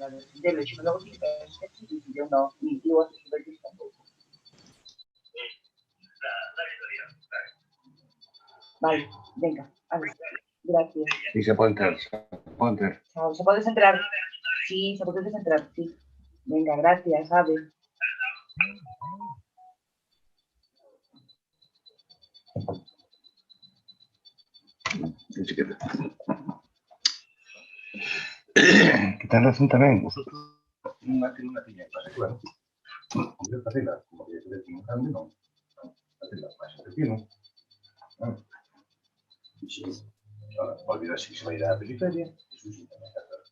para defendelo, e logo si que eu non, ni eu a supervis tampouco. Vale, venga, gracias. Sí, se puede entrar, Chao, ¿se puedes entrar? Sí, se puedes entrar, sí. Venga, gracias, Ave. Que ten razón tamén. Vosotros non tiña clase, claro. Non facela, como que se un grande, non. Facela, máis pequeno. Sí. Ahora, olvidar si se vai ir á periferia, eso sí, tamén está claro.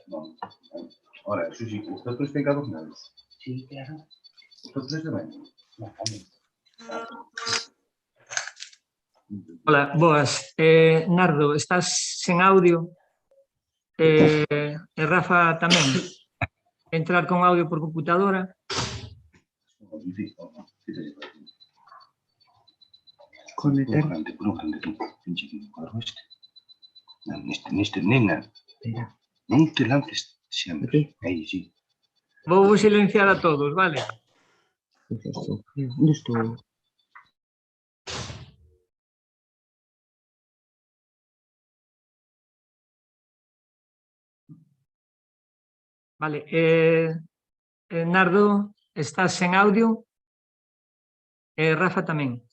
Non. Ahora, eso sí, vosotros ten cada nenos. Sí, claro. Vosotros tamén. No, tamén. Hola, boas. Nardo, estás sen audio? E Rafa tamén. Entrar con audio por computadora? Conectar. Por un grande, pinche que no cuadro este. Neste, nena. Espera. Non te lances sempre. Aí, sí. Vou silenciar a todos, vale? ¿Dónde estoy? Vale. Nardo, estás sen audio? Rafa tamén.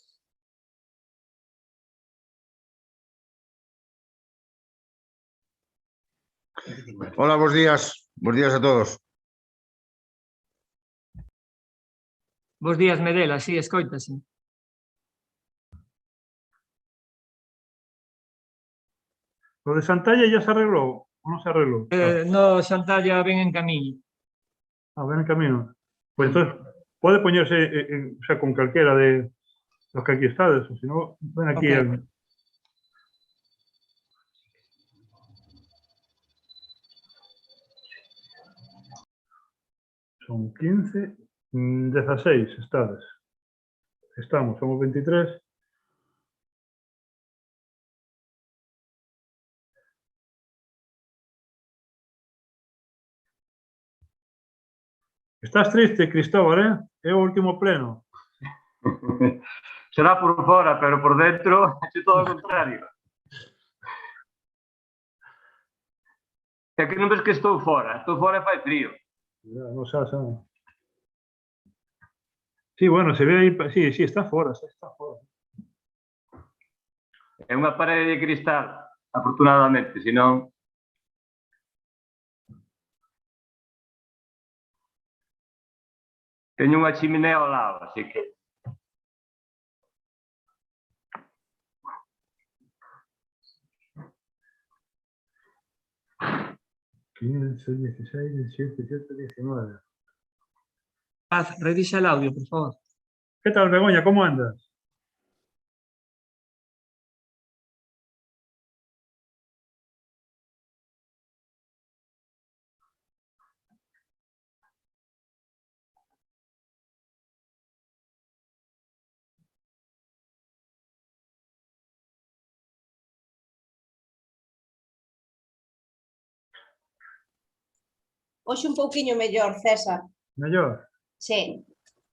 Hola, bos días. Bos días a todos. Bos días, Medela, sí, escoítase. Lo de Santalla ya se arregló o no se arregló. No, Santalla ven en camiño. A ver en camino. Pues entonces puede ponerse o sea, con cualquiera de los que aquí están. Si no, ven aquí. Okay. Son 15, 16 estades. Somos 23. Estás triste, Cristóbal, É o último pleno. Será por fora, pero por dentro é todo o contrario. É que non ves que estou fora e fai frío. No sabes, ¿no? Sí, bueno, se ve aí, sí, está fora, É unha parede de cristal, afortunadamente, senón... Teño unha chimenea ao lado, así que... 15, 16, 17, 18, 19. Paz, revisa el audio, por favor. ¿Qué tal, Begoña? ¿Cómo andas? Hoxe un pouquiño mellor, César. Mellor? Sí.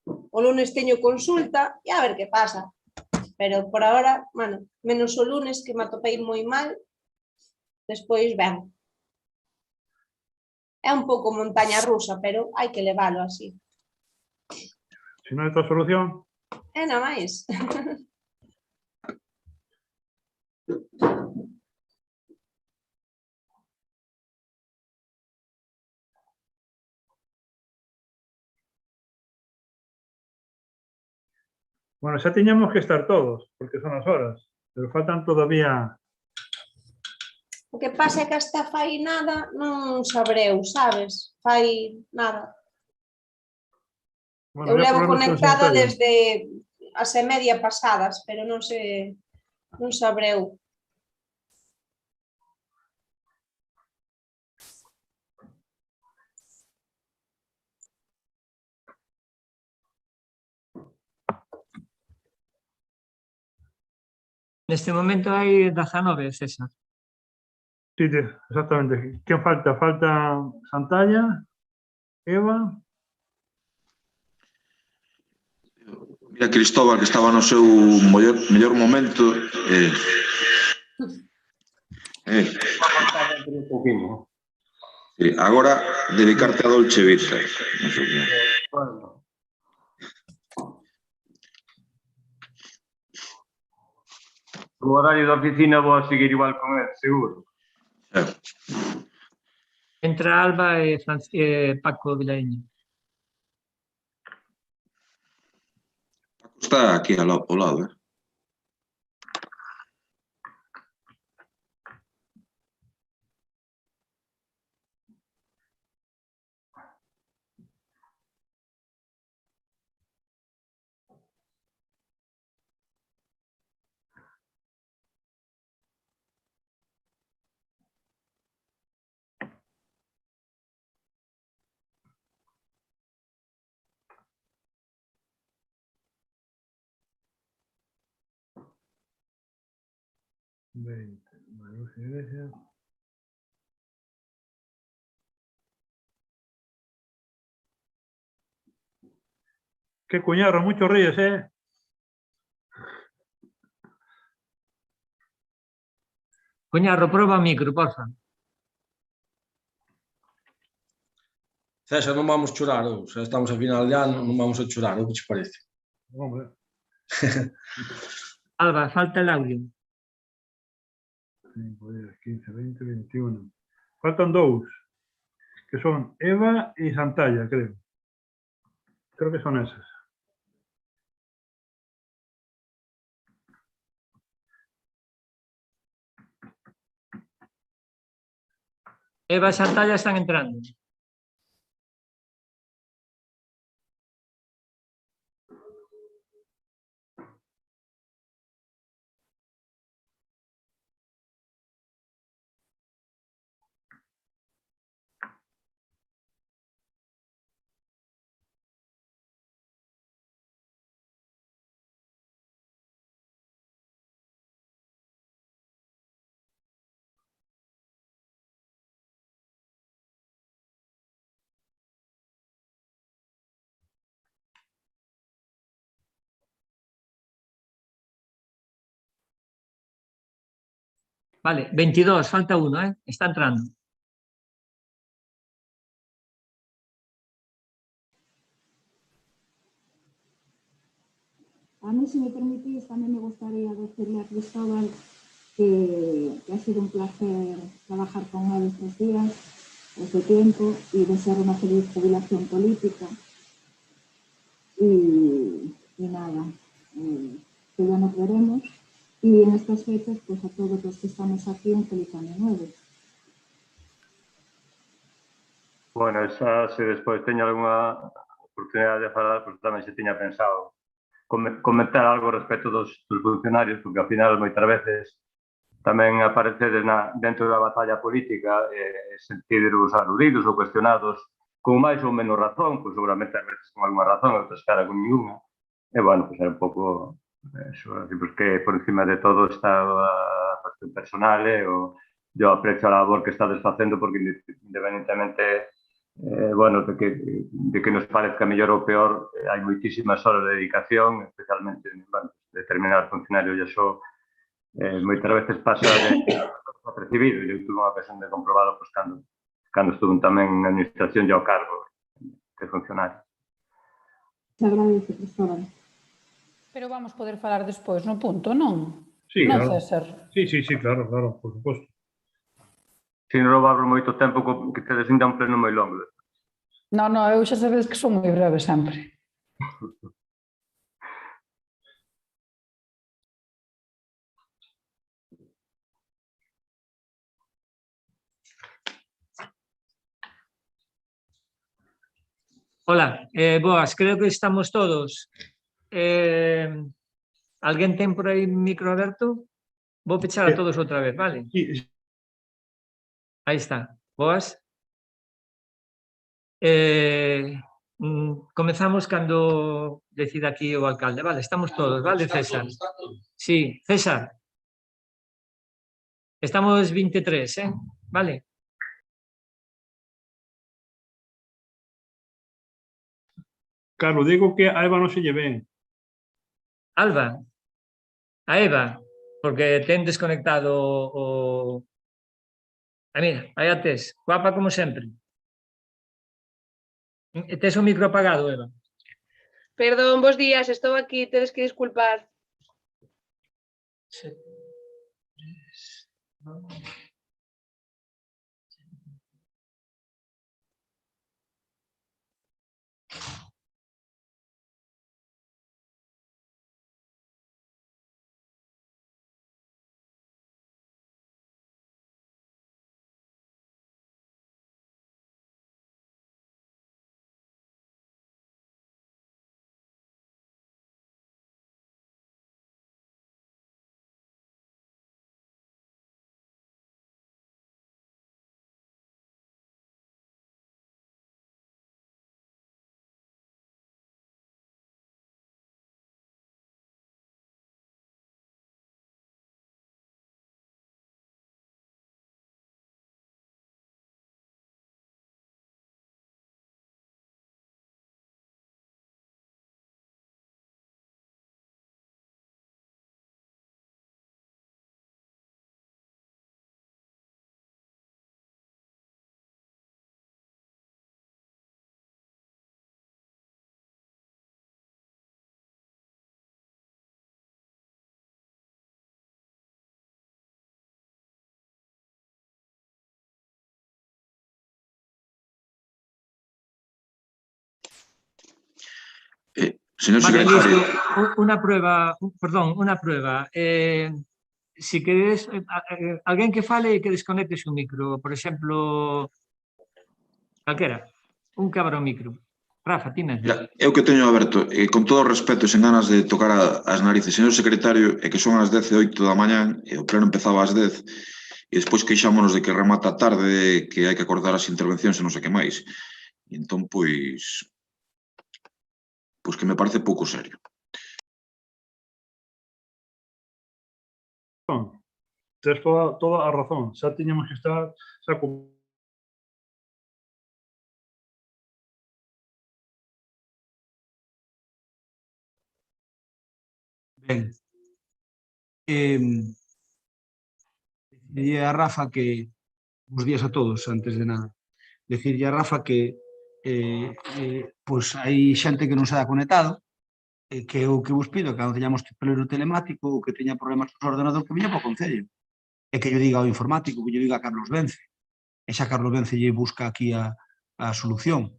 O lunes teño consulta e a ver que pasa. Pero por ahora, bueno, menos o lunes que me atopei moi mal, despois ben. É un pouco montaña rusa, pero hai que levalo así. Si non hai outra solución? É nada máis. Bueno, xa tiñamos que estar todos, porque son as horas, pero faltan todavía... O que pasa é que hasta fai nada non sabreu, sabes? Fai nada. Bueno, Eu había levo problemas con o conectada sanitario. desde as e media pasadas, pero non sabreu. Neste momento hai 19, César. Sí, exactamente. Quen falta? Falta Santalla, Eva... Mira Cristóbal, que estaba no seu mellor momento. Un poquinho. Agora, dedicarte a Dolce Vita. Non sei que. Bueno. O horario da oficina vou a seguir igual con él, seguro. Entra Alba e Paco Vilaíño. Paco está aquí ao lado, Manuel Iglesias. Qué cuñarro, muchos ríes, ¿eh? Cuñarro, proba micro, porfa. César, non vamos chorar, xa estamos a final de ano, non vamos a chorar, o que che parece? Hombre. Alba, falta el audio. 5, 10, 15, 20, 21. Faltan dous, que son Eva e Santalla, creo. Creo que son esas. Eva e Santalla están entrando. Vale, 22, falta uno, ¿eh? Está entrando. A mí, si me permitís, también me gustaría decirle a Cristóbal que ha sido un placer trabajar con él estos días, este tiempo, y desear una feliz jubilación política. Y nada, que ya nos veremos. Y en estas fechas, pues a todos los que estamos aquí, un feliz año nuevo. Bueno, esa, se despois teño algunha oportunidade de falar, pues tamén se tiña pensado comentar algo respecto dos funcionarios, porque ao final moitas veces tamén aparecedes dentro da batalla política sentidos aludidos ou cuestionados con máis ou menos razón, pois seguramente a veces con alguna razón, outras cara con ninguna. E, bueno, pois é un pouco eso, así, pois que por encima de todo está a cuestión personal yo aprecio a labor que estades facendo, porque independentemente bueno, de que nos parezca mellor ou peor, hai moitísimas horas de dedicación, especialmente bueno, determinados funcionarios, e iso moitas veces pasa desapercibido. Eu tuve unha ocasión de comprobado pues, cando estuve tamén na administración e ao cargo de funcionario. Te agradece, Cristóbal. Pero vamos poder falar despois no punto, non? Sí, Non, claro. César? Sí, claro, por suposto. Se non roubarlo moito tempo, que tedes ainda un pleno moi longo. Non, eu xa sabedes que son moi breve sempre. Hola, boas, creo que estamos todos. Alguén ten por aí micro aberto? Vou pechar a todos outra vez, vale? Sí. Aí está, boas. Comezamos cando decida aquí o alcalde, vale? Estamos todos, vale, César? Sí, César. Estamos 23, vale? Carlos, digo que a Eva non se lle ven. Alba, a Eva, porque ten desconectado o... mira, aí a tes, guapa como sempre. Tes o micro apagado, Eva. Perdón, bos días, estou aquí, tedes que disculpar. Sí. Señor Vale, secretario. listo. Una prueba, perdón, una prueba. Si queres, alguén que fale e que desconecte o micro, por exemplo, calquera, un que abra o micro. Rafa, ti mesmo. Eu que teño aberto, con todo o respeto, sen ganas de tocar as narices, señor secretario, é que son as 10:08 da mañán, e o pleno empezaba ás 10, e despois queixámonos de que remata tarde, que hai que acordar as intervencións e non sei que máis. E entón, pois que me parece pouco serio. Tens toda a razón. Xa tiñamos que estar... Ben. Decirlle a Rafa que... Bos días a todos, antes de nada. Decirlle a Rafa que pois hai xente que non se dá conectado, que é o que vos pido, que non teñamos pleno telemático ou que teña problemas co ordenador, que viña para o Concello. E que yo diga ao informático, que yo diga a Carlos Vence. E xa Carlos Vence lle busca aquí a solución.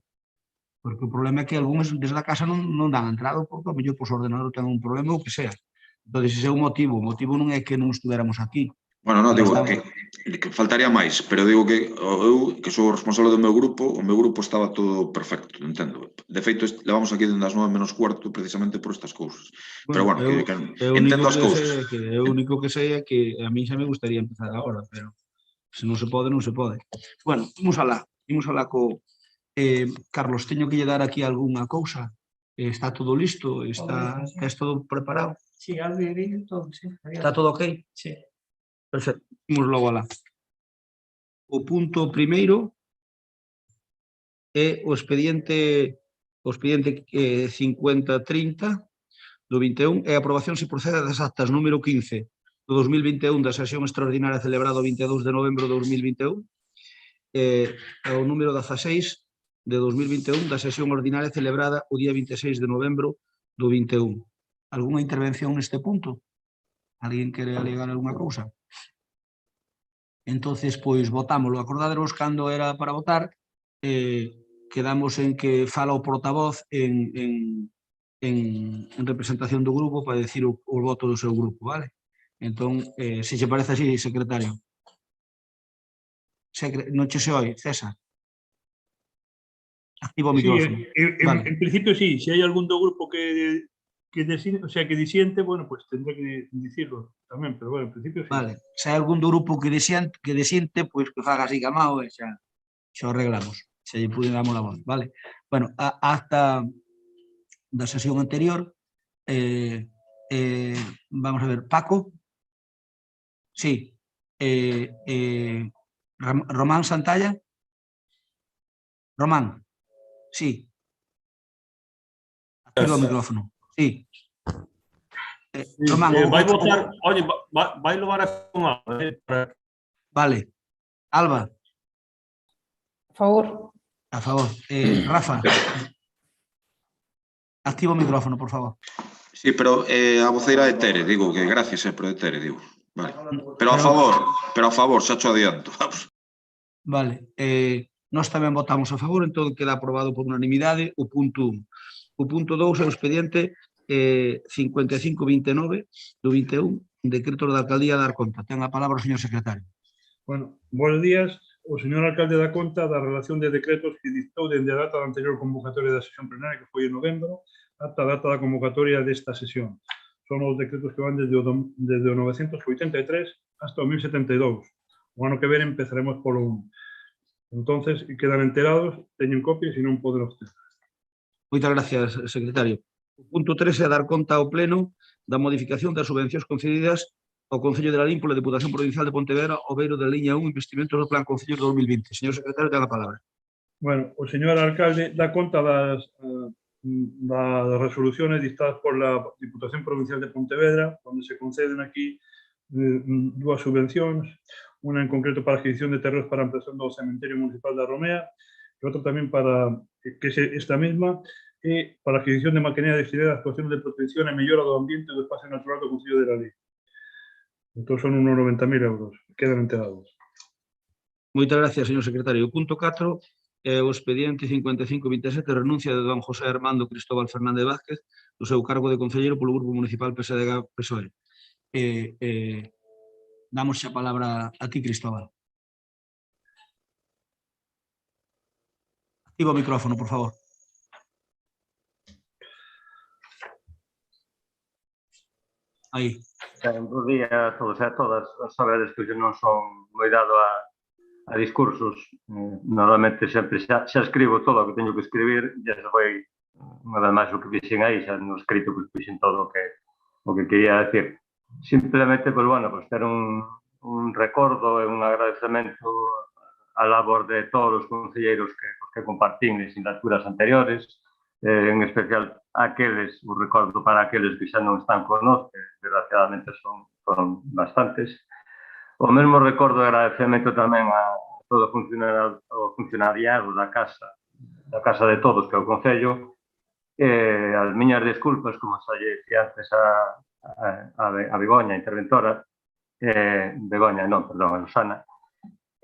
Porque o problema é que algúns desde a casa non dan entrado, porque o mellor o ordenador ten un problema ou que sea. Entón, ese é o motivo. O motivo non é que non estuéramos aquí. Bueno, non, digo que faltaría máis, pero digo que eu, que sou o responsable do meu grupo estaba todo perfecto, entendo. De feito, levamos aquí dende as 9:45 precisamente por estas cousas. Pero bueno, que entendo as cousas. O único que sei é que a mí xa me gustaría empezar agora, pero se non se pode, non se pode. Bueno, imos alá co... Carlos, teño que lle dar aquí algunha cousa. Está todo listo? Está todo preparado? Sí, algo de todo, sí. Está todo ok? Sí. Perfecto, imos logo alá. O punto primeiro é o expediente 5030 do 21 é a aprobación se procede das actas número 15 do 2021 da sesión extraordinaria celebrada o 22 de novembro de 2021 e o número 16 de 2021 da sesión ordinaria celebrada o día 26 de novembro do 21. Algúna intervención neste punto? Alguén quere alegar algunha cousa? Entonces, pois, votámoslo. Acordádevos cando era para votar, quedamos en que fala o portavoz en representación do grupo para decir o voto do seu grupo, vale? Entón, se che parece así, secretario. Non che se oi, César? Activa o micrófono. En principio, sí. Se hai algún do grupo que disiente, bueno, pues tendré que dicirlo tamén, pero bueno, en principio sí. Vale, se hai algún do grupo que disiente, pois que faga así camao e xa o arreglamos, se lle pude damos a voz, vale? Bueno, a acta da sesión anterior, vamos a ver, Paco? Sí, Román Santalla? Román, sí. Activa o micrófono. Sí. Román, vai votar, oye, vai levar a con Alba, Vale. Alba, A favor. a favor. Rafa, activa o micrófono, por favor. Sí, pero a voceira de Tere, digo que gracias, pero de Tere, digo. Vale. Pero a favor, xa cho adianto. Vale. Nós tamén votamos a favor, entón queda aprobado por unanimidade o punto 1. O punto 2 é o expediente 5529 do 21, decreto da alcaldía dar conta. Ten a palabra o señor secretario. Bueno, buenos días. O señor alcalde dá conta da relación de decretos que dictou dende a data da anterior convocatoria da sesión plenaria, que foi en novembro, ata a data da convocatoria desta sesión. Son os decretos que van desde o 983 hasta o 1072. O ano que ven empezaremos polo 1. Entonces, quedan enterados, teñen copias e non poden obter. Moitas gracias, secretario. O punto 3 é dar conta ao pleno da modificación das subvencións concedidas ao Concello de Lalín pola Deputación Provincial de Pontevedra ao beiro da liña 1 investimentos do Plan Concello de 2020. Señor secretario, ten a palabra. Bueno, o señor alcalde dá conta das resoluciones dictadas por la Diputación Provincial de Pontevedra, donde se conceden aquí dúas subvencións, unha en concreto para a adquisición de terreos para a ampliación do cementerio municipal da Romea, e outra tamén para, que é esta mesma, e para a adquisición de maquinaria destinada a actuacións de protección e mellora do ambiente do espacio natural do Concello de Lalín. Entón son unos 90.000 euros, quedan enterados. Moitas gracias, señor secretario. O punto 4 é o expediente 5527, renuncia de don José Armando Cristóbal Fernández Vázquez do seu cargo de concelleiro polo Grupo Municipal PSDG-PSOE. Damos a palabra a ti, Cristóbal. Activa o micrófono, por favor. Aí. Bo día a todos e a todas. Sabedes que eu non son moi dado a discursos. Normalmente sempre xa escribo todo o que teño que escribir, e xa foi unha vez máis o que fixen aí, xa no escrito que fixen todo o que quería decir. Simplemente, pois, bueno, ter un recordo e un agradecemento á labor de todos os concelleiros que compartín en legislaturas anteriores, en especial aqueles, o recordo para aqueles que xa non están connosco, que desgraciadamente foron bastantes. O mesmo recordo e agradecemento tamén a todo o funcionariado da Casa de Todos, que é o Concello, as miñas desculpas, como xa lle dicía antes a Begoña, a interventora, Begoña, non, perdón, a Susana,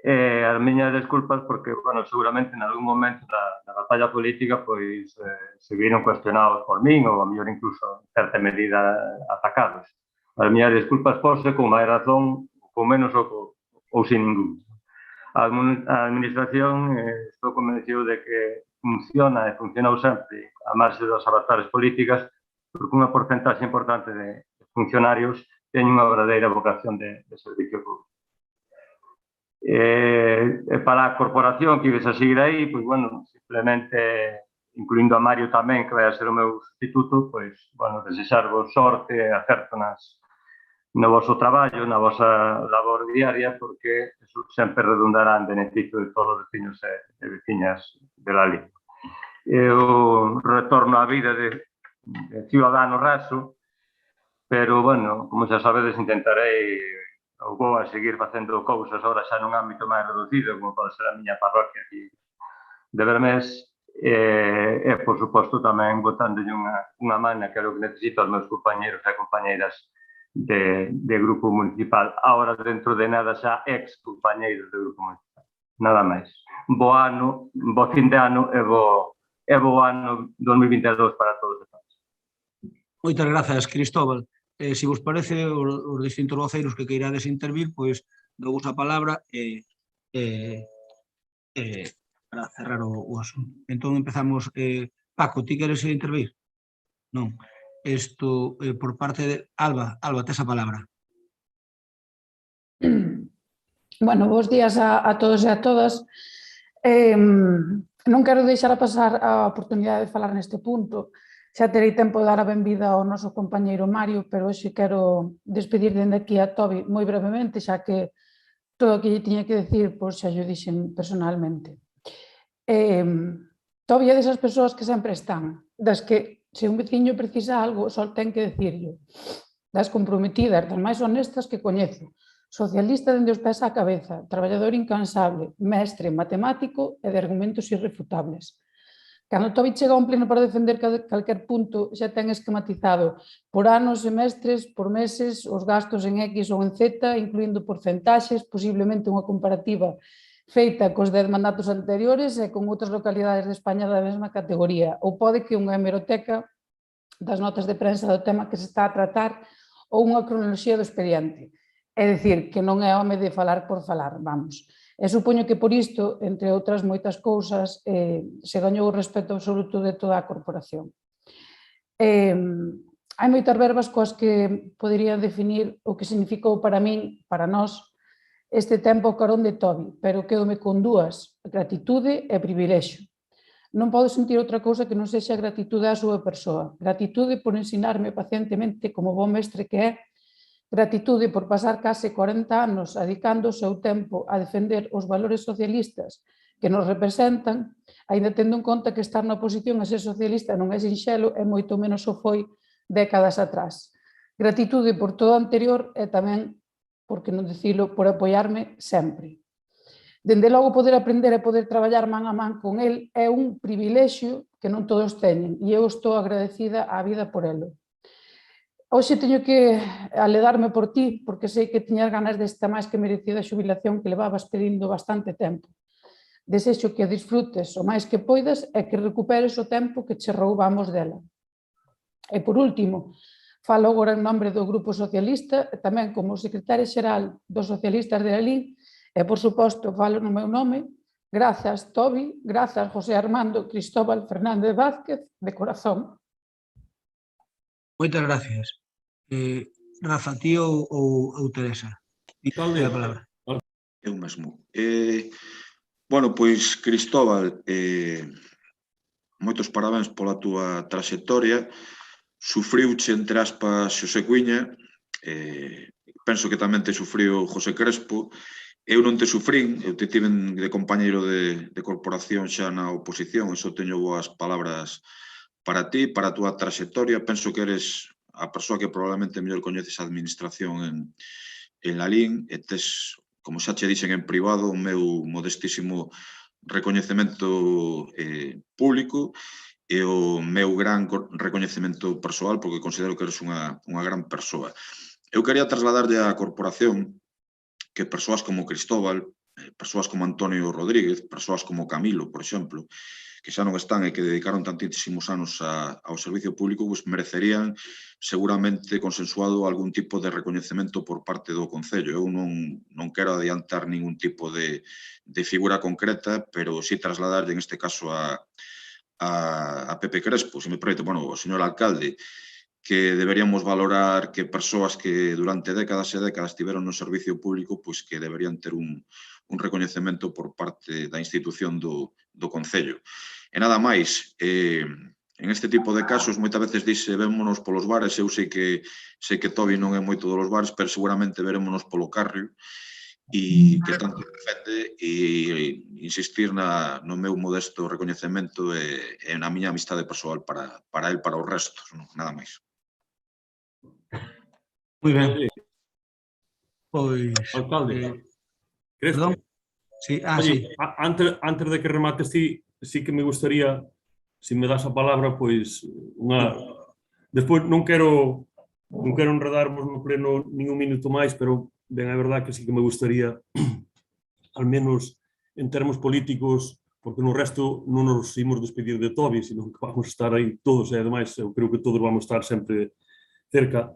as miñas desculpas porque, bueno, seguramente en algún momento da batalla política pois se viron cuestionados por min ou a mellor incluso en certa medida atacados. As miñas desculpas pose con máis razón, con menos ou sin ningún. A administración estou convencido de que funciona e funcionou sempre a marxe das avanzadas políticas porque unha porcentaxe importante de funcionarios teñen unha verdadeira vocación de servicio público. Para a corporación que ibes a seguir aí, pois, bueno, simplemente, incluindo a Mario tamén, que vai a ser o meu sustituto, pois, bueno, desexarvos sorte e acerto no vosso traballo, na vosa labor diaria, porque eso sempre redundará en beneficio de todos os veciños e veciñas de Lalín. Eu retorno á vida de ciudadano raso, pero, bueno, como xa sabedes, intentarei ou vou a seguir facendo cousas agora xa nun ámbito máis reducido, como pode ser a miña parroquia aquí de Bermés, e, por suposto, tamén botándolle unha mana que é o que necesito aos meus compañeros e compañeiras de Grupo Municipal. Ahora, dentro de nada, xa ex-compañeiros do Grupo Municipal. Nada máis. Bo ano, bo fin de ano e bo ano 2022 para todos e todas. Moitas grazas, Cristóbal. Se vos parece, os distintos voceiros que queirades intervir, pois, dou a palabra para cerrar o asunto. Entón, empezamos. Paco, ti queres intervir? Non. Isto, por parte de Alba, tes a palabra. Bueno, bons días a todos e a todas. Non quero deixar a pasar a oportunidade de falar neste punto. Xa terei tempo de dar a benvida ao noso compañeiro Mario, pero hoxe quero despedir dende aquí a Tobi moi brevemente, xa que todo o que lle tiña que decir, pois xa yo dixen personalmente. Tobi é desas persoas que sempre están, das que se un veciño precisa algo, só ten que decirlo, das comprometidas, das máis honestas que coñezo, socialista dende os pés á cabeza, traballador incansable, mestre, matemático e de argumentos irrefutables. Cando Tobi chega a un pleno para defender calquer punto, xa ten esquematizado por anos, semestres, por meses, os gastos en X ou en Z, incluindo porcentaxes, posiblemente unha comparativa feita cos 10 mandatos anteriores e con outras localidades de España da mesma categoría. Ou pode que unha hemeroteca das notas de prensa do tema que se está a tratar ou unha cronoloxía do expediente. É dicir, que non é home de falar por falar, vamos. E supoño que por isto, entre outras moitas cousas, se gañou o respeto absoluto de toda a corporación. Hai moitas verbas coas que poderían definir o que significou para min, para nós, este tempo ao carón de Tobi, pero quedome con dúas, gratitude e privilexio. Non podo sentir outra cousa que non sexa gratitude á súa persoa. Gratitude por ensinarme pacientemente como bon mestre que é, gratitude por pasar case 40 anos dedicando o seu tempo a defender os valores socialistas que nos representan, aínda tendo en conta que estar na oposición a ser socialista non é sinxelo e moito menos o foi décadas atrás. Gratitude por todo o anterior e tamén, por que non dicilo, por apoiarme sempre. Dende logo, poder aprender e poder traballar man a man con el é un privilexio que non todos teñen e eu estou agradecida á vida por elo. Hoxe teño que aledarme por ti porque sei que tiñas ganas desta máis que merecida xubilación que levabas pedindo bastante tempo. Desexo que a disfrutes o máis que poidas e que recuperes o tempo que che roubamos dela. E por último, falo agora en nombre do Grupo Socialista e tamén como secretaria xeral dos socialistas de Lalín. E, por suposto, falo no meu nome, grazas, Tobi, grazas, José Armando Cristóbal Fernández Vázquez, de corazón. Moitas gracias. Rafa, ti ou Teresa? Ten a palabra. Eu mesmo. Bueno, pois, Cristóbal, moitos parabéns pola túa traxectoria. Sufriuche, entre aspas, Xosé Cuiña. Penso que tamén te sufriu José Crespo. Eu non te sufrín, eu te tiven de compañeiro de corporación xa na oposición, e só teño boas palabras para ti, para a túa traxectoria. Penso que eres a persoa que probablemente mellor coñeces a administración en Lalín, e tes, como xa che dixen en privado, o meu modestísimo recoñecemento público e o meu gran recoñecemento persoal, porque considero que eres unha gran persoa. Eu quería trasladarlle á corporación que persoas como Cristóbal, persoas como Antonio Rodríguez, persoas como Camilo, por exemplo, que xa non están e que dedicaron tantísimos anos ao servicio público, pois merecerían seguramente consensuado algún tipo de recoñecemento por parte do Concello. Eu non quero adiantar ningún tipo de figura concreta, pero sí trasladarlle, en este caso, a Pepe Crespo, se me permite, bueno, o señor alcalde, que deberíamos valorar que persoas que durante décadas e décadas tiveron no servicio público, pois que deberían ter un recoñecemento por parte da institución do Concello. E nada máis, en este tipo de casos, moitas veces dixe, vémonos polos bares, eu sei que Tobi non é moito dos bares, pero seguramente verémonos polo Carrio, e que tanto defende, e insistir no meu modesto recoñecemento e na miña amistade persoal para el, para os restos, nada máis. Moi ben. Pois... Alcalde, Crespo. Sí, Oye, sí. Antes de que remates ti, sí que me gustaría, se me das a palabra, pois, despois non quero enredarvos no pleno ningún minuto máis, pero ben é verdade que sí que me gustaría, al menos en termos políticos, porque no resto non nos imos despedir de Tobi, sino que vamos estar aí todos, e ademais eu creo que todos vamos estar sempre cerca.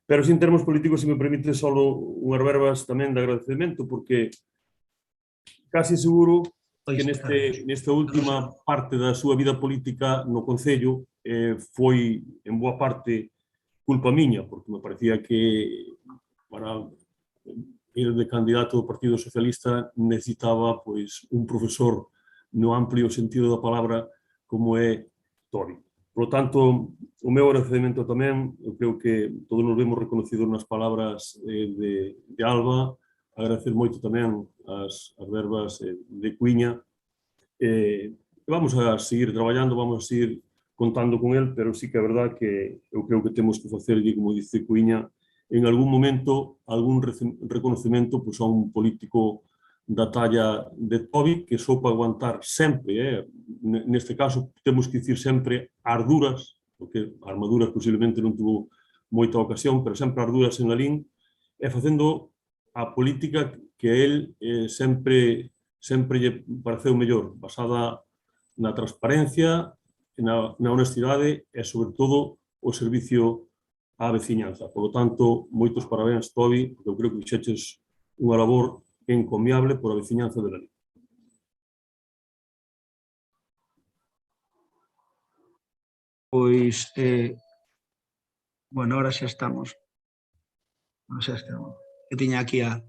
Pero sin termos políticos, se me permite, só unhas verbas tamén de agradecemento, porque casi seguro que nesta última parte da súa vida política no Concello foi, en boa parte, culpa miña, porque me parecía que para ir de candidato do Partido Socialista necesitaba pois un profesor no amplio sentido da palabra como é Tobi. Por lo tanto, o meu agradecemento tamén, eu creo que todos nos vemos reconocidos nas palabras de Alba, agradecer moito tamén as verbas de Cuiña. Vamos a seguir traballando, vamos a seguir contando con el, pero sí que é verdad que eu creo que temos que facer, como dice Cuiña, en algún momento, algún reconocimento a un político da talla de Tobi, que soupa aguantar sempre, neste caso temos que dicir sempre arduras, porque a armadura posiblemente non tuvo moita ocasión, pero sempre arduras en Lalín, e facendo a política que a él sempre lle pareceu mellor, basada na transparencia, na honestidade e, sobre todo, o servicio á veciñanza. Por lo tanto, moitos parabéns, Tobi, porque eu creo que fixeches unha labor encomiable por a veciñanza de Lalín. Pois, bueno, ahora xa estamos. Xa estamos. Eu tiña aquí a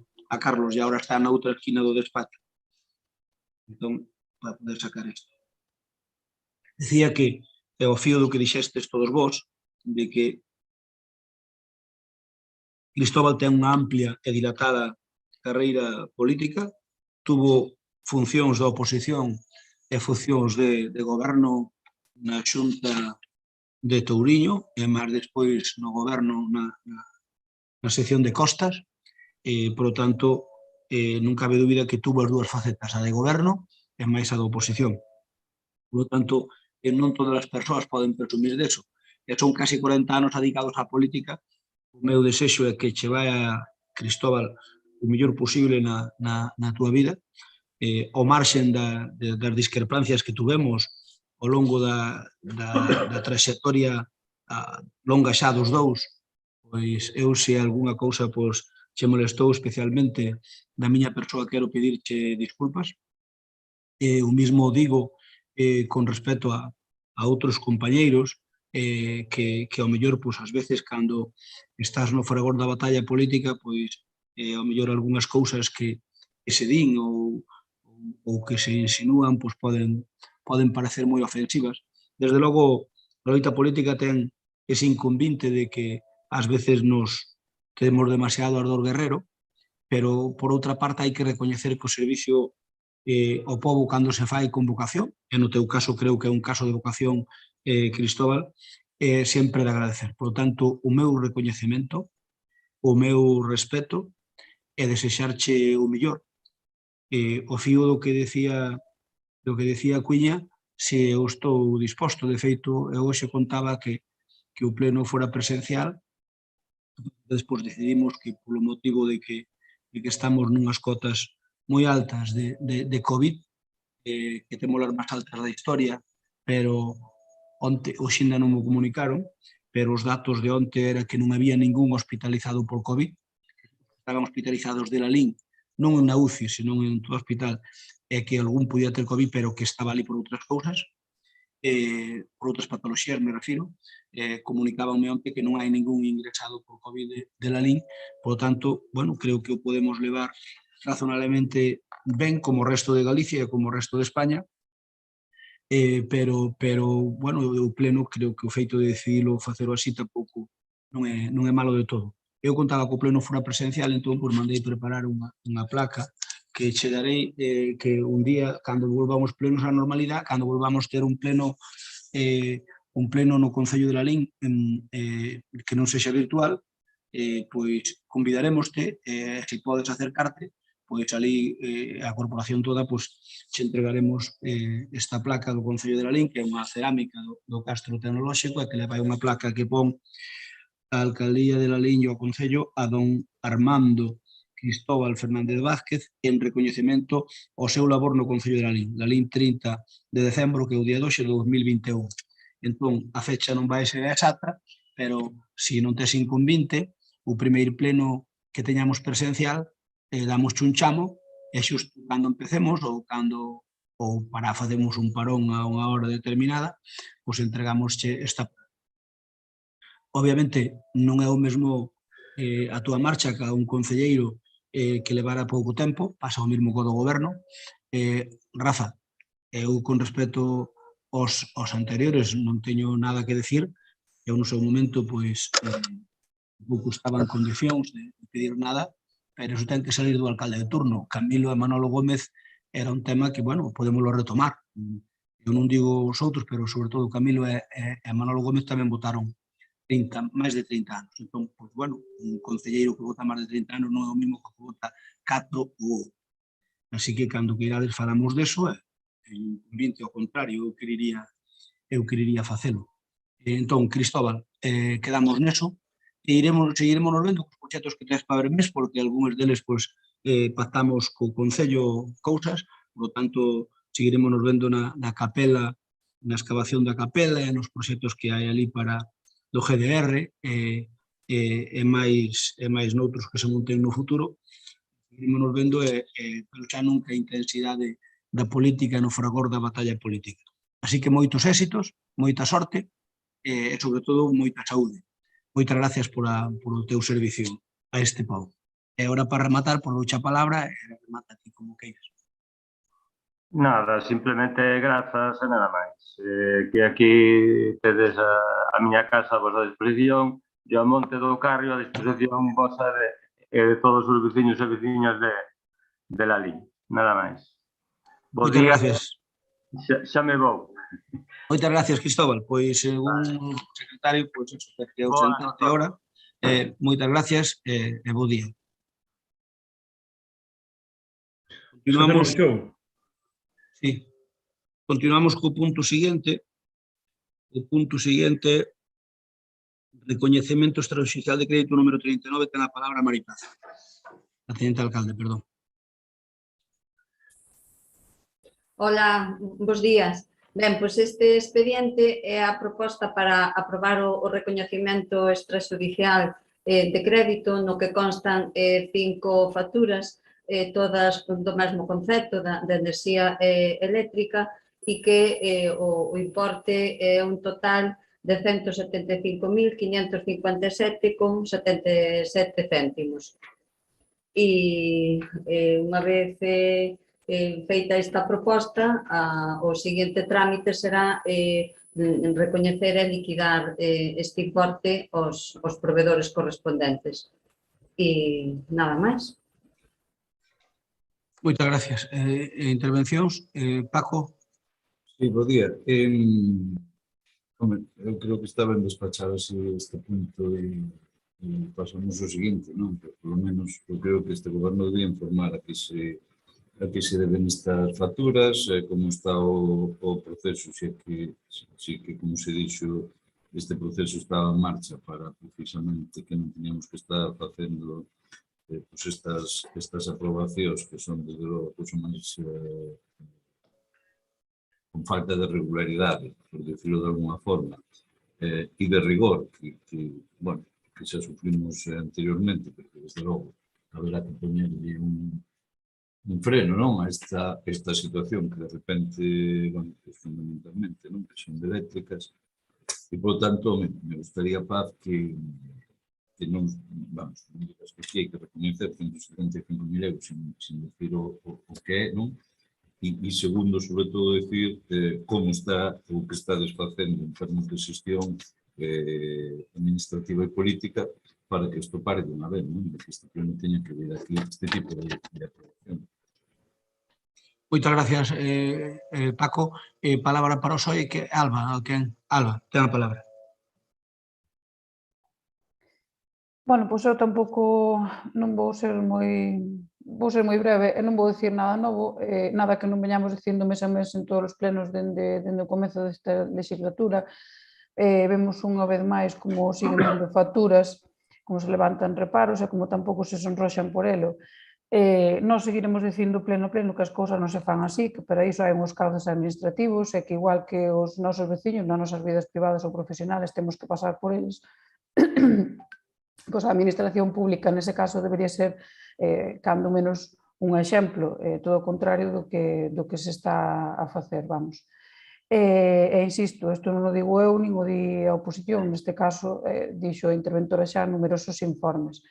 Carlos e agora está na outra esquina do despacho. Entón, para poder sacar isto. Decía que, ao fío do que dixestes todos vós, de que Cristóbal ten unha amplia e dilatada carreira política, tuvo funcións da oposición e funcións de goberno na Xunta de Touriño e máis despois no goberno na sección de Costas, por lo tanto, non cabe dúbida que tuvo as dúas facetas, a de goberno e máis a da oposición. Por lo tanto, non todas as persoas poden presumir deso. E son casi 40 anos dedicados á política. O meu desexo é que che vai a Cristóbal o mellor posible na túa vida, ao marxen das discrepancias que tuvemos ao longo da traxectoria longa xa dos dous, pois eu se algunha cousa che molestou especialmente da miña persoa, quero pedirche disculpas. O mismo digo con respecto a outros compañeiros que ao mellor, ás veces, cando estás no fragor da batalla política, pois ao mellor algunhas cousas que se din ou que se insinúan poden parecer moi ofensivas. Desde logo, a loita política ten ese inconvinte de que ás veces nos temos demasiado ardor guerrero, pero por outra parte hai que recoñecer que o servicio ao pobo cando se fai con vocación, e no teu caso creo que é un caso de vocación, Cristóbal, sempre de agradecer. Por tanto, o meu recoñecemento, o meu respeto e desexarche o mellor. O fío do que decía Cuiña, se eu estou disposto. De feito, eu hoxe contaba que o pleno fora presencial, despois decidimos que polo motivo de que estamos nunhas cotas moi altas de COVID, que temos as máis altas da historia, pero hoxe ainda non me comunicaron, pero os datos de onte era que non había ningún hospitalizado por COVID, estaban hospitalizados de Lalín, non na UCI, senón en todo o hospital, e que algún podía ter COVID, pero que estaba ali por outras cousas, por outras patoloxías, me refiro. Comunicábanme onte que non hai ningún ingresado por COVID de Lalín, por tanto, bueno, creo que o podemos levar razonablemente ben como o resto de Galicia e como o resto de España, pero, bueno, o pleno creo que o feito de decidilo facelo así tampouco non é malo de todo. Eu contaba que o pleno fora presencial, entón mandei preparar unha placa que che darei, que un día, cando volvamos plenos á normalidade, cando volvamos ter un pleno no Concello de Lalín que non sexa virtual, pois convidarémoste, se podes acercarte, pois ali a corporación toda che entregaremos esta placa do Concello de Lalín, que é unha cerámica do Castro Tecnolóxico, e que leva unha placa que pon a Alcaldía de Lalín e o Concello a don Armando Cristóbal Fernández Vázquez en recoñecemento ao seu labor no Concello de Lalín. Lalín 30 de decembro, que é o día 2 de 2021. Entón, a fecha non vai ser exacta, pero se non tes inconvinte, o primeiro pleno que teñamos presencial, damos un chamo, e xusto cando empecemos ou para facemos un parón a unha hora determinada, pois entregamos esta. Obviamente non é o mesmo a túa marcha que a un concelleiro que levara pouco tempo, pasa o mesmo co do goberno. Rafa, eu con respecto aos anteriores non teño nada que decir, eu no seu momento pois pouco estaba en condicións de pedir nada, pero iso ten que salir do alcalde de turno. Camilo e Manolo Gómez era un tema que, bueno, podemoslo retomar. Eu non digo os outros, pero sobre todo Camilo e Manolo Gómez tamén votaron máis de 30 anos. Entón, pois, bueno, un concelleiro que vota máis de 30 anos non é o mesmo que vota 4 ou 8. Así que, cando que irades, falamos deso, en vinte ao contrario, eu querería facelo. Entón, Cristóbal, quedamos neso, e seguiremos nos vendo cos proxectos que tens para Bermés, porque algúns deles, pois, pactamos co Concello cousas, por lo tanto, seguiremos nos vendo na capela, na excavación da capela e nos proxectos que hai ali para do GDR e máis noutros que se monten no futuro. Seguiremos nos vendo, pero xa nunca a intensidade da política no fragor da batalla política. Así que moitos éxitos, moita sorte e, sobre todo, moita saúde. Moitas gracias por o teu servicio a este povo. E agora, para rematar, por outra palabra, remata ti como queiras. Nada, simplemente grazas e nada máis. Que aquí tedes a miña casa a vosa disposición e o Monte do Carrio a disposición vosa de todos os veciños e veciñas de Lalín. Nada máis. Moitas gracias. Xa me vou. Moitas gracias, Cristóbal. Pois, según o secretario, pois, eso, que é o sentante ahora. Moitas gracias e bo día. Continuamos... Sí. Continuamos co punto seguinte. O punto seguinte, recoñecemento extraoficial de crédito número 39, ten a palabra Maripaz. A teniente alcalde, perdón. Hola, bos días. Ben, pois este expediente é a proposta para aprobar o recoñecemento extrajudicial de crédito no que constan 5 facturas, todas do mesmo concepto de enerxía eléctrica e que o importe é un total de 175.557,77 céntimos. E unha vez feita esta proposta, o seguinte trámite será recoñecer e liquidar este importe aos provedores correspondentes. E nada máis. Moitas gracias. Intervencións? Paco? Sí, bo día. Eu creo que está ben despachado este punto e pasamos o seguinte, non? Por lo menos, eu creo que este goberno debe informar a que se deben estas facturas, como está o proceso, se que, como se dixo, este proceso estaba en marcha para precisamente que non teníamos que estar facendo estas aprobacións que son, desde logo, máis con falta de regularidade, por decirlo de alguna forma, e de rigor, que xa sufrimos anteriormente, porque, desde logo, haberá que poñerlle un freno, non, a esta situación que, de repente, fundamentalmente, non, que son eléctricas, e, por tanto, me gustaría, Paz, que non, vamos, que sí, hai que recoñecer 175.000 euros sin decir o que é, non? E segundo, sobre todo, decir como está o que está desfacendo en termos de xestión administrativa e política para que isto pare de unha vez, non? De que este pleno teña que ver aquí este tipo de aprobación. Moitas gracias, Paco. Palabra para o SOE, que Alba, Alba, ten a palabra. Bueno, pois eu tampouco non vou ser moi breve e non vou dicir nada novo, nada que non veñamos dicindo mes a mes en todos os plenos dende o comezo desta legislatura. Vemos unha vez máis como siguen dando facturas, como se levantan reparos e como tampouco se sonroxan por elo. Nós seguiremos dicindo pleno que as cousas non se fan así, que para iso hai uns cauces administrativos e que igual que os nosos veciños nas nosas vidas privadas ou profesionales temos que pasar por eles, pois a administración pública nese caso debería ser, cando menos, un exemplo, todo o contrario do que se está a facer, vamos. E insisto, isto non o digo eu, nin o di a oposición, neste caso, dixo a interventora xa numerosos informes.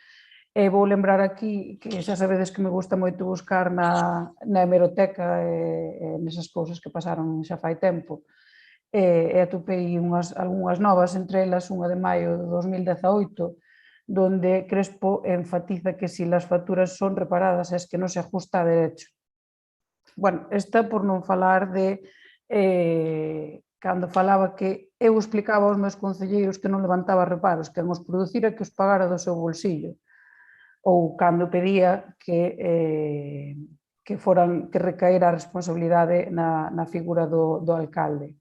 Vou lembrar aquí que xa sabedes que me gusta moito buscar na hemeroteca e nesas cousas que pasaron xa fai tempo, e atopei algunhas novas, entre elas unha de maio de 2018, donde Crespo enfatiza que si las facturas son reparadas es que no se ajusta a derecho. Bueno, esta por non falar de cando falaba que eu explicaba aos meus concelleiros que non levantaba reparos, que os producira que os pagara do seu bolsillo, ou cando pedía que recaera a responsabilidade na figura do alcalde.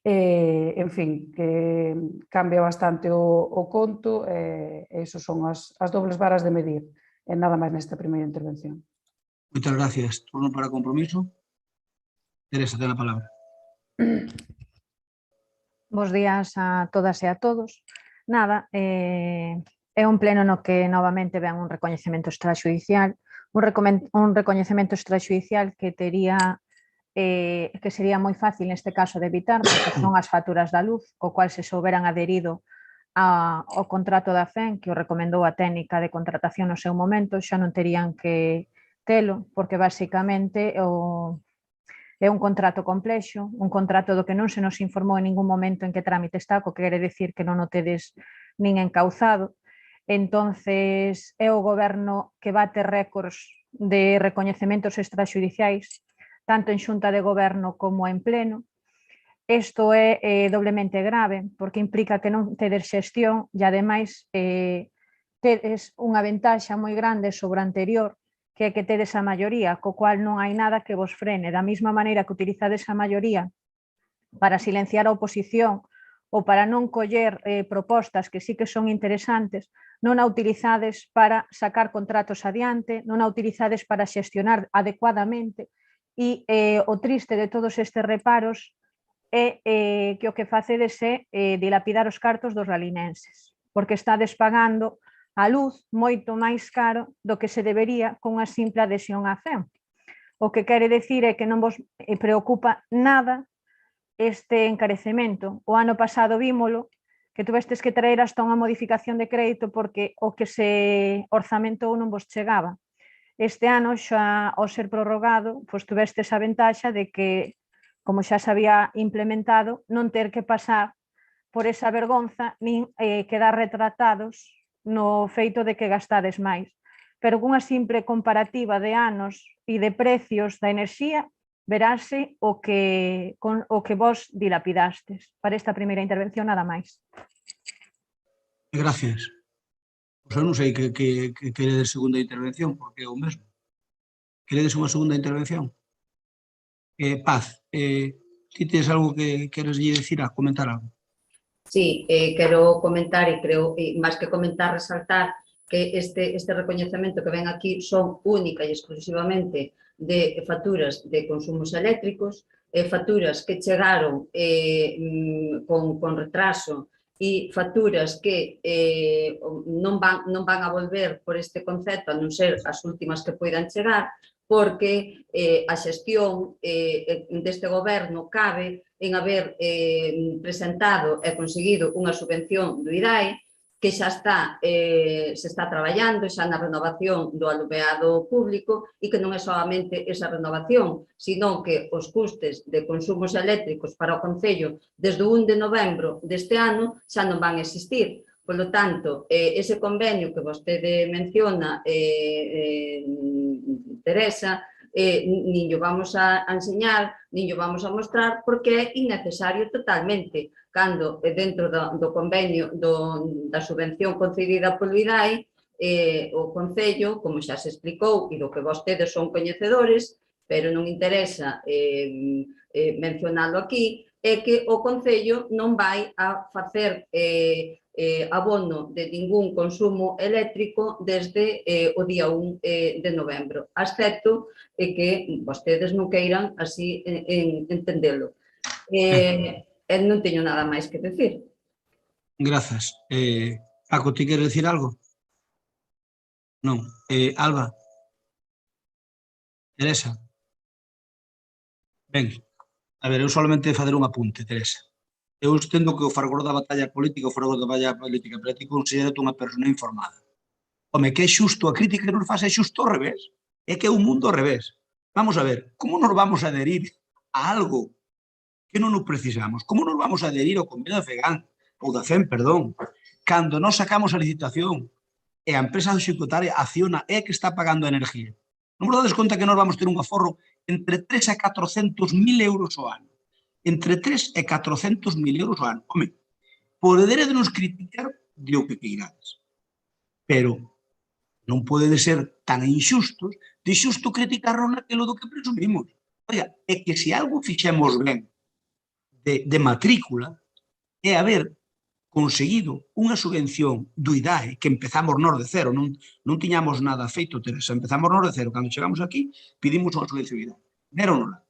En fin, que cambia bastante o conto e iso son as dobles varas de medir. E nada máis nesta primeira intervención. Moitas gracias. Turno para compromiso. Teresa, ten a palabra. Bos días a todas e a todos. Nada, é un pleno no que novamente ven un recoñecemento extrajudicial, un recoñecemento extrajudicial que sería moi fácil neste caso de evitar, porque son as facturas da luz, co cual se souberan adherido ao contrato da FEN, que o recomendou a técnica de contratación no seu momento, xa non terían que telo, porque basicamente é un contrato complexo, un contrato do que non se nos informou en ningún momento en que trámite está, co que quere dicir que non o tedes nin encauzado. Entonces, é o goberno que bate récords de recoñecementos extrajudiciais, tanto en xunta de goberno como en pleno. Isto é doblemente grave, porque implica que non tedes xestión e, ademais, tedes unha ventaxa moi grande sobre a anterior, que é que tedes a maioría, co cual non hai nada que vos frene. Da mesma maneira que utilizades a maioría para silenciar a oposición ou para non coller propostas que sí que son interesantes, non a utilizades para sacar contratos adiante, non a utilizades para xestionar adecuadamente. E o triste de todos estes reparos é que o que facedes é dilapidar os cartos dos ralinenses, porque estades pagando a luz moito máis caro do que se debería con unha simple adhesión á FEM. O que quere dicir é que non vos preocupa nada este encarecemento. O ano pasado vímolo, que tuvestes que traer hasta unha modificación de crédito porque o que se orzamentou non vos chegaba. Este ano, xa ao ser prorrogado, pois tuvestes a ventaxa de que, como xa se había implementado, non ter que pasar por esa vergonza nin quedar retratados no feito de que gastades máis. Pero cunha simple comparativa de anos e de precios da enerxía, verase o que vos dilapidastes. Para esta primeira intervención, nada máis. Gracias. Eu non sei que queredes segunda intervención, porque é o mesmo. Queredes unha segunda intervención? Paz, ti tens algo que queres dicir, comentar algo? Sí, quero comentar e creo, máis que comentar, resaltar que este recoñecemento que ven aquí son única e exclusivamente de facturas de consumos eléctricos, facturas que chegaron con retraso e facturas que non van a volver por este concepto, a non ser as últimas que poidan chegar, porque a xestión deste goberno cabe en haber presentado e conseguido unha subvención do IDAE que xa se está traballando xa na renovación do alumeado público e que non é solamente esa renovación, sino que os custes de consumos eléctricos para o Concello desde o 1 de novembro deste ano xa non van a existir. Por lo tanto, ese convenio que vostede menciona, Teresa, nin o vamos a enseñar, nin o vamos a mostrar, porque é innecesario totalmente. Cando dentro do convenio da subvención concedida polo IDAE, o Concello, como xa se explicou e do que vostedes son coñecedores, pero non interesa mencionalo aquí, é que o Concello non vai a facer abono de ningún consumo eléctrico desde o día 1 de novembro, excepto que vostedes non queiran así entendelo. Non teño nada máis que decir. Grazas. Paco, ti queres decir algo? Non. Alba? Teresa? Ben, a ver, eu solamente fazer un apunte, Teresa. Eu entendo que o fragor da batalla política, o fragor da batalla política, pero ti considero-te unha persona informada. Home, que é xusto, a crítica que nos faz é xusto ao revés. É que é un mundo ao revés. Vamos a ver, como nos vamos a adherir a algo que non nos precisamos? Como nos vamos a adherir ao convenio da FEGAN, ou da FEM, perdón, cando nos sacamos a licitación, e a empresa executaria Acciona é que está pagando a enerxía. Non vos dades conta que nós vamos ter un aforro entre 3 e 400.000 euros ao ano. Entre 3 e 400.000 euros ao ano. Home, poderedenos criticar de o que queirades. Pero non pode ser tan inxustos de xusto criticarnos naquilo do que presumimos. Oiga, é que se algo fixemos ben de matrícula é haber conseguido unha subvención do IDAE, que empezamos nós de cero, non tiñamos nada feito, Teresa, empezamos nós de cero. Cando chegamos aquí, pedimos unha subvención IDAE. Déronola.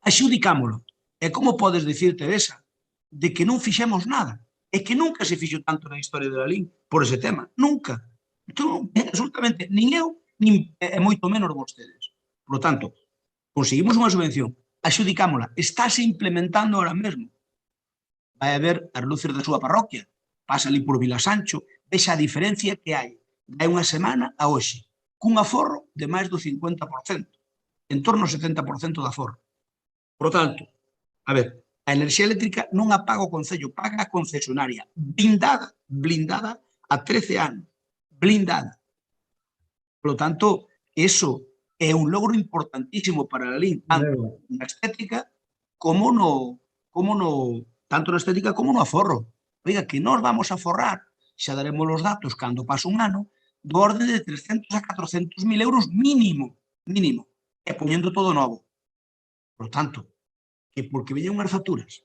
Axudicámolo. E como podes dicir, Teresa, de que non fixemos nada? É que nunca se fixo tanto na historia de la LIN por ese tema. Nunca. Entón, absolutamente, nin eu, nin moito menos vostedes. Por lo tanto, conseguimos unha subvención, axudicámola, estáse implementando ahora mesmo. Vai a ver as luces da súa parroquia, pasa ali por Vilasancho, vexa a diferencia que hai de unha semana a hoxe, cun aforro de máis do 50%, en torno ao 70% de aforro. Por lo tanto, a ver, a enerxía eléctrica non a paga o Concello, paga a concesionaria, blindada a 13 anos, blindada. Por lo tanto, eso é un logro importantísimo para a LIN, tanto na estética como tanto na estética como no aforro. Oiga, que nós vamos a aforrar, xa daremos os datos cando pase un ano, do orden de 300 a 400.000 euros mínimo, e poñendo todo novo. Por tanto, que porque veñen unhas facturas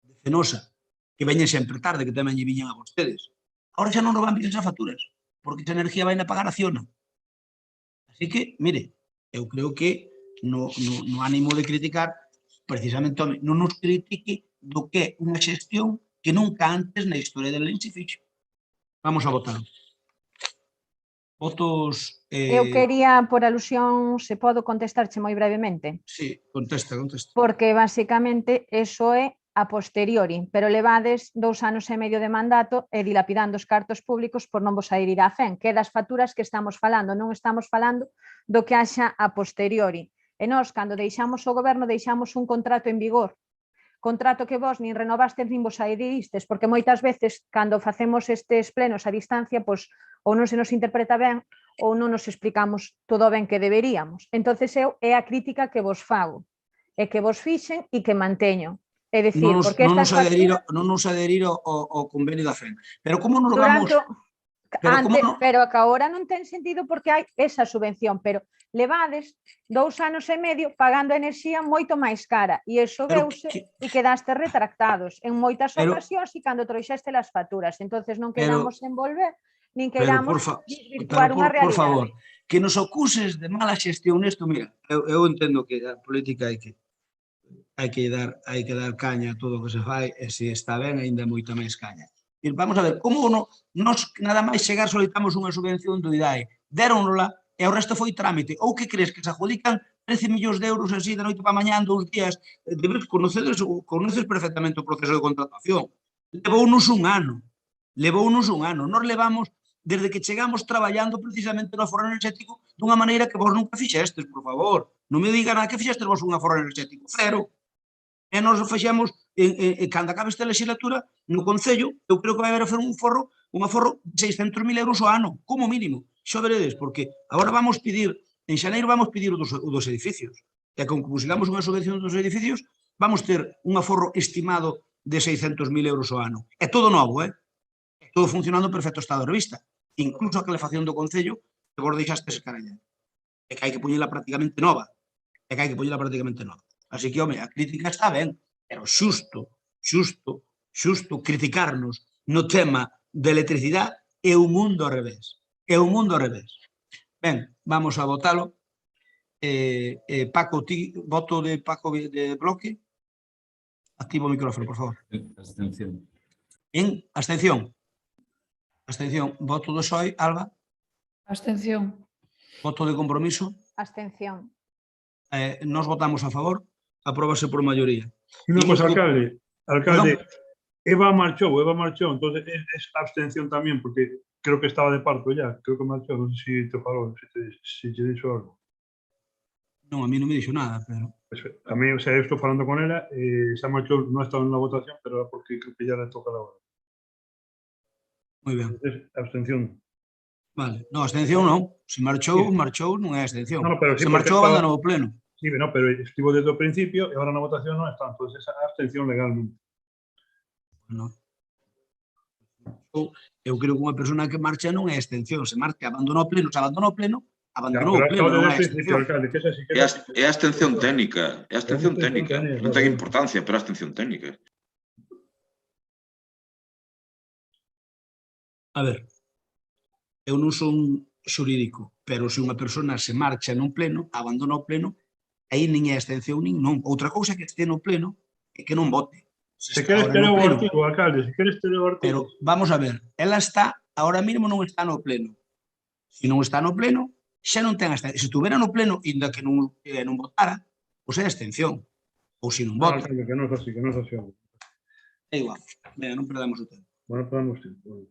de Fenosa, que veñen sempre tarde, que tamén lle viñan a vostedes, agora xa non nos van vir esas facturas, porque esa enerxía vai a pagar a Acciona. Así que, mire, eu creo que no ánimo de criticar, precisamente, non nos critique do que é unha xestión que nunca antes na historia da LIN se fixo. Vamos a votar. Votos... Eu quería, por alusión, se podo contestarche moi brevemente. Sí, contesta. Porque, basicamente, eso é a posteriori, pero levades 2 anos e medio de mandato e dilapidando os cartos públicos por non vos adherir á FEN, que é das facturas que estamos falando, non estamos falando do que haxa a posteriori. E nós, cando deixamos o goberno, deixamos un contrato en vigor, contrato que vos nin renovastes nin vos adheristes, porque moitas veces, cando facemos estes plenos a distancia, pois ou non se nos interpreta ben ou non nos explicamos todo ben que deberíamos. Entonces, é a crítica que vos fago, e que vos fixen e que manteño. É dicir, porque non nos adherir ao convenio da FEN. Pero como nos vamos... Pero que agora non ten sentido porque hai esa subvención, pero levades 2 anos e medio pagando a enerxía moito máis cara e iso veuse e quedaste retractados en moitas ocasións e cando trouxeste as facturas. Entonces non queramos envolver nin queramos desvirtuar unha realidade. Por favor, que nos acuses de mala xestión nesto, mira, eu entendo que a política hai que dar caña a todo o que se fai e se está ben ainda moita máis caña. Vamos a ver, como nós nada máis chegar solicitamos unha subvención do IDAE, déronnola e o resto foi trámite. Ou que crees que se adjudican 13 millóns de euros así de noite para mañá en 2 días? Conoces perfectamente o proceso de contratación. Levounos un ano. Nós levamos desde que chegamos traballando precisamente no aforro enerxético dunha maneira que vos nunca fixestes, por favor. Non me digan que fixestes vos un aforro enerxético. Cero. E nós fixemos, cando acabe esta legislatura, no Concello, eu creo que vai haber un aforro de 600.000 euros ao ano, como mínimo. Xo veredes, porque agora vamos pedir, en xaneiro vamos pedir o dos edificios. E como consigamos unha subvención dos edificios, vamos ter un aforro estimado de 600.000 euros ao ano. É todo novo, todo funcionando en perfecto estado de vista. Incluso a calefacción do Concello, que vos deixaste ese carallo. É que hai que poñela prácticamente nova. Así que, home, a crítica está ben, pero xusto criticarnos no tema de electricidade é un mundo ao revés. Ben, vamos a votalo. Paco, voto de Paco de Bloque. Activo o micrófono, por favor. Abstención. Abstención. Voto do PSOE, Alba. Abstención. Voto de Compromiso. Abstención. Nos votamos a favor. Apróbase por maioría. Unha cosa, alcalde, Eva marchou, entonces es abstención tamén, porque creo que estaba de parto ya, creo que marchou, non sei se te falou, se te dixo algo. Non, a mí non me dixo nada, pero... A mí, o sea, eu estou falando con ela, xa marchou, non estaba na votación, pero porque creo que ya le toca la hora. Moi ben. Abstención. Vale, non, abstención non. Se marchou, marchou, non é abstención. No, pero sí, Se porque marchou, estaba- abandonou o pleno. Sí, no, pero estivo desde o principio e agora na votación non está, entón esa abstención legalmente. Non. Eu creo que unha persona que marcha non é abstención, se marcha, abandonou o pleno, se abandonou o pleno, abandonou o pero pleno, acabo non de é desde o principio, abstención. alcalde, que esa sí que É a abstención técnica, é a abstención abstención técnica. técnica, Non ten claro. importancia, pero é a abstención técnica. A ver, eu non son xurídico, pero se unha persona se marcha nun pleno, abandona o pleno, aí nin é abstención nin non. Outra cousa que este no pleno é que non vote. Se queres Ahora ter no o pleno. artigo, alcalde, se queres ter o artigo. Pero vamos a ver, ela está, ahora mesmo non está no pleno. Se non está no pleno, xa non ten abstención. Se estuvera no pleno, inda que non votara, pois é abstención. Ou se non No, vota, alcalde, que non é así, que non é así. é igual. Venga, non perdamos o tempo. Bueno, podemos tempo.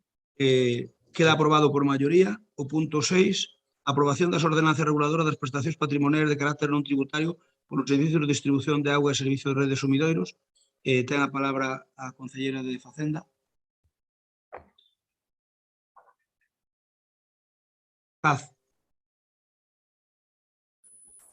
Queda aprobado por maioría. O punto 6, aprobación das ordenanzas reguladoras das prestacións patrimoniais de carácter non tributario polos servicios de distribución de auga e servicios de redes sumidoiros. Ten a palabra a concelleira de Facenda. Paz.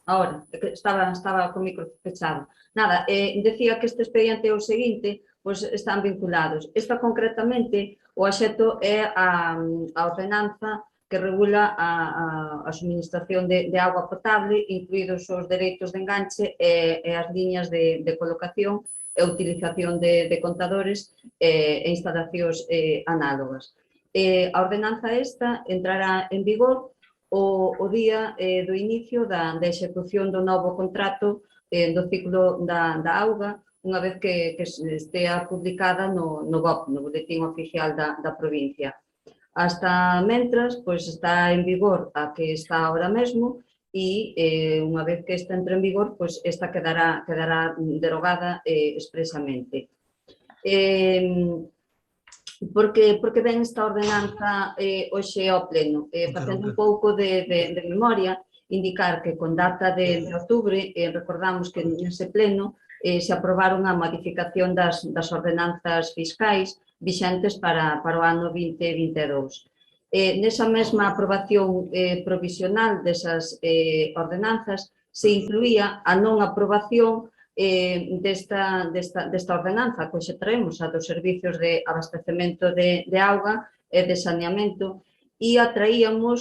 Ahora, é que estaba con o micro pechado. Nada, decía que este expediente é o seguinte, pois están vinculados. Esta concretamente, o axeto é a ordenanza que regula a suministración de auga potable, incluídos os dereitos de enganche e as liñas de colocación e utilización de contadores e instalacións análogas. A ordenanza esta entrará en vigor o día do inicio da execución do novo contrato do ciclo da auga, unha vez que estea publicada no BOP, no Boletín Oficial da provincia. Hasta mentras, pois está en vigor a que está ahora mesmo e unha vez que esta entre en vigor, pois esta quedará derogada expresamente. Porque ven esta ordenanza hoxe ao pleno? Facendo un pouco de memoria, indicar que con data de outubro, recordamos que nese pleno se aprobaron a modificación das ordenanzas fiscais vixentes para o ano 2022. Nesa mesma aprobación provisional desas ordenanzas se incluía a non aprobación desta ordenanza, pois traemos a dos servicios de abastecemento de auga e de saneamento e atraíamos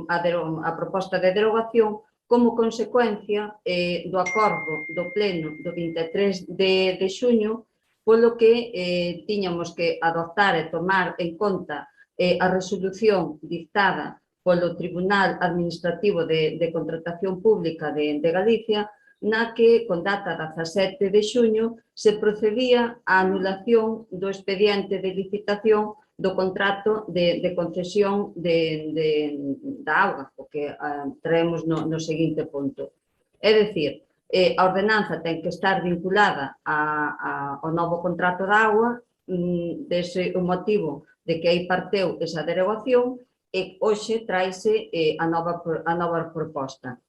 a proposta de derogación como consecuencia do acordo do pleno do 23 de xuño, polo que tiñamos que adoptar e tomar en conta a resolución dictada polo Tribunal Administrativo de Contratación Pública de Galicia, na que, con data 17 de xuño, se procedía á anulación do expediente de licitación do contrato de concesión da auga, o que traemos no seguinte punto. É dicir, a ordenanza ten que estar vinculada ao novo contrato da auga, dese o motivo de que aí parteu esa derogación e hoxe traise a nova proposta.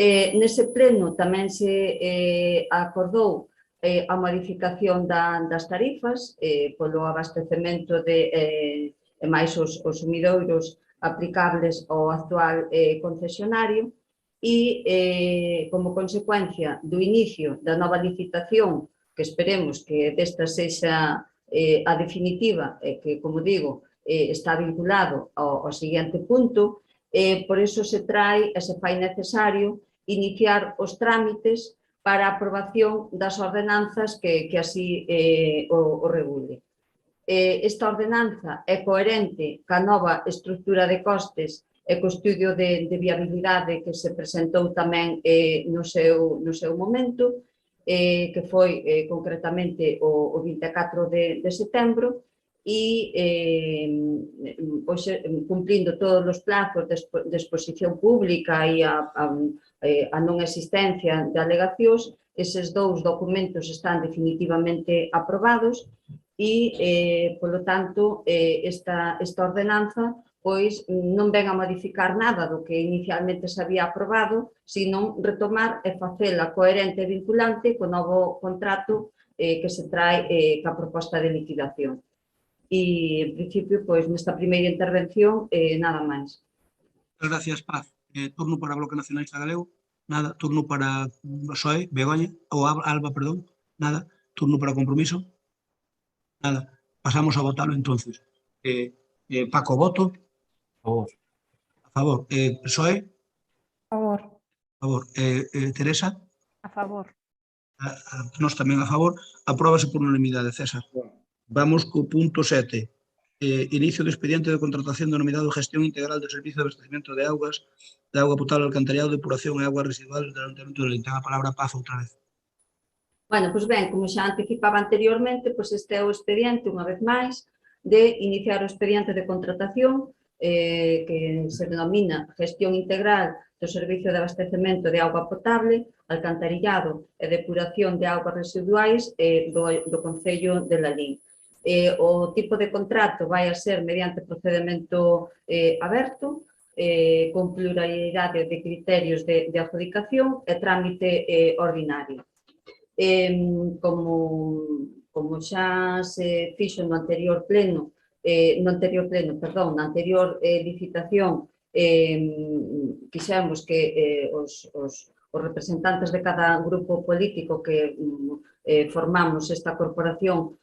Nese pleno tamén se acordou a modificación das tarifas polo abastecemento e máis os sumidoiros aplicables ao actual concesionario e como consecuencia do inicio da nova licitación, que esperemos que desta sexa a definitiva, que, como digo, está vinculado ao seguinte punto, por iso se trae e se fai necesario iniciar os trámites para a aprobación das ordenanzas que así o regule. Esta ordenanza é coherente ca nova estructura de costes e co estudio de viabilidade que se presentou tamén no seu momento, que foi concretamente o 24 de setembro, e cumplindo todos os plazos de exposición pública e a non existencia de alegacións, eses dous documentos están definitivamente aprobados e, polo tanto, esta ordenanza pois non ven a modificar nada do que inicialmente se había aprobado, sino retomar e facela coherente e vinculante co novo contrato que se trae ca proposta de liquidación. e, en principio, pois, nesta primeira intervención, nada máis. Gracias, Paz. Turno para Bloque Nacionalista Galego. Nada. Turno para PSOE, Begoña, ou Alba, perdón. Nada. Turno para Compromiso. Nada. Pasamos a votarlo entonces. Paco, voto. Favor. A favor. PSOE. Favor. A favor. Teresa. A favor. Nós tamén a favor. Apróbase por unanimidade, César. Vamos co punto 7. Inicio do expediente de contratación denominado Gestión Integral do Servicio de Abastecimiento de Augas, de auga potable, alcantarillado, depuración e augas residuales do Ayuntamiento de Lalín. Ten a palabra Paz outra vez. Bueno, pois ben, como xa anticipaba anteriormente, pois este é o expediente, unha vez máis, de iniciar o expediente de contratación que se denomina Gestión Integral do Servicio de Abastecemento de Auga Potable, Alcantarillado e Depuración de Augas Residuais do Concello de Lalín. O tipo de contrato vai a ser mediante procedimento aberto, con pluralidade de criterios de adjudicación e trámite ordinario. Como xa se fixo na anterior licitación, quixemos que os representantes de cada grupo político que formamos esta corporación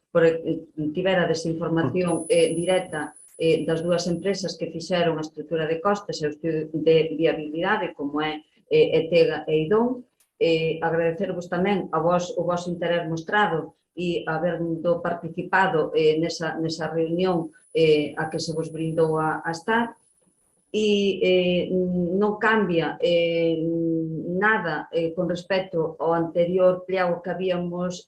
tivera desinformación directa das dúas empresas que fixeron a estrutura de costes e o estudio de viabilidade, como é ETEGA e IDON. Agradecervos tamén o vosso interés mostrado e habendo participado nesa reunión a que se vos brindou a estar. E non cambia nada con respecto ao anterior pliego que habíamos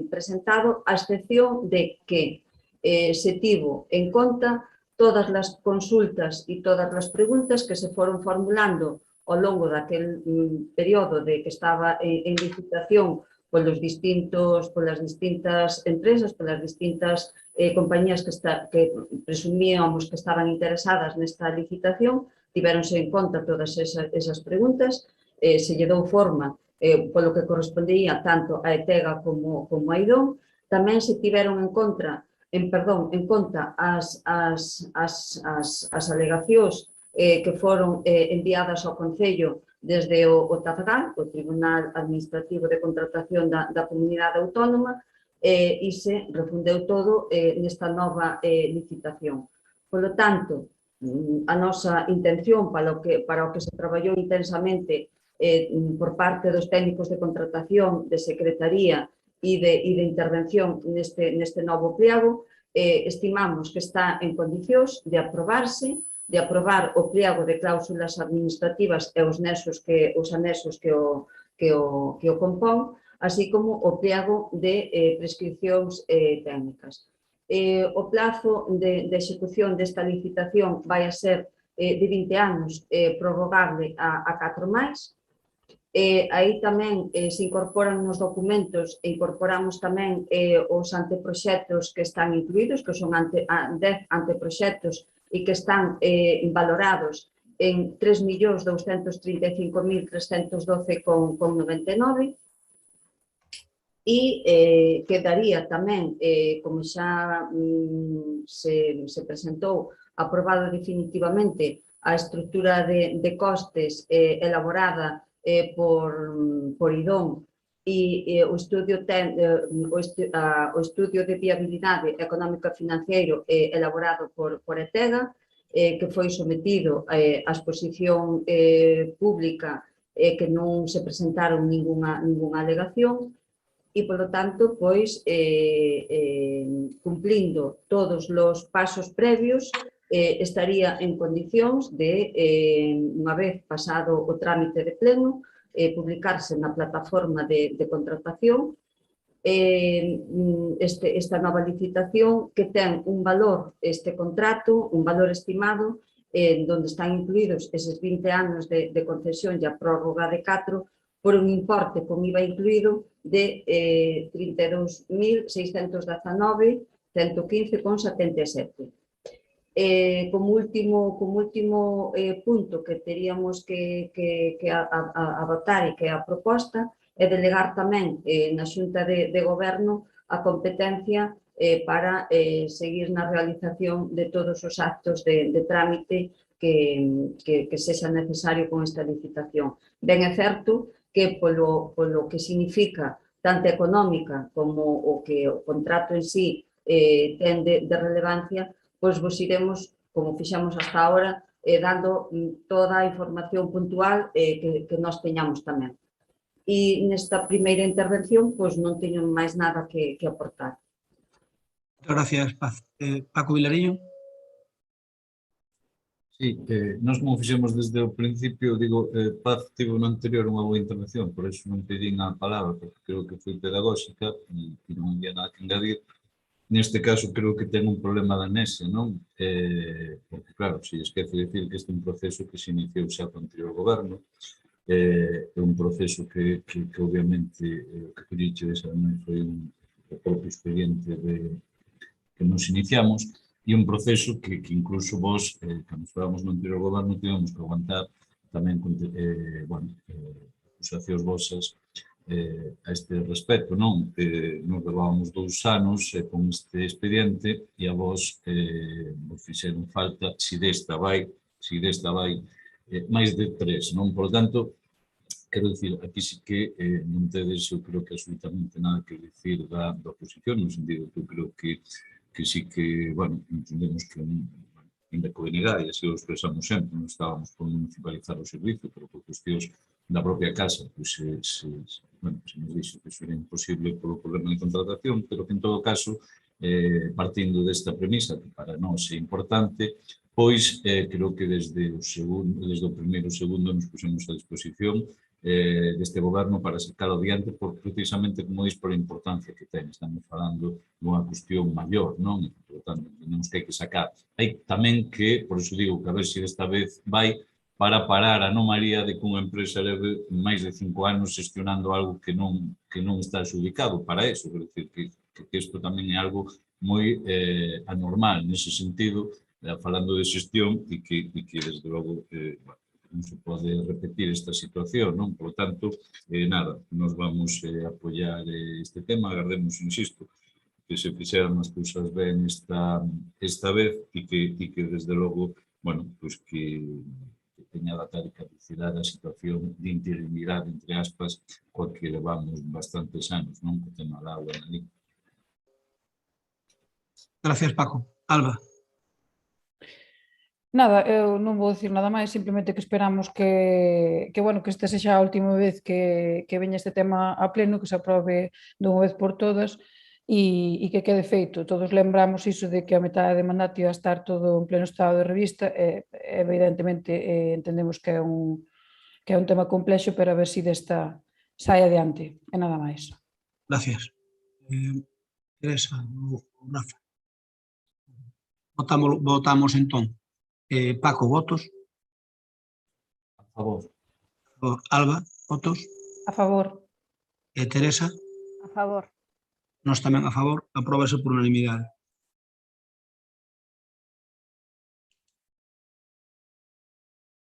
presentado, a excepción de que se tivo en conta todas as consultas e todas as preguntas que se foron formulando ao longo daquel período de que estaba en licitación polas distintas empresas, polas distintas compañías que presumíamos que estaban interesadas nesta licitación. Tiveronse en conta todas esas preguntas, se lle dou forma polo que correspondía tanto a ETEGA como a IDON. Tamén se tiveron en conta as alegacións que foron enviadas ao Concello desde o TAFGAL, o Tribunal Administrativo de Contratación da Comunidade Autónoma, e se refundeu todo nesta nova licitación. Polo tanto, a nosa intención para o que se traballou intensamente por parte dos técnicos de contratación, de secretaría e de intervención neste novo pliego, estimamos que está en condicións de aprobarse, de aprobar o pliego de cláusulas administrativas e os anexos que o compón, así como o pliego de prescripcións técnicas. O plazo de execución desta licitación vai a ser de 20 anos, prorrogable a 4 máis. Aí tamén se incorporan nos documentos e incorporamos tamén os anteproxectos que están incluídos, que son 10 anteproxectos e que están valorados en 3.235.312,99, e quedaría tamén, como xa se presentou, aprobado definitivamente a estrutura de costes elaborada por IDON e o estudio de viabilidade económica e financeiro elaborado por ETEGA, que foi sometido a exposición pública que non se presentaron ningunha alegación e, polo tanto, pois, cumplindo todos os pasos previos, estaría en condicións de, unha vez pasado o trámite de pleno, publicarse na plataforma de contratación esta nova licitación que ten un valor, este contrato, un valor estimado, onde están incluídos eses 20 anos de concesión e a prórroga de 4 por un importe con IVA incluído de 32.619,115,77. Como último punto que teríamos que votar e que é a proposta é delegar tamén na Xunta de Goberno a competencia para seguir na realización de todos os actos de trámite que sexa necesario con esta licitación. Ben é certo que polo que significa tanto económica como o que o contrato en sí ten de relevancia, pois vos iremos, como fixamos hasta ahora, dando toda a información puntual que nós teñamos tamén. E nesta primeira intervención, pois non teño máis nada que aportar. Moitas gracias, Paz. Paco Vilariño. Sí, nós como fixemos desde o principio, digo, Paz tivo no anterior unha boa intervención, por iso non pedín a palabra, porque creo que foi pedagóxica e non había nada que engadir. Neste caso creo que ten un problema de amnesia, non? Porque claro, se esquece de dicir que este é un proceso que se iniciou xa co anterior goberno, é un proceso que obviamente o que colliche desa foi o propio expediente que nos iniciamos, e un proceso que incluso vos, cando estábamos no anterior goberno, tivemos que aguantar tamén acusacións vosas a este respecto, non? Nos levábamos 2 anos con este expediente e a vos fixeron falta, si desta vai, máis de 3, non? Por lo tanto, quero dicir, aquí sí que non tedes, eu creo que absolutamente nada que dicir da oposición, no sentido que eu creo que sí que, bueno, entendemos que ainda que o BNG, e así o expresamos sempre, non estábamos por municipalizar o servicio, pero por cuestións da propia casa, pois se nos dixo que iso era imposible polo problema de contratación, pero que en todo caso, partindo desta premisa, que para nós é importante, pois creo que desde o primeiro segundo nos pusemos a disposición deste goberno para sacar adiante, precisamente, como dís, por a importancia que ten. Estamos falando dunha cuestión maior, non? E, por tanto, entendemos que hai que sacar. Hai tamén que, por iso digo, que a ver se desta vez vai para parar a anomalía de que unha empresa leve máis de 5 anos gestionando algo que non está adjudicado para eso. Quero dicir que isto tamén é algo moi anormal nese sentido, falando de xestión, e que desde logo, non se pode repetir esta situación, non? Por lo tanto, nada, nos vamos a apoiar este tema, agardemos, insisto, que se fixeran as cousas ben esta vez e que desde logo, bueno, pois que teña data de caducidade a situación de interinidade, entre aspas, coa que levamos bastantes anos, non? O tema da auga na liga. Gracias, Paco. Alba. Nada, eu non vou dicir nada máis, simplemente que esperamos que esta sexa a última vez que veña este tema a pleno, que se aprobe dunha vez por todas e que quede feito. Todos lembramos iso de que a metade de mandato ia estar todo en pleno estado de revista, evidentemente entendemos que é un tema complexo, pero a ver se desta sai adiante, e nada máis. Gracias. Teresa, Rafa. Votamos entón. Paco, votos? A favor. Alba, votos? A favor. Teresa? A favor. Nós tamén a favor. Apróbase por unanimidade.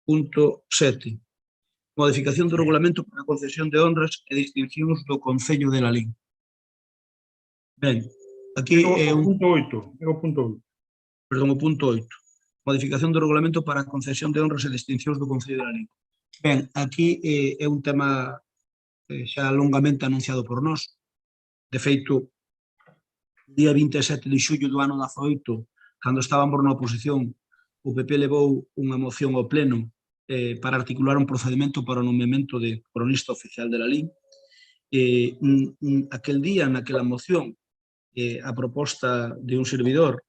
Punto 7. Modificación do regulamento para a concesión de honras e distincións do Concello de Lalín. Ben, aquí é o punto 8. Perdón, o punto 8. Modificación do regulamento para a concesión de honras e distincións do Concello de Lalín. Ben, aquí é un tema xa longamente anunciado por nós. De feito, o día 27 de xullo do ano 18, cando estábamos na oposición, o PP levou unha moción ao pleno para articular un procedimento para o nomeamento de cronista oficial de Lalín. Aquel día, naquela moción, a proposta de un servidor,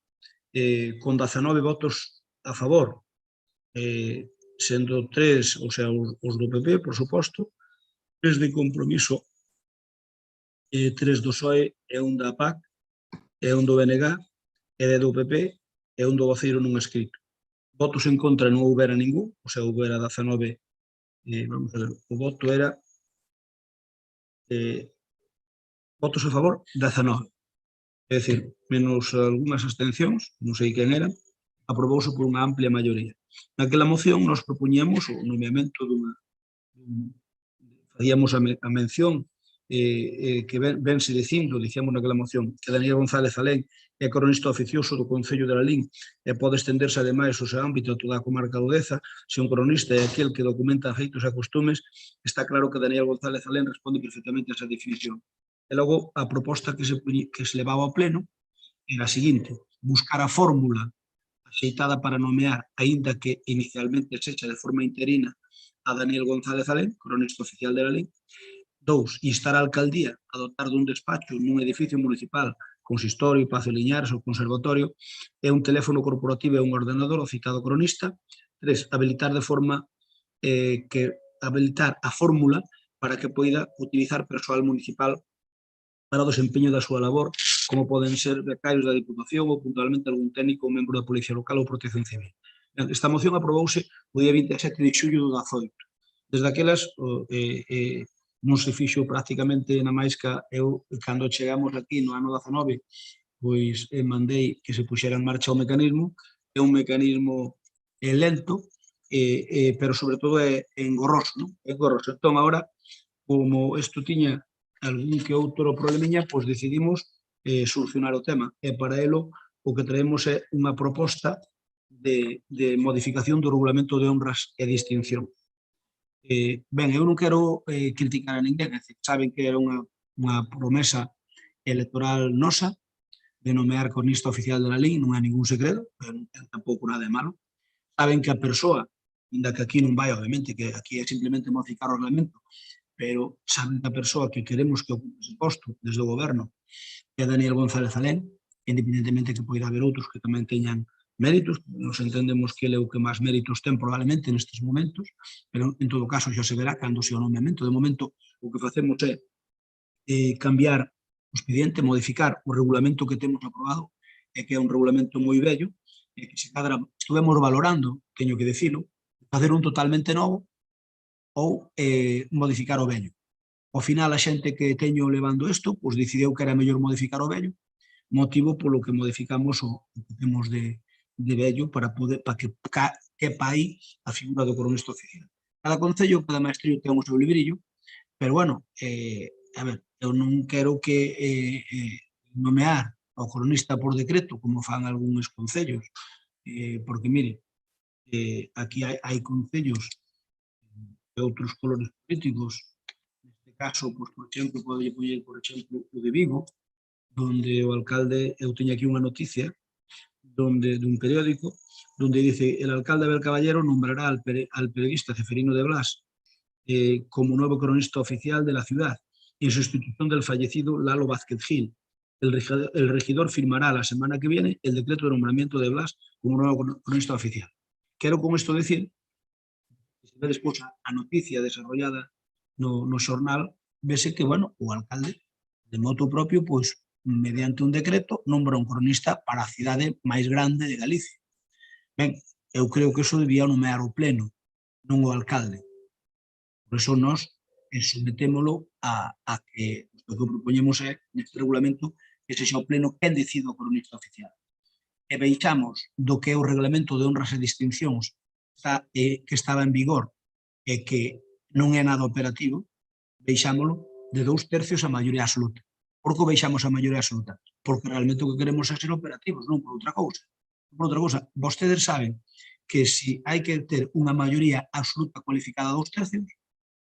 con 19 votos a favor, sendo 3, ou sea, os do PP, por suposto, 3 de Compromiso, 3 do PSOE e 1 da PAC, e 1 do BNG, e 10 do PP, e 1 do voceiro non escrito. Votos en contra non houbera ningún, ou sea, houbera 19, vamos a ver, o voto era votos a favor, 19. É dicir, menos algunhas abstencións, non sei quen eran, aprobouse por unha amplia maioría. Naquela moción nos propoñíamos o nomeamento facíamos a mención que vense dicindo, dicíamos naquela moción, que Daniel González Alén é cronista oficioso do Concello de Lalín e pode estenderse ademais o seu ámbito a toda a comarca do Deza. Se un cronista é aquel que documenta feitos e costumes, está claro que Daniel González Alén responde perfectamente a esa definición. E logo, a proposta que se levaba ao pleno era a seguinte: buscar a fórmula axeitada para nomear, aínda que inicialmente sexa de forma interina, a Daniel González Alén, cronista oficial de Lalín. 2. Instar a alcaldía a dotar dun despacho nun edificio municipal, consistorio, Pazo Liñares ou conservatorio, e un teléfono corporativo e un ordenador ao citado cronista. 3. Habilitar a fórmula para que poida utilizar persoal municipal para o desempeño da súa labor, como poden ser becarios da Diputación ou puntualmente algún técnico ou membro da Policía Local ou Protección Civil. Esta moción aprobouse o día 27 de xullo do 18. Desde aquelas, non se fixo prácticamente na máis que eu, cando chegamos aquí no ano 19, pois mandei que se puxera en marcha o mecanismo. É un mecanismo lento, pero sobre todo é engorroso, non? É engorroso. Entón, agora, como isto tiña algún que outro problemiña, pois decidimos solucionar o tema. E para elo, o que traemos é unha proposta de modificación do regulamento de honras e distinción. Ben, eu non quero criticar a ninguén, saben que era unha promesa electoral nosa de nomear cronista oficial de Lalín, non é ningún segredo, non ten tampouco nada de malo. Saben que a persoa, ainda que aquí non vai, obviamente, que aquí é simplemente modificar o reglamento, pero saben que a persoa que queremos que ocupe ese posto desde o goberno é Daniel González Alén, independentemente que poida haber outros que tamén teñan méritos, nos entendemos que ele é o que máis méritos ten probablemente nestes momentos, pero en todo caso xa se verá cando se o nomeamento. De momento, o que facemos é cambiar o expediente, modificar o regulamento que temos aprobado, e que é un regulamento moi vello, e que se cadra estuvemos valorando, teño que dicilo, facer un totalmente novo ou modificar o vello. Ao final, a xente que teño levando isto, pois decidiu que era mellor modificar o vello, motivo polo que modificamos o que temos de vello para que quepa aí a figura do cronista oficial. Cada concello, cada maestrillo ten o seu librillo, pero, bueno, a ver, eu non quero que nomear ao cronista por decreto, como fan algúns concellos, porque, mire, aquí hai concellos de outros colores políticos, neste caso, por exemplo, pode poñer, por exemplo, o de Vigo, donde o alcalde, eu teño aquí unha noticia, dun periódico, donde dice: el alcalde Abel Caballero nombrará al periodista Ceferino de Blas como nuevo cronista oficial de la ciudad, en sustitución del fallecido Lalo Vázquez Gil. El regidor firmará la semana que viene el decreto de nombramiento de Blas como nuevo cronista oficial. Quero con isto decir, se ve despois a noticia desarrollada no xornal, vese que, bueno, o alcalde, de motu propio, pois, mediante un decreto, nombra un cronista para a cidade máis grande de Galicia. Ben, eu creo que iso debía nomear o pleno, non o alcalde. Por iso nós sometémolo a que o que propoñemos é, neste regulamento, que sexa o pleno quen decide o cronista oficial. E veixamos do que é o reglamento de honras e distincións que estaba en vigor e que non é nada operativo, veixámolo de 2/3 a maioría absoluta. Por que veixamos a maioría absoluta? Porque realmente o que queremos é ser operativos, non por outra cousa. Por outra cousa, vostedes saben que se hai que ter unha maioría absoluta cualificada a 2/3,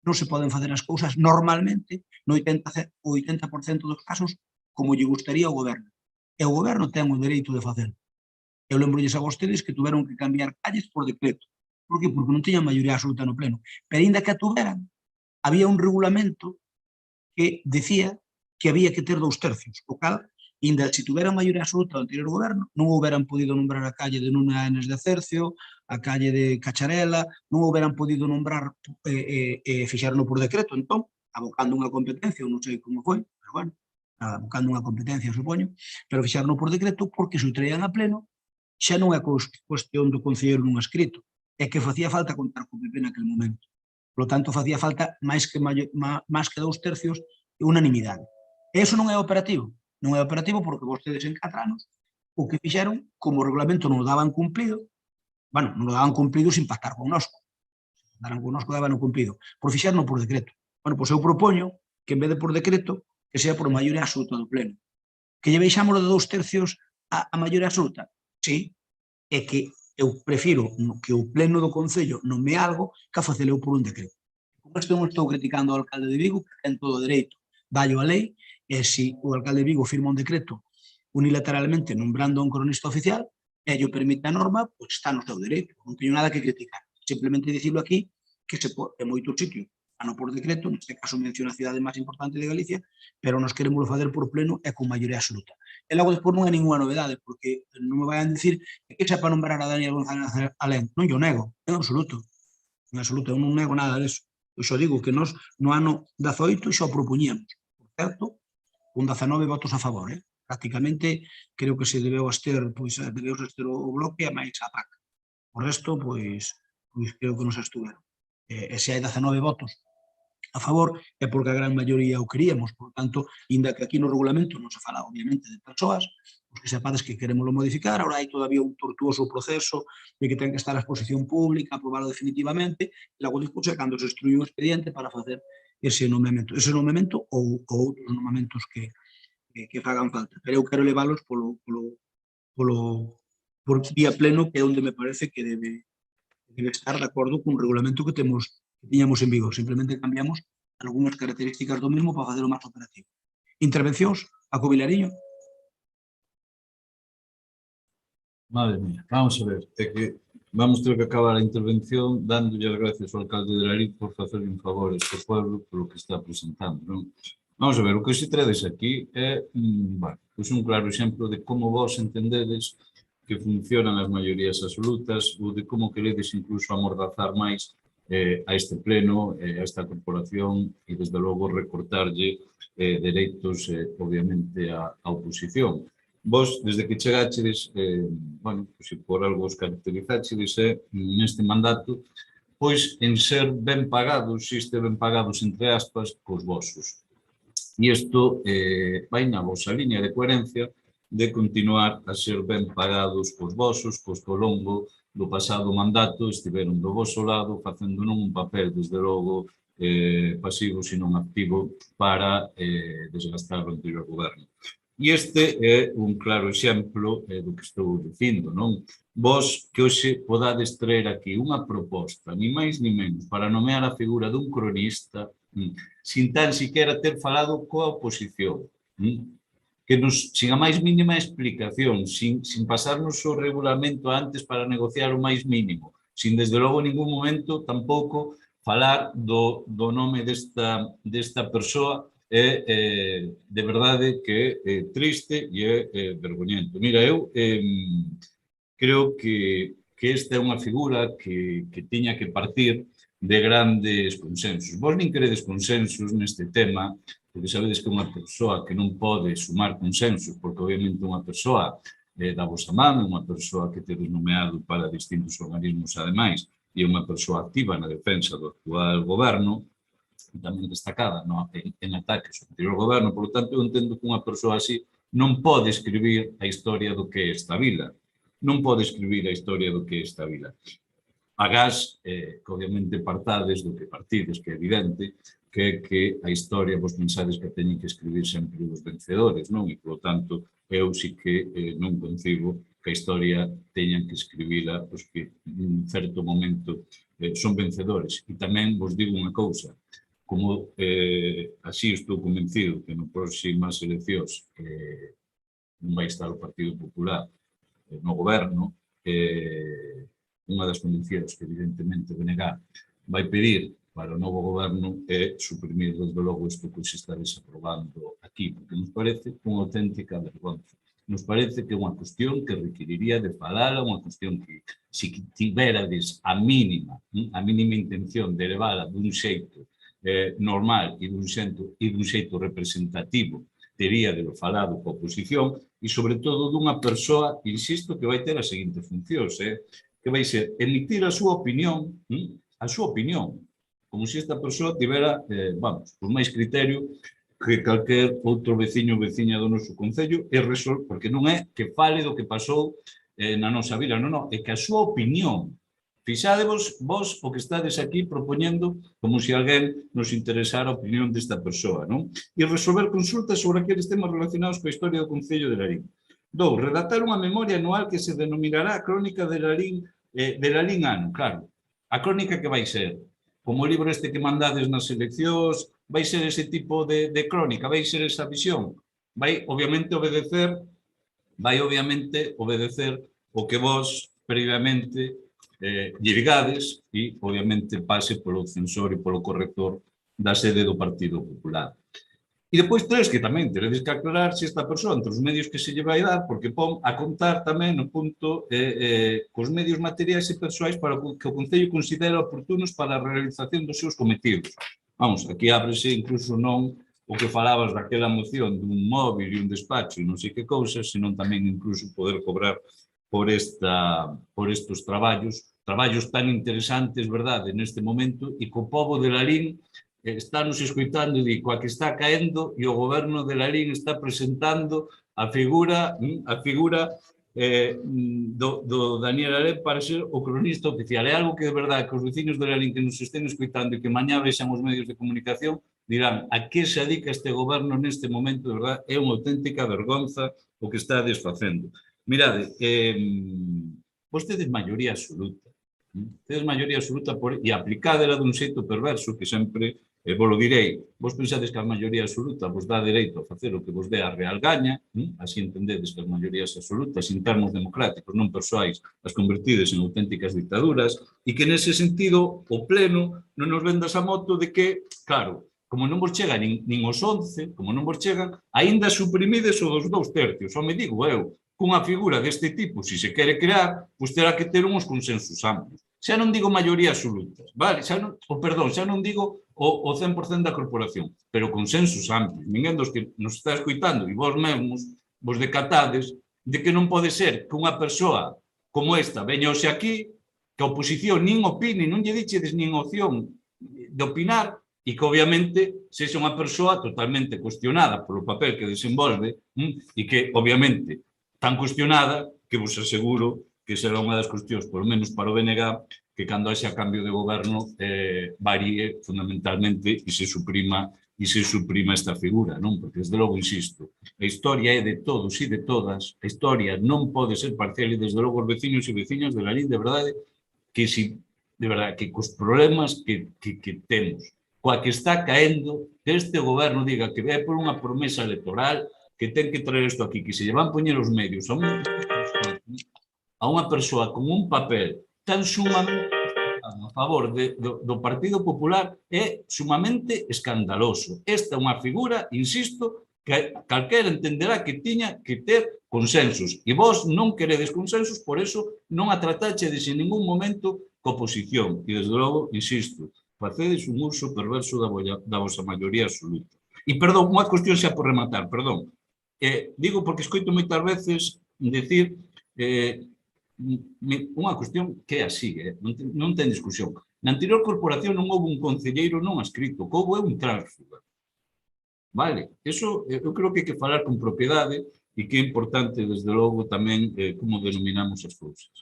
non se poden facer as cousas normalmente no 80% dos casos como lle gustaría ao goberno. E o goberno ten o dereito de facelo. Eu lembrolles a vostedes que tuveron que cambiar calles por decreto. Por que? Porque non tiñan maioría absoluta no pleno. Pero ainda que a tuveran, había un regulamento que decía que había que ter 2/3, o cal, ainda se tuveran maioría absoluta do anterior goberno, non houberan podido nombrar a calle de Nuna Enes de Cercio, a calle de Cacharela, non houberan podido nombrar e fixarlo por decreto. Entón, abocando unha competencia, non sei como foi, pero, bueno, abocando unha competencia, supoño, pero fixarlo por decreto porque se o traían a pleno, xa non é cuestión do concelleiro nun escrito, é que facía falta contar co PP naquele momento. Por lo tanto, facía falta máis que 2/3 e unanimidade. E iso non é operativo. Non é operativo porque vostedes en 4 anos o que fixeron, como o regulamento non o daban cumplido, bueno, non o daban cumplido sin pactar con nosco. Se pactaran con nosco, daban o cumplido. Por fixarno por decreto. Bueno, pois eu propoño que en vez de por decreto, que sea por maioría absoluta do pleno. Que lle baixamos de 2/3 a maioría absoluta? Sí, é que eu prefiro que o pleno do Concello nome algo que a facelo por un decreto. Con isto non estou criticando ao alcalde de Vigo, que ten todo o dereito, dallo a lei, e se o alcalde de Vigo firma un decreto unilateralmente nombrando a un cronista oficial, e lle permite a norma, pois está no seu dereito, non teño nada que criticar. Simplemente dicirlo aquí, que se pode, en moitos sitios, non por decreto, neste caso menciona a cidade máis importante de Galicia, pero nos queremos fazer por pleno e con maioría absoluta. E logo despois non é ninguna novedade, porque non me vayan dicir que xa para nombrar a Daniel González Alén. Non yo nego, en absoluto. En absoluto, eu non nego nada deso. Eu xo digo que nos no ano 18 xa o propoñíamos. Por certo, con 19 votos a favor. Prácticamente, creo que se debeu abster, pois, debeu abster o Bloque e máis a PAC. O resto, pois creo que non se estuveron. E se hai 19 votos a favor é porque a gran maioría o queríamos, por tanto, inda que aquí no regulamento non se fala obviamente de persoas, os que sepades que queremoslo modificar, ahora hai todavía un tortuoso proceso de que ten que estar a exposición pública, aprobarlo definitivamente, e logo despois é cando se instrui un expediente para facer ese nomamento ou outros nomamentos que fagan falta, pero eu quero leválos por vía pleno, que é onde me parece que debe estar de acordo cun regulamento que tiñamos en Vigo. Simplemente cambiamos algunhas características do mesmo para facelo máis operativo. Intervencións? A Covilariño? Madre mía, vamos a ver, é que vamos ter que acabar a intervención dándolle as gracias ao alcalde de Lariz por facerle un favor a este pueblo polo que está presentando, non? Vamos a ver, o que se trades aquí é un claro exemplo de como vos entendedes que funcionan as maiorías absolutas ou de como queredes incluso amordazar máis a este pleno, a esta corporación e, desde logo, recortarlle dereitos, obviamente, á oposición. Vos, desde que chegáchedes, se por algo os caracterizáchedes neste mandato, pois en ser ben pagados, ben pagados entre aspas, cos vosos. E isto vai na vosa liña de coherencia de continuar a ser ben pagados cos vosos, cos que ao longo do pasado mandato estiveron do voso lado facendo non un papel, desde logo, pasivo, sino activo para desgastar o anterior goberno. E este é un claro exemplo do que estou dicindo, non? Vos que hoxe podades traer aquí unha proposta, ni máis ni menos, para nomear a figura dun cronista, sin tan siquiera ter falado coa oposición, que sin a máis mínima explicación, sin pasarnos o regulamento antes para negociar o máis mínimo, sin desde logo en ningún momento tampouco falar do nome desta persoa, é de verdade que é triste e é vergoñento. Mira, eu creo que esta é unha figura que tiña que partir de grandes consensos. Vos nin queredes consensos neste tema, porque sabedes que unha persoa que non pode sumar consensos, porque obviamente unha persoa da vosa man, unha persoa que tedes nomeado para distintos organismos ademais, e unha persoa activa na defensa do actual goberno, tamén destacada en ataques ao anterior goberno, por lo tanto, eu entendo que unha persoa así non pode escribir a historia do que é esta vila. Non pode escribir a historia do que é esta vila. Agás, que obviamente partades do que partides, que é evidente, que a historia vos pensades que teñen que escribir sempre os vencedores, non? E, por lo tanto, eu sí que non concibo que a historia teñan que escribila os que, en certo momento, son vencedores. E tamén vos digo unha cousa, como así estou convencido que no próximas eleccións non vai estar o Partido Popular no goberno, unha das condicións que evidentemente Benegar vai pedir para o novo goberno é suprimir desde logo isto que se está desaprobando aquí, porque nos parece unha auténtica vergonza. Nos parece que é unha cuestión que requeriría de falala, unha cuestión que, se tiverades a mínima intención de levala dun xeito normal e dun xeito representativo, tería de falado coa oposición e, sobre todo, dunha persoa, insisto, que vai ter as seguintes funcións, que vai ser emitir a súa opinión, como se esta persoa tivera, máis criterio que calquer outro veciño ou veciña do noso concello, porque non é que fale do que pasou na nosa vila, non, é que a súa opinión Fixádevos vos o que estades aquí propoñendo como se alguén nos interesara a opinión desta persoa, non? E resolver consultas sobre aqueles temas relacionados coa historia do Concello de Lalín. 2. Redactar unha memoria anual que se denominará a Crónica de Lalín ano, claro. A crónica que vai ser, como o libro este que mandades nas eleccións, vai ser ese tipo de crónica, vai ser esa visión. Vai, obviamente, obedecer o que vos previamente lle digades e, obviamente, pase polo censor e polo corrector da sede do Partido Popular. E depois 3, que tamén teredes que aclarar se esta persoa, entre os medios que se lle vai dar, porque pon a contar tamén no punto cos medios materiais e persoais para que o Concello considera oportunos para a realización dos seus cometidos. Vamos, aquí ábrese incluso non o que falabas daquela moción dun móvil e un despacho e non sei que cousas, senón tamén incluso poder cobrar por estes traballos tan interesantes, verdade, neste momento, e co pobo de Lalín estános escoitando e di, coa que está caendo e o goberno de Lalín está presentando a figura do Daniel Alén para ser o cronista oficial. É algo que, de verdade, que os veciños de Lalín que nos estén escoitando e que mañá vexan os medios de comunicación dirán a que se dedica este goberno neste momento, de verdade, é unha auténtica vergonza o que está desfacendo. Mirade, vostedes maioría absoluta. Tedes maioría absoluta e aplicádela dun xeito perverso que sempre, vos lo direi, vos pensades que a maioría absoluta vos dá dereito a facer o que vos dé a real gaña, así entendedes que as maiorías absolutas, en termos democráticos, non persoais, as convertides en auténticas dictaduras, e que nese sentido o pleno non nos vendas a moto de que, claro, como non vos chega nin os 11, como non vos chegan, aínda suprimides o dos 2 tercios, só me digo eu, cunha figura deste tipo, se se quere crear, pois terá que ter uns consensos amplios. Xa non digo maioría absolutas, vale? Xa non digo o 100% da corporación, pero consensos amplios. Ninguén dos que nos está escoitando e vos mesmos vos decatades de que non pode ser que unha persoa como esta veña hoxe aquí, que a oposición nin opine, non lle dichedes nin opción de opinar, e que, obviamente, sexa unha persoa totalmente cuestionada polo papel que desenvolve e que, obviamente, tan cuestionada que vos aseguro que será unha das cuestións, por lo menos para o BNG, que cando haxa cambio de goberno varíe fundamentalmente e se suprima esta figura, non? Porque, desde logo, insisto, a historia é de todos e de todas, a historia non pode ser parcial e, desde logo, os veciños e veciñas de Lalín, de verdade, que cos problemas que temos, coa que está caendo, que este goberno diga que vai por unha promesa electoral, que ten que traer isto aquí, que se lle van poñer os medios a unha persoa con un papel tan sumamente a favor do Partido Popular é sumamente escandaloso. Esta é unha figura, insisto, que calquera entenderá que tiña que ter consensos. E vos non queredes consensos, por eso non a tratachedes en ningún momento coa oposición. E, desde logo, insisto, facedes un uso perverso da vosa maioría absoluta. E, perdón, unha cuestión xa por rematar, perdón. Digo porque escoito moitas veces dicir unha cuestión que é así, non ten discusión. Na anterior corporación non houve un concelleiro non adscrito, que houve un tránsfuga. Vale? Eso eu creo que hai que falar con propiedade e que é importante, desde logo, tamén como denominamos as cousas.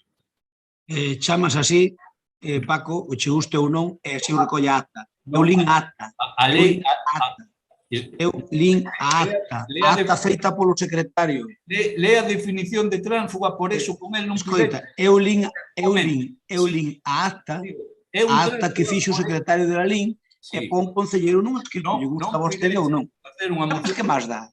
Chamas así, Paco, o che guste ou non, e así o recolle a acta. Eu lín a acta. A lei... Eu lín a acta feita polo secretario. Lea a definición de tránsfuga, por eso con el non... Escoita, eu lín a acta que fixo o secretario de Lalín e pon concelleiro non adscrito, lle gusta a vostede ou non. Que máis dá?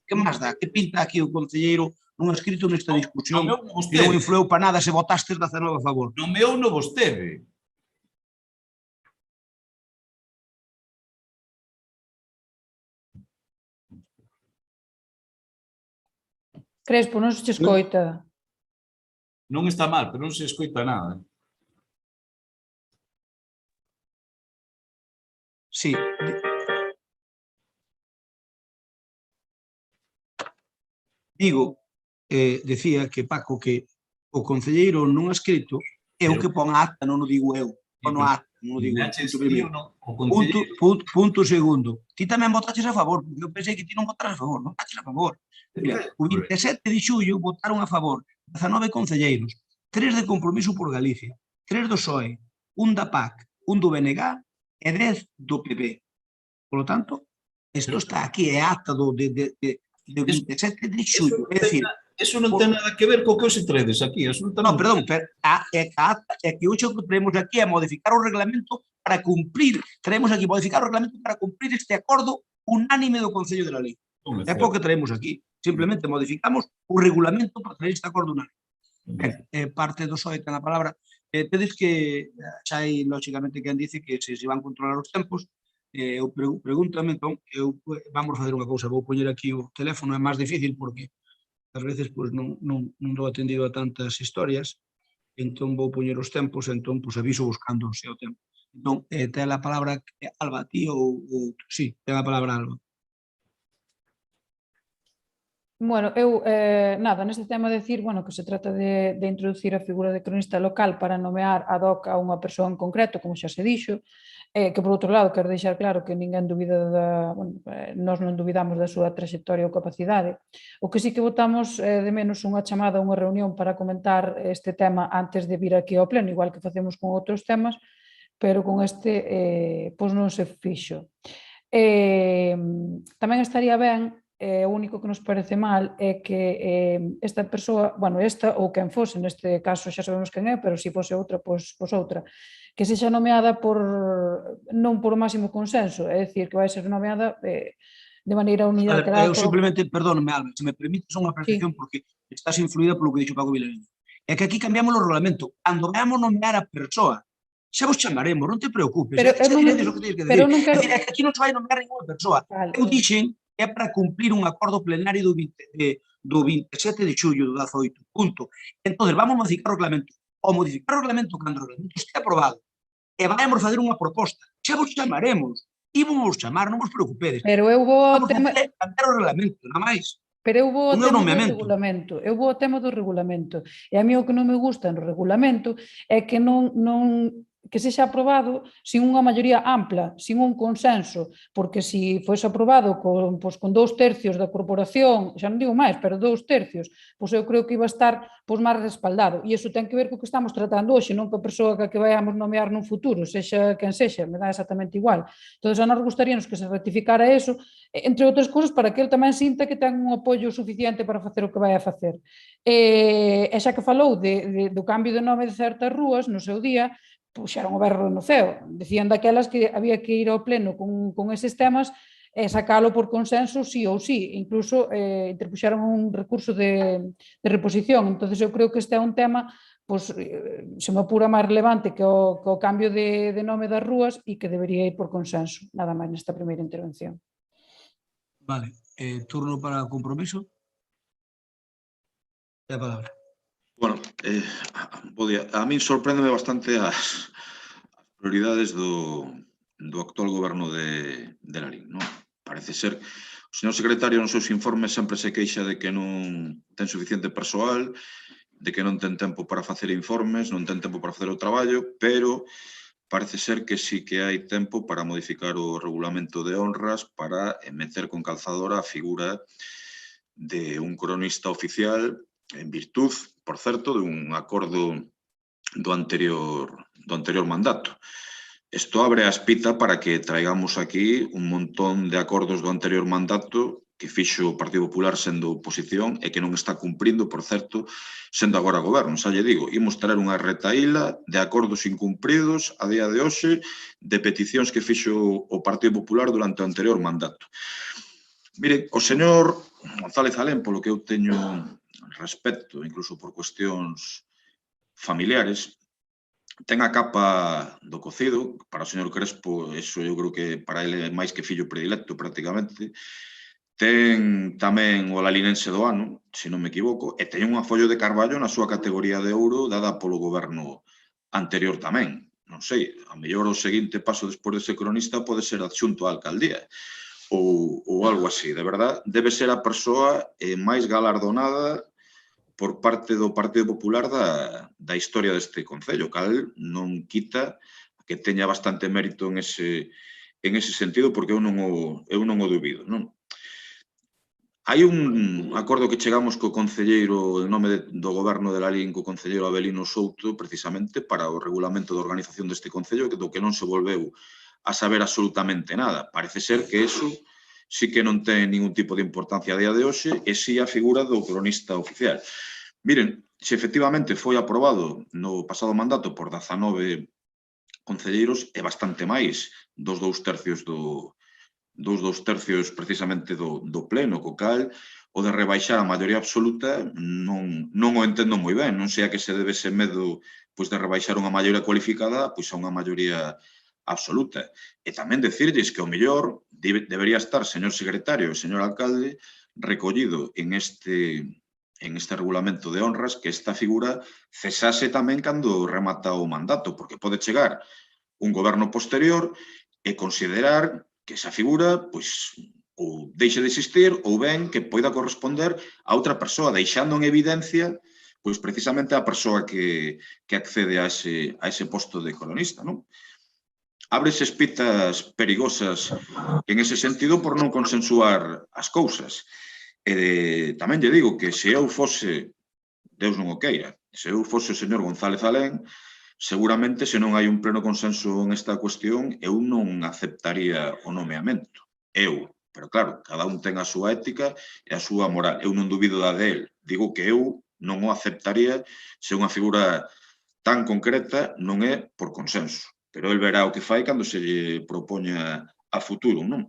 Que pinta aquí o concelleiro non adscrito nesta discusión? E non influeu para nada se votastes 19 a favor. Nomeou no vostede. Crespo, non se escoita. Non está mal, pero non se escoita nada. Sí. Digo, decía que Paco que o concelleiro non adscrito é o que pon a acta, non o digo eu. Pon a acta, non o digo eu. Punto segundo. Ti tamén votaches a favor, porque eu pensei que ti non votaras a favor, non votaches a favor. O 27 de xullo votaron a favor 19 concelleiros, 3 de Compromiso por Galicia, 3 do PSOE, un da PAC, un do BNG e 10 do PP. Por lo tanto, isto está aquí, é acta de 27 de xullo. É dicir, eso non ten nada que ver co que os tredes aquí, absolutamente. No, perdón, é que hoxe o que traemos aquí é modificar o reglamento para cumprir, traemos aquí modificar o reglamento para cumprir este acordo unánime do Concello de la Lei. É po que traemos aquí. Simplemente modificamos o regulamento para traer este acordo unánime. Parte do SOE ten a palabra. Tedes que, xa hai, lógicamente, quen dice que se van controlar os tempos. Eu pregúntame, entón, vamos facer unha cousa, vou poñer aquí o teléfono, é máis difícil porque ás veces non dou atendido a tantas historias, entón vou poñer os tempos, entón aviso buscando se o tempo. Entón, ten a palabra Alba, ti ou outro? Sí, ten a palabra Alba. Bueno, eu, nada, neste tema decir, bueno, que se trata de introducir a figura de cronista local para nomear ad hoc a unha persoa en concreto, como xa se dixo, que por outro lado quero deixar claro que ninguén dubida nós non dubidamos da súa trayectoria ou capacidade. O que sí que votamos de menos unha chamada a unha reunión para comentar este tema antes de vir aquí ao pleno, igual que facemos con outros temas, pero con este pois non se fixo. Tamén estaría ben, o único que nos parece mal é que esta persoa, bueno, esta ou quen fose, neste caso xa sabemos quen é, pero se fose outra, pois outra, que sexa nomeada non por o máximo consenso, é dicir, que vai ser nomeada de maneira unilateral. Eu simplemente, perdóname, Alba, se me permites unha apreciación, porque estás influída polo que dixo Paco Vilariño. É que aquí cambiamos o reglamento. Cando veamos nomear a persoa, xa vos chamaremos, non te preocupes. Pero aquí non se vai nomear ninguna persoa. Eu dixen é para cumplir un acordo plenario do 27 de xullo do 18, punto. Entón, vamos modificar o reglamento. O modificar o reglamento cando o reglamento este aprobado e vamos fazer unha proposta. Xa vos chamaremos. Íbamos chamar, non vos preocupedes. Pero eu vou cambiar o reglamento, nada máis. Pero eu vou ao tema do regulamento. Eu vou ao tema do regulamento. E a mí o que non me gusta no regulamento é que que sexa aprobado sin unha maioría ampla, sin un consenso, porque se fose aprobado con 2 tercios da corporación, xa non digo máis, pero 2 tercios, pois eu creo que iba a estar máis respaldado. E iso ten que ver co que estamos tratando hoxe, non coa persoa que vayamos nomear nun futuro, sexa quen sexa, me dá exactamente igual. Entón, a nós gustaríanos que se ratificara eso, entre outras cousas, para que ele tamén sinta que ten un apoio suficiente para facer o que vai a facer. E xa que falou do cambio de nome de certas rúas no seu día, puxeron o berro no ceo. Decían daquelas que había que ir ao pleno con eses temas e sacalo por consenso sí ou sí. Incluso interpuxeron un recurso de reposición. Entón, eu creo que este é un tema se me apura máis relevante que o cambio de nome das rúas e que debería ir por consenso. Nada máis nesta primeira intervención. Vale. Turno para o compromiso. A palabra. Bueno, a min sorpréndeme bastante as prioridades do actual goberno de Lalín. Parece ser, o señor secretario nos seus informes sempre se queixa de que non ten suficiente persoal, de que non ten tempo para facer informes, non ten tempo para facer o traballo, pero parece ser que sí que hai tempo para modificar o regulamento de honras para meter con calzadora a figura de un cronista oficial en virtud, por certo, dun acordo do anterior mandato. Isto abre a espita para que traigamos aquí un montón de acordos do anterior mandato que fixo o Partido Popular sendo oposición e que non está cumprindo, por certo, sendo agora goberno. Xa lle digo, imos traer unha retaíla de acordos incumpridos a día de hoxe de peticións que fixo o Partido Popular durante o anterior mandato. Mire, o señor González Alén, polo que eu teño respecto, incluso por cuestións familiares, ten a capa do cocido. Para o señor Crespo, eso eu creo que para ele é máis que fillo predilecto prácticamente. Ten tamén o lalinense do ano, se non me equivoco, e ten unha follo de carballo na súa categoría de ouro dada polo goberno anterior tamén. Non sei, a mellor o seguinte paso despois de ser cronista pode ser adxunto á alcaldía ou algo así. De verdad, debe ser a persoa máis galardonada por parte do Partido Popular da historia deste concello, cal non quita que teña bastante mérito en ese sentido, porque eu non o dubido. Hai un acordo que chegamos co concelleiro en nome do goberno de Lalín, co concelleiro Abelino Souto, precisamente para o regulamento de organización deste concello, do que non se volveu a saber absolutamente nada. Parece ser que eso sí que non ten ningún tipo de importancia a día de hoxe e sí a figura do cronista oficial. Miren, se efectivamente foi aprobado no pasado mandato por 19 concelleiros, é bastante máis dos 2/3 precisamente do pleno, co cal o de rebaixar a maioría absoluta non o entendo moi ben, non sei a que se debe ese medo de rebaixar unha maioría cualificada a unha maioría absoluta. E tamén decirlles que o mellor debería estar, señor secretario e señor alcalde, recollido en este regulamento de honras que esta figura cesase tamén cando remata o mandato, porque pode chegar un goberno posterior e considerar que esa figura ou deixe de existir ou ben que poida corresponder a outra persoa, deixando en evidencia precisamente a persoa que accede a ese posto de cronista. Ábrese espitas perigosas en ese sentido por non consensuar as cousas. E tamén lle digo que se eu fose, Deus non o queira, se eu fose o señor González Alén, seguramente, se non hai un pleno consenso en esta cuestión, eu non aceptaría o nomeamento. Eu. Pero claro, cada un ten a súa ética e a súa moral. Eu non dubido da del. Digo que eu non o aceptaría se unha figura tan concreta non é por consenso. Pero el verá o que fai cando se lle propoña a futuro, non?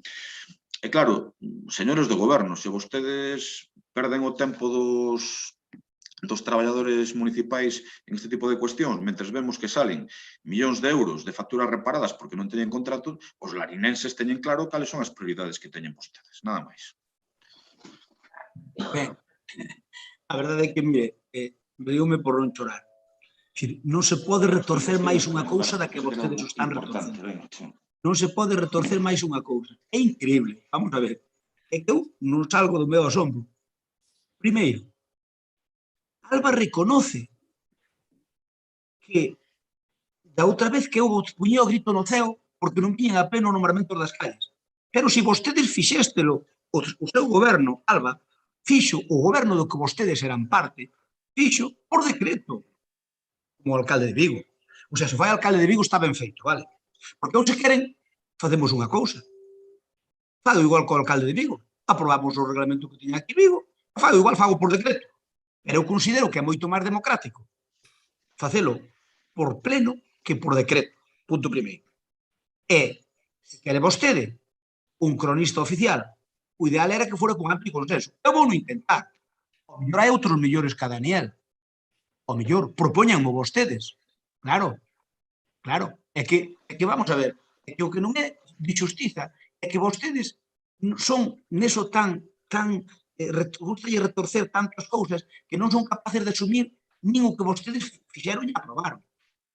E claro, señores do goberno, se vostedes perden o tempo dos traballadores municipais en este tipo de cuestións, mentres vemos que salen millóns de euros de facturas reparadas porque non teñen contrato, os larinenses teñen claro cales son as prioridades que teñen vostedes, nada máis. Ben, a verdade é que, mire, dígome por non chorar. Non se pode retorcer máis unha cousa da que vostedes o están retorcendo. Non se pode retorcer máis unha cousa. É increíble, vamos a ver. É que eu non salgo do meu asombro. Primeiro, Alba reconoce que da outra vez que eu puñía o grito no ceo porque non tiñan a pleno nombramentos das calles. Pero se vostedes fixéstelo, o seu goberno, Alba, fixo o goberno do que vostedes eran parte, fixo por decreto, como alcalde de Vigo. O sea, se fai alcalde de Vigo está ben feito, vale? Porque ou se queren, facemos unha cousa. Fago igual co alcalde de Vigo. Aprobamos o reglamento que tiña aquí Vigo, fago igual, fago por decreto. Pero eu considero que é moito máis democrático facelo por pleno que por decreto. Punto primeiro. E, se quere vostede un cronista oficial, o ideal era que fora con amplo consenso. Eu vou non intentar. O mellor hai outros mellores que a Daniel. O mellor, propóñanmo vostedes. Claro, claro. É que vamos a ver, é que o que non é de xustiza é que vostedes son neso tan gustalle retorcer tantas cousas que non son capaces de asumir nin o que vostedes fixeron e aprobaron.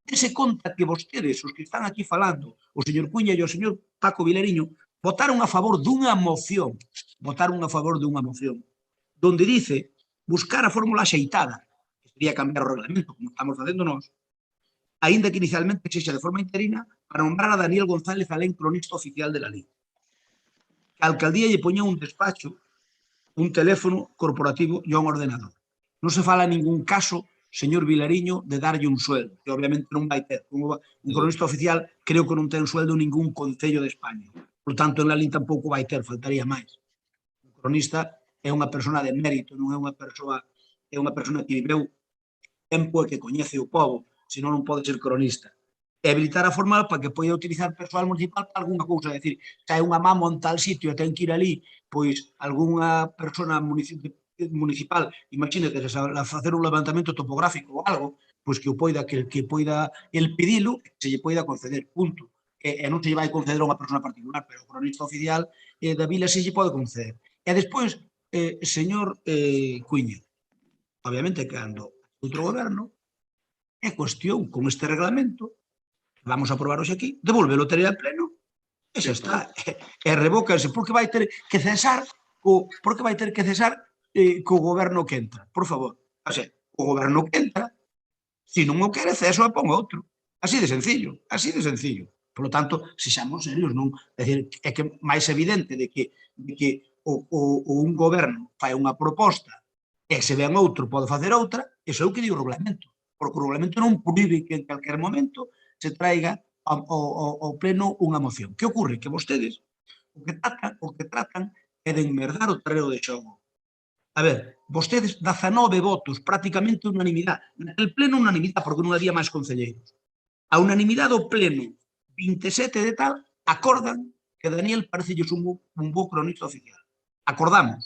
Dese conta que vostedes, os que están aquí falando, o señor Cuña e o señor Paco Vilariño, votaron a favor dunha moción, donde dice buscar a fórmula axeitada, que sería cambiar o reglamento, como estamos facendo nós, aínda que inicialmente sexa de forma interina, para nombrar a Daniel González Alén cronista oficial de la Lei. Que a alcaldía lle poña un despacho, un teléfono corporativo e un ordenador. Non se fala en ningún caso, señor Vilariño, de darlle un sueldo, que obviamente non vai ter. Un cronista oficial creo que non ten sueldo en ningún concello de España. Por tanto, en la Lei tampouco vai ter, faltaría máis. Un cronista é unha persona de mérito, non é unha persoa que viveu tempo e que coñece o povo, senón non pode ser cronista. E habilitar a formal para que poida utilizar persoal municipal para alguna cousa. É dicir, se hai unha mamo en tal sitio e ten que ir ali, pois algunha persona municipal, imagínate, a facer un levantamento topográfico ou algo, pois que poida el pedilo, se lle poida conceder, punto. E non se lle vai conceder a unha persona particular, pero o cronista oficial da vila se lle pode conceder. E despois, señor Cuña, obviamente, cando outro goberno, é cuestión con este reglamento, vamos a aprobar hoxe aquí, devolvelo a tarea pleno, e xa está. E revócanse, porque vai ter que cesar co goberno que entra, por favor. O sea, o goberno que entra, se non o quere, ceso e pon outro. Así de sencillo, así de sencillo. Por lo tanto, sexamos serios, non? É dicir, é que máis evidente de que un goberno fai unha proposta e se ven outro pode facer outra, iso é o que di o regulamento. Porque o regulamento non prohíbe que en calquer momento se traiga ao pleno unha moción. Que ocorre? Que vostedes o que tratan é de enmerdar o terreo de xogo. A ver, vostedes 19 votos, prácticamente unanimidade. El pleno unanimidade, porque non había máis concelleiros. A unanimidade do pleno 27 de tal, acordan que Daniel parecelles un bo cronista oficial. Acordamos.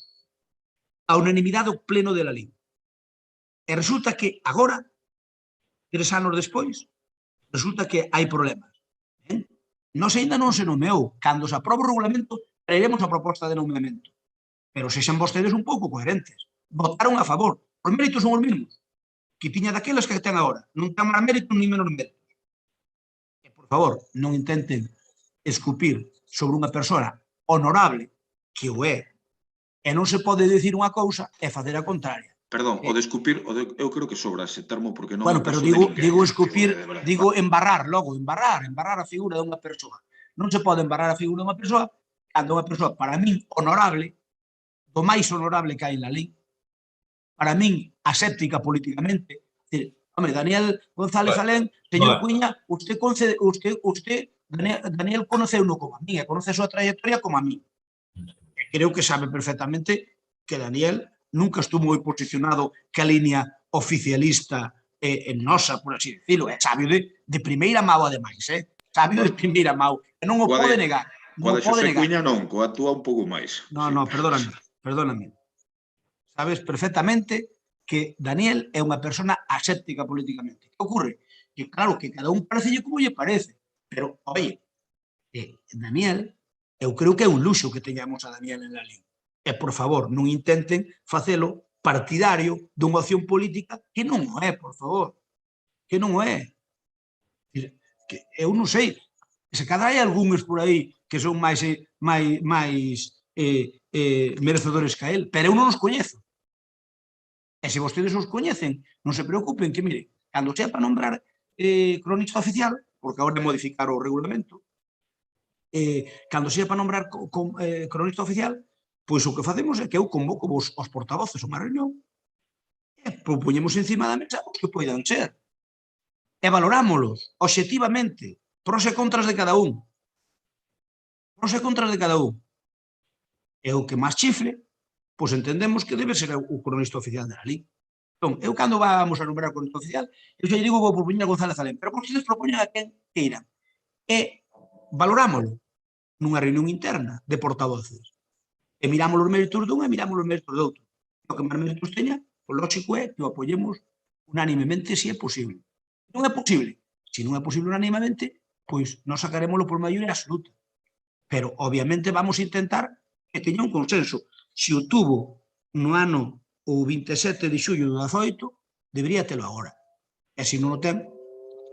A unanimidade do pleno de la lei. E resulta que agora, 3 anos despois, resulta que hai problemas. Nos ainda non se nomeou. Cando se aproba o regulamento, traeremos a proposta de nomeamento. Pero sexan vostedes un pouco coherentes. Votaron a favor. Os méritos son os mesmos que tiña daquelas que ten agora. Non ten máis méritos ni menos méritos. E, por favor, non intenten escupir sobre unha persona honorable, que o é, e non se pode dicir unha cousa e facer a contraria. Perdón, o de escupir, eu creo que sobra ese termo porque non... Bueno, pero digo escupir, digo embarrar, logo, embarrar a figura dunha persoa. Non se pode embarrar a figura dunha persoa cando unha persoa, para min, honorable, do máis honorable que hai na lei, para min, aséptica políticamente. Home, Daniel González Alén, señor Cuña, Daniel conoceu-no como a mí, e conoce a súa trayectoria como a mí. Creo que sabe perfectamente que Daniel nunca estuvo moi posicionado que a línea oficialista en nosa, por así decirlo. É sabio de primeira mao, ademais, sabio de primeira mao. E non o pode negar. Coa de Xosé Cuña non, coa túa un pouco máis. Non, perdóname. Sabes perfectamente que Daniel é unha persona aséptica políticamente. Que ocorre? Que claro, que cada un parecelle como lle parece. Pero, oye, Daniel, eu creo que é un luxo que teñamos a Daniel en la lei. E, por favor, non intenten facelo partidario dunha opción política que non o é, por favor. Que non o é. Eu non sei, se cada hai algúns por aí que son máis merecedores que el, pero eu non os coñezo. E se vostedes os coñecen, non se preocupen que, mire, cando sea para nombrar cronista oficial, porque agora é modificar o regulamento, cando sea para nombrar cronista oficial, pois o que facemos é que eu convoco os portavoces a unha reunión e propoñemos encima da mesa os que poidan ser. E valorámolos obxectivamente, pros e contras de cada un. Pros e contras de cada un. E o que máis chifle, pois entendemos que debe ser o cronista oficial da lei. Entón, eu cando vamos a nombrar o cronista oficial, eu xa digo vou propoñer a González Alén, pero vostedes propoñen a quen queiran. E valorámolo nunha reunión interna de portavoces. E miramos os méritos dun e miramos os méritos do outro. O que máis méritos teña, o lógico é que o apoyemos unánimemente se é posible. Non é posible. Se non é posible unánimemente, pois non sacarémoslo por maioría absoluta. Pero, obviamente, vamos a intentar que teña un consenso. Se o tuvo no ano o 27 de xullo do 18, debería telo agora. E se non o ten,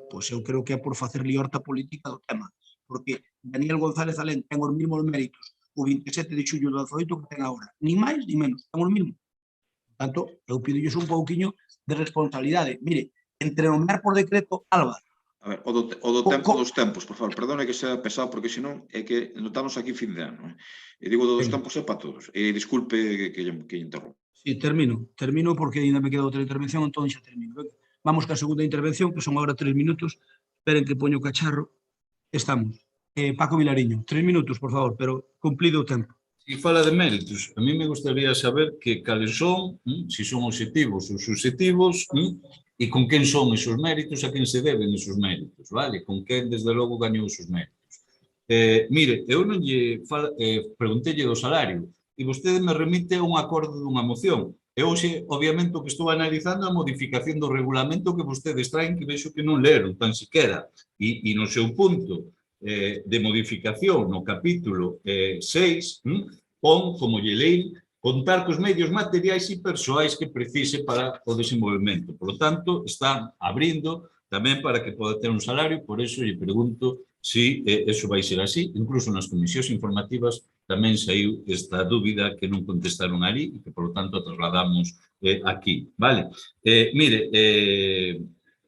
pois eu creo que é por facer liorta política do tema. Porque Daniel González Alén ten os mesmos méritos o 27 de xullo do 18 que ten agora. Ni máis, ni menos. Ten os mesmos. Por tanto, eu pidolles un pouquiño de responsabilidade. Mire, entre nomear por decreto, Alba. A ver, o do tempo dos tempos, por favor, perdone que sea pesado, porque senón é que notamos aquí fin de ano. E digo dos tempos é para todos. E disculpe que interrompa. Sí, termino porque ainda me queda outra intervención, entón xa termino. Vamos ca segunda intervención, que son agora 3 minutos. Esperen que poño o cacharro. Estamos. Paco Vilariño, 3 minutos, por favor, pero cumplido o tempo. Si fala de méritos, a mí me gustaría saber que cales son, si son obxectivos ou subxectivos, e con quen son esos méritos, a quen se deben esos méritos, vale? Con quen, desde logo, gañou esos méritos. Mire, eu non lle preguntelle do salario, e vostede me remite a un acordo dunha moción. E hoxe, obviamente, o que estou analizando é a modificación do regulamento que vostedes traen, que vexo que non leron, tan siquera. E no seu punto de modificación, no capítulo 6, pon, como lle leí, contar cos medios materiais e persoais que precise para o desenvolvemento. Por lo tanto, están abrindo tamén para que poda ter un salario, por eso lle pregunto se eso vai ser así. Incluso nas comisións informativas tamén saiu esta dúbida que non contestaron ali e que, por lo tanto, trasladamos aquí. Vale? Mire,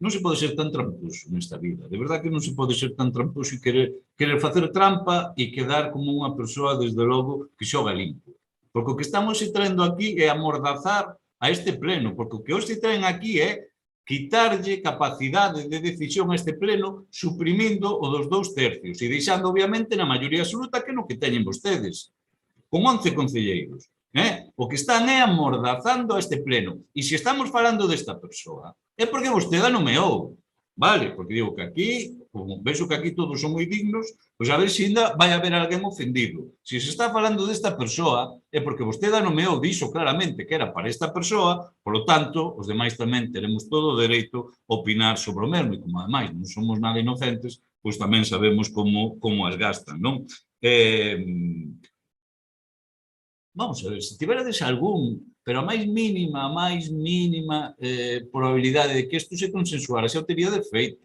non se pode ser tan tramposo nesta vida. De verdad que non se pode ser tan tramposo e querer facer trampa e quedar como unha persoa, desde logo, que xoga limpo. porque o que estamos traendo aquí é amordazar a este pleno, porque o que hoxe traen aquí é quitarlle capacidade de decisión a este pleno suprimindo o dos 2/3 e deixando, obviamente, na maioría absoluta que no que teñen vostedes, con 11 concelleiros. O que están é amordazando a este pleno. E se estamos falando desta persoa, é porque vostede a nomeou. Vale, porque digo que aquí, como vexo que aquí todos son moi dignos, pois a ver se ainda vai haber alguén ofendido. Se se está falando desta persoa, é porque vostede a nomeou, dixo claramente que era para esta persoa, polo tanto, os demais tamén teremos todo o dereito a opinar sobre o mesmo, e como ademais non somos nada inocentes, pois tamén sabemos como as gastan, non? Vamos a ver, se tiverades algún, pero a máis mínima probabilidade de que isto se consensuara, xa o teria de feito.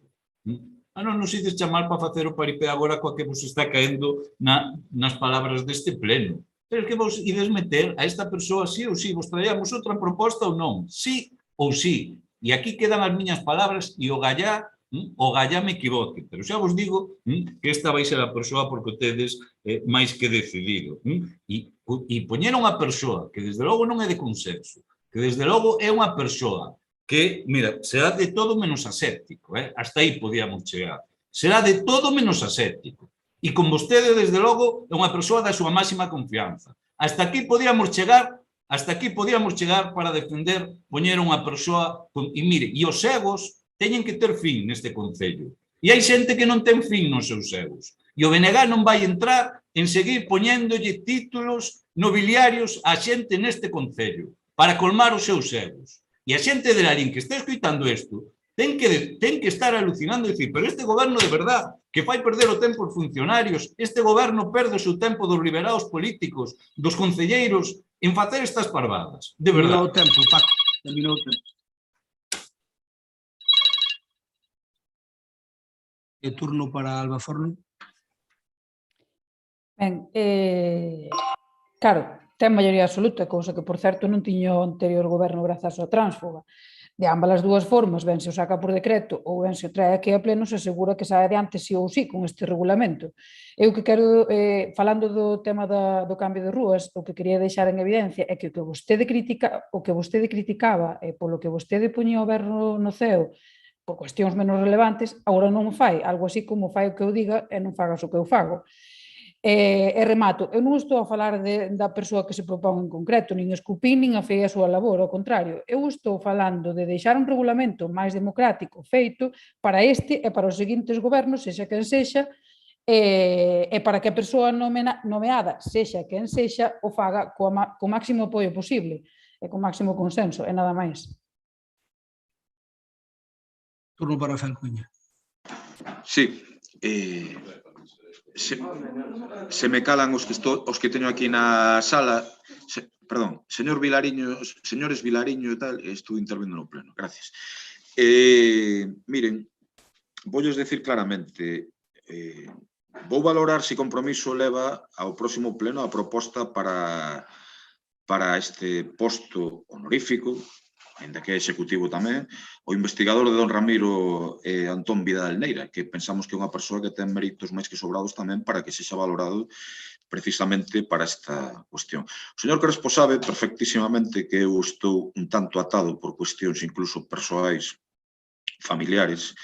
Non nos ides chamar para facer o paripé agora coa que vos está caendo nas palabras deste pleno. Pero que vos ides meter a esta persoa sí ou sí, vos traíamos outra proposta ou non, sí ou sí. E aquí quedan as miñas palabras e o gallá me equivoque, pero xa vos digo que esta vai ser a persoa porque tedes máis que decidido. E poñer unha persoa que desde logo non é de consenso, que desde logo é unha persoa que, mira, será de todo menos aséptico, hasta aí podíamos chegar, será de todo menos aséptico, e con vostede desde logo é unha persoa da súa máxima confianza. Hasta aquí podíamos chegar para defender poñer unha persoa, e mire, e os egos teñen que ter fin neste concello. E hai xente que non ten fin nos seus egos. E o BNG non vai entrar en seguir poñéndolle títulos nobiliarios a xente neste concello para colmar os seus egos. E a xente de Lalín que está escoitando isto ten que estar alucinando e dicir, pero este goberno de verdad que fai perder o tempo os funcionarios, este goberno perde o seu tempo dos liberados políticos, dos concelleiros, en facer estas parvadas. De verdad. Terminou o tempo, Paco. Terminou o tempo. E turno para Alba Forno. Ben, claro, ten maioría absoluta, cousa que, por certo, non tiño o anterior goberno grazas ao tránsfuga. De ambas as dúas formas, ben se o saca por decreto ou ben se o trae aquí a pleno, se asegura que sae adiante sí ou sí con este regulamento. Eu que quero, falando do tema do cambio de rúas, o que quería deixar en evidencia é que o que vostede criticaba e polo que vostede puñía o berro no ceo por cuestións menos relevantes, agora non o fai, algo así como fai o que eu diga e non fagas o que eu fago. E remato, eu non estou a falar da persoa que se propón en concreto, nin escupín, nin afei a súa labor, ao contrario, eu estou falando de deixar un regulamento máis democrático feito para este e para os seguintes gobernos, sexa quen sexa, e para que a persoa nomeada, sexa quen sexa, o faga co máximo apoio posible e co máximo consenso, e nada máis. Turno para Felcuña. Sí, se me calan os que teño aquí na sala, perdón, señores Vilariño e tal, estou intervindo no pleno, gracias. Miren, voulles decir claramente, vou valorar se Compromiso leva ao próximo pleno a proposta para este posto honorífico, ainda que é executivo tamén, o investigador de don Ramiro Antón Vidal Neira, que pensamos que é unha persoa que ten méritos máis que sobrados tamén para que sexa valorado precisamente para esta cuestión. O señor Crespo sabe perfectísimamente que eu estou un tanto atado por cuestións incluso persoais, familiares,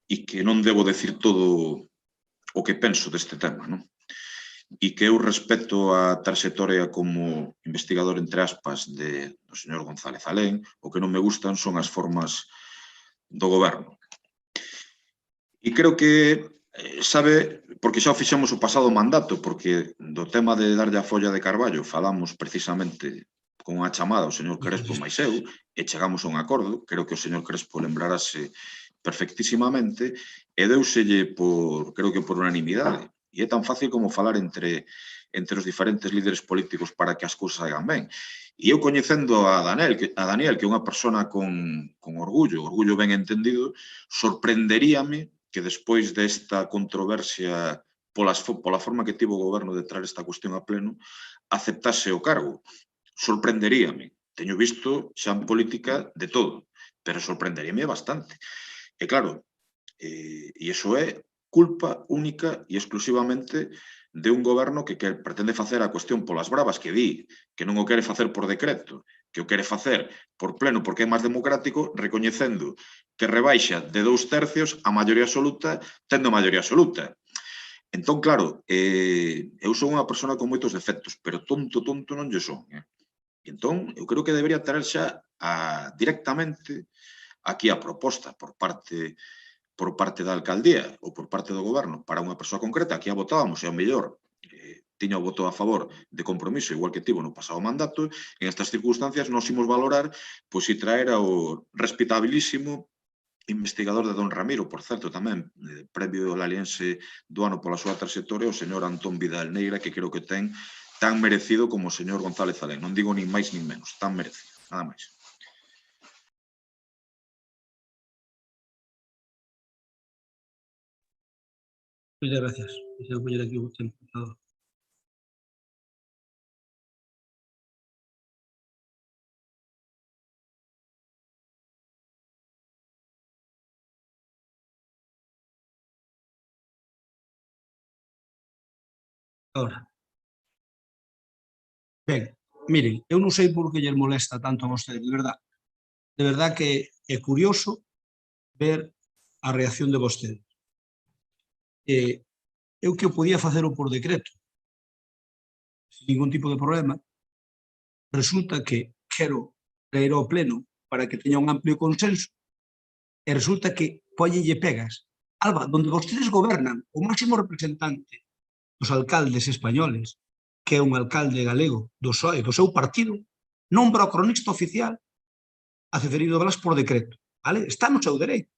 e que non debo decir todo o que penso deste tema, non? E que eu respeto a traxectoria como investigador, entre aspas, do señor González Alén. O que non me gustan son as formas do goberno. E creo que, sabe, porque xa o fixemos o pasado mandato, porque do tema de darlle a folla de Carballo falamos precisamente con unha chamada ao señor Crespo máis eu, e chegamos a un acordo, creo que o señor Crespo lembrarase perfectísimamente, e deuselle creo que por unanimidade. E é tan fácil como falar entre os diferentes líderes políticos para que as cousas hagan ben. E eu coñecendo a Daniel, que é unha persona con orgullo ben entendido, sorprenderíame que despois desta controversia pola forma que tivo o goberno de traer esta cuestión a pleno, aceptase o cargo. Sorprenderíame. Teño visto xa en política de todo, pero sorprenderíame bastante. E claro, e iso é culpa única e exclusivamente de un goberno que pretende facer a cuestión polas bravas, que di que non o quere facer por decreto, que o quere facer por pleno porque é máis democrático, recoñecendo que rebaixa de 2/3 a maioría absoluta, tendo maioría absoluta. Entón, claro, eu son unha persona con moitos defectos, pero tonto non lle son. Entón, eu creo que debería traer xa directamente aquí a proposta por parte da alcaldía ou por parte do goberno para unha persoa concreta, aquí a votábamos e ao mellor tiña o voto a favor de Compromiso, igual que tivo no pasado mandato, en estas circunstancias nos imos valorar pois si traer ao respetabilísimo investigador de Don Ramiro, por certo, tamén, previo laliense do ano pola súa trayectoria, o señor Antón Vidal Neira, que creo que ten tan merecido como o señor González Alén. Non digo nin máis nin menos, tan merecido, nada máis. Muchas gracias. Voy a poner aquí un temporizador. Ahora. Ben, miren, eu non sei por que lles molesta tanto a vostedes, de verdad. De verdad que é curioso ver a reacción de vostedes. Eu que o podía facelo por decreto, sin ningún tipo de problema, resulta que quero traer ao pleno para que teña un amplio consenso e resulta que póñenlle pegas. Alba, donde vostedes gobernan, o máximo representante dos alcaldes españoles, que é un alcalde galego do PSOE, do seu partido, nombra o cronista oficial a Ceferino Blas por decreto. Vale? Está no seu dereito.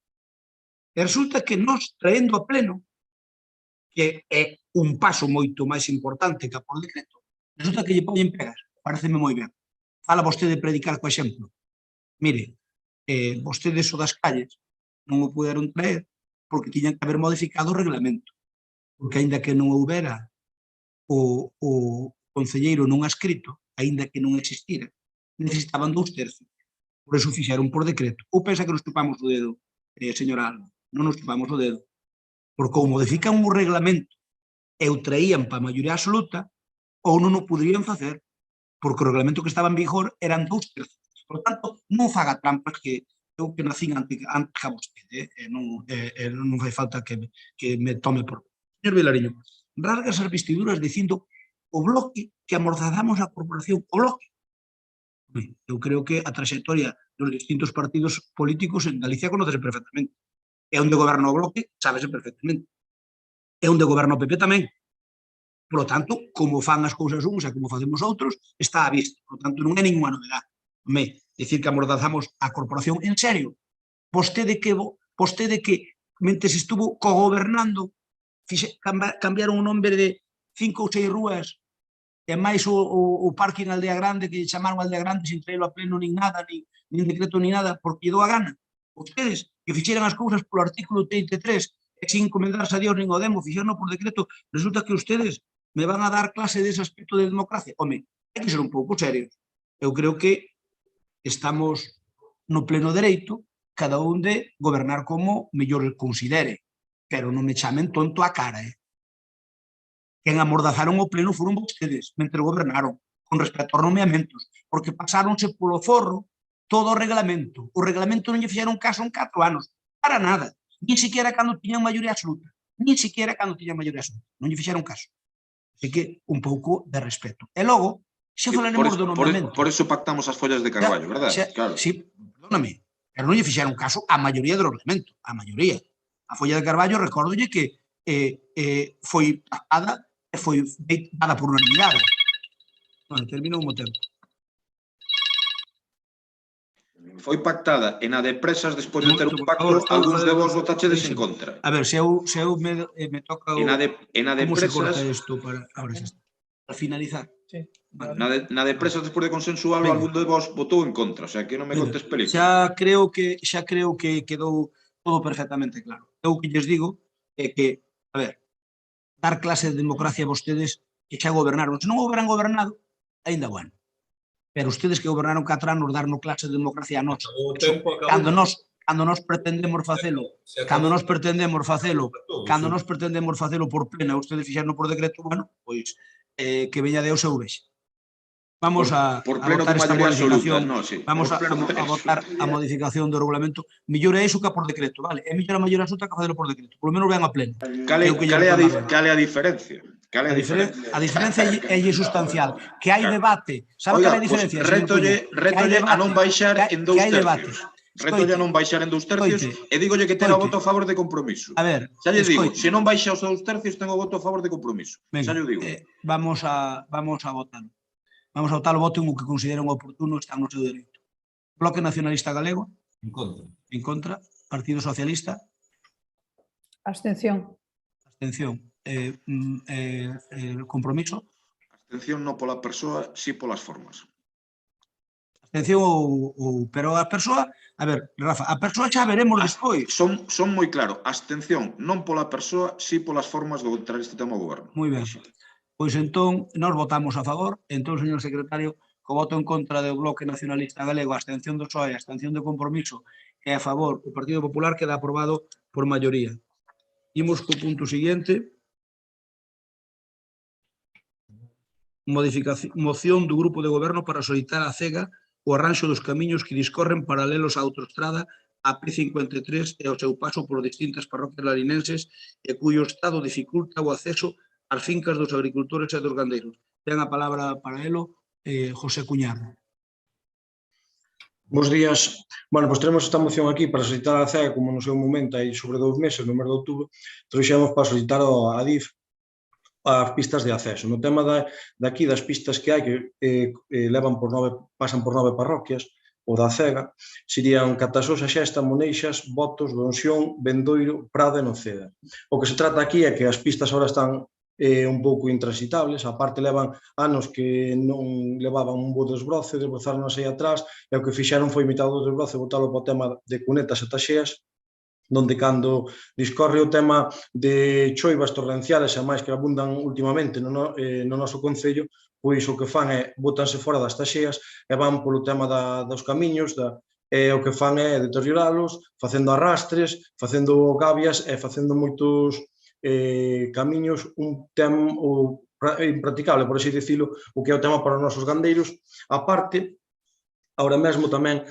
E resulta que nós, traendo a pleno, que é un paso moito máis importante que a por decreto, resulta que lle poñen pegas. Pareceme moi ben. Fala vostede de predicar co exemplo. Mire, vostedes o das calles non o puderon traer porque tiñan que haber modificado o reglamento. Porque aínda que non houbera o concelleiro non adscrito, aínda que non existira, necesitaban 2/3. Por eso fixeron por decreto. Ou pensa que nos chupamos o dedo, señora Alba? Non nos chupamos o dedo. Porque ou modifican o reglamento e o traían para a maioría absoluta, ou non o poderían facer, porque o reglamento que estaba en vigor eran 2/3. Por tanto, non faga trampas que eu que nacín antes que a vostede, non fai falta que me tome por... Señor Vilariño, rasgas as vestiduras dicindo o bloque que amordazamos a corporación, o bloque. Eu creo que a trayectoria dos distintos partidos políticos en Galicia conocese perfectamente. E onde goberna o bloque, sábese perfectamente. E onde goberna o PP tamén. Por lo tanto, como fan as cousas uns e como facemos outros, está a vista. Por lo tanto, non é ninguna novedade. Dicir que amordazamos a corporación, en serio, vostede que mentres estuvo cogobernando, cambiaron o nombre de 5 ou 6 rúas e máis o parque en Aldea Grande, que chamaron Aldea Grande sin traerlo a pleno nin nada, nin decreto nin nada, porque lle dou a gana. Vostedes que fixeran as cousas polo artículo 33 e sin encomendarse a Dios nin o demo, fixeron por decreto, resulta que ustedes me van a dar clase dese aspecto de democracia. Home, hai que ser un pouco serios. Eu creo que estamos no pleno dereito, cada un de gobernar como mellor considere, pero non me chamen tonto a cara. Quen amordazaron o pleno foron vostedes, mentre gobernaron, con respecto aos nomeamentos, porque pasáronse polo forro todo o reglamento. O reglamento non lle fixeron caso en 4 anos, para nada, nin siquiera cando tiñan maioría absoluta, non lle fixeron caso. Así que un pouco de respeto. E logo, xa falaremos do nomeamento. Por eso pactamos as follas de Carballo, verdad? Claro. Sí, perdóname, pero non lle fixeron caso a maioría do reglamento, a maioría. A folla de Carballo, recórdolle que foi pactada e foi dada por unanimidade. Bueno, terminou o tempo. Foi pactada en a de Presas despois de ter un pacto, algúns de vos votachedes en contra. A ver, se eu me toca... En a de Como se corta Presas... isto para finalizar? Sí. Na de Presas, despois de consensualo, algún de vos votou en contra, o sea, que non me contes películas. Xa creo que quedou todo perfectamente claro. Eu que lles digo é que, a ver, dar clase de democracia a vostedes que xa gobernaron. Se non houberan gobernado, ainda bueno. Pero ustedes que gobernaron 4 anos, darnos clase de democracia a nós. cando nos pretendemos facelo por plena, ustedes fixeron por decreto, bueno, pois que veña de o seu vexe. Vamos a votar esta modificación, vamos a votar a modificación do regulamento. Millor é iso que por decreto, vale? É millor a maioría absoluta que facelo por decreto. Por lo menos ven a pleno. Cale a diferencia? A diferencia é sustancial. Que hai debate. Sabe cal é a diferencia? Retolle a non baixar en 2 tercios. Retolle a non baixar en 2 tercios e dígolle que ten o voto a favor de Compromiso. A ver, xa lle digo, se non baixa os 2 tercios, ten o voto a favor de Compromiso. Xa lle digo. Vamos a votar. Vamos a votar o voto en o que consideren oportuno, están no seu dereito. Bloque Nacionalista Galego? En contra. En contra. Partido Socialista? Abstención. Abstención. Compromiso? Abstención non pola persoa, si polas formas. Abstención pero a persoa, a ver, Rafa, a persoa xa veremos despois. Son moi claro, abstención non pola persoa, si polas formas de votar este tema ao goberno. Moi ben. Pois entón, nós votamos a favor, entón, señor secretario, co voto en contra do Bloque Nacionalista Galego, a abstención do PSOE, a abstención do Compromiso e a favor o Partido Popular queda aprobado por maioría. Imos co punto seguinte. Moción do Grupo de Goberno para solicitar a CEGA o arranxo dos camiños que discorren paralelos á autoestrada a P53 e ao seu paso por distintas parroquias larinenses e cuyo estado dificulta o acceso ás fincas dos agricultores e dos gandeiros. Ten a palabra para elo José Cuñar. Bos días. Bueno, pois tenemos esta moción aquí para solicitar a CEGA, como no seu momento, aí sobre 2 meses, no mes de outubro, trouxemos para solicitar a DIF as pistas de acceso. No tema daqui das pistas que hai, que pasan por 9 parroquias, o da CEGA, serían Catasosa, Xesta, Moneixas, Botos, Donsión, Bendoiro, Prada e Noceda. O que se trata aquí é que as pistas agora están un pouco intransitables, a parte levan anos que non levaban un bo desbroce, desbrozaron aí atrás, e o que fixeron foi imitar o desbroce, botalo para o tema de cunetas e taxeas, donde cando discorre o tema de choivas torrenciales, e máis que abundan últimamente no noso concello, pois o que fan é botanse fora das taxeas e van polo tema dos camiños, e o que fan é deterioralos, facendo arrastres, facendo gabias e facendo moitos camiños impracticable, por así dicilo, o que é o tema para os nosos gandeiros. A parte, agora mesmo tamén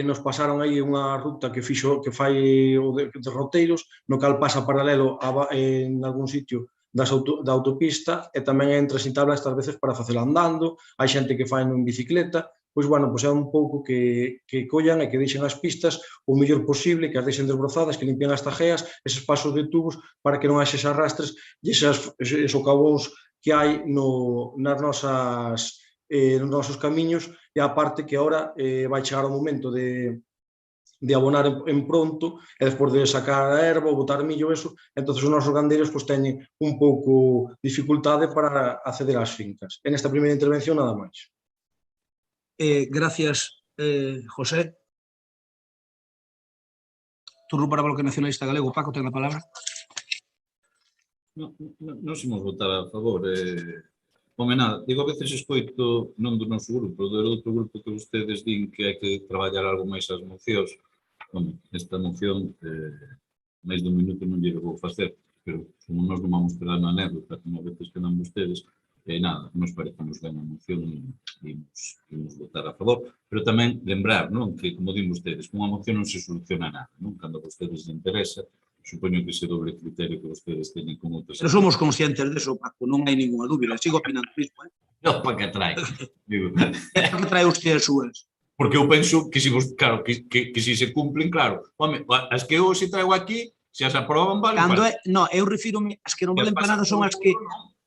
nos pasaron aí unha ruta que fai de roteiros, no cal pasa paralelo en algún sitio da autopista e tamén é intransitable estas veces para facela andando, hai xente que fai en bicicleta, pois, bueno, pois é un pouco que collan e que deixen as pistas o mellor posible, que as deixen desbrozadas, que limpien as tajeas, eses pasos de tubos, para que non haxe esas arrastres e esos socavóns que hai nos nosos camiños, e a parte que agora vai chegar o momento de abonar en pronto, e despois de sacar a erva ou botar millo, eso, entón os nosos gandeiros teñen un pouco dificultade para acceder ás fincas. En esta primeira intervención, nada máis. Gracias, José. Turno para o Bloque Nacionalista Galego. Paco, ten a palabra. Nos imos votar a favor. Home, nada, digo, a veces escoito, non do noso grupo, do outro grupo que vostedes din que hai que traballar algo máis as mocións. Home, esta moción, máis dun minuto non lle vou facer, pero como nós non vamos quedar na anécdota, como a veces quedan vostedes, nada, nos parecemos ben a moción e imos votar a favor, pero tamén lembrar, non, que, como din vostedes, con a moción non se soluciona nada, non? Cando a vostedes interesa, supoño que ese doble criterio que vostedes teñen con outras... Pero somos conscientes deso, Paco, non hai ninguna dúbida, sigo opinando mismo, Non, para que trae? Para que trae usted as súas? Porque eu penso que, claro, que se se cumplen, claro, home, as que eu se traigo aquí, se as aproban, valen para... Non, eu refiro-me, as que non valen para nada son as que...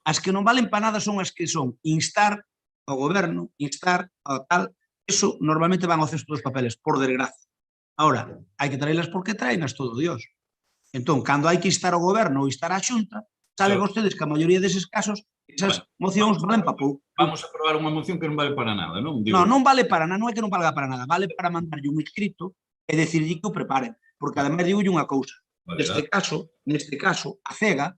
As que non valen para nada son as que son instar ao goberno, instar ao tal, eso normalmente van ao cesto dos papeles, por desgracia. Ahora, hai que traerlas porque traenas todo Dios. Entón, cando hai que instar ao goberno ou instar á xunta, saben vostedes que a maioría deses casos, esas mocións valen para pouco. Vamos a aprobar unha moción que non vale para nada, non? Non, non vale para nada, non é que non valga para nada, vale para mandarlle un escrito e decirlle que o preparen, porque ademais digo unha cousa, neste caso, a CEGA,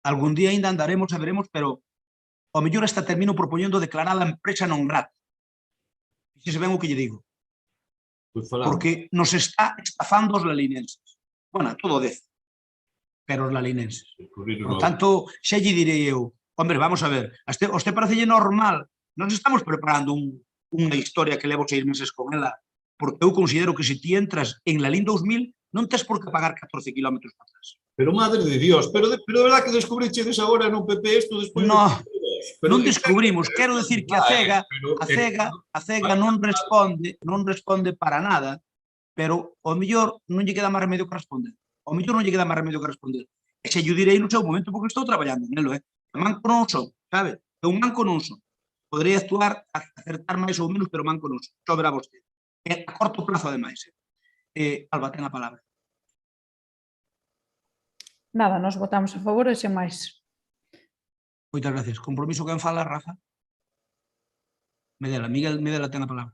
algún día ainda andaremos e veremos, pero ao mellor hasta termino propoñendo declarar a empresa non grata. Fíxese ben o que lle digo. porque nos está estafando os lalinenses. Bueno, todo Deza, pero os lalinenses. Por tanto, xa lle direi eu, hombre, vamos a ver, a este parecelle normal, nos estamos preparando unha historia que levo 6 meses con ela, porque eu considero que se ti entras en Lalín 2000 non tes por que pagar 14 kilómetros para atrás. Pero, madre de Dios, pero de verdad que descubrichedes agora no PP isto despois... No, non descubrimos, quero decir que a CEGA non responde para nada, pero ao mellor non lle queda máis remedio que responder. Ao mellor non lle queda máis remedio que responder. E xa lle direi no seu momento porque estou traballando nelo, manco non son, sabe? Eu manco non son. Podería actuar, acertar máis ou menos, pero manco non son. Só verá vostede. A corto plazo, ademais. Alba, ten a palabra. Nada, nos votamos a favor e sen máis. Moitas gracias. Compromiso quen fala, Rafa? Miguel Medela ten a palabra.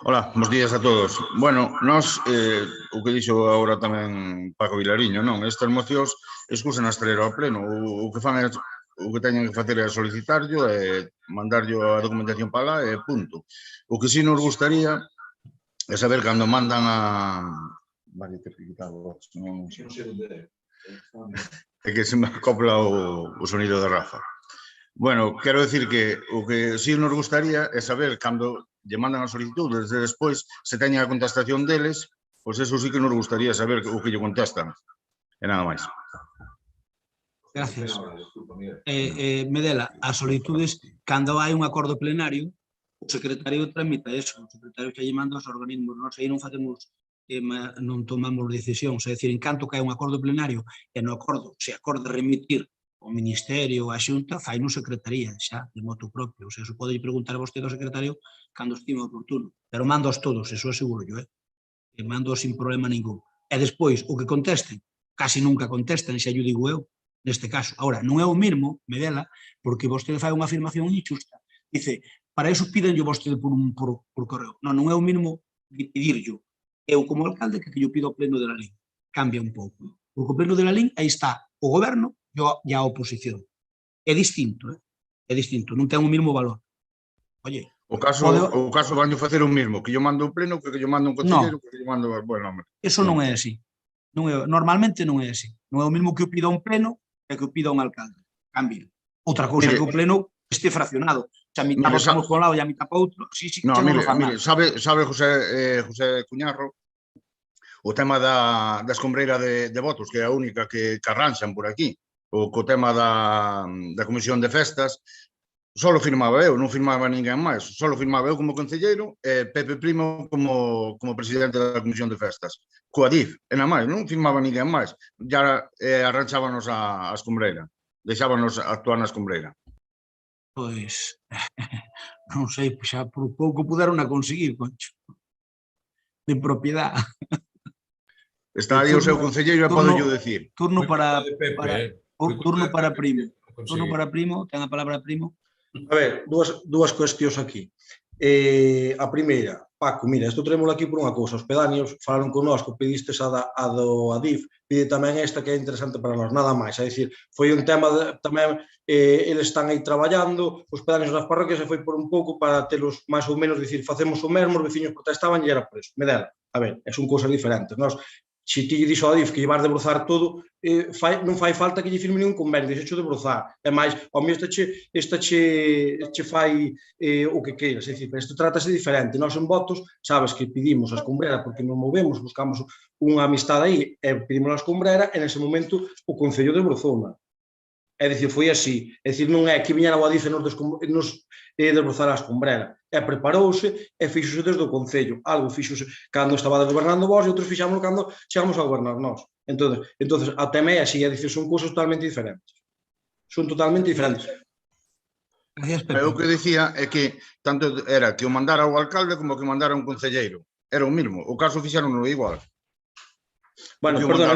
Hola, bons días a todos. Bueno, nós, o que dixo agora tamén Paco Vilariño, non? Estas mocións excusan a estrela ao pleno. O que fan é, o que teñen que facer é solicitarlo e mandarlo a documentación para lá e punto. O que si nos gustaría é saber cando mandan a... Vale, te he quitado, non sei. É que se me acopla o sonido de Rafa. Bueno, quero decir que o que si nos gustaría é saber cando lle mandan a solicitud, desde despois, se teñen a contestación deles, pois eso sí que nos gustaría saber o que lle contestan. E nada máis. Gracias. Medela, as solicitudes, cando hai un acordo plenario, o secretario tramita eso, o secretario que lle manda aos organismos, nós aí non facemos, non tomamos decisións, é dicir, en canto que hai un acordo plenario e no acordo se acorda remitir o Ministerio, a Xunta, fai no secretaría, xa, de moto propio, o sea, eso pode preguntar a vostede ao secretario cando estime oportuno, pero mando-os todos, eso aseguro yo, e mando sin problema ningún. E despois, o que contesten, casi nunca contestan, xa yo digo eu, neste caso. Ahora, non é o mesmo, Medela, porque vostede fai unha afirmación injusta. Dice, para eso pídenlle vostede por correo. Non é o mesmo pedirlo. Eu, como alcalde, que yo pido ao pleno de Lalín. Cambia un pouco. Porque o pleno de Lalín, aí está o goberno e a oposición. É distinto, é distinto, non ten o mesmo valor. Oye, o caso van a facer o mesmo, que yo mando o pleno, que yo mando un conselleiro, que yo mando... Bueno, hombre. Eso non é así. Normalmente non é así. Non é o mesmo que o pida un pleno e que o pida un alcalde. Cambia. Outra cousa é que o pleno este fraccionado. Se a mitad votamos por un lado e a mitad para outro, sí, no, mire, sabe José Cuñarro, o tema da escombreira de votos, que é a única que arranxan por aquí, o co tema da Comisión de Festas, só firmaba eu, non firmaba ninguén máis, só firmaba eu como concelleiro e Pepe Primo como presidente da Comisión de Festas. Coa DIF, e nada máis, non firmaba ninguén máis, ya arranchábanos a escombreira, deixábanos actuar na escombreira. Pois, non sei, xa por pouco puderon a conseguir, Concho. De propiedade. Está aí o seu concelleiro e pode yo decir. Turno para Primo. Turno para Primo, ten a palabra Primo. A ver, dúas cuestións aquí. A primeira, Paco, mira, isto tenemos aquí por unha cousa, os pedáneos falaron con nós, que pedistes a do Adif, pide tamén esta que é interesante para nós, nada máis, é dicir, foi un tema tamén, eles están aí traballando, os pedáneos nas parroquias, e foi por un pouco para telos máis ou menos, dicir, facemos o mesmo, os veciños protestaban e era por eso, Medela, a ver, son cousas diferentes, nós, se ti lle dixo ao Adif que lle vas debrozar todo, non fai falta que lle firme ningún convenio, deixecho debrozar. É máis, ao mí esta che fai o que queiras, é dicir, pero isto trátase diferente. Nós en votos, sabes que pedimos a escombrera porque nos movemos, buscamos unha amistade aí, e pedimos a escombrera, e nese momento o Concello debrozouna. É dicir, foi así. É dicir, non é que viñera o Adif e nos desbrozar a escombrera. Preparouse e fixose desde o Concello. Algo fixose cando estaba gobernando vos e outros fixámoslo cando chegamos a gobernar nós. Entón, a tema é así, é dicir, son cousas totalmente diferentes. Son totalmente diferentes. O que dicía é que tanto era que o mandara o alcalde como que o mandara un concelleiro. Era o mesmo. O caso fixáronlo igual. Bueno, perdón,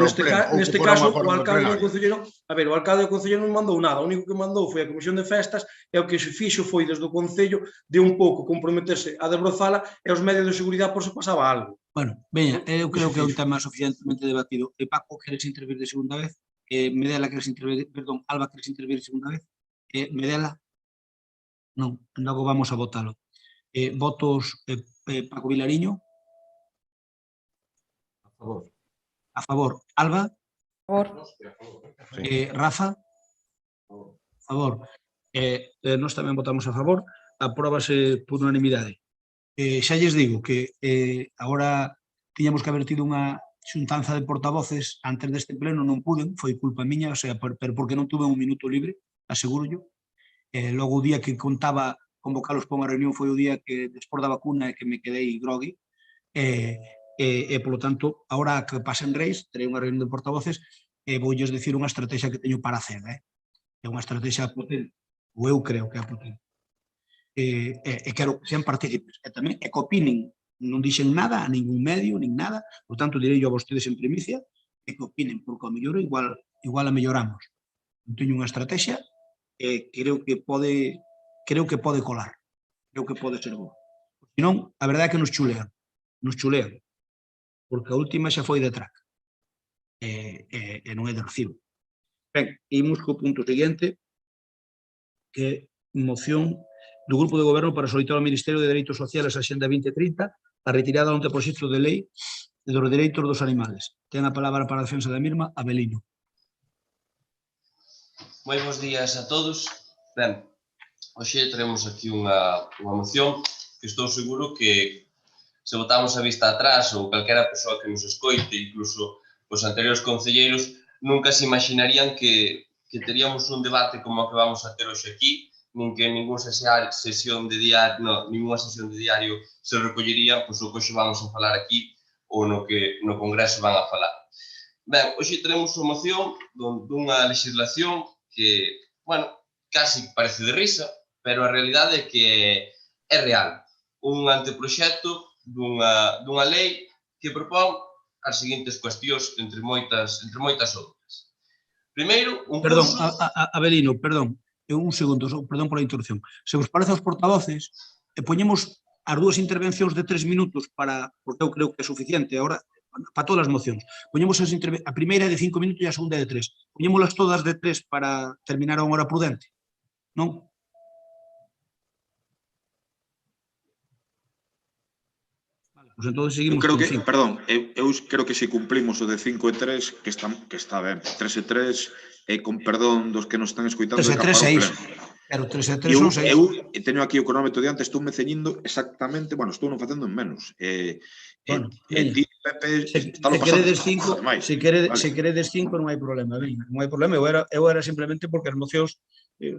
neste caso, o alcalde e o concelleiro, a ver, o alcalde e o concelleiro non mandou nada, o único que mandou foi a Comisión de Festas, e o que se fixo foi desde o Concello de un pouco comprometerse a debrozala e os medios de seguridade por se pasaba algo. Bueno, veña, eu creo que é un tema suficientemente debatido. Paco, queres intervir de segunda vez? Medela, queres intervir, perdón, Alba, queres intervir de segunda vez? Medela? Non, logo vamos a votalo. Votos Paco Vilariño. A favor. A favor. Alba. Por. Rafa. A favor. Nós tamén votamos a favor. Apróbase por unanimidade. Xa lles digo que agora tiñamos que haber tido unha xuntanza de portavoces antes deste pleno, non puden, foi culpa miña, o sea, pero porque non tuve un minuto libre, aseguro yo. Logo o día que contaba convocalos para unha reunión foi o día que despois da vacuna que me quedei grogui, polo tanto, agora que pasen reis, terei unha reunión de portavoces e voulles dicir unha estrategia que teño para hacer, é unha estrategia potente, ou eu creo que é potente. E quero que sean partícipes, e tamén que opinen, non dixen nada a ningún medio, nin nada, por tanto, direi yo a vostedes en primicia, que opinen, porque ao mellor igual a melloramos. Non teño unha estrategia, creo que pode colar, creo que pode ser bo. Se non, a verdade é que nos chulean, porque a última xa foi de traca, e non é de recibo. Ben, imos co punto seguinte, que é moción do Grupo de Goberno para solicitar ao Ministerio de Dereitos Sociales a Xenda 2030 a retirada do anteproxecto de lei dos dereitos dos animales. Ten a palabra para a defensa da mesma Avelino. Moi bons días a todos. Ben, hoxe teremos aquí unha moción que estou seguro que se botamos a vista atrás ou calquera persoa que nos escoite, incluso os anteriores concelleiros, nunca se imaginarían que teríamos un debate como o que vamos a ter hoxe aquí, nin que ninguna sesión de diario se recollería pois o que hoxe vamos a falar aquí ou no que no Congreso van a falar. Ben, hoxe teremos unha moción dunha legislación que, bueno, casi parece de risa, pero a realidade é que é real. Un anteproxecto dunha lei que propón as seguintes cuestións, entre moitas outras. Primeiro, un curso... Perdón, Avelino, perdón. Un segundo, perdón pola interrupción. Se vos parece aos portavoces, poñemos as dúas intervencións de 3 minutos porque eu creo que é suficiente agora para todas as mocións. Poñemos a primeira de 5 minutos e a segunda de 3. Poñémolas todas de 3 para terminar a unha hora prudente, non? Pois entón seguimos con 5. Perdón, eu creo que se cumplimos o de 5 e 3, que está ben. 3 e 3, con perdón dos que nos están escoitando... 3 e 3, 6. Pero 3 e 3 son 6. Eu teño aquí o cronómetro diante, estou me ceñindo exactamente, bueno, estou non facendo en menos. Ti, Pepe, está lo pasando. Se queredes 5 non hai problema, non hai problema. Eu era simplemente porque as mocións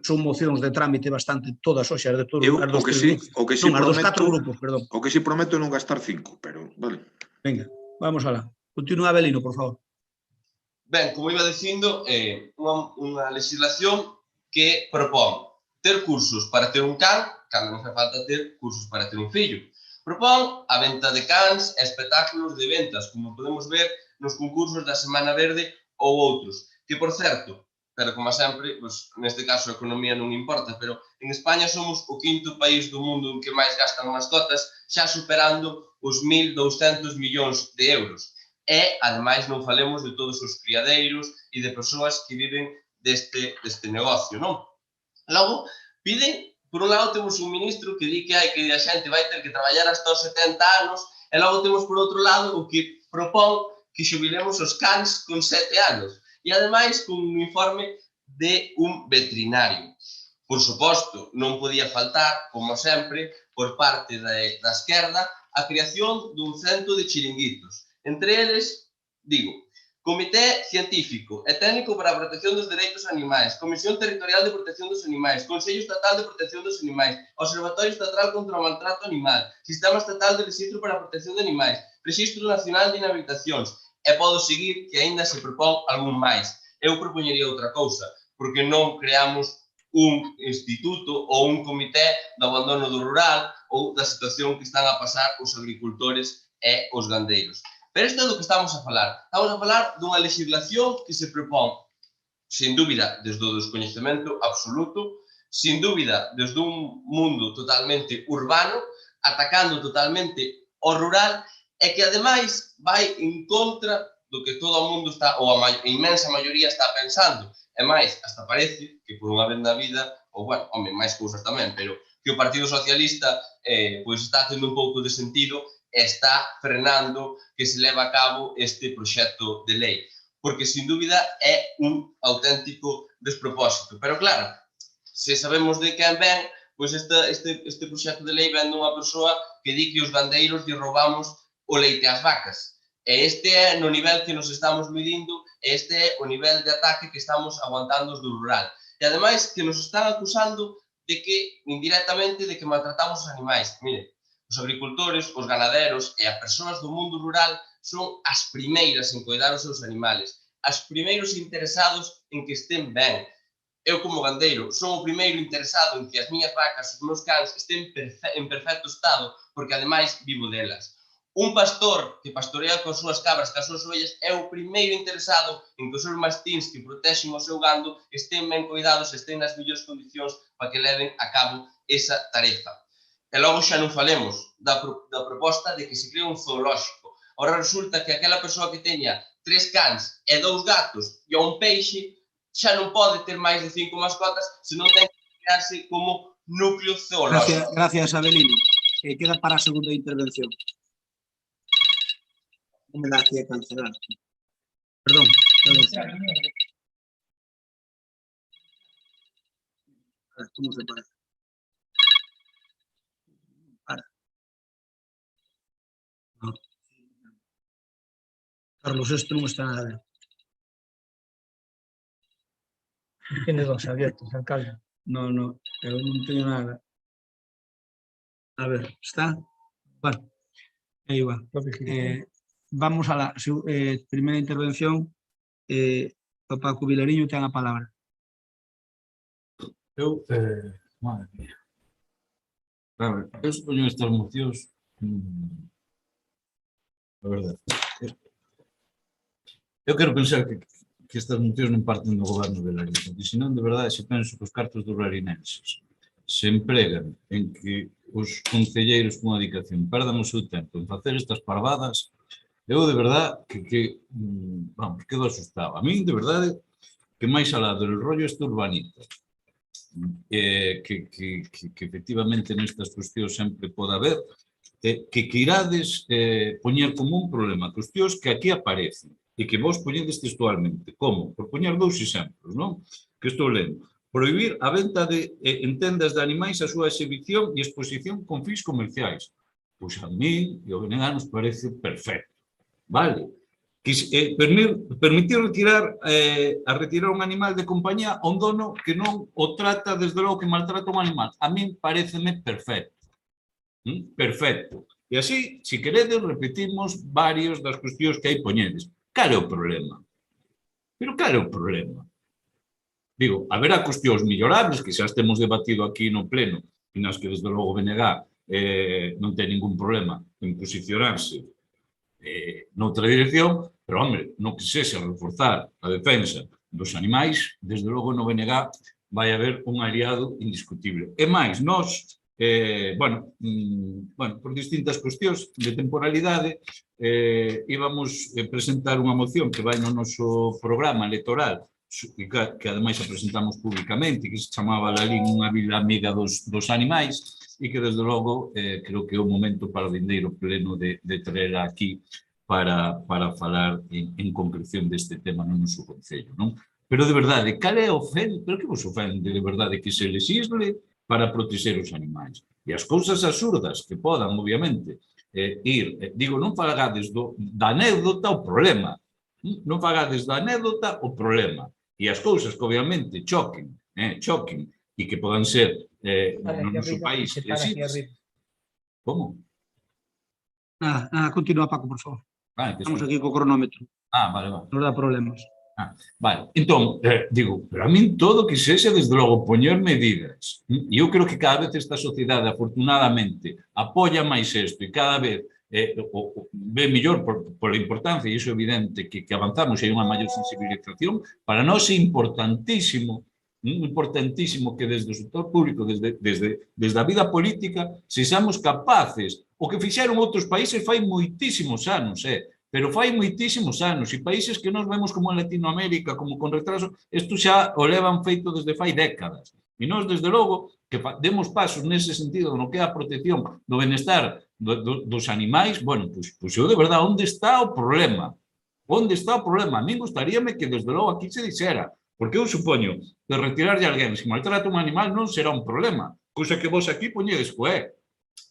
son mocións de trámite bastante todas hoxe, as de todos os dos 4 grupos, perdón. O que si prometo é non gastar 5, pero, vale. Venga, vamos alá. Continúa, Avelino, por favor. Ben, como iba dicindo, unha legislación que propón ter cursos para ter un can, cando non fai falta ter cursos para ter un fillo. Propón a venta de cans e espectáculos de ventas, como podemos ver nos concursos da Semana Verde ou outros, que, por certo, pero como sempre, pues, neste caso a economía non importa, pero en España somos o 5º país do mundo en que máis gastan mascotas, xa superando os 1.200 millóns de euros. E, ademais, non falemos de todos os criadeiros e de persoas que viven deste negocio, non? Logo, piden, por un lado, temos un ministro que di que a xente vai ter que traballar hasta os 70 anos, e logo temos, por outro lado, o que propón que xubilemos os cans con 7 anos. E, ademais, con un informe de un veterinario. Por suposto, non podía faltar, como sempre, por parte da esquerda, a creación dun cento de chiringuitos. Entre eles, digo, Comité Científico e Técnico para a Protección dos Dereitos Animais, Comisión Territorial de Protección dos Animais, Consello Estatal de Protección dos Animais, Observatorio Estatal contra o Maltrato Animal, Sistema Estatal de Rexistro para a Protección de Animais, Rexistro Nacional de Inhabilitacións, e podo seguir que aínda se propón algún máis. Eu propoñería outra cousa, porque non creamos un instituto ou un comité do abandono do rural ou da situación que están a pasar os agricultores e os gandeiros. Pero isto é do que estamos a falar. Estamos a falar dunha legislación que se propón, sin dúbida, desde o descoñecemento absoluto, sin dúbida, desde un mundo totalmente urbano, atacando totalmente o rural, e que, ademais, vai en contra do que todo o mundo está, ou a inmensa maioría está pensando. E máis, hasta parece que por unha vez na vida, ou, bueno, home, máis cousas tamén, pero que que o Partido Socialista pois está facendo un pouco de sentido e está frenando que se leva a cabo este proxecto de lei, porque sin dúbida é un auténtico despropósito. Pero claro, se sabemos de quen ven, pois este proxecto de lei ven dunha persoa que di que os gandeiros lle roubamos o leite ás vacas. E este é no nivel que nos estamos medindo, este é o nivel de ataque que estamos aguantando os do rural. E ademais que nos están acusando de que, indirectamente, de que maltratamos os animais. Mire, os agricultores, os ganaderos e as persoas do mundo rural son as primeiras en cuidar os seus animales, as primeiros interesados en que estén ben. Eu, como gandeiro, son o primeiro interesado en que as miñas vacas, os meus cans, estén en perfecto estado, porque ademais vivo delas. Un pastor que pastorea coas súas cabras, coas súas ovellas, é o primeiro interesado en que os seus mastíns que protexen o seu gando estén ben cuidados, estén nas mellores condicións para que leven a cabo esa tarefa. E logo xa non falemos da proposta de que se cree un zoolóxico. Ora resulta que aquela persoa que teña 3 cans e 2 gatos e un peixe xa non pode ter máis de 5 mascotas, senón ten que crearse como núcleo zoolóxico. Gracias, Abelino. Queda para a segunda intervención. Non me dá aquí a cancelar. Perdón. ¿Cómo se para? No. Carlos, esto non está nada ben. Tiene dos abiertos, alcalde. No, eu non teño nada. A ver, está? Vale, é igual. Vamos a la primeira intervención. O Paco Vilariño ten a palabra. Eu, madre mía. Claro, eu supoño estas mocións, a verdade. Eu quero pensar que estas mocións non parten do goberno de Larín, porque senón, de verdade, se penso que os cartos dos larinenses se empregan en que os concelleiros con dedicación perdan o seu tempo en facer estas parvadas. Eu, de verdade, vamos, quedo asustado. A mí, de verdade, que máis alá do rollo este urbanita, que efectivamente nestas cuestións sempre pode haber, que irades poñer como un problema cuestións que aquí aparecen e que vos poñedes textualmente. Como? Por poñer 2 exemplos, non? Que estou lendo. Prohibir a venta en tendas de animais a súa exhibición e exposición con fins comerciais. Pois a mí e ao BNG nos parece perfecto. Vale, permitir retirar un animal de compañía a un dono que non o trata, desde logo, que maltrata un animal. A mí pareceme perfecto. Perfecto. E así, se queredes, repetimos varios das cuestións que hai poñedes. Cal é o problema? Pero cal é o problema? Digo, haberá cuestións mellorables que xa temos debatido aquí no pleno e nas que, desde logo, o BNG non ten ningún problema en posicionarse noutra dirección, pero, hombre, non que sexa reforzar a defensa dos animais, desde logo no BNG vai haber un aliado indiscutible. E máis, nós, por distintas cuestións de temporalidade, íbamos presentar unha moción que vai no noso programa electoral, que ademais a presentamos públicamente, que se chamaba Lalín unha vila amiga dos animais, e que, desde logo, creo que é o momento para o vindeiro pleno de traer aquí para falar en concreción deste tema no noso concello, non? Pero, de verdade, cal é o ofende? Pero que vos ofende, de verdade, que se legisle para protexer os animais? E as cousas absurdas que podan, obviamente, digo, non fagades da anécdota o problema, non fagades da anécdota o problema, e as cousas que, obviamente, choquen, e que podan ser no noso país. Como? Nada, continúa, Paco, por favor. Estamos aquí co cronómetro. Vale. Non dá problemas. Vale, entón, digo, pero a min todo que sexa, desde logo, poñer medidas. E eu creo que cada vez esta sociedade, afortunadamente, apoia máis isto e cada vez ve mellor por a importancia, e iso é evidente, que avanzamos e hai unha maior sensibilización. Para nós é importantísimo que desde o sector público, desde a vida política, sexamos capaces, o que fixeron outros países fai moitísimos anos, pero fai moitísimos anos, e países que nós vemos como en Latinoamérica, como con retraso, isto xa o levan feito desde fai décadas. E nós, desde logo, que demos pasos nese sentido no que é a protección do benestar dos animais, bueno, pois eu de verdade, onde está o problema? Onde está o problema? A mí gustaríame que desde logo aquí se dixera, porque eu supoño que retirarlle a alguén se maltrata un animal non será un problema, cousa que vos aquí poñedes coé.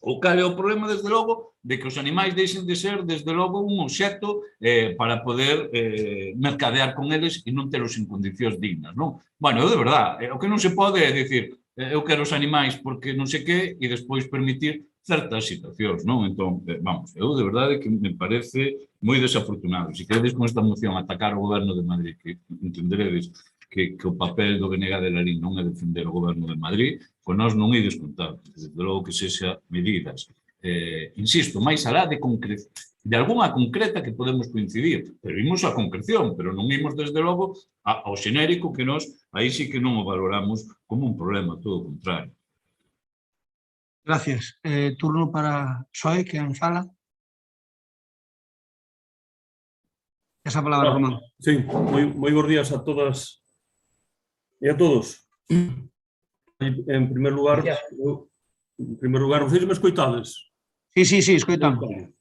O cal é o problema, desde logo, de que os animais deixen de ser, desde logo, un obxecto para poder mercadear con eles e non telos en condicións dignas, non? Bueno, de verdade, o que non se pode é dicir eu quero os animais porque non sei que e despois permitir certas situacións, non? Entón, vamos, eu de verdade que me parece moi desafortunado. Se queredes con esta moción atacar o goberno de Madrid, que entenderedes que o papel do Venega de Larín non é defender o goberno de Madrid, pois nós non ides contar, desde logo que sexa medidas. Insisto, máis alá de algunha concreta que podemos coincidir, pero imos a concreción, pero non imos desde logo ao xenérico que nós aí sí que non o valoramos como un problema, todo o contrario. Gracias. Turno para Xoe, que en fala. Esa palabra, Román. Sí, moi bons días a todas e a todos. En primer lugar, non sei se me escoitades. Sí, escoitamos.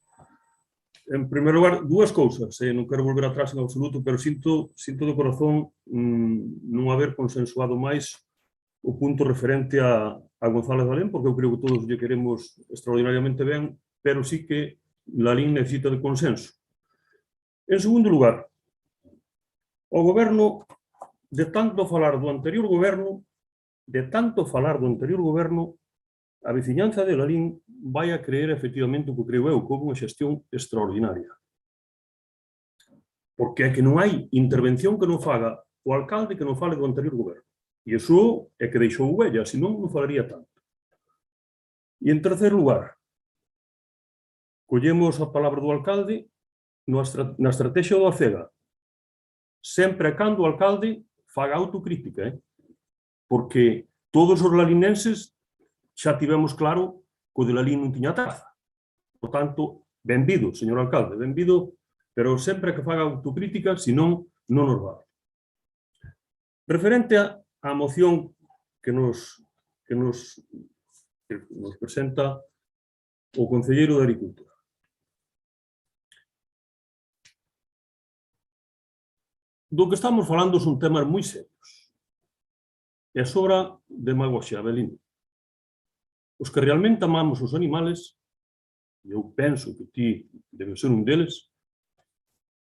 En primer lugar, dúas cousas, non quero volver atrás en absoluto, pero sinto do corazón non haber consensuado máis o punto referente a González Lalín, porque eu creo que todos lle queremos extraordinariamente ben, pero sí que Lalín necesita de consenso. En segundo lugar, o goberno, de tanto falar do anterior goberno, a veciñanza de Lalín vai a creer efectivamente o que creo eu, como unha xestión extraordinaria. Porque é que non hai intervención que non faga o alcalde que non fale do anterior goberno. E iso é que deixou huella, senón non falaría tanto. E en terceiro lugar, collemos a palabra do alcalde na estrategia do Acega, sempre e cando o alcalde faga autocrítica, porque todos os lalinenses xa tivemos claro que o de Lalín non tiña taza. Por tanto, benvido, señor alcalde, benvido, pero sempre que faga autocrítica, senón non nos vale. Referente á moción que nos presenta o concelleiro de Agricultura. Do que estamos falando son temas moi serios. E sobra demagoxia, Abelino. Os que realmente amamos os animales, e eu penso que ti debe ser un deles,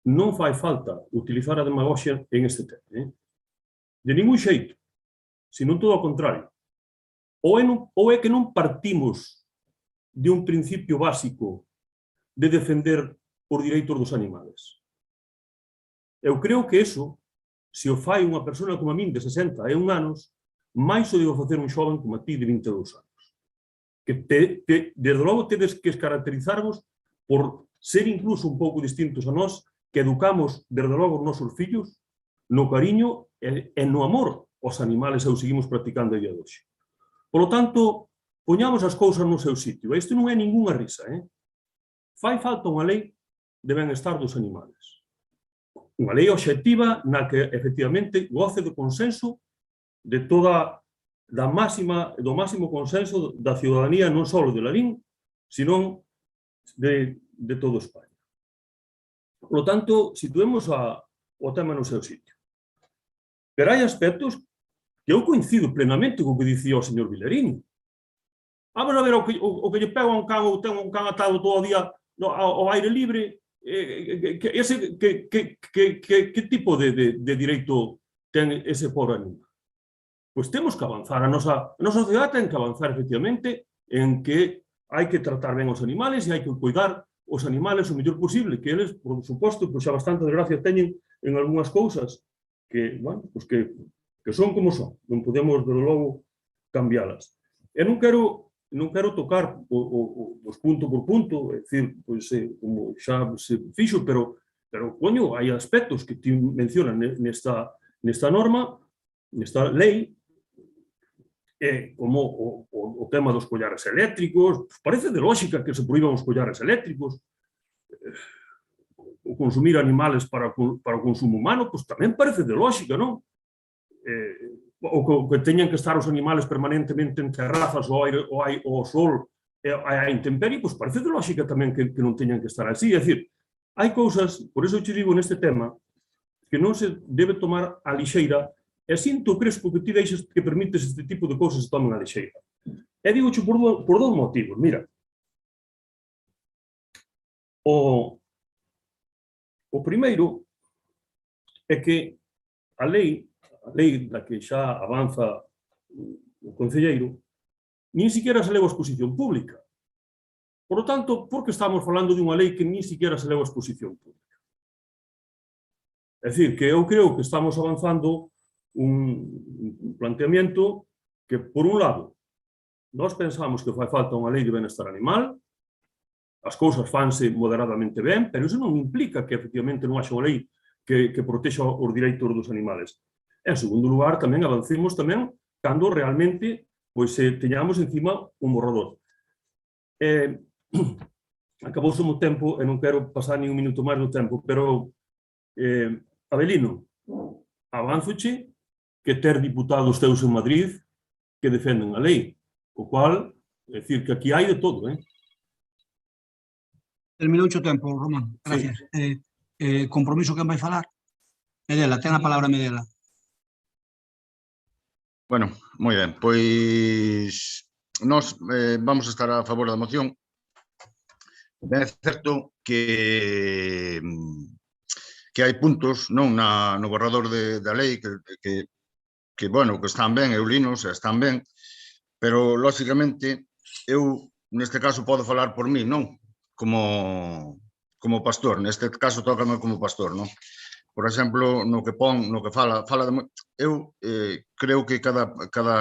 non fai falta utilizar a demagoxia en este tema. De ningún xeito, senón todo ao contrario. Ou é que non partimos de un principio básico de defender os direitos dos animales. Eu creo que eso, se o fai unha persona como a min de 61 anos, máis o debo facer un xoven como a ti de 22 anos. Que desde logo tedes que caracterizarvos por ser incluso un pouco distintos a nós, que educamos desde logo os nosos fillos no cariño e no amor aos animales e o seguimos practicando a día de hoxe. Por lo tanto, poñamos as cousas no seu sitio. Isto non é ningunha risa. Fai falta unha lei de benestar dos animales. Unha lei obxectiva na que, efectivamente, goce de consenso de toda do máximo consenso da ciudadanía, non só de Lalín, senón de todo España. Por lo tanto, situemos o tema no seu sitio. Pero hai aspectos que eu coincido plenamente co que dicía o señor Vilarín. Vamos a ver o que lle pega a un can ou ten un can atado todo o día ao aire libre, que tipo de direito ten ese pobre animal? Pois temos que avanzar. A nosa sociedade ten que avanzar, efectivamente, en que hai que tratar ben os animales e hai que cuidar os animales o mellor posible, que eles, por suposto, pois xa bastante desgracia teñen en algunhas cousas que, bueno, pois que son como son. Non podemos, desde logo, cambialas. E non quero tocar os punto por punto, é dicir, pois, como xa se fixo, pero, coño, hai aspectos que ti mencionan nesta norma, nesta lei, como o tema dos collares eléctricos. Parece de lógica que se prohíban os collares eléctricos. O consumir animales para o consumo humano, pois tamén parece de lógica, non? que teñan que estar os animales permanentemente en terrazas ou ao sol e a intemperie, pois parece de lógica tamén que non teñan que estar así. É dicir, hai cousas, por iso te digo neste tema, que non se debe tomar a lixeira, e sinto crespo que ti deixes que permites este tipo de cousas se tomen a lixeira. E digo por dous motivos. Mira, o primeiro é que a lei da que xa avanza o concelleiro, nin siquiera se leva a exposición pública. Por lo tanto, por que estamos falando de unha lei que nin siquiera se leva a exposición pública? É dicir, que eu creo que estamos avanzando un planteamiento que, por un lado, nós pensamos que fai falta unha lei de benestar animal, as cousas fanse moderadamente ben, pero iso non implica que, efectivamente, non haxa unha lei que protexa os direitos dos animales. En segundo lugar, tamén avancemos tamén cando realmente teñamos encima un borrador. Acabouse o tempo e non quero pasar ni un minuto máis do tempo, pero, Avelino, avánzoche que ter diputados teus en Madrid que defenden a lei, o cual, é dicir, que aquí hai de todo, Terminou o tempo, Román. Gracias. Compromiso, quen vai falar? Medela, ten a palabra Medela. Bueno, moi ben, pois nós vamos a estar a favor da moción. É certo que hai puntos no borrador da lei que están ben, eulinos, están ben, pero, lóxicamente, eu, neste caso, podo falar por mí, non? Como pastor, neste caso, tócame como pastor, non? Por exemplo, no que fala de... Eu creo que cada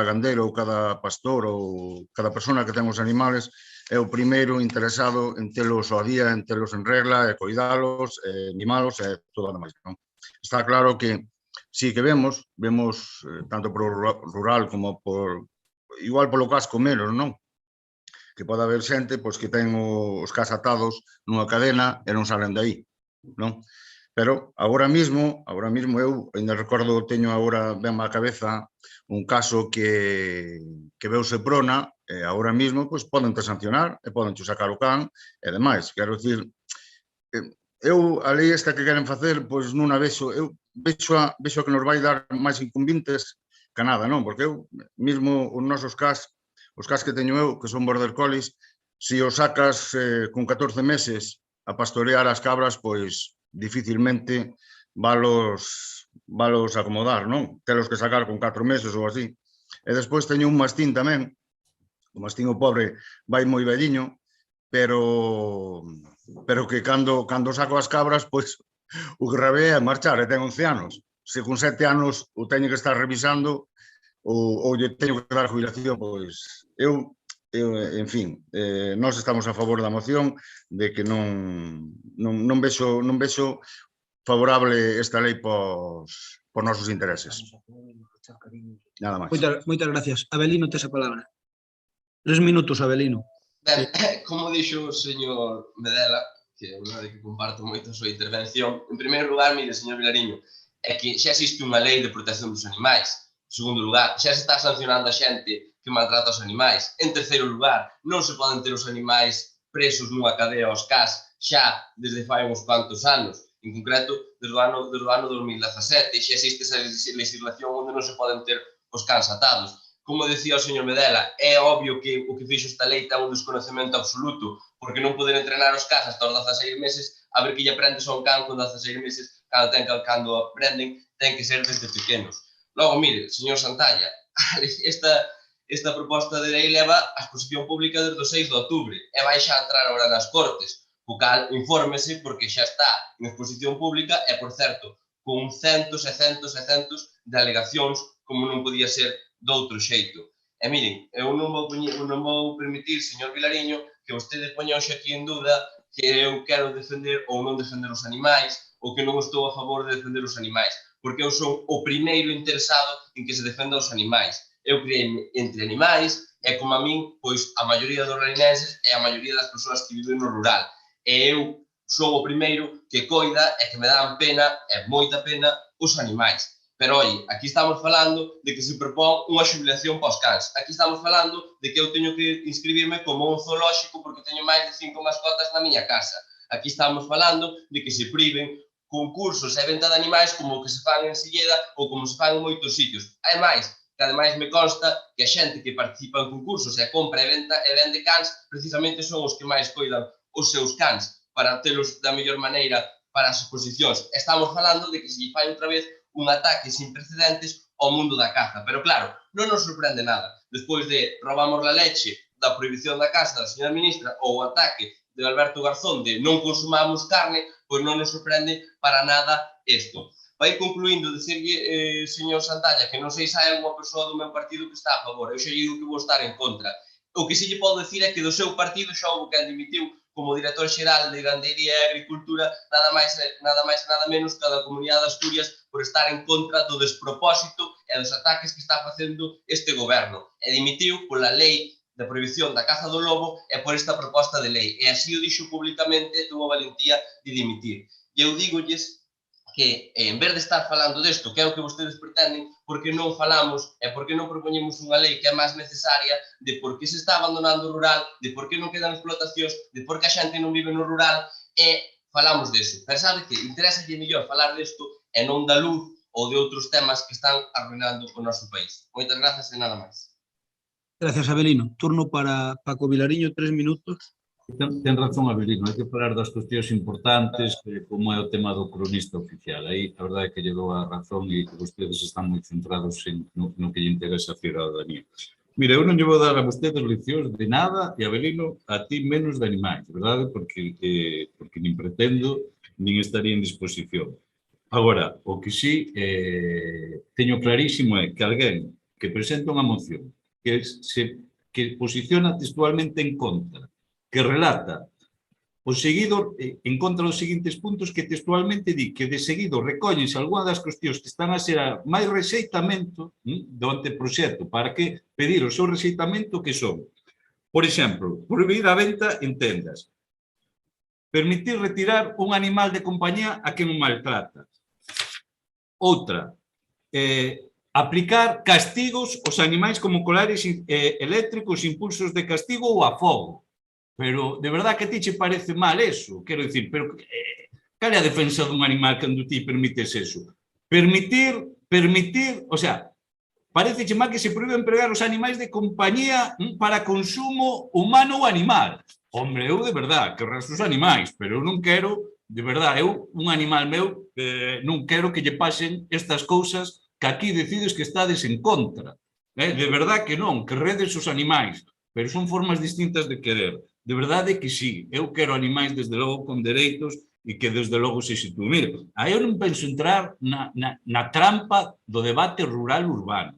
gandeiro ou cada pastor ou cada persona que ten os animales é o primeiro interesado en telos ao día, en telos en regla, e coidalos, mimalos e todo o demais. Está claro que sí que vemos tanto por rural como igual polo casco menos, non? Que pode haber xente que ten os cas atados nunha cadena e non salen de aí, non? Pero agora mismo eu ainda recordo, teño agora ben á cabeza un caso que veu Seprona e agora mismo poden te sancionar e poden te sacar o can e demais. Quero dicir, eu a lei esta que queren facer, non a vexo, eu vexo que nos vai dar máis incumbintes que nada, non? Porque eu mismo os nosos cas, os cas que teño eu, que son border collies, se os sacas con 14 meses a pastorear as cabras, dificilmente valos acomodar, non? Telos que sacar con 4 meses ou así. E despois teño un mastín tamén, o mastín o pobre vai moi velliño, pero que cando saco as cabras, o que rabé é marchar, e ten 11 anos. Se con 7 anos o teño que estar revisando ou lle teño que dar jubilación, eu, en fin, nós estamos a favor da moción de que non vexo favorable esta lei por nosos intereses. Nada máis. Moitas gracias. Avelino, tes a palabra. 3 minutos, Avelino. Ben, como dixo o señor Medela, que é unha de que comparto moito a súa intervención, en primeiro lugar, mire, señor Vilariño, é que xa existe unha lei de protección dos animais. En segundo lugar, xa se está sancionando a xente que maltrata os animais. En terceiro lugar, non se poden ter os animais presos nunha cadea aos cas xa desde fai uns cuantos anos. En concreto, desde o ano 2017, xa existe esa legislación onde non se poden ter os cans atados. Como decía o señor Medela, é obvio que o que fixo esta lei ten un desconocemento absoluto, porque non poder entrenar os cans hasta os 16 meses, a ver que lle aprendes a un can con 16 meses, cando aprenden, ten que ser desde pequenos. Logo, mire, señor Santalla, esta proposta de lei leva a exposición pública desde o 6 de outubro e vai xa entrar agora nas Cortes, o cal infórmese porque xa está en exposición pública e, por certo, con centos e centos e centos de alegacións como non podía ser de outro xeito. E miren, eu non vou permitir, señor Vilariño, que vostede poña hoxe aquí en dúda que eu quero defender ou non defender os animais ou que non estou a favor de defender os animais, porque eu son o primeiro interesado en que se defenda os animais. Eu criei entre animais e, como a min, pois a maioría dos reinenses e a maioría das persoas que viven no rural. E eu son o primeiro que coida e que me dan pena, e moita pena, os animais. Pero, oi, aquí estamos falando de que se propón unha xubilación pos cans. Aquí estamos falando de que eu teño que inscribirme como un zoolóxico porque teño máis de 5 mascotas na miña casa. Aquí estamos falando de que se priven concursos e venta de animais como o que se fan en Silleda ou como se fan en moitos sitios. Ademais, que ademais me consta que a xente que participa en concursos e compra e vende cans precisamente son os que máis coidan os seus cans para telos da mellor maneira para as exposicións. Estamos falando de que se lle fai outra vez un ataque sin precedentes ao mundo da caza. Pero claro, non nos sorprende nada. Despois de robamos la leche da prohibición da caza da señora ministra ou o ataque de Alberto Garzón de non consumamos carne, pois non nos sorprende para nada isto. Vai concluindo, dicirlle, señor Santalla, que non sei se hai unha persoa do meu partido que está a favor. Eu xa digo que vou estar en contra. O que si lle podo decir é que do seu partido xa houve quen dimitiu como director xeral de Gandería e Agricultura, nada máis e nada menos que a da Comunidade de Asturias por estar en contra do despropósito e dos ataques que está facendo este goberno. E dimitiu pola lei de prohibición da caza do lobo e por esta proposta de lei. E así o dixo públicamente, tuvo a valentía de dimitir. E eu dígolles que, en vez de estar falando desto, que é o que vostedes pretenden, porque non falamos e porque non propoñemos unha lei que é máis necesaria de por que se está abandonando o rural, de por que non quedan explotacións, de por que a xente non vive no rural, e falamos deso. Pero sabe que interesa-lle mellor falar desto e non da luz ou de outros temas que están arruinando o noso país. Moitas grazas e nada máis. Gracias, Abelino. Turno para Paco Vilariño, 3 minutos. Ten razón, Abelino, hai que falar das cuestións importantes, como é o tema do cronista oficial. Aí, a verdade é que lle dou a razón e que vostedes están moi centrados no que lle interesa a ciudadanía. Mira, eu non lle vou dar a vostedes leccións de nada e, Abelino, a ti menos de animais, verdade? Porque nin pretendo, nin estaría en disposición. Agora, o que sí teño clarísimo é que alguén que presenta unha moción que posiciona textualmente en contra, que relata o seguido en contra dos seguintes puntos que textualmente di que de seguido recóllense algunhas das cuestións que están a ser máis rexeitamento do anteproxecto para que pedir o seu rexeitamento que son, por exemplo, prohibir a venta en tendas, permitir retirar un animal de compañía a quen o maltrata, outra, aplicar castigos aos animais como colares eléctricos, impulsos de castigo ou a fogo. Pero, de verdad que a ti che parece mal eso? Quero dicir, pero cal é a defensa dun animal cando ti permites eso? Permitir, o sea, parece mal que se proíbe empregar os animais de compañía para consumo humano ou animal. Hombre, eu de verdad, que resto os animais, pero eu non quero, de verdad, eu, un animal meu, non quero que lle pasen estas cousas que aquí decides que estades en contra. De verdad que non, que redes os animais, pero son formas distintas de querer. De verdade que sí, eu quero animais desde logo con dereitos e que desde logo se sitúen. Mire, aí eu non penso entrar na trampa do debate rural-urbano.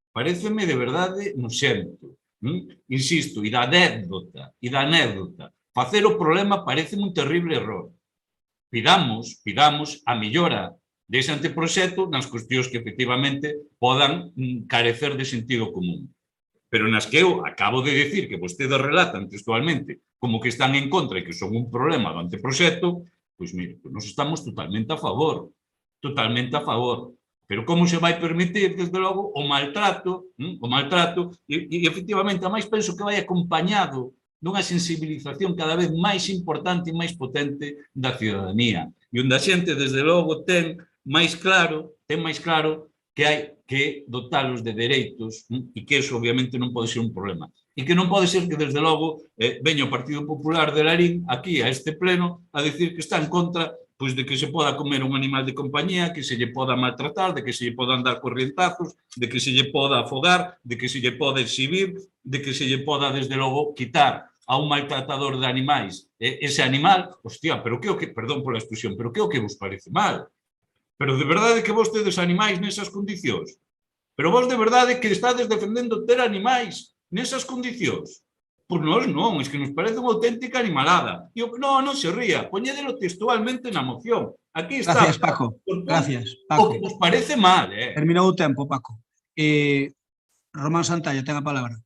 Paréceme de verdade noxento. Insisto, e da anécdota. Facer o problema parece un terrible error. Pidamos a mellora dese anteproxecto nas cuestións que efectivamente podan carecer de sentido común. Pero nas que eu acabo de decir que vostedes relatan textualmente como que están en contra e que son un problema do anteproxecto, pois mire, nos estamos totalmente a favor. Pero como se vai permitir, desde logo, o maltrato, e efectivamente, a máis penso que vai acompañado dunha sensibilización cada vez máis importante e máis potente da ciudadanía. E onde a xente, desde logo, ten máis claro que hai que dotalos de dereitos e que eso obviamente non pode ser un problema. E que non pode ser que desde logo veña o Partido Popular de Larín aquí a este pleno a decir que está en contra pois de que se poda comer un animal de compañía, que se lle poda maltratar, de que se lle podan dar corrientazos, de que se lle poda afogar, de que se lle poda exhibir, de que se lle poda desde logo quitar a un maltratador de animais ese animal. Hostia, pero que o que, perdón pola expresión, pero que o que vos parece mal? Pero de verdade que vos tedes animais nesas condicións? Pero vos de verdade que estades defendendo ter animais nesas condicións? Pois nós non, é que nos parece unha auténtica animalada. Non se ría, poñédelo textualmente na moción. Aquí está. Gracias, Paco. Gracias, Paco. O que vos parece mal, Terminou o tempo, Paco. Román Santalla, ten a palabra.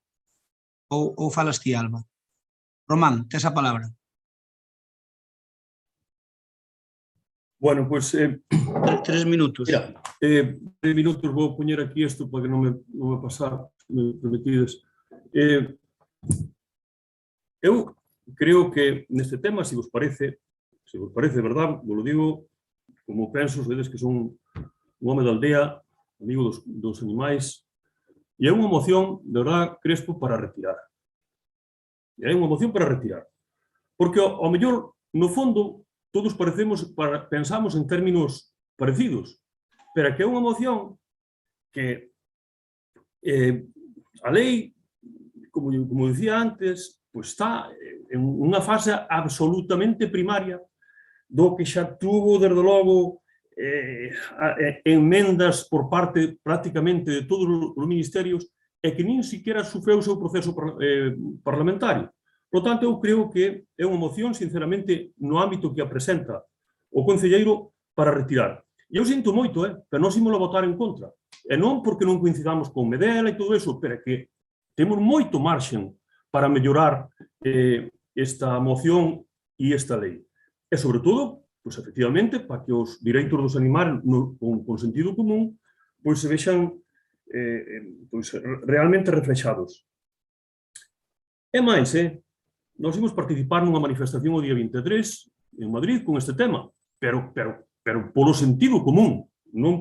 Ou falas ti, Alba? Román, tes a palabra. Bueno, pois... 3 minutos. Mira, 3 minutos vou poñer aquí isto para que non me pasar, se me permitides. Eu creo que neste tema, se vos parece, verdad, vos lo digo, como penso, vedes que son un home da aldea, amigo dos animais, e é unha moción, de verdad, Crespo, para retirar. É unha moción para retirar. Porque, ao mellor, no fondo, todos pensamos en términos parecidos, pero que é unha moción que a lei, como dicía antes, pues está en unha fase absolutamente primaria do que xa tuvo, desde logo, enmendas por parte prácticamente de todos os ministerios e que nin siquiera sufreu o seu proceso parlamentario. Por tanto, eu creo que é unha moción, sinceramente, no ámbito que a presenta o concelleiro para retirar. E eu sinto moito, pero non ímolo votar en contra. E non porque non coincidamos con Medela e todo eso, pero que temos moito marxen para mellorar esta moción e esta lei. E, sobre todo, pois, efectivamente, para que os direitos dos animais, con sentido común, pois se vexan realmente reflexados. E máis, nós imos participar nunha manifestación o día 23 en Madrid con este tema, pero polo sentido común, non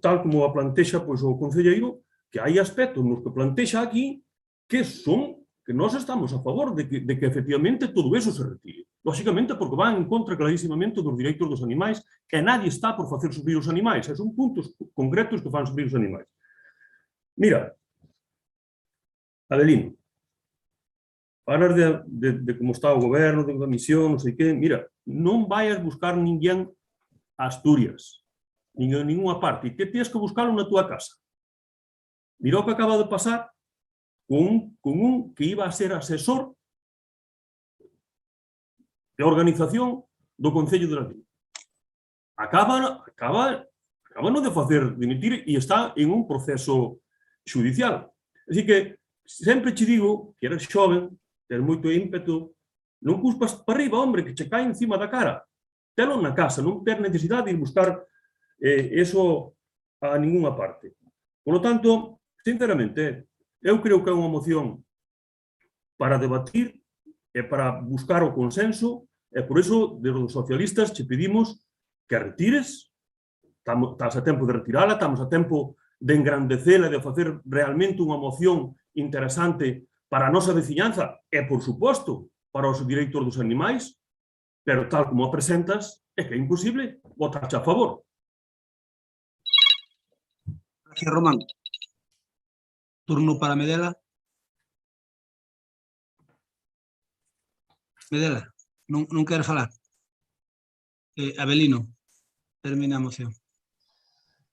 tal como a plantexa pois, o concelleiro, que hai aspectos nos que plantexa aquí que nós estamos a favor de que efectivamente todo eso se retire. Lóxicamente porque van en contra clarísimamente dos direitos dos animais e nadie está por facer sufrir os animais, son puntos concretos que fan sufrir os animais. Mira, Adelino, falas de como está o goberno, da misión, non sei que, mira, non vayas buscar ninguén a Asturias, nin en ninguna parte, e que tens que buscalo na túa casa. Mira o que acaba de pasar con un que iba a ser asesor de organización do Concello de Ladín. Acaba de facer dimitir e está en un proceso judicial. Así que sempre che digo que eres xoven, ter moito ímpetu, non cuspas para arriba, hombre, que che cae encima da cara. Telo na casa, non ter necesidade de buscar eso a ninguna parte. Por lo tanto, sinceramente, eu creo que é unha moción para debatir e para buscar o consenso, e por iso, desde os socialistas, che pedimos que a retires, estás a tempo de retirala, estamos a tempo de engrandecela, de facer realmente unha moción interesante para a nosa veciñanza e, por suposto, para os direitos dos animais, pero tal como a presentas, é que é imposible votarche a favor. Gracias, Román. Turno para Medela. Medela, non queres falar? Avelino, termina a moción.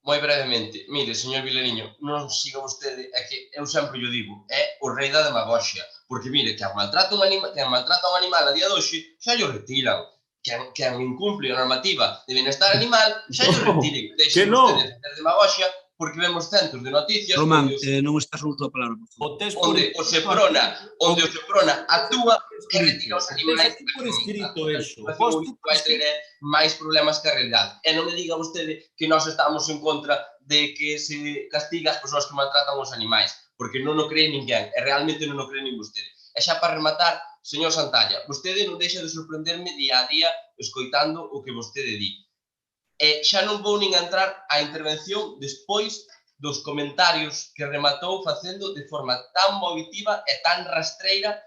Moi brevemente, mire, señor Vilariño, non siga vostede, é que eu sempre llo digo, é o rei da demagoxia, porque mire, que maltrata un animal a día de hoxe, xa llo retiran, que incumple a normativa de benestar animal, xa llo retiren, deixen vostedes de demagoxia, porque vemos centros de noticias... Román, non estás usando a palabra. Onde o Seprona actúa e retira os animais. Por escrito eso. Vai ter máis problemas que a realidade. E non me diga vostede que nós estamos en contra de que se castiga as persoas que maltratan os animais, porque non o cree ninguén, e realmente non o cree nin vostede. E xa para rematar, señor Santalla, vostede non deixa de sorprenderme día a día escoitando o que vostede di. E xa non vou nin entrar á intervención despois dos comentarios que rematou facendo de forma tan movitiva e tan rastreira,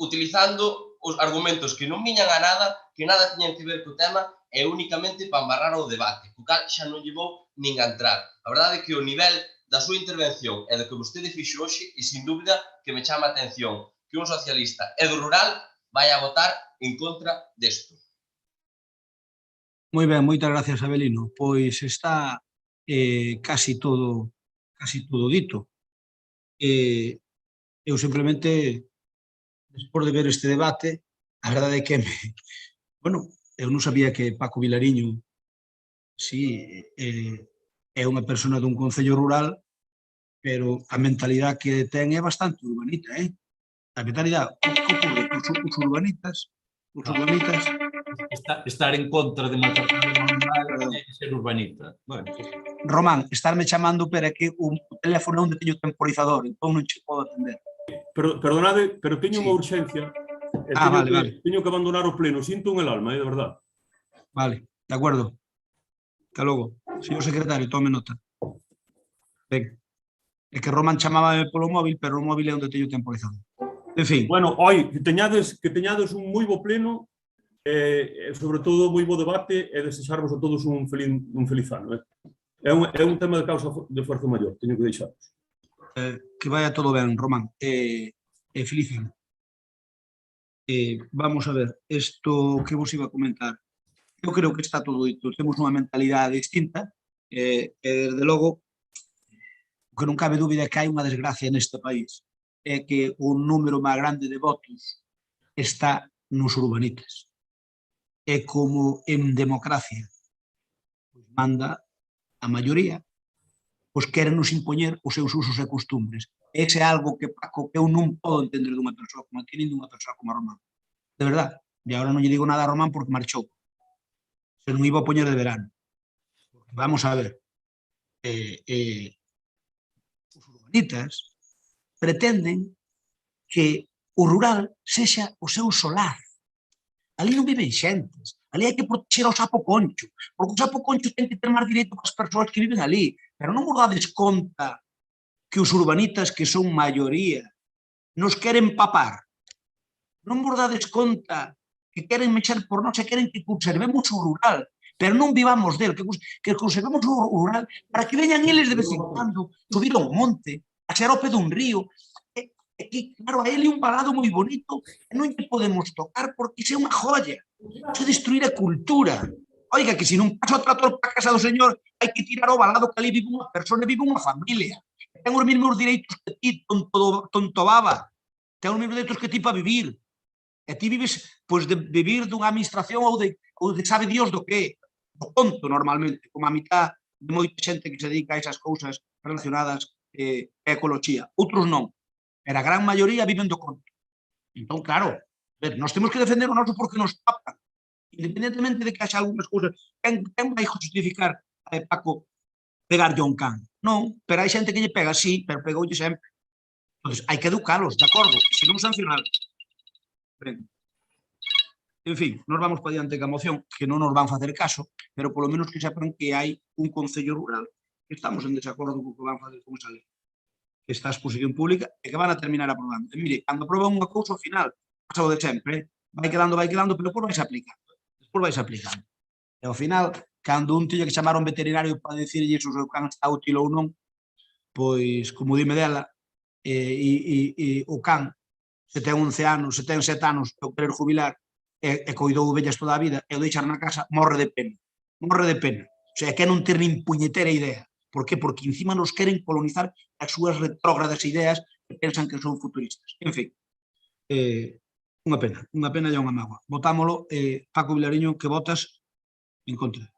utilizando os argumentos que non viñan a nada, que nada tiñan que ver co tema, e únicamente para embarrar o debate, co cal xa non lle vou nin a entrar. A verdade é que o nivel da súa intervención e do que vostede fixo hoxe, e sin dúbida que me chama a atención que un socialista e do rural vai a votar en contra desto. Moi ben, moitas gracias, Avelino. Pois está casi todo dito. Eu simplemente, despois de ver este debate, a verdade é que eu non sabía que Paco Vilariño é unha persona dun concello rural, pero a mentalidade que ten é bastante urbanita, A mentalidade, os urbanitas estar en contra de matar e ser urbanita. Bueno. Román, estarme chamando, pero é que o teléfono onde teño temporizador, entón non che podo atender. Perdonade, pero teño unha urxencia. Teño que abandonar o pleno. Sinto en el alma, de verdad. Vale, de acuerdo. Hasta logo. Señor secretario, tome nota. Ben. É que Román chamábame polo móvil, pero o móvil é onde teño temporizado. En fin. Bueno, que teñades un moi bo pleno, e sobre todo moi bo debate, e desexarvos a todos un feliz ano. É un tema de causa de fuerza maior, teño que deixaros. Que vaya todo ben, Román. Feliz ano. Vamos a ver, isto que vos iba a comentar. Eu creo que está todo dito. Temos unha mentalidade distinta, e desde logo, o que non cabe dúbida é que hai unha desgracia neste país, é que o número máis grande de votos está nos urbanitas. É como en democracia manda a maioría, pois queren nos impoñer os seus usos e costumbres. Ese é algo que, Paco, que eu non podo entender dunha persoa como aquí, nin dunha persoa como Román. De verdad. E agora non lle digo nada a Román porque marchou. Se non iba a poñer de verano. Vamos a ver. Os urbanitas pretenden que o rural sexa o seu solar. Ali non viven xentes. Ali hai que protexer ao sapo concho, porque o sapo concho ten que ter máis direito que as persoas que viven ali. Pero non vos dades conta que os urbanitas, que son maioría, nos queren papar. Non vos dades conta que queren mexer por nós e queren que conservemos o rural, pero non vivamos del, que conservemos o rural para que veñan eles de vez en cando subir ao monte, a ser ao pé dun río. Que, claro, a ele é un balado moi bonito e non lle podemos tocar porque iso é unha joya. Iso é destruir a cultura. Oiga, que se non paso o trator para casa do señor hai que tirar o balado que ali vive unha persona, vive unha familia. Ten os mesmos direitos que ti, tonto baba. Ten os mesmos direitos que ti para vivir. E ti vives, pois, de vivir dunha administración ou de sabe Dios do que. Do tonto, normalmente, como a mitad de moita xente que se dedica a esas cousas relacionadas a ecoloxía. Outros non. Pero a gran maioría viven do conto. Entón, claro, nós temos que defender o noso porque nos tapan. Independentemente de que haxa algunhas cousas. Quen vai justificar, Paco, pegarlle a un can? Non, pero hai xente que lle pega, sí, pero pegoulle sempre. Entón, hai que educalos, de acordo, se non sancionalos. En fin, nos vamos para diante ca moción, que non nos van facer caso, pero polo menos que sepan que hai un concello rural que estamos en desacordo co que van facer con esa lei. Que está a exposición pública e que van a terminar aprobando. E mire, cando aproban unha cousa, ao final, pasa o de sempre, vai quedando, pero depois vais aplicando. E ao final, cando un tiña que chamar a un veterinario para dicirlle se o seu can está útil ou non, pois, como dime dela, o can, se ten 11 anos, se ten 7 anos, e o querer jubilar, e coidou ovellas toda a vida, e o deixar na casa, morre de pena. Morre de pena. O sea, que non ter nin puñetera idea. Por que? Porque encima nos queren colonizar as súas retrógradas ideas que pensan que son futuristas. En fin, unha pena e unha mágoa. Votámolo, Paco Vilariño, que votas en contra.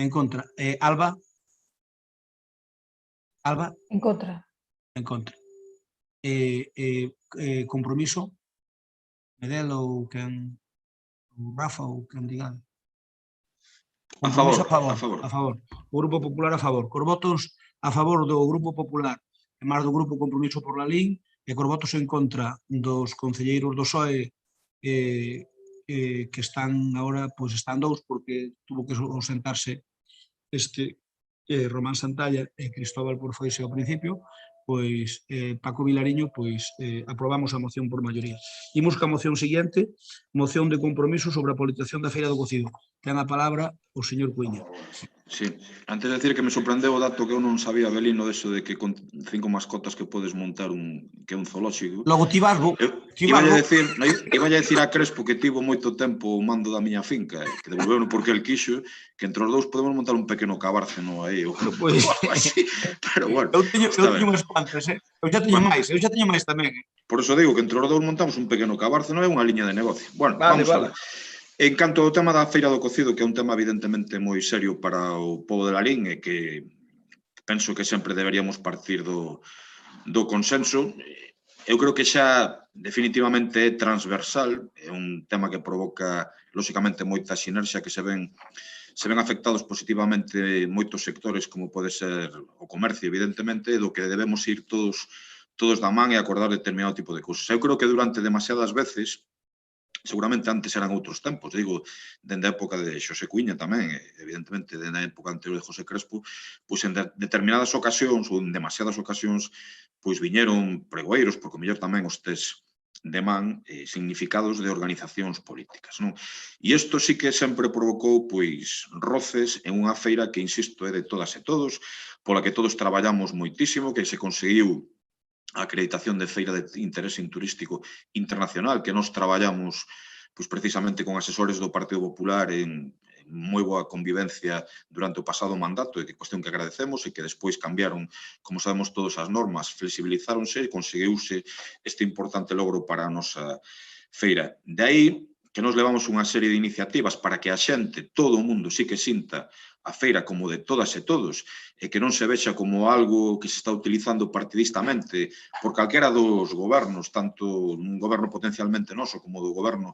En contra. Alba? Alba? En contra. En contra. Compromiso? Medel ou quen? Rafa ou quen digade? A favor. O Grupo Popular a favor. Cos votos a favor do Grupo Popular e máis do Grupo Compromiso por la LIN e cos votos en contra dos concelleiros do PSOE que están agora, pois están dous porque tuvo que ausentarse Román Santalla e Cristóbal Porfoise ao principio, pois Paco Vilariño, pois aprobamos a moción por maioría. Imos ca moción seguinte, moción de compromiso sobre a politización da Feira do Cocido. Ten a palabra o señor Cuíña. Sí, antes de decir que me sorprendeu o dato que eu non sabía, Belino, deso de que con 5 mascotas que podes montar que é un zoolóxico. Logo ti vasgo. Iba a decir a Crespo que tivo moito tempo o mando da miña finca, que devolveu porque el quixo, que entre os dous podemos montar un pequeno cabárceno aí, ou así, pero bueno. Eu teño unhas cuantas, eu xa teño máis tamén. Por eso digo que entre os dous montamos un pequeno cabárceno e unha liña de negocio. Bueno, vamos a ver. En canto ao tema da Feira do Cocido, que é un tema evidentemente moi serio para o pobo de Lalín e que penso que sempre deberíamos partir do consenso, Eu creo que xa definitivamente é transversal, é un tema que provoca, lóxicamente, moita sinerxia que se ven afectados positivamente moitos sectores, como pode ser o comercio, evidentemente, do que debemos ir todos da man e acordar determinado tipo de cousas. Eu creo que durante demasiadas veces, seguramente antes eran outros tempos, digo, dende a época de Xosé Cuíña tamén, evidentemente, dende a época anterior de José Crespo, pois en determinadas ocasións, ou en demasiadas ocasións, pois viñeron pregoeiros, porque mellor tamén os tes de man significados de organizacións políticas, non? E isto sí que sempre provocou pois roces en unha feira que, insisto, é de todas e todos, pola que todos traballamos moitísimo, que se conseguiu a acreditación de feira de interese turístico internacional, que nos traballamos pois precisamente con asesores do Partido Popular en moi boa convivencia durante o pasado mandato, e que cuestión que agradecemos e que despois cambiaron, como sabemos todos, as normas, flexibilizáronse e conseguiuse este importante logro para a nosa feira. De aí que nos levamos unha serie de iniciativas para que a xente, todo o mundo, sí que sinta a feira como de todas e todos, e que non se vexa como algo que se está utilizando partidistamente por calquera dos gobernos, tanto un goberno potencialmente noso como do goberno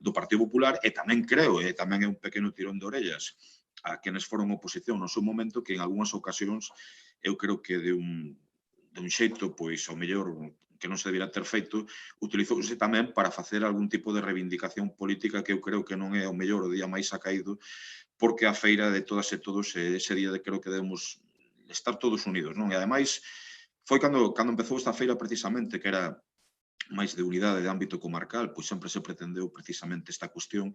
do Partido Popular, e tamén creo, e tamén é un pequeno tirón de orellas a quenes foron oposición no seu momento, que en algunhas ocasións eu creo que de un xeito, pois, ao mellor, que non se debera ter feito, utilizouse tamén para facer algún tipo de reivindicación política que eu creo que non é o mellor o día máis acaído, porque a feira de todas e todos ese día de creo que debemos estar todos unidos, non? E ademais, foi cando empezou esta feira precisamente, que era máis de unidade de ámbito comarcal, pois sempre se pretendeu precisamente esta cuestión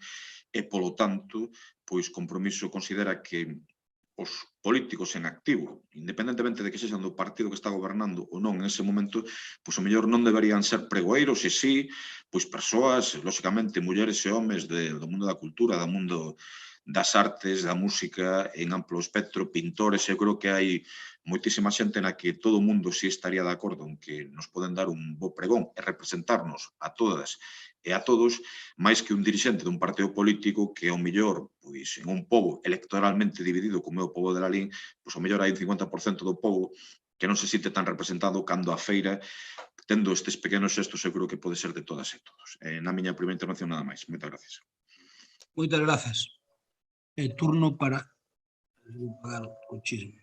e, polo tanto, pois Compromiso considera que os políticos en activo, independentemente de que sexan do partido que está gobernando ou non en ese momento, pois o mellor non deberían ser pregoeiros, e sí, pois persoas, lóxicamente, mulleres e homes do mundo da cultura, do mundo das artes, da música, en amplo espectro, pintores. Eu creo que hai moitísima xente na que todo o mundo sí estaría de acordo en que nos poden dar un bo pregón e representarnos a todas e a todos, máis que un dirixente dun partido político que, ao mellor, pois, en un pobo electoralmente dividido como é o pobo de Lalín, pois, ao mellor hai un 50% do pobo que non se sinte tan representado cando a feira, tendo estes pequenos xestos, eu creo que pode ser de todas e todos. Na miña primeira intervención, nada máis. Moitas gracias. Moitas grazas. Turno para pagar o chisme.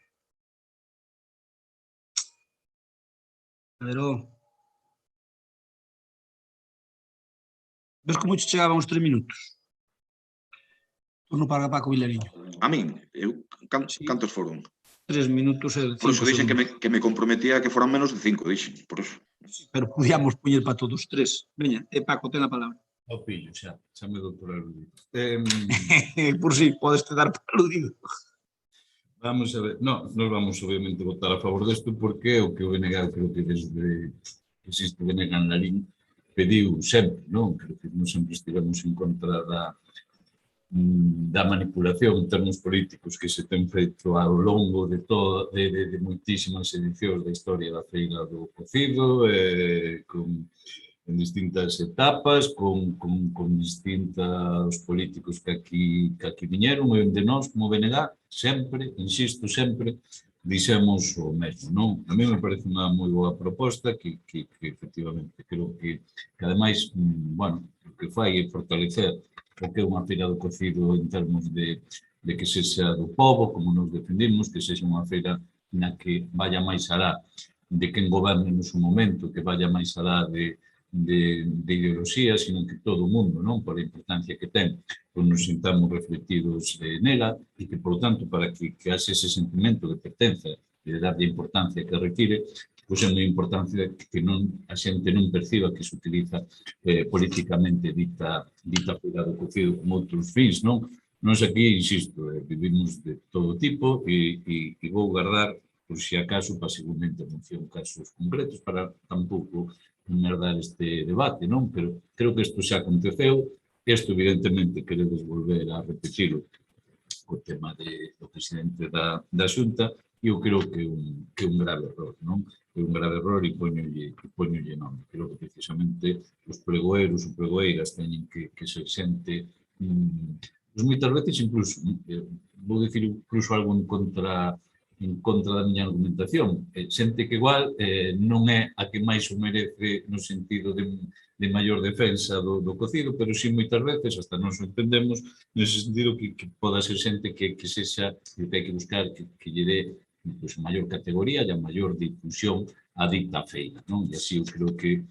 Pero ves como che chegaban os 3 minutos? Turno para Paco Vilariño. A min? Cantos foron? 3 minutos e 5 Por iso dixen segundos. que me comprometía que foran menos de 5, dixen, por iso. Pero podíamos poñer para todos 3. Veña, Paco, ten a palabra. O pillo, xa me dou por aludido. Por si, podes te dar por aludido. Vamos a ver, nos vamos obviamente votar a favor desto porque o que o BNG, creo que desde que existe o BNG en Lalín, pediu sempre, non? Creo que non sempre estivemos en contra da manipulación en termos políticos que se ten feito ao longo de moitísimas edicións da historia da Feira do Cocido, en distintas etapas, con distintos políticos que aquí viñeron, e onde nós, como BNG, sempre, insisto, sempre, dixemos o mesmo, non? A mí me parece unha moi boa proposta que efectivamente, creo que ademais, bueno, o que fai é fortalecer o que é unha feira do cocido en termos de que sexa do povo, como nos defendimos, que sexa unha feira na que vaya máis alá de quen goberne no seu momento, que vaya máis alá de ideoloxía, sino que todo o mundo, non, por a importancia que ten, pois nos sintamos reflectidos nela, e que, por tanto, para que haxe ese sentimento de pertenza e de darlle a importancia que require, pois é moi importante que a xente non perciba que se utiliza políticamente dita feira do cocido como outros fins, non? Nós aquí, insisto, vivimos de todo tipo e vou guardar, por si acaso, para a segunda intervención, casos concretos, para tampouco merdar este debate, non? Pero creo que isto xa aconteceu. Isto, evidentemente, queredes volver a repetirlo co tema do presidente da Xunta, e eu creo que é un grave error, non? É un grave error e poñolle nome. Creo que precisamente os pregoeiros ou pregoeiras teñen que ser xente, moitas veces incluso, vou dicir incluso algo en contra en contra da miña argumentación. Xente que igual non é a que máis o merece no sentido de maior defensa do cocido, pero sí moitas veces, hasta non o entendemos, nese sentido que poda ser xente que sexa, que hai que buscar que lle dé a maior categoría e a maior difusión a dita feira, non? E así eu creo que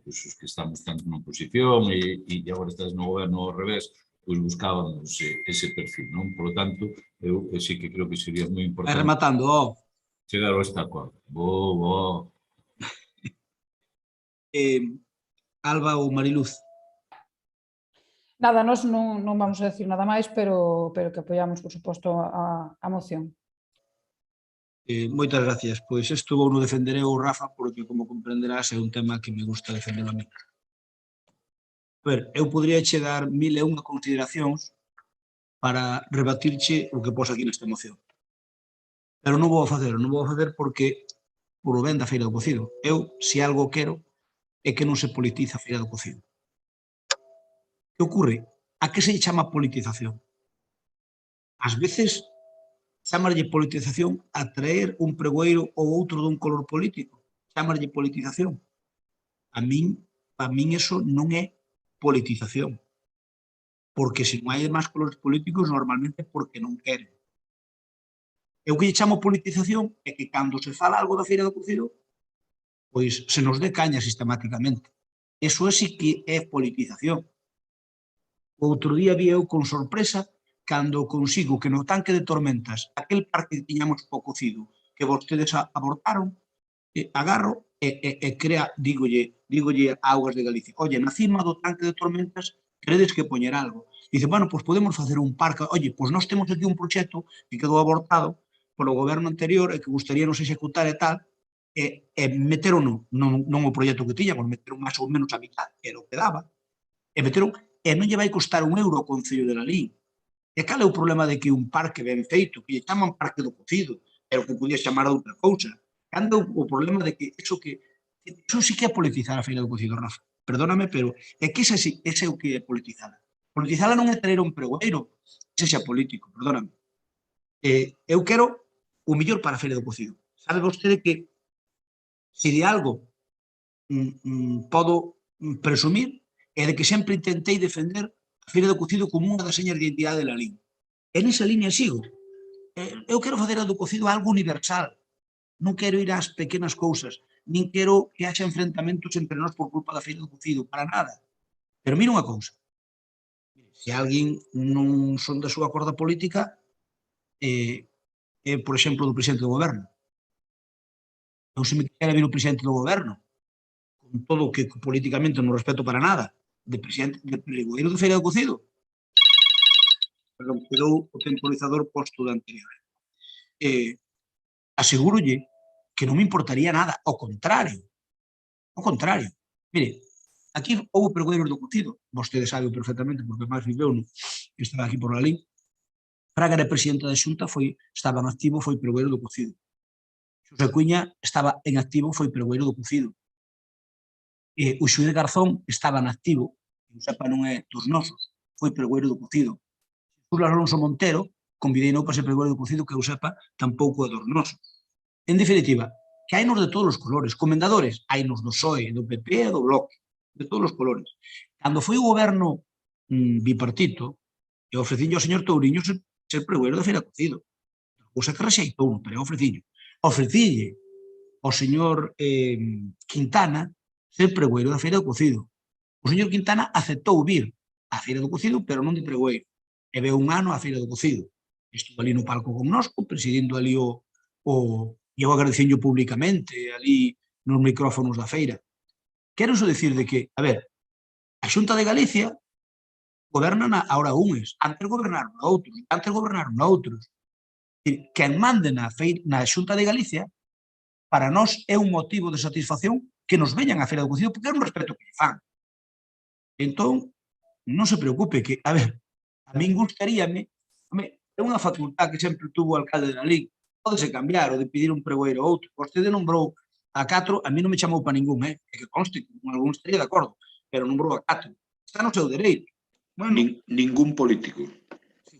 os que estamos tanto na oposición e agora estás no goberno ao revés, pois buscábamos ese perfil, non? Por lo tanto, eu sí que creo que sería moi importante rematando, chegar a este acordo. Bo. Alba ou Mariluz. Nada, nós non vamos a decir nada máis, pero que apoiamos, por suposto, a moción. Moitas gracias. Pois isto vou no defender eu, Rafa, porque, como comprenderás, é un tema que me gusta defender a mí. A ver, eu podría che dar 1001 consideracións para rebatirche o que pos aquí nesta moción. Pero non vou a facer porque por o ben da Feira do Cocido. Eu, se algo quero, é que non se politiza a Feira do Cocido. Que ocorre? A que se chama politización? Ás veces, chamarlle politización a traer un pregoeiro ou outro dun color político. Chamarlle politización. A min eso non é politización. Porque se non hai máis colores políticos, normalmente porque non queren. E o que lle chamo politización é que cando se fala algo da Feira do Cocido, pois se nos dé caña sistemáticamente. Eso sí que é politización. Outro día vi eu con sorpresa cando consigo que no tanque de Tormentas, aquel parque que tiñamos po Cocido, que vostedes abortaron, agarro e crea, dígolle a Augas de Galicia, oye, na cima do tanque de Tormentas credes que poñer algo. Dice, bueno, pois podemos facer un parque, oye, pois nós temos aquí un proxecto que quedou abortado polo goberno anterior e que gustaríanos executar e tal, e meteron non o proxecto que tiñamos, meteron máis ou menos a mitad, era o que daba, e meteron, e non lle vai costar €1 ao Concello de Lalín. E cal é o problema de que un parque ben feito, que lle chaman Parque do Cocido, pero que podía chamar a outra cousa? Cando o problema de que eso sí que é politizar a Feira do Cocido, Rafa. Perdóname, pero é que ese é o que é politizar. Politizala non é traer un pregoeiro, ese xa político, perdóname. Eu quero o mellor para a Feira do Cocido. Sabe vostede que se de algo podo presumir é de que sempre intentei defender a Feira do Cocido como unha das señas de identidade de Lalín. E nesa línea sigo. Eu quero facer a do Cocido algo universal. Non quero ir ás pequenas cousas, nin quero que haxa enfrentamentos entre nós por culpa da Feira do Cocido, para nada. Pero mira unha cousa. Se alguén non son da súa corda política, por exemplo, do presidente do goberno. Eu se me quixera vir o presidente do goberno, con todo o que políticamente non respeto para nada, de pregoeiro de Feira do Cocido. Perdón, quedou o temporizador posto da anterior. Asegúrolle que non me importaría nada, ao contrario. Mire, aquí houve pregoeiros do Cocido, vostede sabe perfectamente, porque máis viveu, que estaba aquí por Lalín. Fraga era presidente da Xunta, estaba en activo, foi pregoeiro do Cocido. Xosé Cuña estaba en activo, foi pregoeiro do Cocido. O Xuiz Garzón estaba en activo, que o sepa non é dos nosos, foi pregoeiro do Cocido. Xulio Alonso Montero, convidei non para ser pregoeiro do Cocido, que eu sepa, tampouco é dos nosos. En definitiva, que hainos de todos os colores. Comendadores, hainos do PSOE, do PP e do Bloque, de todos os colores. Cando foi o goberno bipartito, e ofreciño ao señor Touriño ser pregoeiro da Feira do Cocido. Cousa que rexeitou, pero ofreciño. Ofrecille ao señor Quintana ser pregoeiro da Feira do Cocido. O señor Quintana aceptou vir á Feira do Cocido, pero non de pregoeiro. E veu un ano á Feira do Cocido. Estuvo ali no palco connosco, presidindo ali e eu agradeciño públicamente ali nos micrófonos da feira. Quero iso dicir de que, a ver, a Xunta de Galicia gobernan ahora unes, antes gobernaron outros. Quen mande na Xunta de Galicia, para nós é un motivo de satisfacción que nos veñan á Feira do Cocido, porque é un respeto que lle fan. Entón, non se preocupe que, a ver, a min gustaríame, é unha facultad que sempre tuvo o alcalde de Lalín, pódese cambiar ou de pedir un pregoeiro ou outro. Vostede nombrou a 4, a mí non me chamou para ningún, é que conste, con algún estaría de acordo, pero nombrou a 4. Está no seu dereito. Ningún político.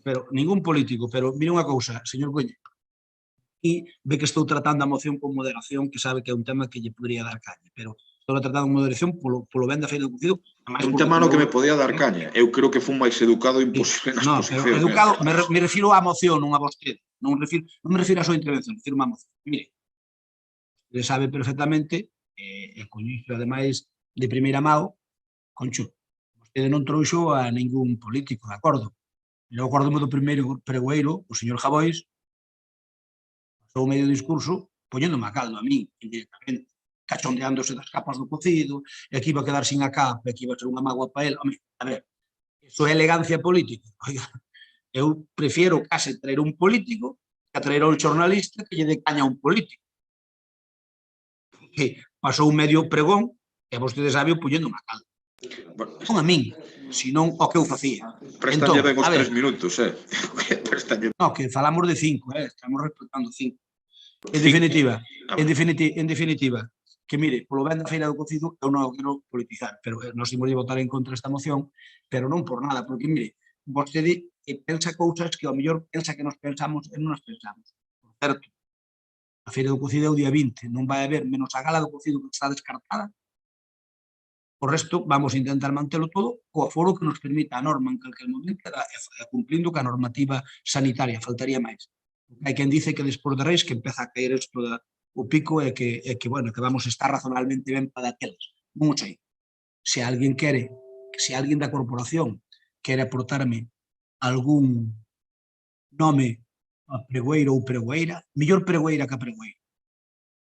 Pero ningún político, pero mire unha cousa, señor Cuña, aquí ve que estou tratando a moción con moderación, que sabe que é un tema que lle podría dar caña, pero estou tratando con moderación polo ben da Feira do Cocido. É un tema no que me podía dar caña. Eu creo que fun máis educado imposible na exposición. Pero educado, me refiro á moción, non a vostede. Non me refiro á súa intervención, refiro á moción. Mire, ele sabe perfectamente, e coñizo ademais de primeira mão, Concho, vostede non trouxo a ningún político, de acordo? Eu acordome do primeiro pregoeiro, o señor Javois, pasou medio discurso poñéndome a caldo a mí, indirectamente, cachondeándose das capas do cocido, e aquí iba a quedar sin a capa, e aquí iba a ser unha mágoa para él. Home, a ver, iso é elegancia política. Oiga, eu prefiero case traer un político que traer a un xornalista que lle dé caña a un político. Que pasou medio pregón, e vostede sabe, poñéndome a caldo. Non a min, senón o que eu facía. Préstanlle ben os 3 minutos, No, que falamos de 5, estamos respetando 5. En definitiva, que mire, polo ben da Feira do Cocido, eu non o quero politizar, pero nós imos de votar en contra esta moción, pero non por nada, porque mire, vostede pensa cousas que ao mellor pensa que nos pensamos e non nos pensamos. Por certo, a Feira do Cocido é o día 20, non vai haber menos a gala do cocido que está descartada. O resto, vamos a intentar mantelo todo co aforo que nos permita a norma en calquer momento e cumplindo ca normativa sanitaria, faltaría máis. Hai quen dice que despois de Reis que empeza a caer isto o pico e que vamos a estar razonablemente ben para daquelas. Non o sei. Se alguén quere, se alguén da corporación quere aportarme algún nome a pregoeiro ou pregoeira, mellor pregoeira que a pregoeira.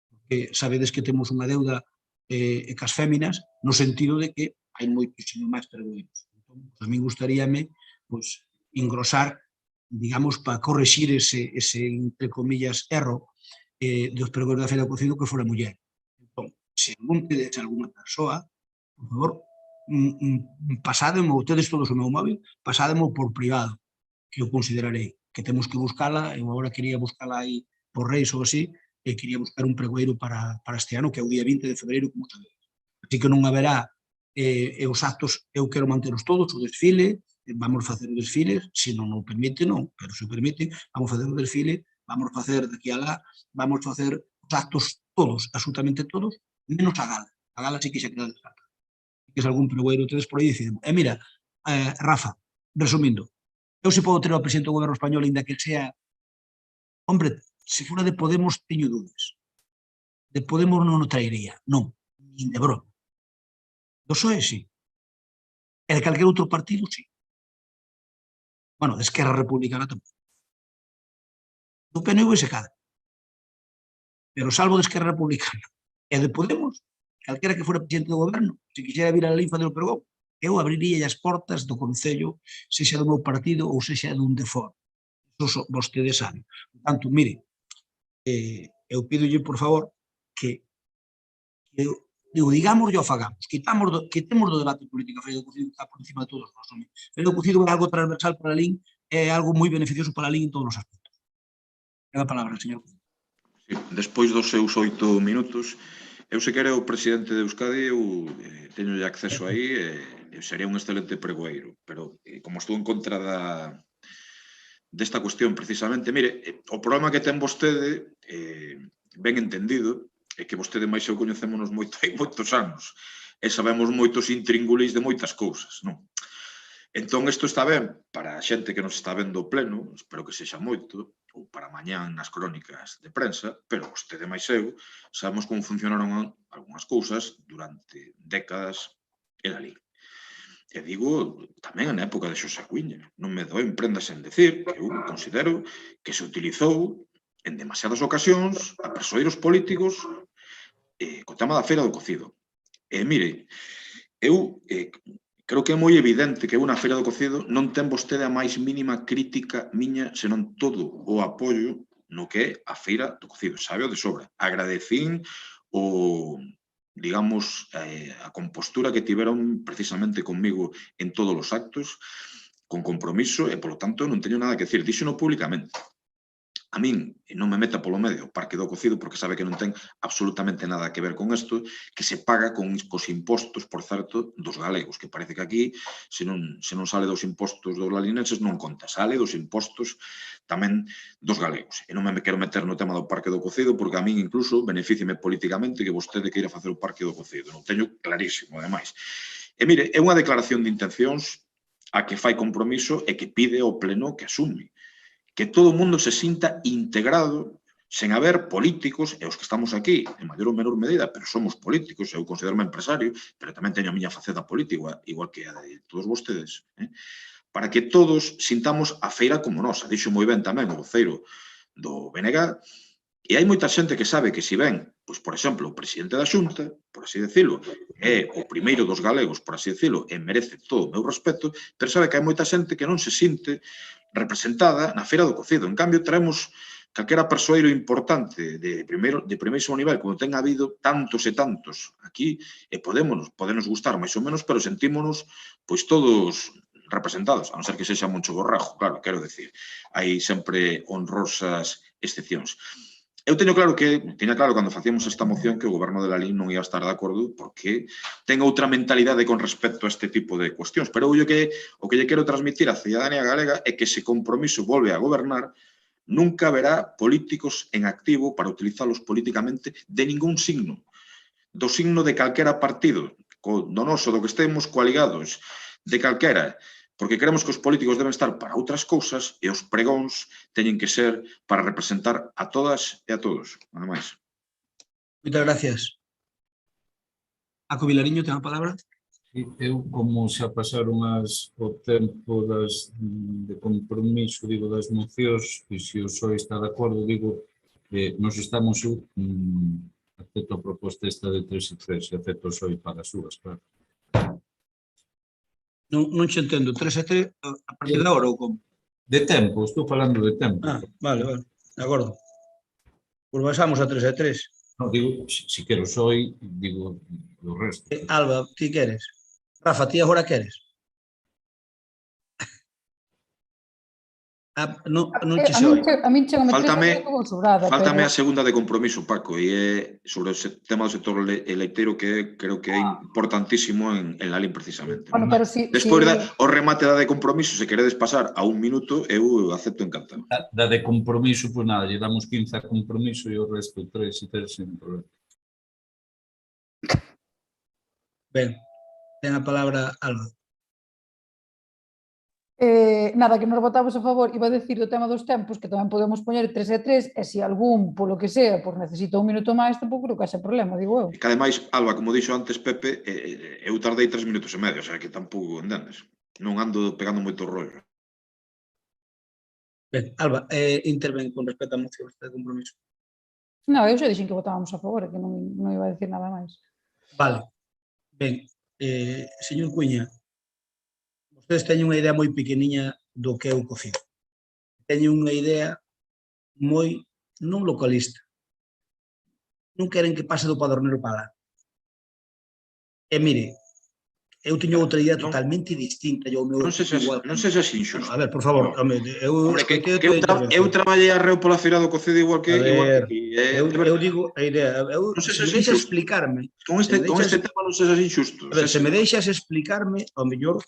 Porque sabedes que temos unha deuda cas féminas, no sentido de que hai moitísimo máis pregoeiros. A mí gustaríame engrosar, digamos, para correxir ese, entre comillas, erro dos pregoeiros da Feira do Cocido que fora muller. Entón, se algún tedes alguna persoa, por favor, pasádemo, tedes todos o meu móvil, pasádemo por privado, que eu considerarei que temos que buscala, eu agora quería buscala aí por Reis ou así, e quería buscar un pregoeiro para este ano, que é o día 20 de febreiro, como sabedes. Así que non haberá os actos, eu quero manteros todos, o desfile, vamos facer o desfile, se non o permite, non, pero se o permite, vamos facer o desfile, vamos facer daqui a lá, vamos facer os actos todos, absolutamente todos, menos a gala. A gala sí que xa queda descartada. Que se algún pregoeiro tedes por aí decidimos. E mira, Rafa, resumindo, eu se podo ter ao presidente do goberno español, ainda que sea, hombre, se fora de Podemos, teño dúbidas. De Podemos non o traería, non, nin de broma. Do PSOE, sí. E de calquer outro partido, sí. Bueno, de Esquerra Republicana tampouco. Do PNV se cada. Pero salvo de Esquerra Republicana e de Podemos, calquera que fora presidente do goberno, se quixera vir a Lalín fazer o pregón, eu abriría as portas do Concello, sexa do meu partido ou sexa dun de fora. Iso vostede sabe. Por tanto, mire, eu pídolle, por favor, que digamos e o fagamos. Quitemos do debate político a Feira do Cocido que está por encima de todos nós. Feira do Cocido é algo transversal para a LIN, é algo moi beneficioso para a LIN en todos os aspectos. É a palabra, señor. Sí, despois dos seus 8 minutos, eu se quere o presidente de Euskadi, eu teño acceso aí, sería un excelente pregoeiro, pero como estou en contra desta cuestión precisamente, mire, o problema que ten vostede, ben entendido, é que vostede máis eu coñecémonos moito hai moitos anos, e sabemos moitos intríngulis de moitas cousas, non? Entón, isto está ben para a xente que nos está vendo pleno, espero que sexa moito, ou para mañán nas crónicas de prensa, pero vostede máis eu sabemos como funcionaron algunhas cousas durante décadas en a LIN. E digo tamén na época de Xosé Acuña. Non me doen prendas en decir que eu considero que se utilizou en demasiadas ocasións a persoeiros políticos co tema da Feira do Cocido. E mire, eu creo que é moi evidente que unha Feira do Cocido non ten vostede a máis mínima crítica miña, senón todo o apoio no que é a Feira do Cocido. Sabe o de sobra. Agradecín o digamos, a compostura que tiveron precisamente conmigo en todos os actos, con compromiso, e, polo tanto, non teño nada que decir. Díxeno públicamente. a min non me meta polo medio o Parque do Cocido porque sabe que non ten absolutamente nada que ver con isto, que se paga cos impostos, por certo, dos galegos, que parece que aquí, se non sale dos impostos dos lalinenses, non conta, sale dos impostos tamén dos galegos. E non me quero meter no tema do Parque do Cocido porque a min incluso beneficime políticamente que vostede queira facer o Parque do Cocido. Non teño clarísimo, ademais. E mire, é unha declaración de intencións a que fai compromiso e que pide ao Pleno que asume. Que todo o mundo se sinta integrado sen haber políticos, e os que estamos aquí, en maior ou menor medida, pero somos políticos, eu considero-me empresario, pero tamén teño a miña faceta política, igual que a de todos vostedes, para que todos sintamos a feira como nosa. Dixo moi ben tamén o voceiro do BNG, e hai moita xente que sabe que se ven, pois, por exemplo, o presidente da Xunta, por así decirlo, é o primeiro dos galegos, por así decirlo, e merece todo o meu respeto, pero sabe que hai moita xente que non se sinte representada na Feira do Cocido. En cambio, traemos calquera persoeiro importante de primeirísimo nivel, como ten habido tantos e tantos aquí, e podenos gustar máis ou menos, pero sentímonos pois todos representados, a non ser que sexa Moncho Borrajo, claro, quero decir. Hai sempre honrosas excepcións. Eu tiña claro cando facíamos esta moción que o goberno de Lalín non ia estar de acordo porque ten outra mentalidade con respecto a este tipo de cuestións. Pero o que lle quero transmitir á cidadanía galega é que se Compromiso volve a gobernar, nunca haberá políticos en activo para utilizalos políticamente de ningún signo. Do signo de calquera partido, do noso, do que estemos coaligados, de calquera. Porque creemos que os políticos deben estar para outras cousas e os pregóns teñen que ser para representar a todas e a todos. Nada máis. Moitas gracias. Paco Vilariño, ten a palabra. Eu, como xa pasaron o tempo de compromiso, digo, das mocións, e se o SOE está de acordo, digo, nos estamos, acepto a proposta esta de 3 e 3, e acepto o SOE para as súas, claro. Non xe entendo, 3 e 3 a partir de agora ou como? De tempo, estou falando de tempo. Vale, de acordo. Pois basamos a 3 e 3. Non, digo, se quero SOE, digo, o resto. Alba, ti queres? Rafa, ti agora queres? Non che se oi. A min chegame 3 como sobrada. Faltame a segunda de Compromiso, Paco, e é sobre o tema do sector leiteiro que creo que é importantísimo en Lalín precisamente. Bueno, pero si... Despois o remate da de Compromiso, se queredes pasar a 1 minuto, eu acepto encantado. Da de Compromiso, pois nada, lle damos 15 a Compromiso e o resto 3 e 3 sin problema. Ben, ten a palabra Alba. Nada, que nos votamos a favor, iba a decir do tema dos tempos, que tamén podemos poñer 3 e 3, e se algún, polo que sea, necesita 1 minuto máis, tampouco creo que haxa problema, digo eu. Que ademais, Alba, como dixo antes Pepe, eu tardei 3 minutos e medio, o sea que tampouco, entendes? Non ando pegando moito rollo. Ben, Alba, interven con respecto á moción de Compromiso. Non, eu xa dixen que votábamos a favor, que non iba a decir nada máis. Vale. Ben, señor Cuña, vostedes teñen unha idea moi pequeniña do que é o cocido. Teñen unha idea moi non localista. Non queren que pase do Padornero para lá. E mire, eu teño outra idea totalmente distinta. Non sexas inxusto. A ver, por favor, eu traballei arreo pola feira do cocido igual que aquí. Eu digo a idea, se me deixas explicarme. Con este tema non sexas inxusto. Se me deixas explicarme, ao mellor,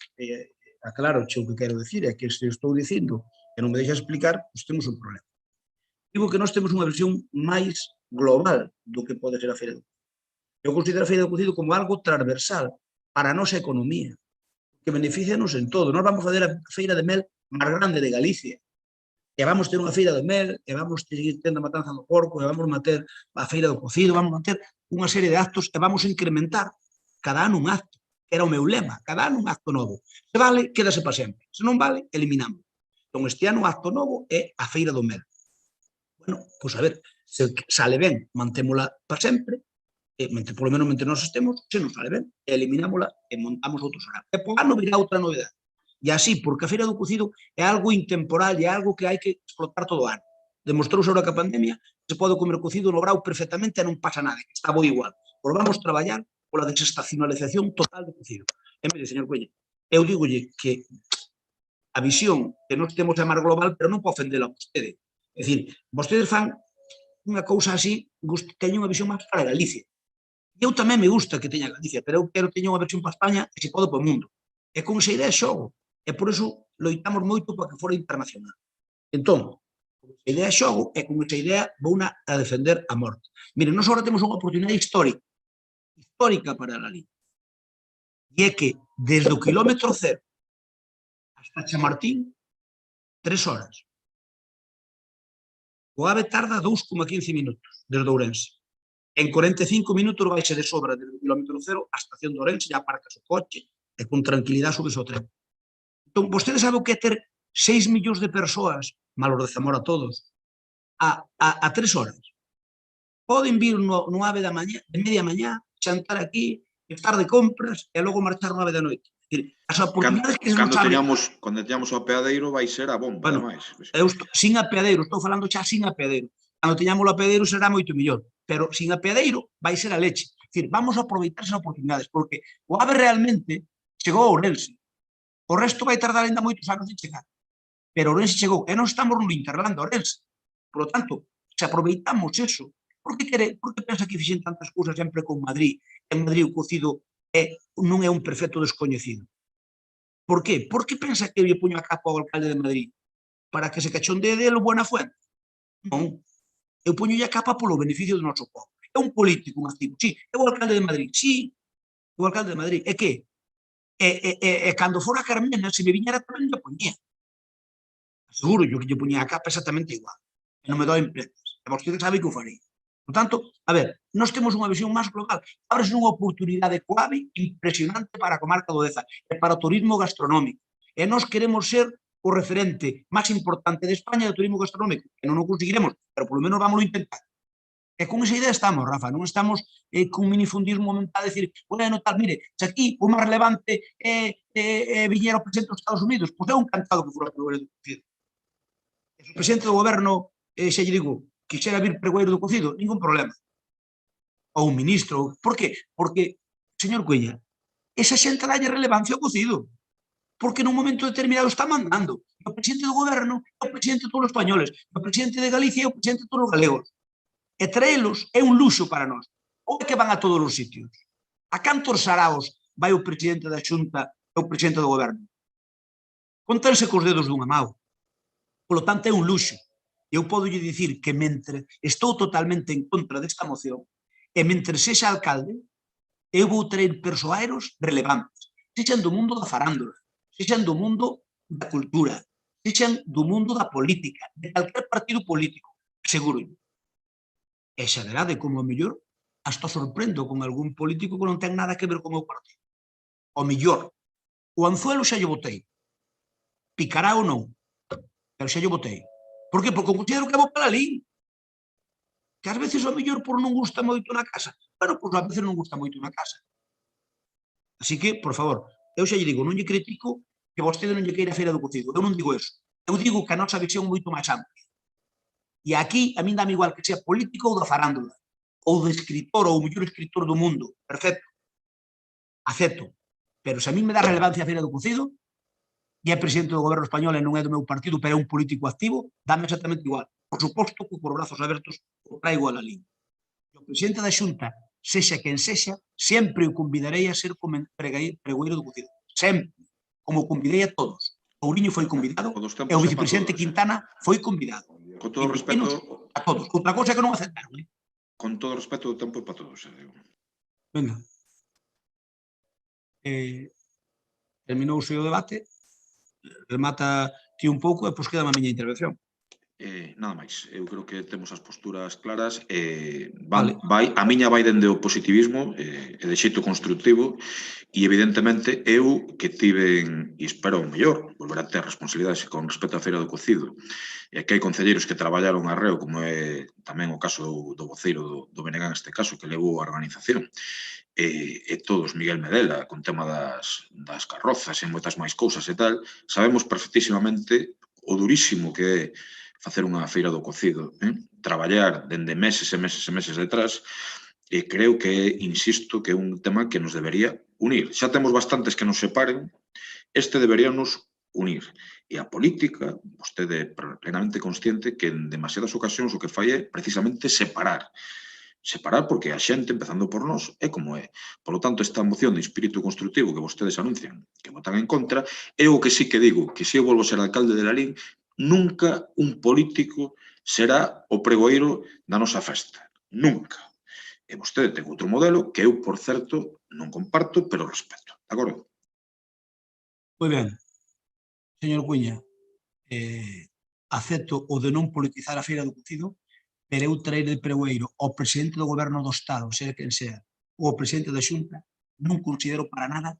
aclaro o que quero dicir, é que se estou dicindo que non me deixas explicar, pois temos un problema. Digo que nós temos unha versión máis global do que pode ser a feira do cocido. Eu considero a feira do cocido como algo transversal para a nosa economía, que beneficianos en todo. Nós vamos fazer a feira de mel máis grande de Galicia, e vamos ter unha feira de mel, e vamos seguir tendo a matanza do porco, e vamos manter a feira do cocido, vamos manter unha serie de actos, e vamos incrementar cada ano un acto, que era o meu lema, cada ano un acto novo. Se vale, quédase para sempre. Se non vale, eliminamos. Entón, este ano o acto novo é a feira do mel. Bueno, pois a ver, se sale ben, mantémola para sempre, polo menos mentre nós estemos, se non sale ben, eliminámola e montamos outros horarios. E por ano virá outra novedade. E así, porque a feira do cocido é algo intemporal e é algo que hai que explotar todo o ano. Demostrouse agora que a pandemia se pode comer cocido no brau perfectamente e non pasa nada, que está bo igual. Por vamos traballar pola desestacionalización total do cocido. E mire, señor Cuella, eu digolle que a visión que nós temos é máis global, pero non para ofendela a vostede. É dicir, vostedes fan unha cousa así, teñen unha visión máis para Galicia. Eu tamén me gusta que teña Galicia, pero eu quero teña unha versión para España e se pode para o mundo. E con esa idea xogo. E por iso loitamos moito para que fora internacional. Entón, con esa idea xogo e con esa idea vou a defender a morte. Miren, nós agora temos unha oportunidade histórica para a Galicia. E é que desde o kilómetro cero hasta Chamartín, 3 horas. O AVE tarda 2,15 minutos desde Ourense. En 45 minutos vaise de sobra desde o kilómetro cero á estación de Ourense, já aparcas o coche e con tranquilidade subes ao tren. Entón, vostede sabe o que é ter 6 millóns de persoas, malos de Zamora todos, a 3 horas. Poden vir no AVE da mañá, de media mañá, chantar aquí, estar de compras e logo marchar no AVE da noite. As oportunidades que se nos abren... Cando teñamos o apeadeiro vai ser a bomba, ademais. Sin apeadeiro, estou falando xa sin apeadeiro. Cando teñamos o apeadeiro será moito mellor, pero sin apeadeiro vai ser a leche. É dicir, vamos a aproveitar esas oportunidades, porque o AVE realmente chegou a Ourense. O resto vai tardar ainda moitos anos de chegar. Pero Ourense chegou, e non estamos no Interland de Ourense. Por lo tanto, se aproveitamos eso, por que pensa que fixen tantas cousas sempre con Madrid? En Madrid o cocido non é un perfecto descoñecido. Por que? Por que pensa que lle puño a capa ao alcalde de Madrid? Para que se cachondee dele o Buenafuente? Non. Eu puño a capa polo beneficio do noso povo. É un político, un activo. Sí, é o alcalde de Madrid. Sí, o alcalde de Madrid. É que? E cando fora a Carmena, se me viñera tamén lle poñía. Seguro yo que lle poñía a capa exactamente igual. E non me dói prendas. E vostede sabe que o farei. Por tanto, a ver, nós temos unha visión máis global. Ábrese unha oportunidade coave impresionante para a comarca do Deza e para o turismo gastronómico. E nós queremos ser o referente máis importante de España do turismo gastronómico. Que non o conseguiremos, pero polo menos vamos a intentar. E con esa idea estamos, Rafa, non estamos con minifundismo mental de decir, bueno, tal, mire, se aquí o máis relevante viñera o presidente dos Estados Unidos, pois é un encantado que fora o pregoeiro do cocido. E se o presidente do goberno, xa lle digo, quixera vir pregoeiro do cocido, ningún problema. Ou un ministro. Por qué? Porque, señor Cuella, esa xente dalle relevancia ao cocido. Porque nun momento determinado está mandando. O presidente do goberno é o presidente de todos os españoles. O presidente de Galicia é o presidente de todos os galegos. E traelos é un luxo para nós. Ou é que van a todos os sitios? A cantos saraos vai o presidente da Xunta e o presidente do goberno? Contanse cos dedos dunha mão. Por lo tanto, é un luxo. Eu podo lle dicir que mentre estou totalmente en contra desta moción e mentre sexa alcalde, eu vou traer persoeiros relevantes, sexan do mundo da farándula, sexan do mundo da cultura, sexan do mundo da política, de calquer partido político, seguro. E xa verade como a mellor hasta sorprendo con algún político que non ten nada que ver con o meu partido. O mellor, o anzuelo xa lle botei. Picará ou non, pero xa lle botei. Por que? Porque considero que vou para ali. Que ás veces o mellor por non gusta moito na casa. Bueno, pois ás veces non gusta moito na casa. Así que, por favor, eu xa lle digo, non lle critico que vostede non lle queira a Feira do Cocido. Eu non digo eso. Eu digo que a nosa visión é moito máis ampla. E aquí, a min dame igual que sea político ou da farándula, ou de escritor, ou o mellor escritor do mundo. Perfecto. Acepto. Pero se a min me dá relevancia a Feira do Cocido, e é presidente do goberno español e non é do meu partido, pero é un político activo, dame exactamente igual. Por suposto que por brazos abertos o traigo a la línea. O presidente da Xunta, sexa quen sexa, sempre o convidarei a ser pregoeiro do Cocido. Sempre. Como convidei a todos. Ouriño foi convidado e o vicepresidente Quintana foi convidado. Con todo respeto... A todos. Outra cosa que non aceptaron. Con todo respeto, o tempo é para todos. Venga. Terminouse o debate. Remata ti un pouco e pois queda a miña intervención. Nada máis, eu creo que temos as posturas claras. A miña vai dende o positivismo e de xeito constructivo e evidentemente eu que tiven, e espero o mellor, volver a ter responsabilidades con respecto á Feira do Cocido, e que hai concelleiros que traballaron arreo, como é tamén o caso do voceiro do Benegán, neste caso, que levou a organización, e todos, Miguel Medela, con tema das carrozas e moitas máis cousas e tal, sabemos perfectísimamente o durísimo que é facer unha feira do cocido, traballar dende meses e meses e meses detrás, e creo que, insisto, que é un tema que nos debería unir. Xa temos bastantes que nos separen, este deberíanos unir. E a política, vostede é plenamente consciente que en demasiadas ocasións o que fai é precisamente separar. Separar porque a xente, empezando por nós, é como é. Por lo tanto, esta moción de espírito constructivo que vostedes anuncian que votan en contra, é o que sí que digo, que se eu volvo a ser alcalde de Lalín, nunca un político será o pregoeiro da nosa festa. Nunca. E vostede ten outro modelo que eu, por certo, non comparto, pero respeto. De acordo? Moi ben. Señor Cuña, acepto o de non politizar a Feira do Cocido, pero eu traer de pregoeiro ao presidente do goberno do Estado, sea quen sea, ou ao presidente da Xunta, non considero para nada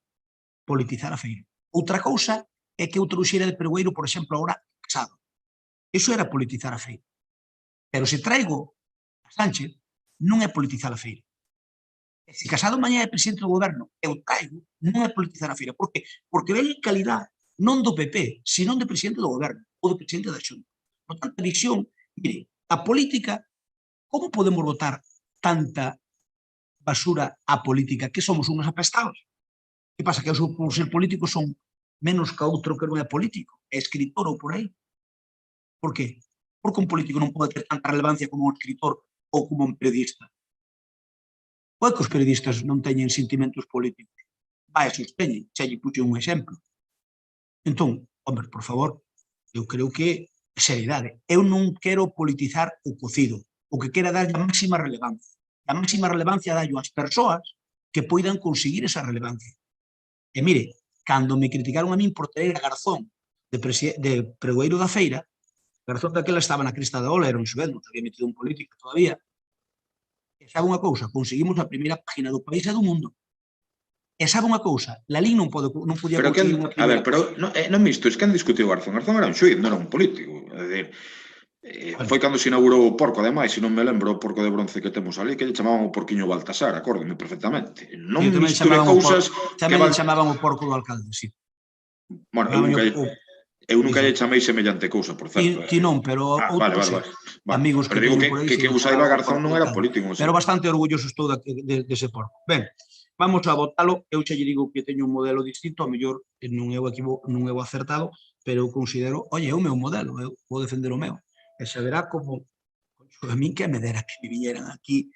politizar a feira. Outra cousa é que eu trouxera de pregoeiro, por exemplo, agora, Casado. Iso era politizar a feira. Pero se traigo a Sánchez, non é politizar a feira. E se Casado mañá é presidente do goberno, eu traigo, non é politizar a feira. Por qué? Porque ven calidad non do PP, sino de presidente do goberno ou do presidente da Xunta. Por tanto, a visión, mire, a política, como podemos botar tanta basura á política que somos uns apestados? Que pasa? Que eu, por ser político, son menos que outro que non é político, é escritor ou por aí. Por qué? Porque un político non pode ter tanta relevancia como un escritor ou como un periodista. Ou é que os periodistas non teñen sentimentos políticos? Vai, se os teñen, xa lle puxo un exemplo. Entón, hombre, por favor, eu creo que seriedade. Eu non quero politizar o cocido. O que quero dar a máxima relevancia. A máxima relevancia dallo ás persoas que poidan conseguir esa relevancia. E mire, cando me criticaron a min por traer a Garzón de pregoeiro da feira, Garzón daquela estaba na crista da ola, era un xovén, non se había metido un político todavía. E sabe unha cousa, conseguimos a primeira página do país e do mundo. E sabe unha cousa, Lalín non podía conseguir unha primeira... A ver, pero non isto, es que han discutido Garzón. Garzón era un xuiz, non era un político. É dicir, foi cando se inaugurou o porco, ademais, se non me lembro o porco de bronce que temos ali, que lle chamaban o porquiño Baltasar, acórdome perfectamente. Non misture cousas que... Tamén chamaban o porco do alcalde, sí. Bueno, eu nunca lle chamei semellante cousa, por certo. Ti non, pero outros amigos que digo que o saiba Garzón non era político. Pero bastante orgulloso estou dese porco. Ben, vamos a votalo. Eu xa lle digo que teño un modelo distinto, a mellor non é o acertado, pero eu considero, oye, é o meu modelo, eu vou defender o meu. E xa verá como a min que me dera que me viñeran aquí.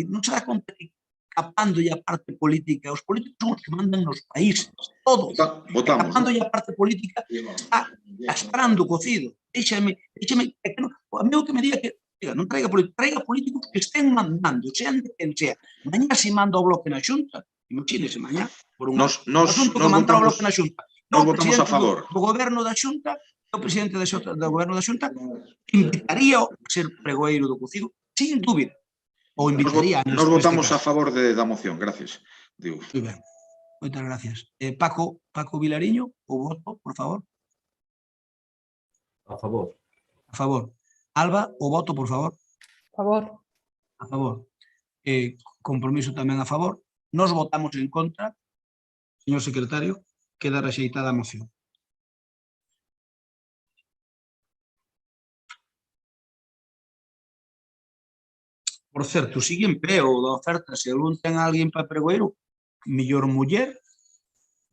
Non se dá conta que capándolle a parte política, os políticos son os que mandan nos países, todos. Capándolle a parte política, está castrando o cocido. Déixame, a mí o que me diga que non traiga políticos que estén mandando, sean de quen sea. Mañá se manda o bloque na Xunta, imagínese mañá, por un asunto que mandar o bloque na Xunta. Nos votamos a favor. O goberno da Xunta, o presidente do goberno da Xunta, invitaría a ser pregoeiro do cocido, sin dúbida. Ou invitaría... Nos votamos a favor da moción, gracias. Moi ben, moitas gracias. Paco Vilariño, o voto, por favor. A favor. A favor. Alba, o voto, por favor. A favor. A favor. Compromiso tamén a favor. Nos votamos en contra. Señor secretario, queda rexeitada a moción. Por certo, sigue en pé o da oferta. Se algún ten alguén para pregoeiro, mellor muller,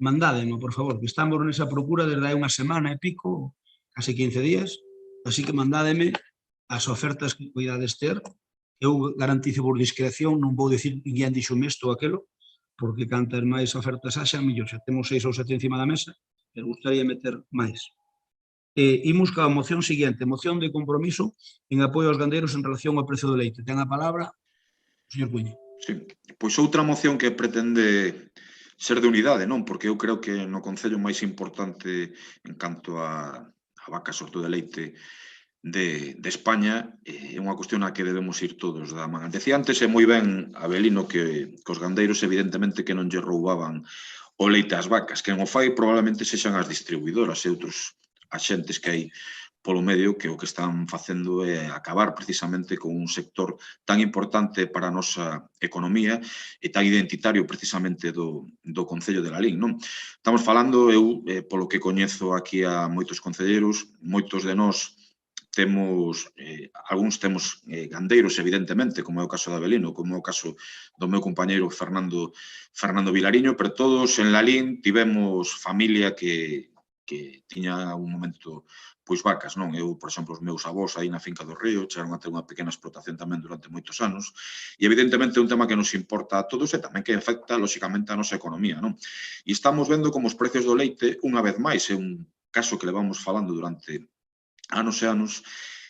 mandádemo, por favor, que estamos nesa procura desde hai unha semana e pico, case 15 días, así que mandádeme as ofertas que cuidades ter. Eu garantizo por discreción, non vou dicir que guían dixo isto ou aquelo, porque cantas máis ofertas haxa, mellor. Xa temos 6 ou 7 encima da mesa, pero gustaría meter máis. Imos ca moción seguinte, moción de compromiso en apoio aos gandeiros en relación ao prezo do leite. Ten a palabra o señor Cuña. Sí, pois outra moción que pretende ser de unidade, non? Porque eu creo que no concello máis importante en canto a vaca sorto de leite de España é unha cuestión a que debemos ir todos da man. Decía antes, é moi ben, Abelino, que os gandeiros evidentemente que non lle roubaban o leite ás vacas. Quen o fai probablemente sexan as distribuidoras e outros axentes que hai polo medio que o que están facendo é acabar precisamente con un sector tan importante para a nosa economía e tan identitario precisamente do Concello de Lalín, non? Estamos falando, eu, polo que coñezo aquí a moitos concelleiros, moitos de nós temos, algúns temos gandeiros, evidentemente, como é o caso de Abelino, como é o caso do meu compañeiro Fernando Vilariño, pero todos en Lalín tivemos familia que que tiña un momento pois vacas, non? Eu, por exemplo, os meus avós aí na finca do Río chegaron a ter unha pequena explotación tamén durante moitos anos e evidentemente é un tema que nos importa a todos e tamén que afecta, lóxicamente, a nosa economía, non? E estamos vendo como os precios do leite, unha vez máis, é un caso que levamos falando durante anos e anos,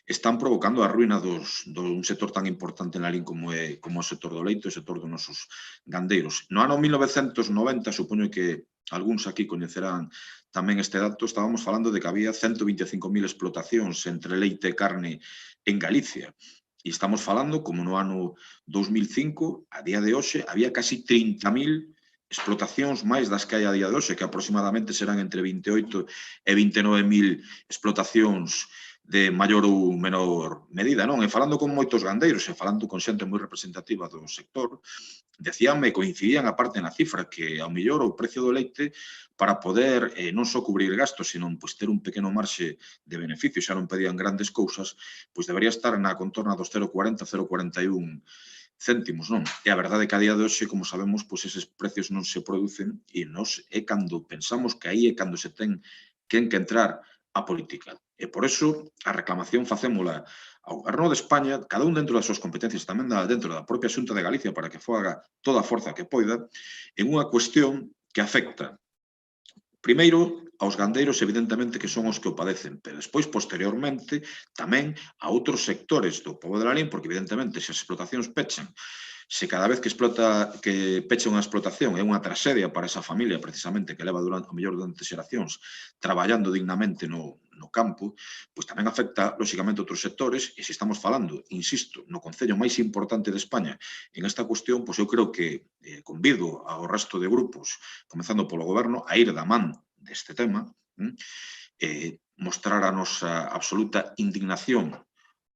están provocando a ruína dun sector tan importante na LIN como o sector do leite, o sector dos nosos gandeiros. No ano 1990, supoño que algúns aquí coñecerán tamén este dato, estábamos falando de que había 125.000 explotacións entre leite e carne en Galicia. E estamos falando, como no ano 2005, a día de hoxe, había casi 30.000 explotacións máis das que hai a día de hoxe, que aproximadamente serán entre 28 e 29.000 explotacións de maior ou menor medida, non? E falando con moitos gandeiros e falando con xente moi representativa do sector, decíanme, coincidían aparte na cifra, que ao mellor o precio do leite para poder non só cubrir gastos, sino pois, ter un pequeno marxe de beneficio, xa non pedían grandes cousas, pois debería estar na contorna dos 0,40, 0,41 céntimos, non? E a verdade é que a día de hoxe, como sabemos, pois eses precios non se producen e nos é cando pensamos que aí é cando se ten que entrar a política. E por iso a reclamación facémola ao Goberno de España, cada un dentro das súas competencias, tamén dentro da propia Xunta de Galicia, para que faga toda a forza que poida, en unha cuestión que afecta, primeiro, aos gandeiros, evidentemente, que son os que o padecen, pero despois, posteriormente, tamén a outros sectores do pobo de la LIN, porque, evidentemente, se as explotacións pechan, se cada vez que pecha unha explotación é unha tragedia para esa familia, precisamente, que leva a mellor durante xeracións traballando dignamente no campo, pois tamén afecta, lóxicamente, outros sectores, e se estamos falando, insisto, no concello máis importante de España en esta cuestión, pois eu creo que convido ao resto de grupos, comezando polo Goberno, a ir da man deste tema, mostrar a nosa absoluta indignación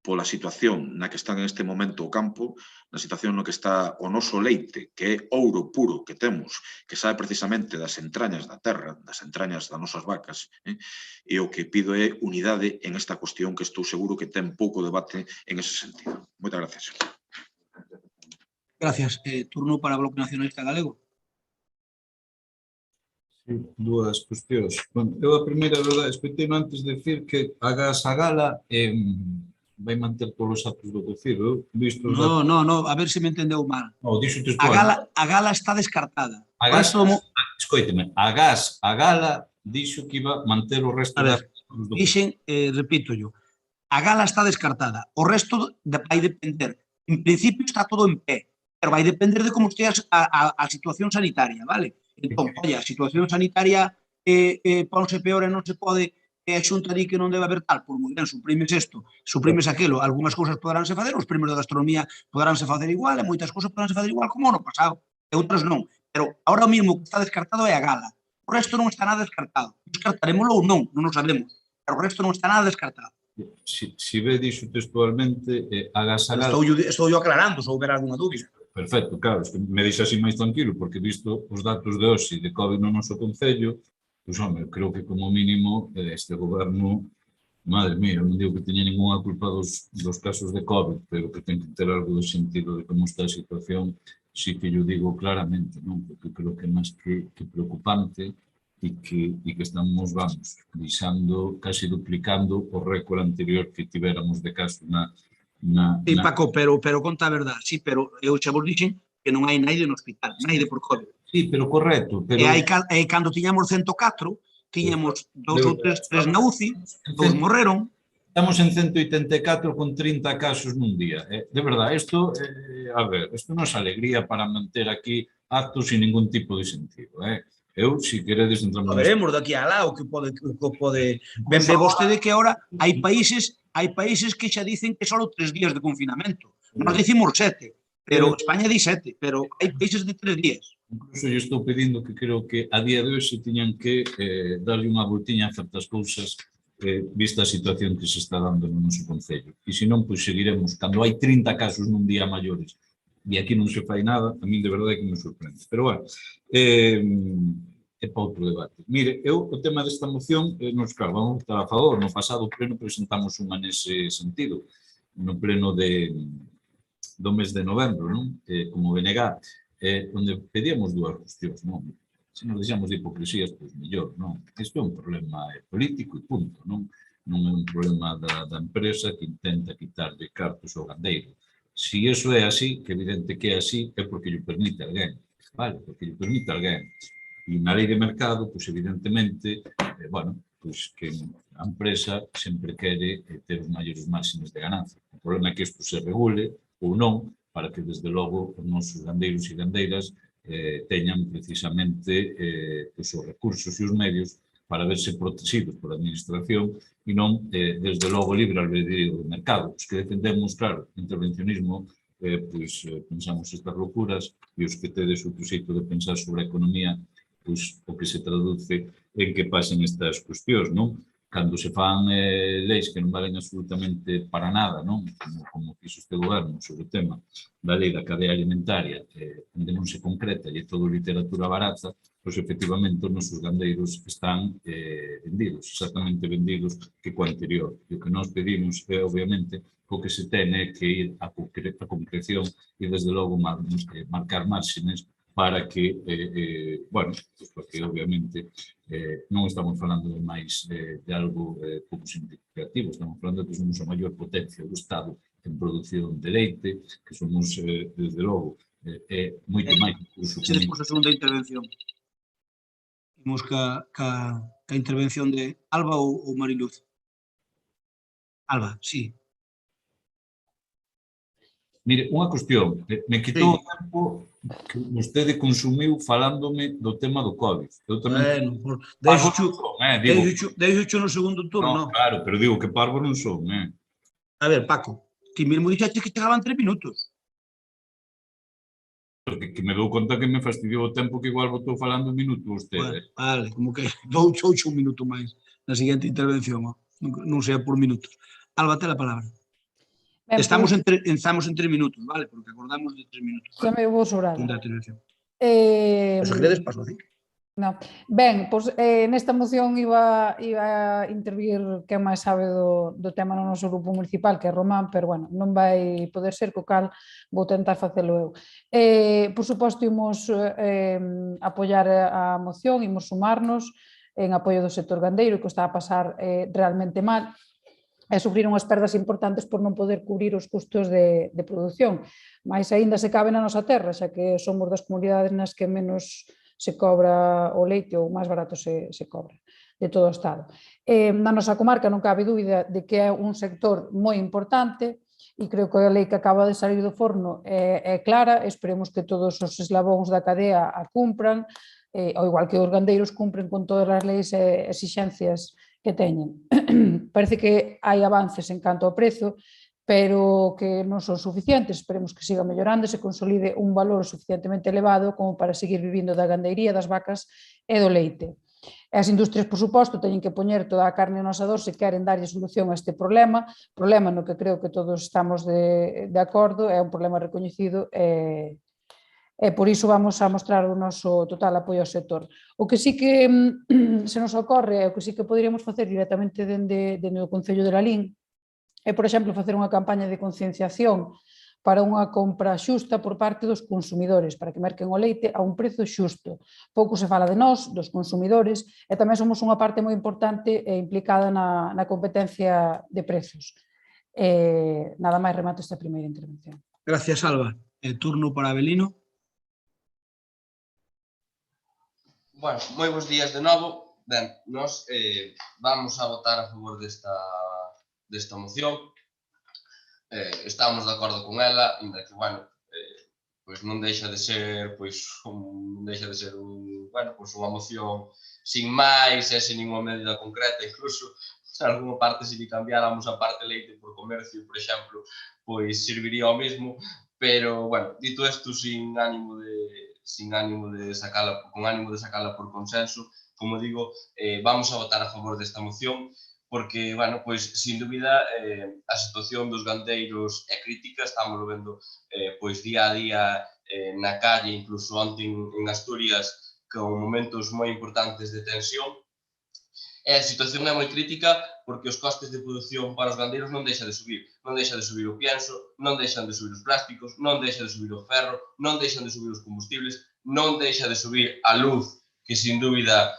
pola situación na que está en este momento o campo, na situación no que está o noso leite, que é ouro puro que temos, que sabe precisamente das entrañas da terra, das entrañas das nosas vacas, e o que pido é unidade en esta cuestión que estou seguro que ten pouco debate en ese sentido. Moitas gracias. Gracias. Turno para o Bloque Nacionalista Galego. Sí, dúas cuestións. Bueno, eu a primeira, verdade, escoitei antes de decir que a gala vai manter todos os atos do Cocido. No, a ver se me entendeu mal. Dixo a gala está descartada. Escoíteme, a gala dixo que iba a manter o resto das... Dixen, repito-yo, a gala está descartada. O resto vai depender. En principio está todo en pé, pero vai depender de como estea a situación sanitaria, vale? Entón, a situación sanitaria ponse peor e non se pode, e a Xunta di que non debe haber tal, por moi ben, suprimes isto, suprimes aquilo, algunhas cousas poderánse facer, os premios de gastronomía poderánse facer igual, e moitas cousas poderánse facer igual como no pasado, e outras non. Pero ahora mesmo que está descartado é a gala. O resto non está nada descartado. Descartarémoslo ou non, non o sabemos, pero o resto non está nada descartado. Si ve dixo textualmente, a gala... Estou yo aclarando, se houber alguna dúbida. Perfecto, claro, me deixa así máis tranquilo, porque visto os datos de hoxe de COVID no noso concello, pois, home, creo que como mínimo este goberno, madre mía, non digo que teña ninguna culpa dos casos de COVID, pero que ten que ter algo de sentido de como está a situación, sí que yo digo claramente, non? Porque creo que máis que preocupante e que estamos, deixando, casi duplicando o récord anterior que tivéramos de casos Sí, Paco, pero conta a verdade, sí, pero eu xa vos dixen que non hai naide no hospital, naide por COVID. Sí, pero correcto. E cando tiñamos 104, tiñamos 2 ou 3 na UCI, 2 morreron. Estamos en 184 con 30 casos nun día. De verdade, isto, a ver, isto non é alegría para manter aquí actos sin ningún tipo de sentido. Eu, se queredes, entramos... Veremos daqui a lá o que pode... Ben ve vostede que agora hai países que xa dicen que só 3 días de confinamento. Nós dicimos 7, pero España di 7, pero hai países de 3 días. Incluso eu estou pedindo que creo que a día de hoxe tiñan que darlle unha voltiña a certas cousas vista a situación que se está dando no noso concello. E se non, pois seguiremos, cando hai 30 casos nun día maiores e aquí non se fai nada, a min de verdade que me sorprende. Pero bueno, é para outro debate. Mire, eu o tema desta moción, claro, vamos estar a favor. No pasado pleno presentamos unha nese sentido, no pleno do mes de novembro, non? Como BNG, onde pedíamos dúas cuestións, non? Se nos deixamos de hipocresías, pois mellor, non? Isto é un problema político e punto, non? Non é un problema da empresa que intenta quitarlle cartos ao gandeiro. Se iso é así, que é evidente que é así, é porque lle permite alguén, vale? Porque lle permite alguén. E na lei de mercado, pois evidentemente, bueno, pois que a empresa sempre quere ter os maiores márgenes de ganancia. O problema é que isto se regule ou non, para que desde logo os nosos gandeiros e gandeiras teñan precisamente os recursos e os medios para verse protegidos por a administración e non, desde logo, libre albedrío do mercado. Os que defendemos, claro, intervencionismo, pois pensamos estas locuras e os que tedes outro xeito de pensar sobre a economía, pois o que se traduce en que pasen estas cuestións, non? Cando se fan leis que non valen absolutamente para nada, non? Como fixo este goberno sobre o tema da lei da cadea alimentaria, onde non se concreta e é todo literatura barata, pois efectivamente os nosos gandeiros están vendidos, exactamente vendidos que co anterior. E o que nós pedimos é, obviamente, o que se tene que ir a concreción e, desde logo, marcar márgenes para que, bueno, porque obviamente non estamos falando de máis de algo pouco significativo, estamos falando de que somos a maior potencia do Estado en produción de leite, que somos, desde logo, moito máis. Se despois a segunda intervención. Imos ca intervención de Alba ou Mariluz? Alba, sí. Mire, unha cuestión, me quitou o tempo que vostede consumiu falándome do tema do COVID. Eu tamén... Deixo no segundo turno. Claro, pero digo que parvo non son. A ver, Paco, ti mesmo dixaste que chegaban 3 minutos. Porque me dou conta que me fastidiou o tempo que igual botou falando un minuto vostede. Vale, como que doucho un minuto máis na seguinte intervención, non sea por minutos. Alba, te a palabra. Estamos en 3 minutos, vale? Porque acordamos de 3 minutos. Xa me vou sobrar. Se queredes, paso así. No. Ben, pois nesta moción iba a intervir quen máis sabe do tema no noso grupo municipal, que é Román, pero bueno, non vai poder ser, co cal vou tentar facelo eu. Por suposto, imos apoiar a moción, imos sumarnos en apoio do sector gandeiro, que está a pasar realmente mal, e sufrir unhas perdas importantes por non poder cubrir os custos de produción. Mais aínda se cabe na nosa terra, xa que somos das comunidades nas que menos se cobra o leite ou máis barato se cobra de todo o Estado. Na nosa comarca non cabe dúbida de que é un sector moi importante e creo que a lei que acaba de salir do forno é clara, esperemos que todos os eslabóns da cadea a cumpran, ao igual que os gandeiros cumpren con todas as leis e exixencias que teñen. Parece que hai avances en canto ao prezo, pero que non son suficientes. Esperemos que siga mellorando e se consolide un valor suficientemente elevado como para seguir vivindo da gandeiría, das vacas e do leite. As industrias, por suposto, teñen que poñer toda a carne no asador se queren darlle solución a este problema no que creo que todos estamos de acordo, é un problema recoñecido e por iso vamos a mostrar o noso total apoio ao sector. O que sí que se nos ocorre, o que sí que poderíamos facer directamente dende o Concello de Lalín, é, por exemplo, facer unha campaña de concienciación para unha compra xusta por parte dos consumidores, para que merquen o leite a un prezo xusto. Pouco se fala de nós, dos consumidores, e tamén somos unha parte moi importante e implicada na competencia de prezos. Nada máis, remato esta primeira intervención. Gracias, Alba. Turno para Abelino. Bueno, moi bons días de novo. Ben, nós vamos a votar a favor desta moción. Estamos de acordo con ela, ainda que, bueno, pois non deixa de ser, unha moción sin máis e sin ninguna medida concreta, incluso se algunha parte, se cambiáramos a parte leite por comercio, por exemplo, pois serviría o mesmo, pero, bueno, dito isto, con ánimo de sacala por consenso, como digo, vamos a votar a favor desta moción, porque, bueno, pois, sin dúbida, a situación dos gandeiros é crítica, estamos vendo, pois, día a día na calle, incluso onte en Asturias, con momentos moi importantes de tensión. A situación é moi crítica porque os costes de produción para os gandeiros non deixa de subir. Non deixa de subir o pienso, non deixan de subir os plásticos, non deixa de subir o ferro, non deixan de subir os combustibles, non deixa de subir a luz que sin dúbida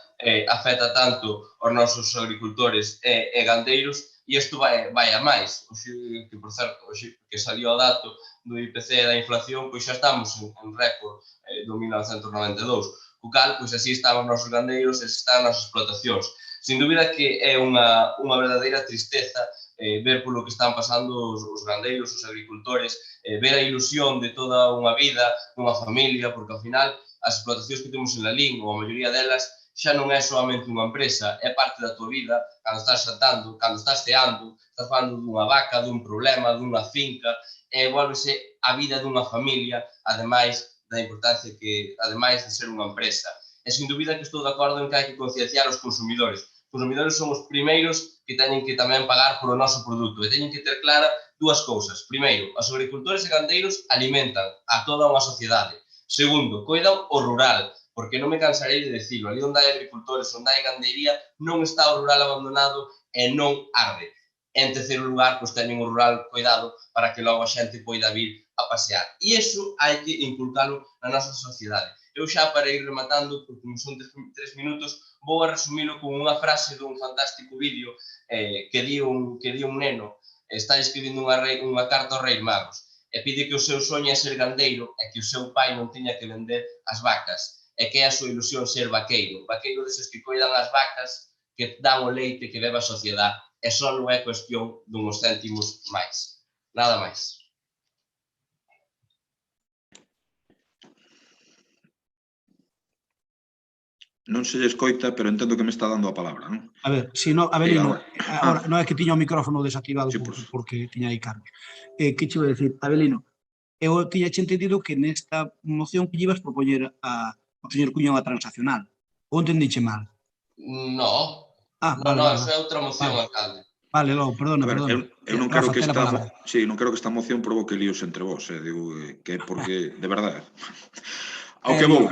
afecta tanto aos nosos agricultores e gandeiros, e isto vai a máis. Que, por certo, que salió o dato do IPC da inflación, pois xa estamos en récord do 1992. O cal, pois así estaban os nosos gandeiros e están as explotacións. Sin dúbida que é unha verdadeira tristeza ver polo que están pasando os gandeiros, os agricultores, ver a ilusión de toda unha vida, unha familia, porque ao final as explotacións que temos en Lalín, ou a maioría delas, xa non é solamente unha empresa, é parte da tua vida, cando estás xantando, cando estás ceando, estás falando dunha vaca, dun problema, dunha finca, e volvese a vida dunha familia, ademais da importancia que, ademais de ser unha empresa. E sin dúbida que estou de acordo en que hai que concienciar os consumidores. Os consumidores son os primeiros que teñen que tamén pagar polo noso produto e teñen que ter clara dúas cousas. Primeiro, os agricultores e gandeiros alimentan a toda unha sociedade. Segundo, coidan o rural, porque non me cansarei de decirlo, ali onde hai agricultores, onde hai gandeiría, non está o rural abandonado e non arde. En terceiro lugar, pois teñen o rural coidado para que logo a xente poida vir a pasear. E iso hai que inculcalo na nosa sociedade. Eu xa para ir rematando, porque son 3 minutos, vou a resumilo con unha frase dun fantástico vídeo que di un neno, está escribindo unha carta aos Reis Magos, e pide que o seu soño é ser gandeiro e que o seu pai non tiña que vender as vacas, e que é a súa ilusión ser vaqueiro, vaqueiro deses que coidan as vacas, que dan o leite que bebe a sociedade, e só non é cuestión dunhos céntimos máis. Nada máis. Non se lle escoita, pero entendo que me está dando a palabra, non? A ver, si no, Abelino, agora, non é que tiña o micrófono desactivado porque tiña aí Carlos. Que che vou dicir, Abelino, eu tiña entendido que nesta moción que lle ibas propoñer ao señor Cuño unha transaccional. Ou entendiche mal? No, eso é outra moción, alcalde. Vale, logo, perdona. Eu non quero que esta moción provoque líos entre vós, digo que é porque, de verdade, ao que vou.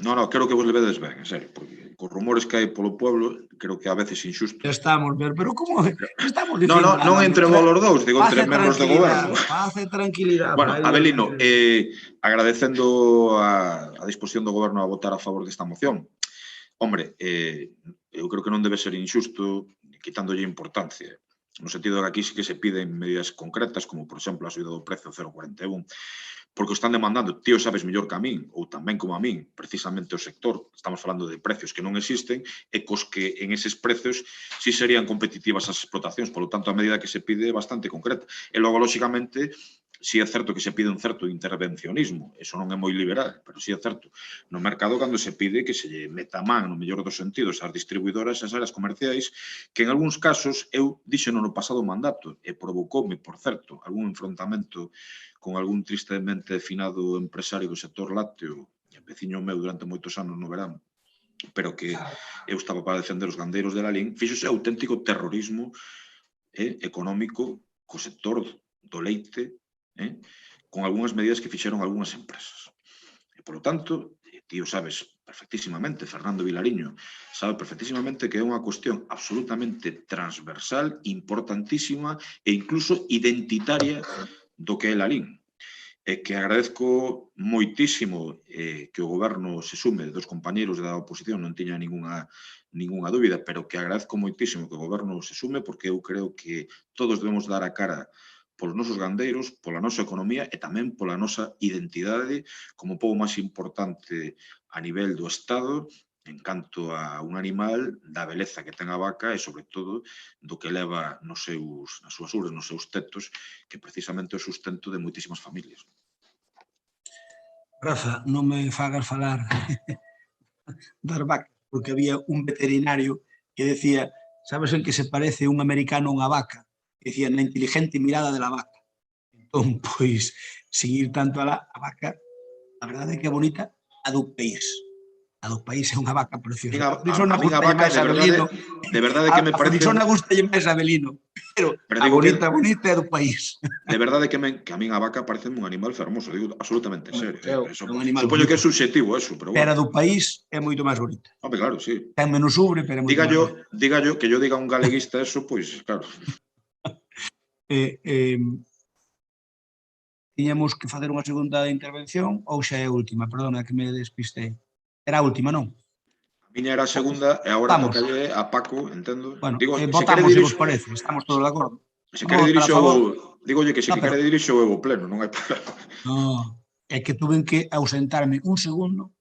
Non, quero que vos levedes ben, en serio, porque cos rumores que hai polo pueblo, creo que a veces injusto. Estamos, pero como estamos dicindo? Non entre vos os dous, digo entre membros do goberno. Hace tranquilidade. Bueno, Abelino, agradecendo a disposición do goberno a votar a favor desta moción, hombre, eu creo que non debe ser injusto quitándolle importancia, no sentido de que aquí sí que se piden medidas concretas, como, por exemplo, a subida do precio 0,41, porque o están demandando, tío, sabes mellor que a min, ou tamén como a min, precisamente o sector, estamos falando de precios que non existen, e cos que en eses precios sí serían competitivas as explotacións, polo tanto, a medida que se pide é bastante concreta. E logo, lóxicamente, sí é certo que se pide un certo intervencionismo, eso non é moi liberal, pero sí é certo no mercado cando se pide que se lle meta man, no mellor dos sentidos, ás distribuidoras e ás áreas comerciais, que en algúns casos eu dixeno no pasado mandato, e provocoume, por certo, algún enfrontamento con algún tristemente finado empresario do sector lácteo, veciño meu durante moitos anos no verán, pero que eu estaba para defender os gandeiros de Lalín, fixose auténtico terrorismo económico co sector do leite, con algunhas medidas que fixeron algunhas empresas. E, polo tanto, tío, sabes perfectísimamente, Fernando Vilariño, sabe perfectísimamente que é unha cuestión absolutamente transversal, importantísima e incluso identitaria do que é Lalín. E que agradezco moitísimo que o goberno se sume dos compañeiros da oposición, non tiña ningunha dúbida, pero que agradezco moitísimo que o goberno se sume porque eu creo que todos debemos dar a cara polos nosos gandeiros, pola nosa economía e tamén pola nosa identidade como pobo máis importante a nivel do Estado en canto a un animal da beleza que ten a vaca e, sobre todo, do que leva nas súas uras, nos seus tetos, que precisamente é o sustento de moitísimas familias. Rafa, non me fagas falar das vacas, porque había un veterinario que decía, sabes en que se parece un americano a unha vaca? Decía, na inteligente mirada de la vaca. Entón, pois, sin ir tanto a vaca, a verdade é que é bonita a do país. A do país é unha vaca preciosa. A minha vaca, de verdade que me parece... A Frisona gustalle máis a Abelino, pero a bonita é do país. De verdade que a minha vaca parece un animal fermoso, digo absolutamente en serio. Supoño que é subjetivo eso, pero bueno. Pero a do país é moito máis bonita. Hombre, claro, sí. Ten menos ubre, pero é moito máis bonita. Diga yo, que yo diga un galeguista eso, pois, claro. Tiñamos que facer unha segunda intervención ou xa é a última? Perdona, que me despistei. Era a última, non? Miña era a segunda e agora Vamos. tocalle a Paco, entendo. Bueno, Digo, se quere votamos, se vos dirixo, parece, estamos todos de acordo. se quere Vamos a votar a dirixo, favor. dígolle que se No, que pero- quere dirixo eu o pleno, non hai problema. No, é que tuve que ausentarme un segundo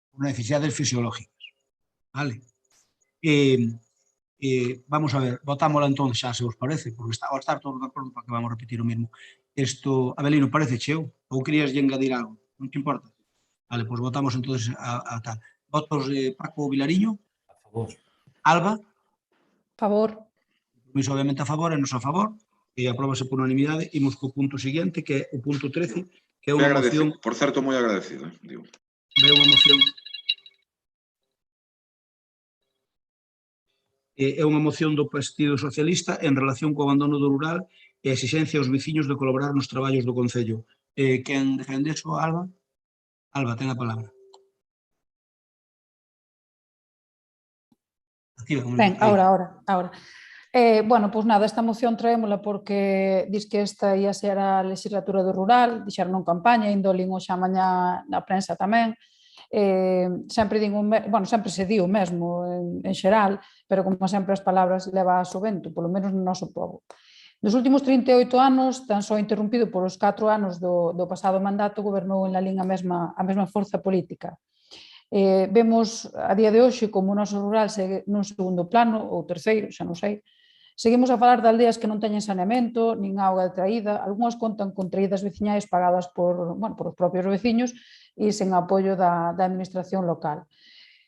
por necesidades fisiológicas. Vale? Vamos a ver, votámosla entón xa, se vos parece, porque ao estar todos de acordo para que vamos a repetir o mesmo. Isto, Abelino, parece cheo? Ou querías engadir algo? Non te importa? Vale, pois votamos entonces a tal. Votos de Paco Vilariño? A favor. Alba? Favor. Pois obviamente a favor, e nos a favor, e apróbase por unanimidade. Imos co punto seguinte, que é o punto 13, que é Moi unha agradecido, moción... por certo, moi agradecido, digo. Ve unha moción... É unha moción do Partido Socialista en relación co abandono do rural e a exixencia aos veciños de colaborar nos traballos do Concello. Quen defende iso, Alba? Alba, ten a palabra. Ben, ahora. Bueno, pois nada, esta moción traémola porque dis que esta ia ser a legislatura do rural, dixeron en campaña, indo lín hoxe a mañá na prensa tamén. Sempre sempre se di o mesmo en xeral, pero como sempre as palabras leva o vento, polo menos no noso pobo. Nos últimos 38 anos, tan só interrompido polos 4 anos do pasado mandato, gobernou en Lalín a mesma forza política. Vemos a día de hoxe como o noso rural segue nun segundo plano, ou terceiro, xa non sei. Seguimos a falar de aldeas que non teñen saneamento, nin auga de traída, algunhas contan con traídas veciñais pagadas por os propios veciños e sen apoio da administración local.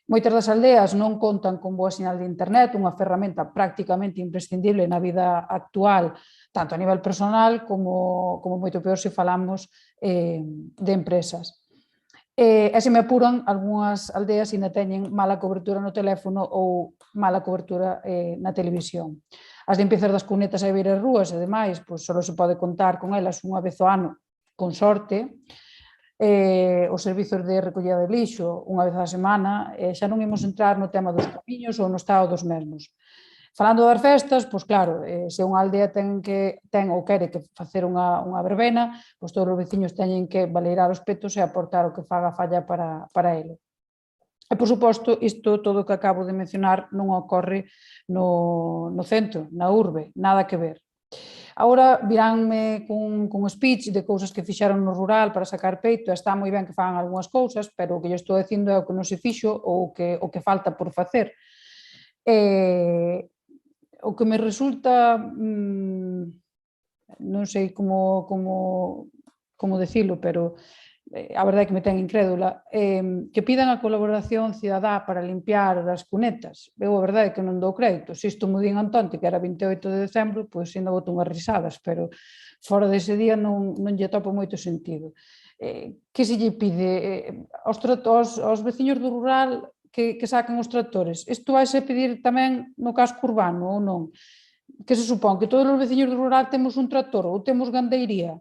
Moitas das aldeas non contan con boa sinal de internet, unha ferramenta prácticamente imprescindible na vida actual, tanto a nivel personal como moito peor se falamos de empresas. E se me apuran, algunhas aldeas ainda teñen mala cobertura no teléfono ou mala cobertura na televisión. As limpiezas das cunetas e beiras rúas e demais, pois só se pode contar con elas unha vez ao ano, con sorte. Os servizos de recollida de lixo unha vez á semana, xa non imos entrar no tema dos camiños ou no estado dos mesmos. Falando das festas, pois claro, se unha aldea ten ou quere que facer unha verbena, pois todos os veciños teñen que baleirar os petos e aportar o que faga falla para ele. E, por suposto, isto todo o que acabo de mencionar non ocorre no centro, na urbe, nada que ver. Agora viránme cun speech de cousas que fixeron no rural para sacar peito, e está moi ben que fagan algunhas cousas, pero o que yo estou dicindo é o que non se fixo ou o que falta por facer. O que me resulta, non sei como decilo, pero a verdade é que me ten incrédula, que pidan a colaboración cidadá para limpiar as cunetas. Eu a verdade é que non dou crédito. Se isto mo din Antonte, que era 28 de decembro, pois ainda boto unhas risadas, pero fora dese día non lle topo moito sentido. Que se lle pide aos veciños do rural que saquen os tractores? Isto vai se pedir tamén no casco urbano ou non? Que se supón que todos os veciños do rural temos un tractor ou temos gandeiría?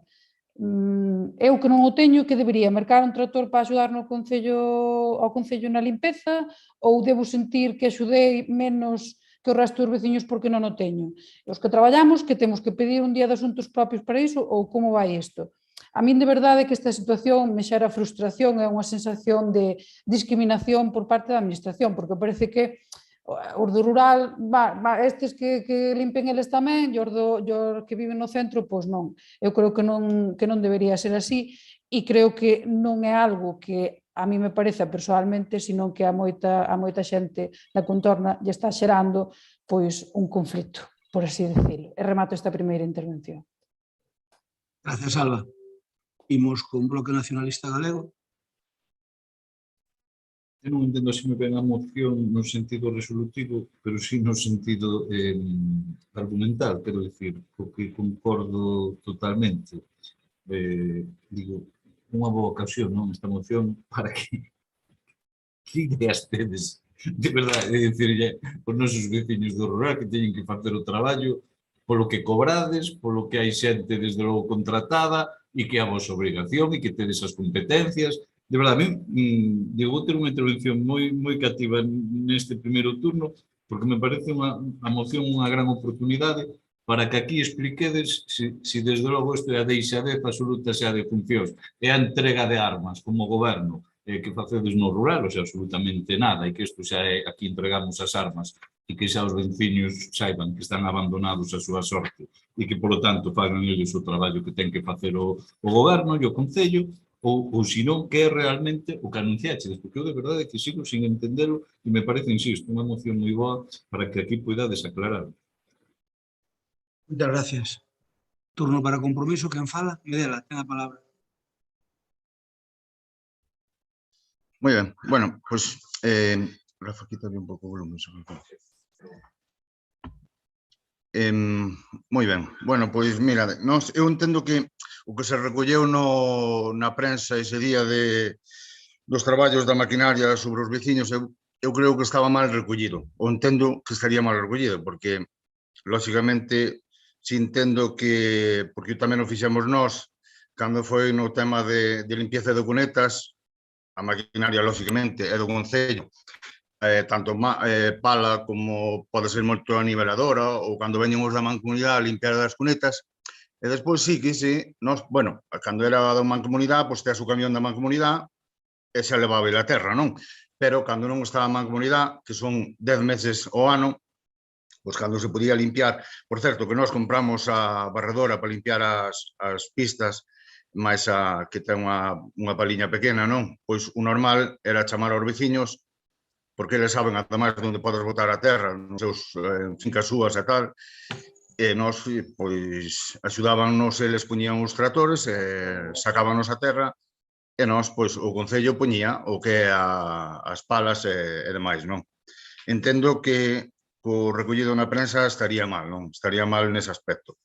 Eu que non o teño, que debería mercar un tractor para axudar ao Concello na limpeza, ou debo sentir que axudei menos que o resto dos veciños porque non o teño? Os que traballamos, que temos que pedir un día de asuntos propios para iso, ou como vai isto? A min de verdade que esta situación me xera frustración, é unha sensación de discriminación por parte da administración, porque parece que os do rural, estes que limpen eles tamén, e os que viven no centro, pois non. Eu creo que non debería ser así, e creo que non é algo que a mí me parece personalmente, sino que a moita xente da contorna lle está xerando pois un conflito, por así decirlo. E remato esta primeira intervención. Gracias, Alba. Imos con Bloque Nacionalista Galego. Eu non entendo se me ven a moción no sentido resolutivo, pero sí no sentido argumental, quero dicir, porque concordo totalmente. Digo, unha boa ocasión, non, esta moción, para que ideas tedes, de verdade, é dicir, os nosos veciños do rural que teñen que facer o traballo polo que cobrades, polo que hai xente desde logo contratada e que é a vosa obrigación e que tedes as competencias. De verdade, a mí, digo, vou ter unha intervención moi cativa neste primeiro turno, porque me parece a moción unha gran oportunidade para que aquí expliquedes se desde logo isto é a deixadez absoluta xa de funcións, é a entrega de armas como goberno, que facedes no rural, ou sea, absolutamente nada, e que isto xa é, aquí entregamos as armas, e que xa os veciños saiban que están abandonados a súa sorte, e que, polo tanto, fagan eles o traballo que ten que facer o goberno e o Concello, ou se non, que é realmente o que anunciaches, porque eu de verdade que sigo sin entendelo, e me parece, insisto, unha moción moi boa para que aquí poidades aclarar. Moitas gracias. Turno para compromiso, quen fala? Medela, ten a palabra. Moi ben, bueno, pois, Rafa, quítale un pouco o volumen, sobre todo. Moi ben, bueno, pois, mira, eu entendo que o que se recolleu na prensa ese día dos traballos da maquinaria sobre os veciños, eu creo que estaba mal recollido, ou entendo que estaría mal recollido, porque, lógicamente, si entendo que, porque tamén o fixemos nós, cando foi no tema de limpieza de cunetas, a maquinaria, lógicamente, é do Concello, tanto pala como pode ser moito a niveladora, ou cando veñen os da Mancomunidade a limpiar das cunetas, e despois sí que se, bueno, cando era da Mancomunidade, pois tes o camión da Mancomunidade e se levaba a terra, non? Pero cando non estaba a Mancomunidade, que son 10 meses ao ano, pois cando se podía limpiar, por certo, que nós compramos a barredora para limpiar as pistas, máis que ten unha paliña pequena, non? Pois o normal era chamar aos veciños, porque eles saben ademais onde podes botar a terra, nos seus fincas súas e tal, e nós, pois, axudábanos, eles poñían os tractores, sacábanos a terra, e nós, pois, o Concello poñía o que é as palas e demais, non? Entendo que o recollido na prensa estaría mal, non? Estaría mal nese aspecto.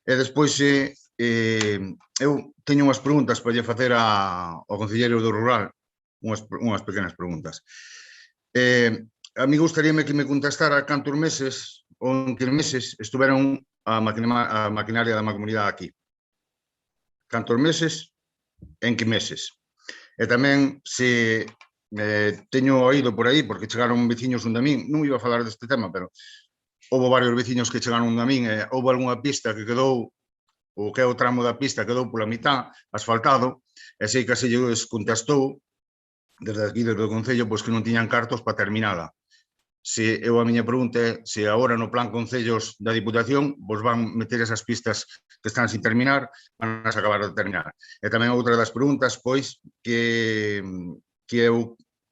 E despois, eu teño unhas preguntas para lle facer ao concelleiro do Rural, unhas pequenas preguntas. A mí gustaríame que me contestara cantos meses ou en que meses estuveron a maquinaria da Mancomunidade aquí. Cantos meses, en que meses. E tamén, se teño oído por aí, porque chegaron veciños onde a min, non iba a falar deste tema, pero houve varios veciños que chegaron onde a min, e houve algunha pista que quedou, o que é o tramo da pista quedou pola mitad, asfaltado, e sei que se lles contestou, desde aquí, desde o Concello, pois que non tiñan cartos para terminala. Se a miña pregunta é se agora no plan Concellos da Diputación vos van meter esas pistas que están sin terminar, van a acabar de terminar. E tamén outra das preguntas, pois, que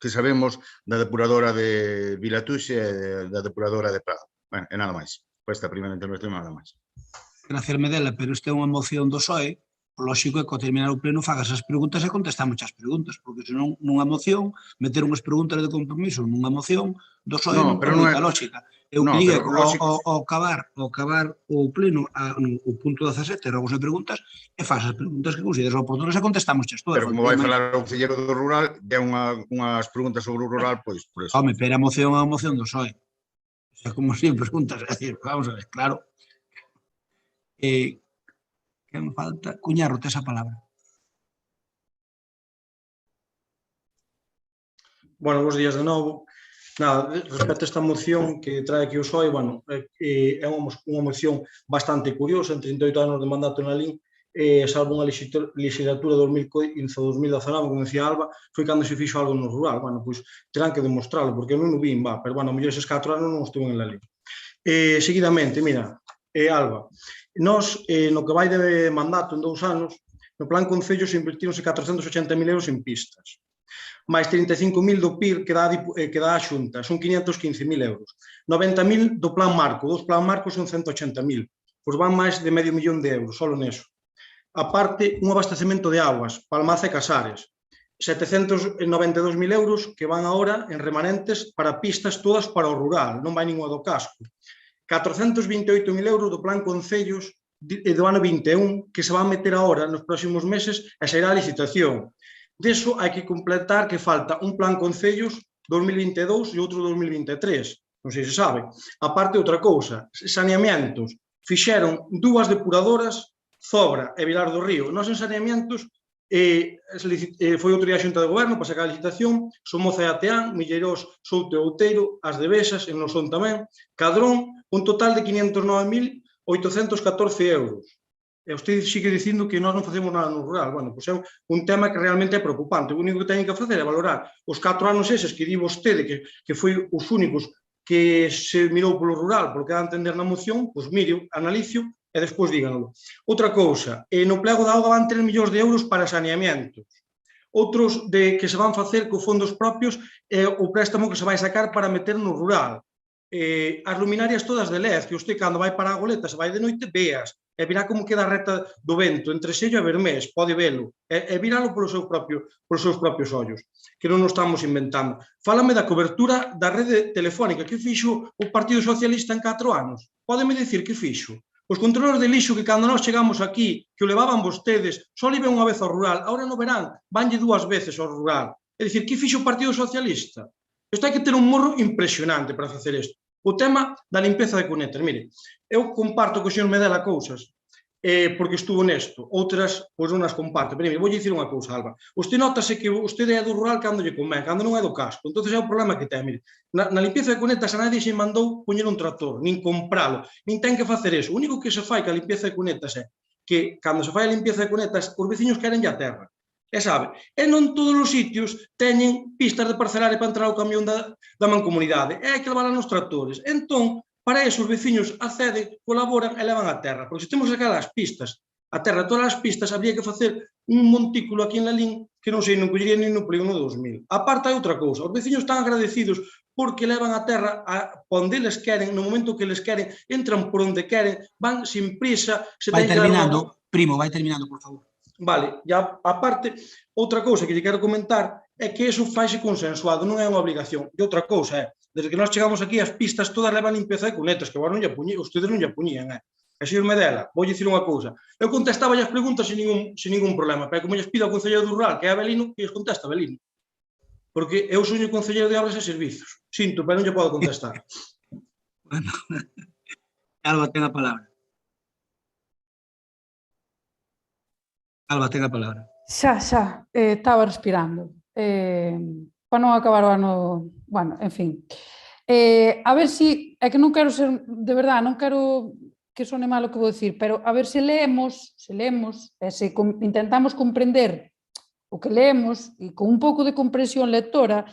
sabemos da depuradora de Vilatuxe e da depuradora de Prado. E nada máis. Esta primeira intervención, nada máis. Gracias, Medela, pero esta é unha moción do PSOE, o lógico é que ao terminar o pleno fagas as preguntas e contestamos as preguntas, porque senón nunha moción, meter unhas preguntas de compromiso nunha moción do PSOE non ten moita lógica. Eu que diga que ao acabar o pleno, o punto 17, rogos e preguntas, e faz as preguntas que consideras oportunas e contestamos xas todas. Pero como vai falar o concelleiro do Rural, de unhas preguntas sobre o rural, pois por eso. Home, pero a moción é a moción do PSOE. O sea, como sempre preguntas, é dicir, vamos a ver, claro. Que me falta? Cuñarro, tes a palabra. Bueno, bons días de novo. Nada, respecto a esta moción que trae aquí o PSOE, bueno, é unha moción bastante curiosa, en 38 anos de mandato na LIN, salvo unha legislatura 2015-2019, como decía Alba, foi cando se fixo algo no rural. Bueno, pois terán que demostrarlo, porque non o vin, pero, bueno, a mellor eses 4 anos non estuve en la LIN. Seguidamente, mira, Alba, nós, no que vai de mandato en 2 anos, no plan Concello se invertíronse 480.000 euros en pistas, máis 35.000 do PIR que dá a Xunta, son 515.000 euros. 90.000 do plan Marco, dos plan Marco son 180.000, pois van máis de medio millón de euros, solo neso. A parte, un abastecemento de aguas, Palmaza e Casares, 792.000 euros que van agora en remanentes para pistas todas para o rural, non vai ninguna do casco. 428.000 euros do plan Concellos do ano 21 que se van meter agora nos próximos meses e sairá a licitación. Deso hai que completar que falta un plan Concellos 2022 e outro 2023, non sei se sabe. A parte outra cousa, saneamientos, fixeron 2 depuradoras, Zobra e Vilar do Río. Nos en saneamientos foi outro día a Xunta de Goberno para sacar a licitación, Somoza e Ateán, Milleirós, Souto e Outeiro, As de Besas, en Nosón tamén, Cadrón, un total de 509.814 euros. e usted sigue dicindo que nós non facemos nada no rural. Bueno, pois é un tema que realmente é preocupante. O único que teñen que facer é valorar os 4 anos eses que di vostede que foi os únicos que se mirou polo rural, polo que dá a entender na moción, pois mire, analicio e despois díganlo. Outra cousa, no plego da auga van 3 millóns de euros para saneamientos. Outros que se van facer co fondos propios é o préstamo que se vai sacar para meter no rural. As luminarias todas de LED, que usted cando vai para a goleta, se vai de noite, veas, e virá como queda a reta do vento, entre Sello e Bermés, pode velo, e viralo polos seus propios ollos, que non nos estamos inventando. Fálame da cobertura da rede telefónica, que fixo o Partido Socialista en 4 anos? Pódeme dicir que fixo? Os controladores de lixo que cando nós chegamos aquí, que o levaban vostedes, só iban unha vez ao rural, agora no verán, vanlle 2 veces ao rural. É dicir, que fixo o Partido Socialista? Isto hai que ter un morro impresionante para facer isto. O tema da limpeza de cunetas, mire, eu comparto co señor Medela cousas, porque estuvo nesto, outras, pois non as comparto. Pero, mire, vou dicir unha cousa, Alba. Usted notase que usted é do rural cando lle convén, cando non é do casco. Entón, é o problema que ten, mire. Na limpeza de cunetas a nadie se mandou poñer un tractor, nin compralo, nin ten que facer eso. O único que se fai que a limpeza de cunetas é que, cando se fai a limpeza de cunetas, os veciños queren a terra. E sabe, e non todos os sitios teñen pistas de parcelaria para entrar o camión da mancomunidade. É que levar nos tractores. Entón, para eso os veciños acceden, colaboran e levan a terra. Porque se temos que sacar as pistas, a terra, todas as pistas, habría que facer un montículo aquí en Lalín que non sei, non collería nin no polígono 2000. A parte hai outra cousa, os veciños están agradecidos porque levan a terra onde eles queren, no momento que eles queren, entran por onde queren, van sin prisa. Vai terminando, primo, vai terminando, por favor. Vale, e aparte, outra cousa que lle quero comentar é que iso faise consensuado, non é unha obligación. E outra cousa é, desde que nós chegamos aquí, as pistas todas levan limpeza de cunetas, que agora non lle poñían, ustedes non lle poñían, E, señor Medela, vou dicir unha cousa. Eu contestaba as preguntas sin ningún problema, pero como lles pido ao Concelleiro do Rural, que é Abelino, que lles contesta Abelino. Porque eu sou o Concelleiro de Obras e Servizos. Sinto, pero non lle podo contestar. Bueno, Alba, ten a palabra. Alba, ten a palabra. Xa, estaba respirando. Para non acabar o ano... Bueno, en fin. A ver si... É que non quero ser... De verdade, non quero que sone mal o que vou dicir, pero a ver se leemos, e se intentamos comprender o que leemos, e con un pouco de comprensión lectora,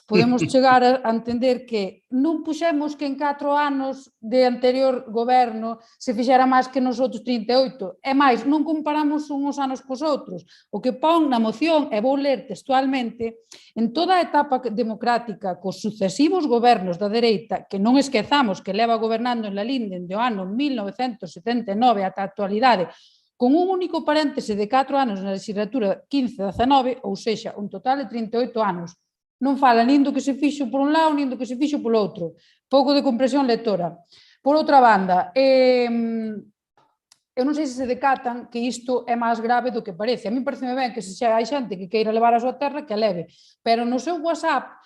podemos chegar a entender que non puxemos que en 4 anos de anterior goberno se fixera máis que nos outros 38. E máis, non comparamos uns anos cos outros. O que pon na moción, e vou ler textualmente, en toda a etapa democrática cos sucesivos gobernos da dereita, que non esquezamos que leva gobernando en Lalín dende o ano 1979 ata a actualidade, con un único paréntese de 4 anos na legislatura 15-19, ou sexa, un total de 38 anos. Non fala nin do que se fixo por un lado, nin do que se fixo polo outro. Pouco de comprensión lectora. Por outra banda, eu non sei se decatan que isto é máis grave do que parece. A mí pareceme ben que se hai xente que queira levar a súa terra, que a leve. Pero no seu WhatsApp,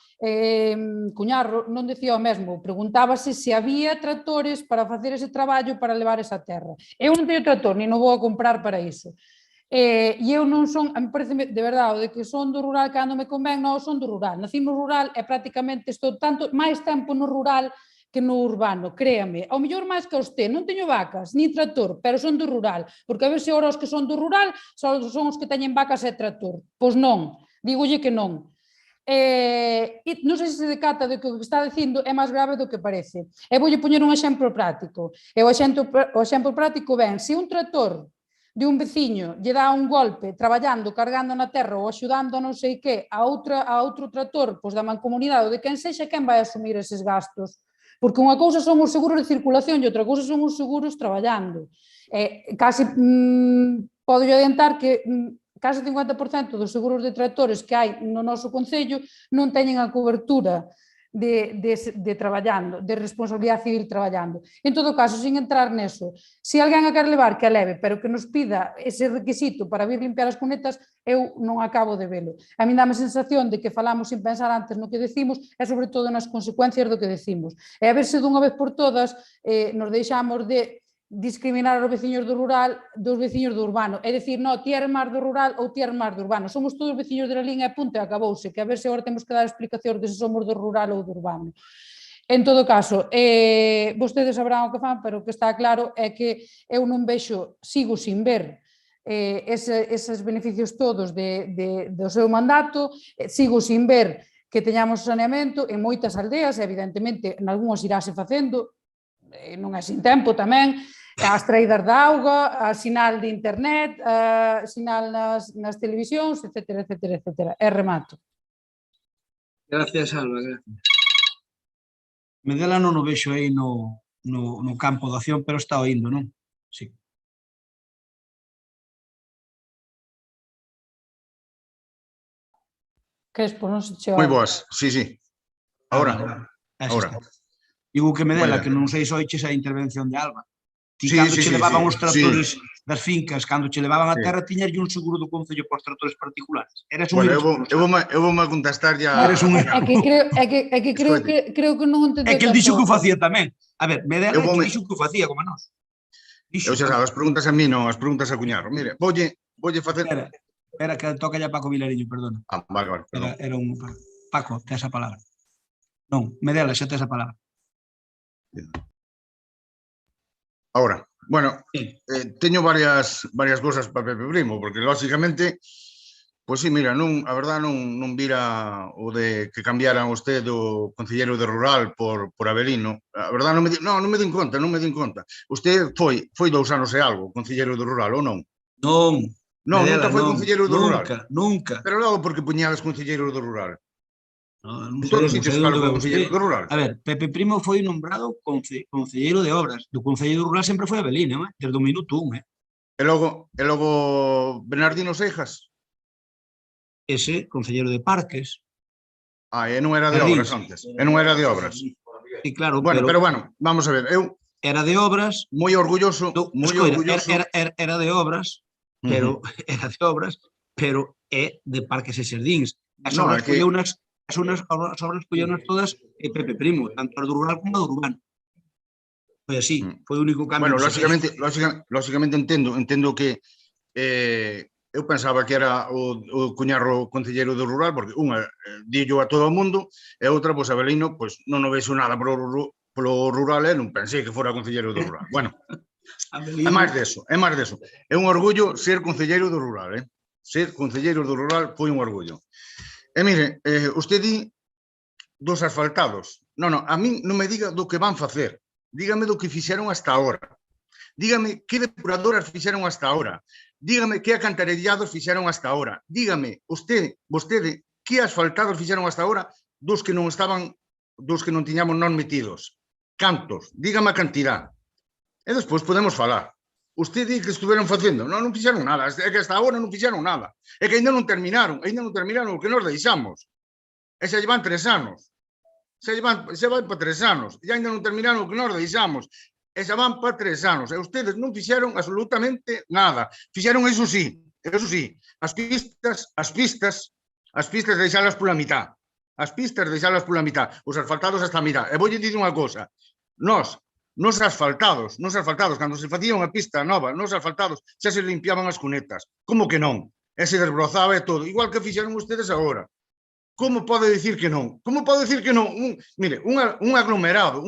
Cuñarro non decía o mesmo. Preguntábase se había tractores para facer ese traballo para levar esa terra. Eu non teño tractor, nin non vou a comprar para iso. E eu non son, a mí parece de verdade, de que son do rural cando me convén, non son do rural. Nací no rural e prácticamente estou tanto máis tempo no rural que no urbano, créame. Ao mellor máis que usted, non teño vacas, ni tractor, pero son do rural, porque a ver se agora os que son do rural son os que teñen vacas e tractor. Pois non, dígolle que non. Non sei se se decata de que o que está dicindo é máis grave do que parece. E voulle poñer un exemplo práctico. E o exemplo práctico ven, se un tractor de un veciño lle dá un golpe traballando, cargando na terra ou axudando a non sei que a outro tractor da mancomunidade ou de quen sexa, quen vai asumir eses gastos? Porque unha cousa son os seguros de circulación e outra cousa son os seguros traballando. Casi podo adiantar que case 50% dos seguros de tractores que hai no noso concello non teñen a cobertura de traballando, de responsabilidade civil traballando. En todo caso, sin entrar neso, se alguén a quer levar, que a leve, pero que nos pida ese requisito para vir limpiar as cunetas, eu non acabo de velo. A mí dame a sensación de que falamos sin pensar antes no que decimos e sobre todo nas consecuencias do que decimos. E a ver se dunha vez por todas nos deixamos de discriminar os veciños do rural dos veciños do urbano. É dicir, non, ti eres máis do rural ou ti eres máis do urbano. Somos todos veciños de Lalín e punto e acabouse, que a ver se agora temos que dar explicacións de se somos do rural ou do urbano. En todo caso, vostedes sabrán o que fan, pero o que está claro é que eu non vexo, sigo sin ver eses beneficios todos do seu mandato, sigo sin ver que teñamos saneamento en moitas aldeas, evidentemente, en algúns irase facendo, non é sin tempo tamén, as traídas de auga, a sinal de internet, a sinal nas televisións, etcétera, etcétera, etcétera. E remato. Gracias, Alba, gracias. Medela non o vexo aí no campo de acción, pero está oindo, non? Sí. Crespo, non se cheo. Moi boas, sí. Ahora. Digo que Medela, Vale. que non sei se oiches a intervención de Alba. Ti Sí, cando sí, che sí, levaban sí, os tractores das fincas, cando che levaban a terra, tiñas un seguro do Concello para os tractores particulares. Eras un Bueno, eu vou contestar ya... Eres un É que creo que non entendeu. É que el dixo que o facía tamén. A ver, Medela Eu que voume- dixo que o facía, como nós. Eu xa sabes, as preguntas a mí non, as preguntas a Cuñaro. Mire, voulle facer... Espera, que toca ya Paco Vilariño, perdona. Vale, perdón. Era un... Paco, tes a palabra. Non, Medela, xa tes a palabra. Ahora, bueno, teño varias cousas para Pepe Primo, porque lógicamente, pois sí, mira, a verdad non vira o de que cambiaran usted do concelleiro de Rural por Avelino. A verdad non me din conta. Usted foi 2 anos e algo concelleiro de Rural, ou non? Non. Non, Medela, nunca foi non, concelleiro de Rural. Nunca. Pero logo porque puñades concelleiro de Rural. Non En todos os sitios falo con concelleiro de Rural. A ver, Pepe Primo foi nombrado concelleiro de obras. Do Concelleiro de Rural sempre foi Avelino, desde o minuto 1. E logo Bernardino Seijas? Ese, concelleiro de Parques. E non era de obras antes. E non era de obras. Sí, claro, Bueno, pero bueno, vamos a ver, eu... Era de obras... Moi orgulloso, Era de obras, pero era de obras, pero é de Parques e Xardíns. As obras colleunas todas Pepe Primo, tanto as do rural como a do urbano. Foi así, foi o único cambio. Bueno, lógicamente entendo que eu pensaba que era o Cuñarro concelleiro do rural, porque unha dillo a todo o mundo, e outra, pois Avelino, pois non o vexo nada polo rural, e non pensei que fora concelleiro do rural. Bueno, é máis deso. É un orgullo ser concelleiro do rural, Ser concelleiro do rural foi un orgullo. E mire, usted di dos asfaltados. Non, a min non me diga do que van facer. Dígame do que fixeron hasta ahora. Dígame que depuradoras fixeron hasta ahora. Dígame que acantarellados fixeron hasta ahora. Dígame, vostede, que asfaltados fixeron hasta ahora dos que non tiñamos non metidos. Cantos? Dígame a cantidad. E despois podemos falar. Usted di que estuveron facendo. Non fixeron nada. É que hasta agora non fixeron nada. É que ainda non terminaron o que nos deixamos. E xa llevan 3 anos. Xa van para 3 anos. E ainda non terminaron o que nos deixamos. E xa van para 3 anos. E ustedes non fixeron absolutamente nada. Fixeron eso sí, as pistas deixalas pola mitad. Os asfaltados hasta a mitad. E voulle dicir unha cosa. Nos asfaltados, cando se facía unha pista nova, nos asfaltados, xa se limpiaban as cunetas. Como que non? E se desbrozaba e todo. Igual que fixeron ustedes agora. Como pode dicir que non? Mire, un aglomerado,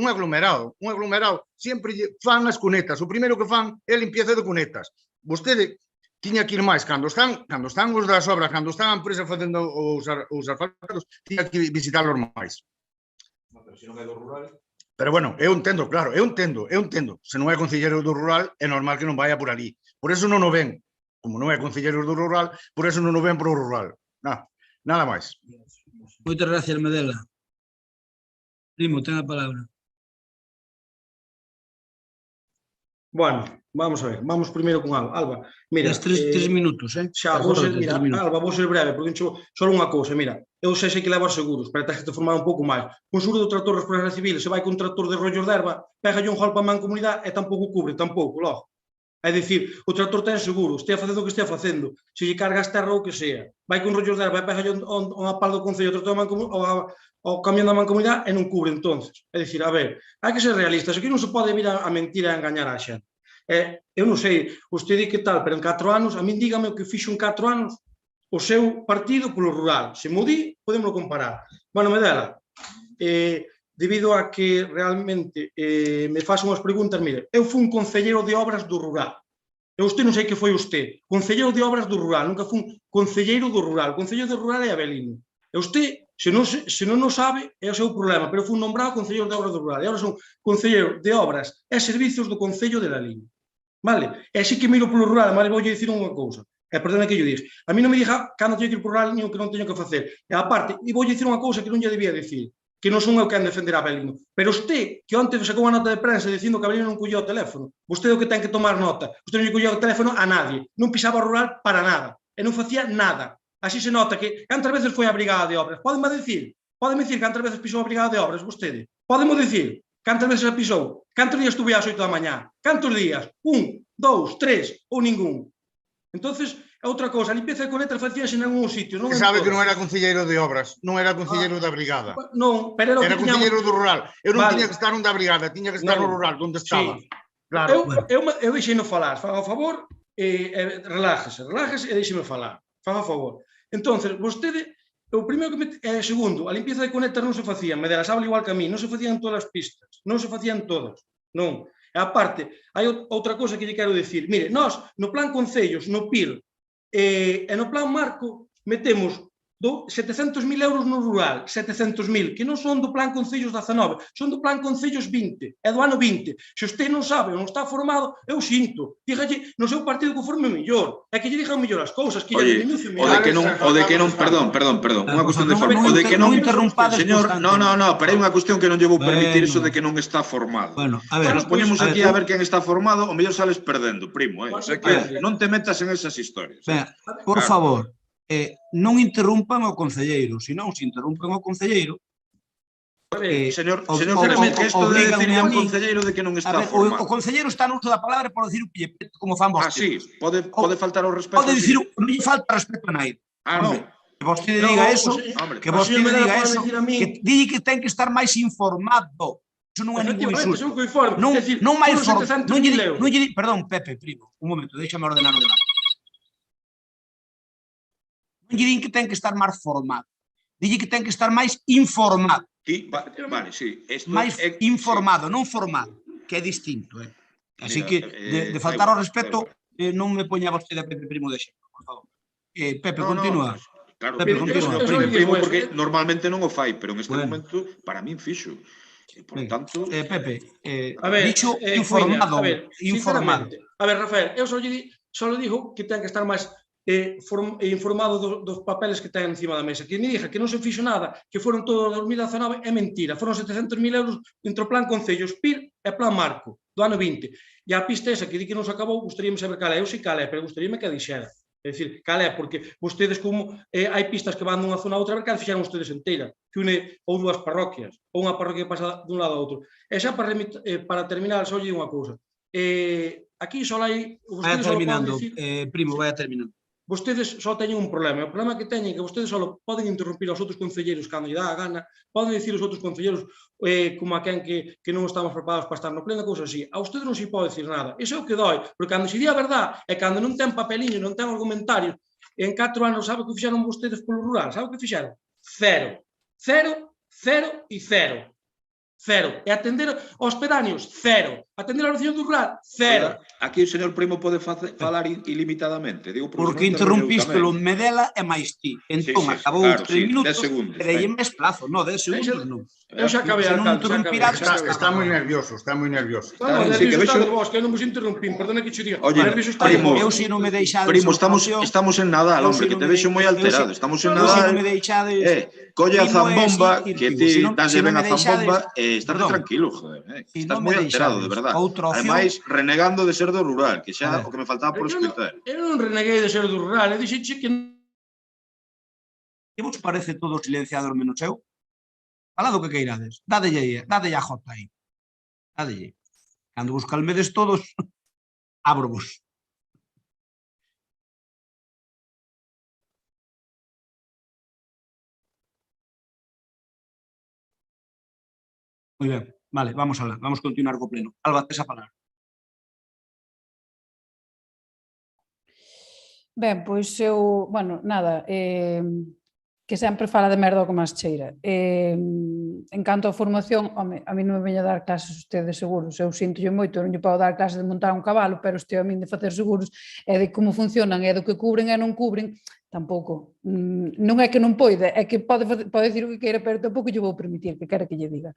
sempre fan as cunetas. O primeiro que fan é a limpieza de cunetas. Vostede tiña que ir máis. Cando están os das obras, cando están a empresa facendo os asfaltados, tiña que visitarlos máis. Pero se non é do rural... Pero bueno, eu entendo. Se non é concelleiro do rural, é normal que non vaya por ali. Por eso non o ven. Como non é concelleiro do rural, por eso non o ven pro rural. Nada máis. Moitas gracias, Medela. Primo, ten a palabra. Bueno, vamos a ver. Vamos primeiro con Alba. Alba, mira... Tres minutos, Xa, Alba, vou ser breve, porque só unha cousa, mira. Eu sei que levo seguros, pero tens que te formar un pouco máis. Un seguro do tractor de responsabilidade civil, se vai con un tractor de rollos de erva, pega un golpe a mancomunidade e tampouco cubre, logo. É dicir, o tractor ten seguro, estea facendo o que estea facendo, se lle cargas terra ou que sea, vai con rollos de erva e pega unha pala do concello ao camión da mancomunidade e non cubre entonces. É dicir, a ver, hai que ser realistas, aquí non se pode vir a mentir e a engañar a xente. Eu non sei, usted di que tal, pero en 4 anos, a min dígame o que fixo en 4 anos o seu partido polo rural. Se mo di, podemos comparar. Bueno, Medela, debido a que realmente me faz unhas preguntas. Mire, eu fui un concelleiro de obras do rural. Eu non sei que foi usted. Concelleiro de obras do rural, nunca fui un concelleiro do rural. O concelleiro do rural é Abelino. E usted, se non o sabe, é o seu problema, pero fui nombrado concelleiro de obras do rural. E agora son concelleiro de obras e servicios do Concello de Lalín. Vale? E así que miro polo rural, mas voulle dicir unha cousa. E perdona que yo dix. A mí non me diga cando teño que ir polo rural nin o que non teño que facer. E aparte, e voulle dicir unha cousa que non lle debía dicir, que non son eu quen defender a Abelino. Pero usted, que onte sacou unha nota de prensa dicindo que Abelino non colleu o teléfono, vostede o que ten que tomar nota. Vostede non lle colleu o teléfono a nadie. Non pisaba o rural para nada. E non facía nada. Así se nota que cantas veces foi a Brigada de Obras. Pódeme dicir cantas veces pisou a Brigada de Obras vostede. Pódeme dicir cantas veces a pisou. Cantos días estuve ás 8 da mañá. Cantos días? 1, 2, 3 ou ningún. Entonces, outra cousa, a limpieza de conetas facíase en algún sitio. Que sabe que non era concelleiro de obras, non era concelleiro da brigada. Non, pero era concelleiro do rural. Eu non tiña que estar onde a brigada, tiña que estar no rural, onde estaba. Claro. Eu deixei-no falar, faga a favor, relájese e deixe-me falar. Faga a favor. Entonces, vostede, o primeiro que segundo, a limpieza de conetas non se facía, me delas habla igual que a mí, non se facían todas as pistas, non se facían todas, non. E aparte, hai outra cousa que lle quero dicir. Mire, nós, no plan concellos, no PIR, e no plan marco, metemos 700.000 euros no rural, 700.000, que non son do plan Concellos 19, son do plan Concellos 20, é do ano 20. Se usted non sabe ou non está formado, eu sinto. Dígalle no seu partido que forme mellor, é que lle digan mellor as cousas, que lle denuncie mellor. O de que non, perdón, unha cuestión de forma. O de que non interrumpades, señor, pero hai unha cuestión que non lle vou permitir iso de que non está formado. Bueno, a ver, nos poñemos aquí a ver quen está formado, o mellor sales perdendo, primo, o sea que non te metas en esas historias. Por favor, non interrumpan o concelleiro, senón se interrumpen o concelleiro, señor, que isto de decirle a un concelleiro de que non está formado. O concelleiro está no uso da palabra por decir o pillepeto, como fan vostedes. Sí, pode faltar o respeto. Pode dicir, non falta respeto a naide. Non. Que vostede diga eso, que dille que ten que estar máis informado. Iso non é ningún insulto. Non máis informado. Perdón, Pepe, primo, un momento, déxame ordenar o debate. Non lle din que ten que estar máis formado. Dille que ten que estar máis informado. Vale, sí. Máis informado, non formado, que é distinto. Así que, de faltar ao respeto, non me poña vostede a Pepe Primo de exemplo, por favor. Pepe, continúa. Claro, Pepe, primo, porque normalmente non o fai, pero en este momento, para min, fixo. Por tanto... Pepe, dixo informado. A ver, Rafael, eu só lle digo que ten que estar máis informado dos papeles que ten encima da mesa. Que me diga que non se fixo nada, que foron todo 2019, é mentira. Foron 700.000 euros entre o plan Concellos PIR e plan Marco, do ano 20. E a pista esa que di que non se acabou, gustaríame saber cal é. Eu sei cal é, pero gustaríame que a dixera. É dicir, cal é, porque vostedes como hai pistas que van dunha zona a outra, a ver cal fixeron vostedes inteira, que une ou dúas parroquias, ou unha parroquia que pasa dun lado a outro. E xa para terminar, só lle digo unha cousa. Aquí só hai... Vai terminando, primo, vai terminando. Vostedes só teñen un problema. O problema que teñen é que vostedes só poden interrumpir aos outros concelleiros cando lle dá a gana, poden dicir aos outros concelleiros como a quen que non estamos preparados para estar no pleno, cousa así. A vostedes non se pode dicir nada. Iso é o que dói, porque cando se di a verdade e cando non ten papeliño, non ten argumentarios, en 4 anos sabe o que fixeron vostedes polo rural? Sabe o que fixeron? Cero. Cero, cero e cero. Cero. E atender aos pedáneos? Cero. Atender a oración do rural? Cero. Aquí o señor Primo pode falar ilimitadamente. Porque interrumpiste o Medela e máis ti. Entón, acabou 3 minutos e dei máis plazo. Non, 10 segundos non. Eu xa acabei, alcalde. Está moi nervioso, está moi nervioso. Nervioso está de vos, que eu non vos interrumpín. Perdona que che diga. Oye, Primo, eu se non me deixades... Primo, estamos en Nadal, hombre, que te vexo moi alterado. Estamos en Nadal. Colle a zambomba, que ti danlle ben a zambomba e estate tranquilo, joder. Estás moi alterado, de verdade. Ademais, renegando de ser do rural, que xa o que me faltaba por escutar. Eu non reneguei de ser do rural, eu dixeche que... Que vos parece todo silenciado menos eu? Falado que queirades. Dádelle a jota aí. Dádelle. Cando vos calmedes todos, abro vos. Moi ben. Vale, vamos a continuar co pleno. Alba, tes a palabra. Ben, pois eu, bueno, nada, que sempre fala de merda como as cheira. En canto a formación, home, a mí non me veña a dar clases usted de seguros, eu sinto moito, non lle podo dar clases de montar un cabalo, pero este a min de facer seguros e de como funcionan e do que cubren e non cubren, tampouco. Non é que non poida, é que pode dicir o que queira, pero tampouco lle vou permitir que quera que lle diga.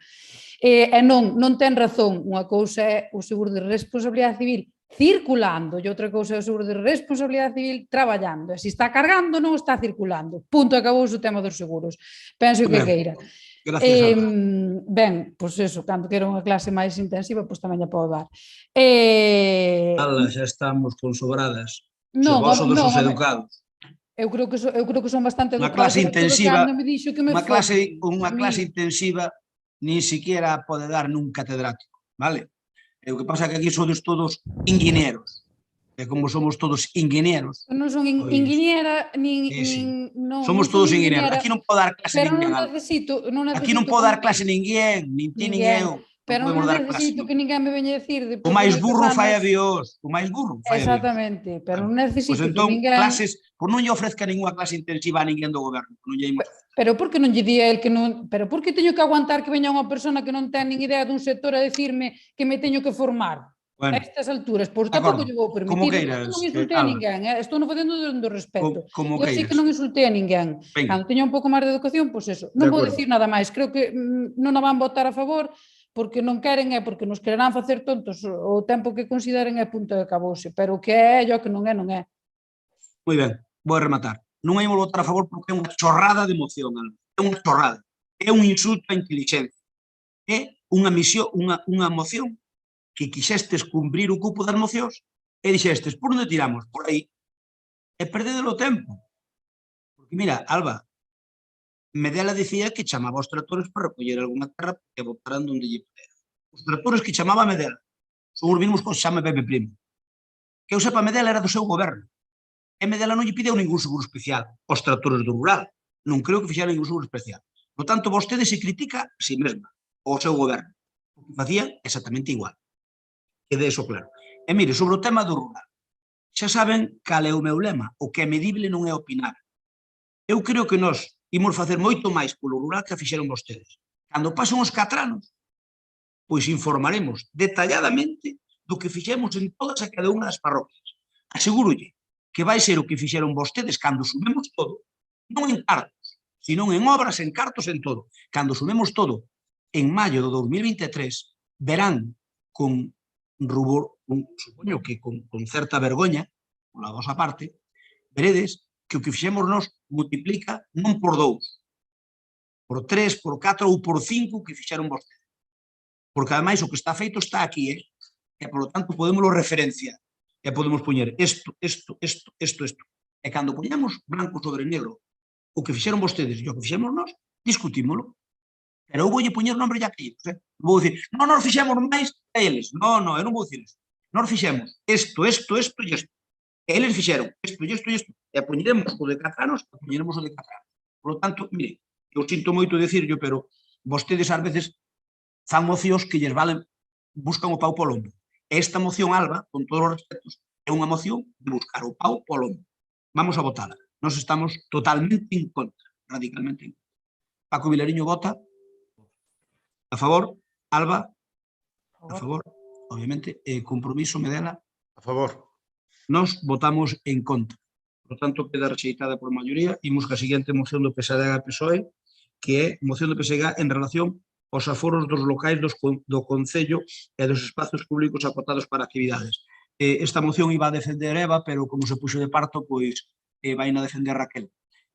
E non ten razón, unha cousa é o seguro de responsabilidade civil circulando e outra cousa é o seguro de responsabilidade civil traballando. E se está cargando, non está circulando. Punto, acabou o tema dos seguros. Penso que queira. Gracias, Alba. Ben, pois eso, cando queira unha clase máis intensiva, pois tamén a podo dar. Alba, xa estamos con sobradas. Non, Vos sodes non, os educados. Eu creo que son bastante Unha educados. clase intensiva, unha clase intensiva nin siquiera pode dar nun catedrático, vale? E o que pasa é que aquí sodes todos inguineros. E como somos todos inguineros... Non son inguiniera, nin... Somos todos inguineros. Aquí non pode dar clase ninguén. Aquí non pode dar clase ninguén, nin ti nin eu. Pero non necesito que ninguén me veña a decir... O máis burro fai a Dios. O máis burro fai a Dios. Exactamente, pero non necesito que entón, ninguén... clases, por non lle ofrezca ninguna clase intensiva a ninguén do goberno. Pero por que non lle di a el que non... Pero por que teño que aguantar que veña unha persona que non ten nin idea dun sector a decirme que me teño que formar? A estas alturas, pois tampouco lle vou permitir. Como queiras, non insultei a ninguén, estou non facendo do respeto. Como eu sei que non insultei a ninguén. Cando teña un pouco máis de educación, pois eso. Non vou dicir nada máis. Creo que non a van votar a favor porque non queren porque nos quererán facer tontos o tempo que consideren é punto de acabouse. Pero o que é, o que non é, non é. Moi ben, vou rematar. Non hai votar a favor porque é unha chorrada de emoción, é unha chorrada. É un insulto á inteligencia. É unha misión, unha moción que quixestes cumprir o cupo das mocións e dixestes, por onde tiramos? Por aí. E perdedelo o tempo. Porque mira, Alba, Medela dicía que chamaba aos tractores para recoller algunha terra que votaran onde lle pudera. Os tractores que chamaba Medela son os mesmos que chama Pepe Primo. Que eu sepa, Medela era do seu goberno. E Medela non lle pideu ningún seguro especial aos tractores do rural. Non creo que fixera ningún seguro especial. Por tanto, vostede se critica a si mesma, ou ao seu goberno. Porque facía exactamente igual. Quede eso claro. E mire, sobre o tema do rural, xa saben cal é o meu lema. O que é medible non é opinar. Eu creo que nós imos facer moito máis polo rural que fixeron vostedes. Cando pasen os 4 anos, pois informaremos detalladamente do que fixemos en todas e cada unha das parroquias. Asegúrolle que vai ser o que fixeron vostedes cando sumemos todo, non en cartos, sino en obras, en cartos, en todo. Cando sumemos todo, en maio do 2023, verán con rubor, supoño que con certa vergoña, pola vosa parte, veredes que o que fixemos nós multiplica non por 2, por 3, por 4 ou por 5 que fixeron vostedes. Porque ademais o que está feito está aquí, e por lo tanto podémoslo referenciar, e podemos poñer isto. E cando poñamos branco sobre negro o que fixeron vostedes e o que fixemos nós, discutímoslo. Pero eu voulle poñer nombre e apellidos. Vou dicir, non, nós fixemos máis que eles. Non, eu non vou dicir isto. Nós fixemos isto e isto. E eles fixeron isto. E poñeremos o de 4 anos, e poñeremos o de 4 anos. Por lo tanto, mire, eu sinto moito dicirlo, pero vostedes ás veces fan mocións que lles valen, buscan o pau polo lombo. E esta moción, Alba, con todos os respetos, é unha moción de buscar o pau polo lombo. Vamos a votala. Nós estamos totalmente en contra, radicalmente en contra. Paco Vilariño vota a favor, Alba a favor, obviamente, Compromiso, Medela a favor. Nós votamos en contra. Por tanto, queda rexeitada por maioría. Imos ca seguinte moción do PSDG e PSOE, que é moción do PSDG en relación aos aforos dos locais do Concello e dos espazos públicos acotados para actividades. Esta moción iba a defender Eva, pero como se puxo de parto, pois vai a defender Raquel.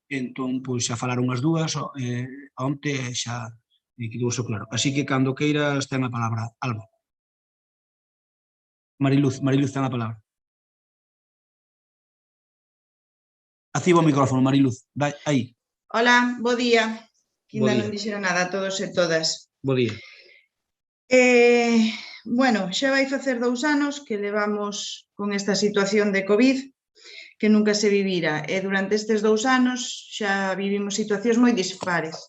Entón, pois xa falaron as dúas onte xa quedou iso claro. Así que, cando queiras, ten a palabra, Alba. Mariluz ten a palabra. Activa o micrófono, Mariluz. Vai, aí. Hola, bo día. Ainda non dixeron nada a todos e todas. Bo día. Bueno, xa vai facer 2 anos que levamos con esta situación de COVID que nunca se vivira e durante estes 2 anos xa vivimos situacións moi dispares.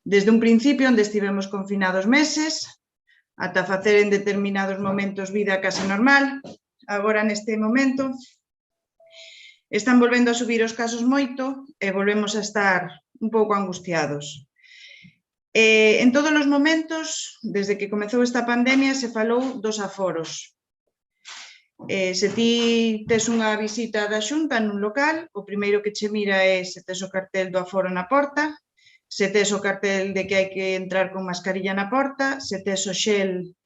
Desde un principio onde estivemos confinados meses ata facer en determinados momentos vida case normal, agora neste momento están volvendo a subir os casos moito e volvemos a estar un pouco angustiados. En todos os momentos, desde que comezou esta pandemia, se falou dos aforos. Se ti tes unha visita da Xunta nun local, o primeiro que che mira é se tes o cartel do aforo na porta, se tes o cartel de que hai que entrar con mascarilla na porta, se tes o xel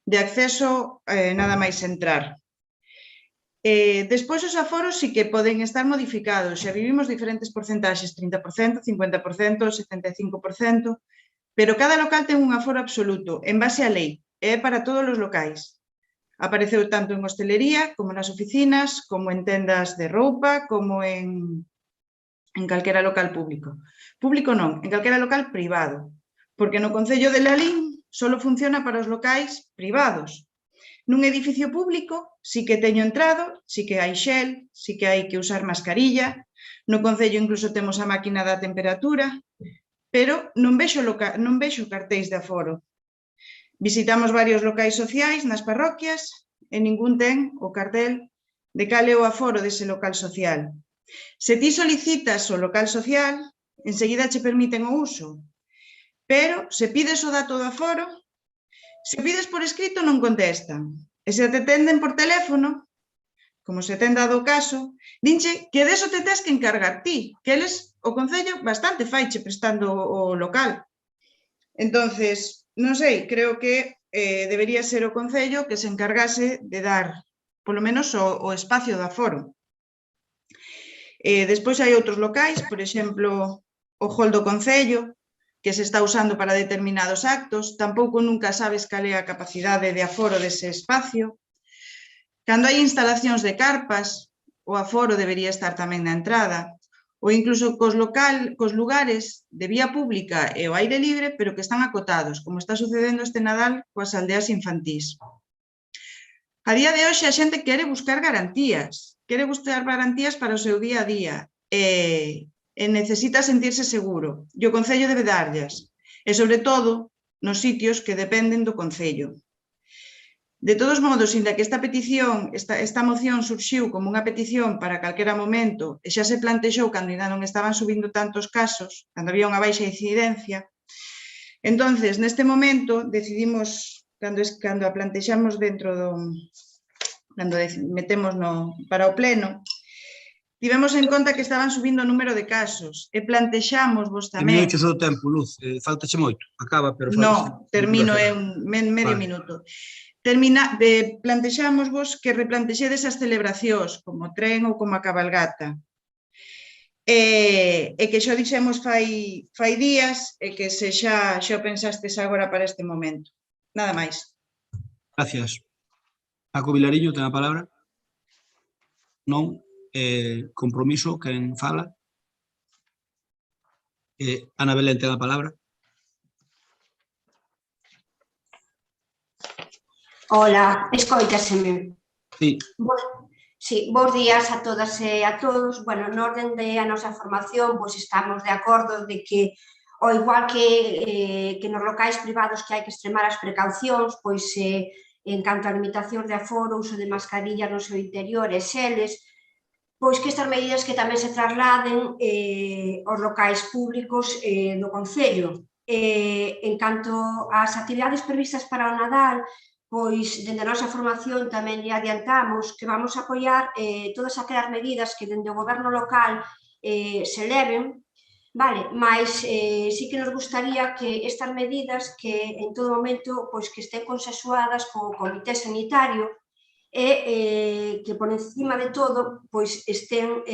de acceso, nada máis entrar. Despois os aforos sí que poden estar modificados, xa vivimos diferentes porcentaxes, 30%, 50%, 75%, pero cada local ten un aforo absoluto, en base á lei, é para todos os locais. Apareceu tanto en hostelería, como nas oficinas, como en tendas de roupa, como en calquera local público. Público non, en calquera local privado, porque no Concello de Lalín só funciona para os locais privados. Nun edificio público sí que teño entrado, sí que hai xel, sí que hai que usar mascarilla, no Concello incluso temos a máquina da temperatura, pero non vexo cartéis de aforo. Visitamos varios locais sociais nas parroquias e ningún ten o cartel de cal é o aforo dese local social. Se ti solicitas o local social, enseguida che permiten o uso, pero se pides o dato do aforo, se o pides por escrito non contestan. E se te atenden por teléfono, como se ten dado o caso, dinche que deso te tes que encargar ti, que eles, o Concello, bastante faiche prestando o local. Entonces, non sei, creo que debería ser o Concello que se encargase de dar, polo menos, o espacio do aforo. Despois hai outros locais, por exemplo, o hall do Concello, que se está usando para determinados actos, tampouco nunca sabes cal é a capacidade de aforo dese espacio. Cando hai instalacións de carpas, o aforo debería estar tamén na entrada, ou incluso cos lugares de vía pública e o aire libre, pero que están acotados, como está sucedendo este Nadal coas aldeas infantís. A día de hoxe a xente quere buscar garantías para o seu día a día e necesita sentirse seguro, e o Concello debe darllas, e sobre todo nos sitios que dependen do Concello. De todos modos, inda que esta moción surxiu como unha petición para calquera momento e xa se plantexou cando ainda non estaban subindo tantos casos, cando había unha baixa incidencia, entonces, neste momento, decidimos, cando a plantexamos dentro do... cando metemos para o pleno, tivemos en conta que estaban subindo o número de casos e plantexamos vos tamén... Terminou o tempo, Luz, faltache moito, acaba, pero... No, termino en medio minuto. Plantexamos vos que replantexedes as celebracións, como o tren ou como a cabalgata, e que xa dixemos fai días e que se xa pensastes agora para este momento. Nada máis. Gracias. Paco Vilariño, ten a palabra. Non? Compromiso, quen fala? Ana Belén ten a palabra. Hola, escoitaseme. Sí. Sí, bons días a todas e a todos. Bueno, no orden de a nosa formación, pois estamos de acordo de que, ao igual que nos locais privados que hai que extremar as precaucións, pois en canto a limitacións de aforo, uso de mascarilla no seu interior e xeles, pois que estas medidas que tamén se trasladen aos locais públicos do Concello. En canto ás actividades previstas para o Nadal, pois, dende a nosa formación tamén lle adiantamos que vamos a apoiar todas aquelas medidas que dende o goberno local se leven, vale, mas sí que nos gustaría que estas medidas que en todo momento pois que estén consensuadas co Comité Sanitario e que por encima de todo pois estén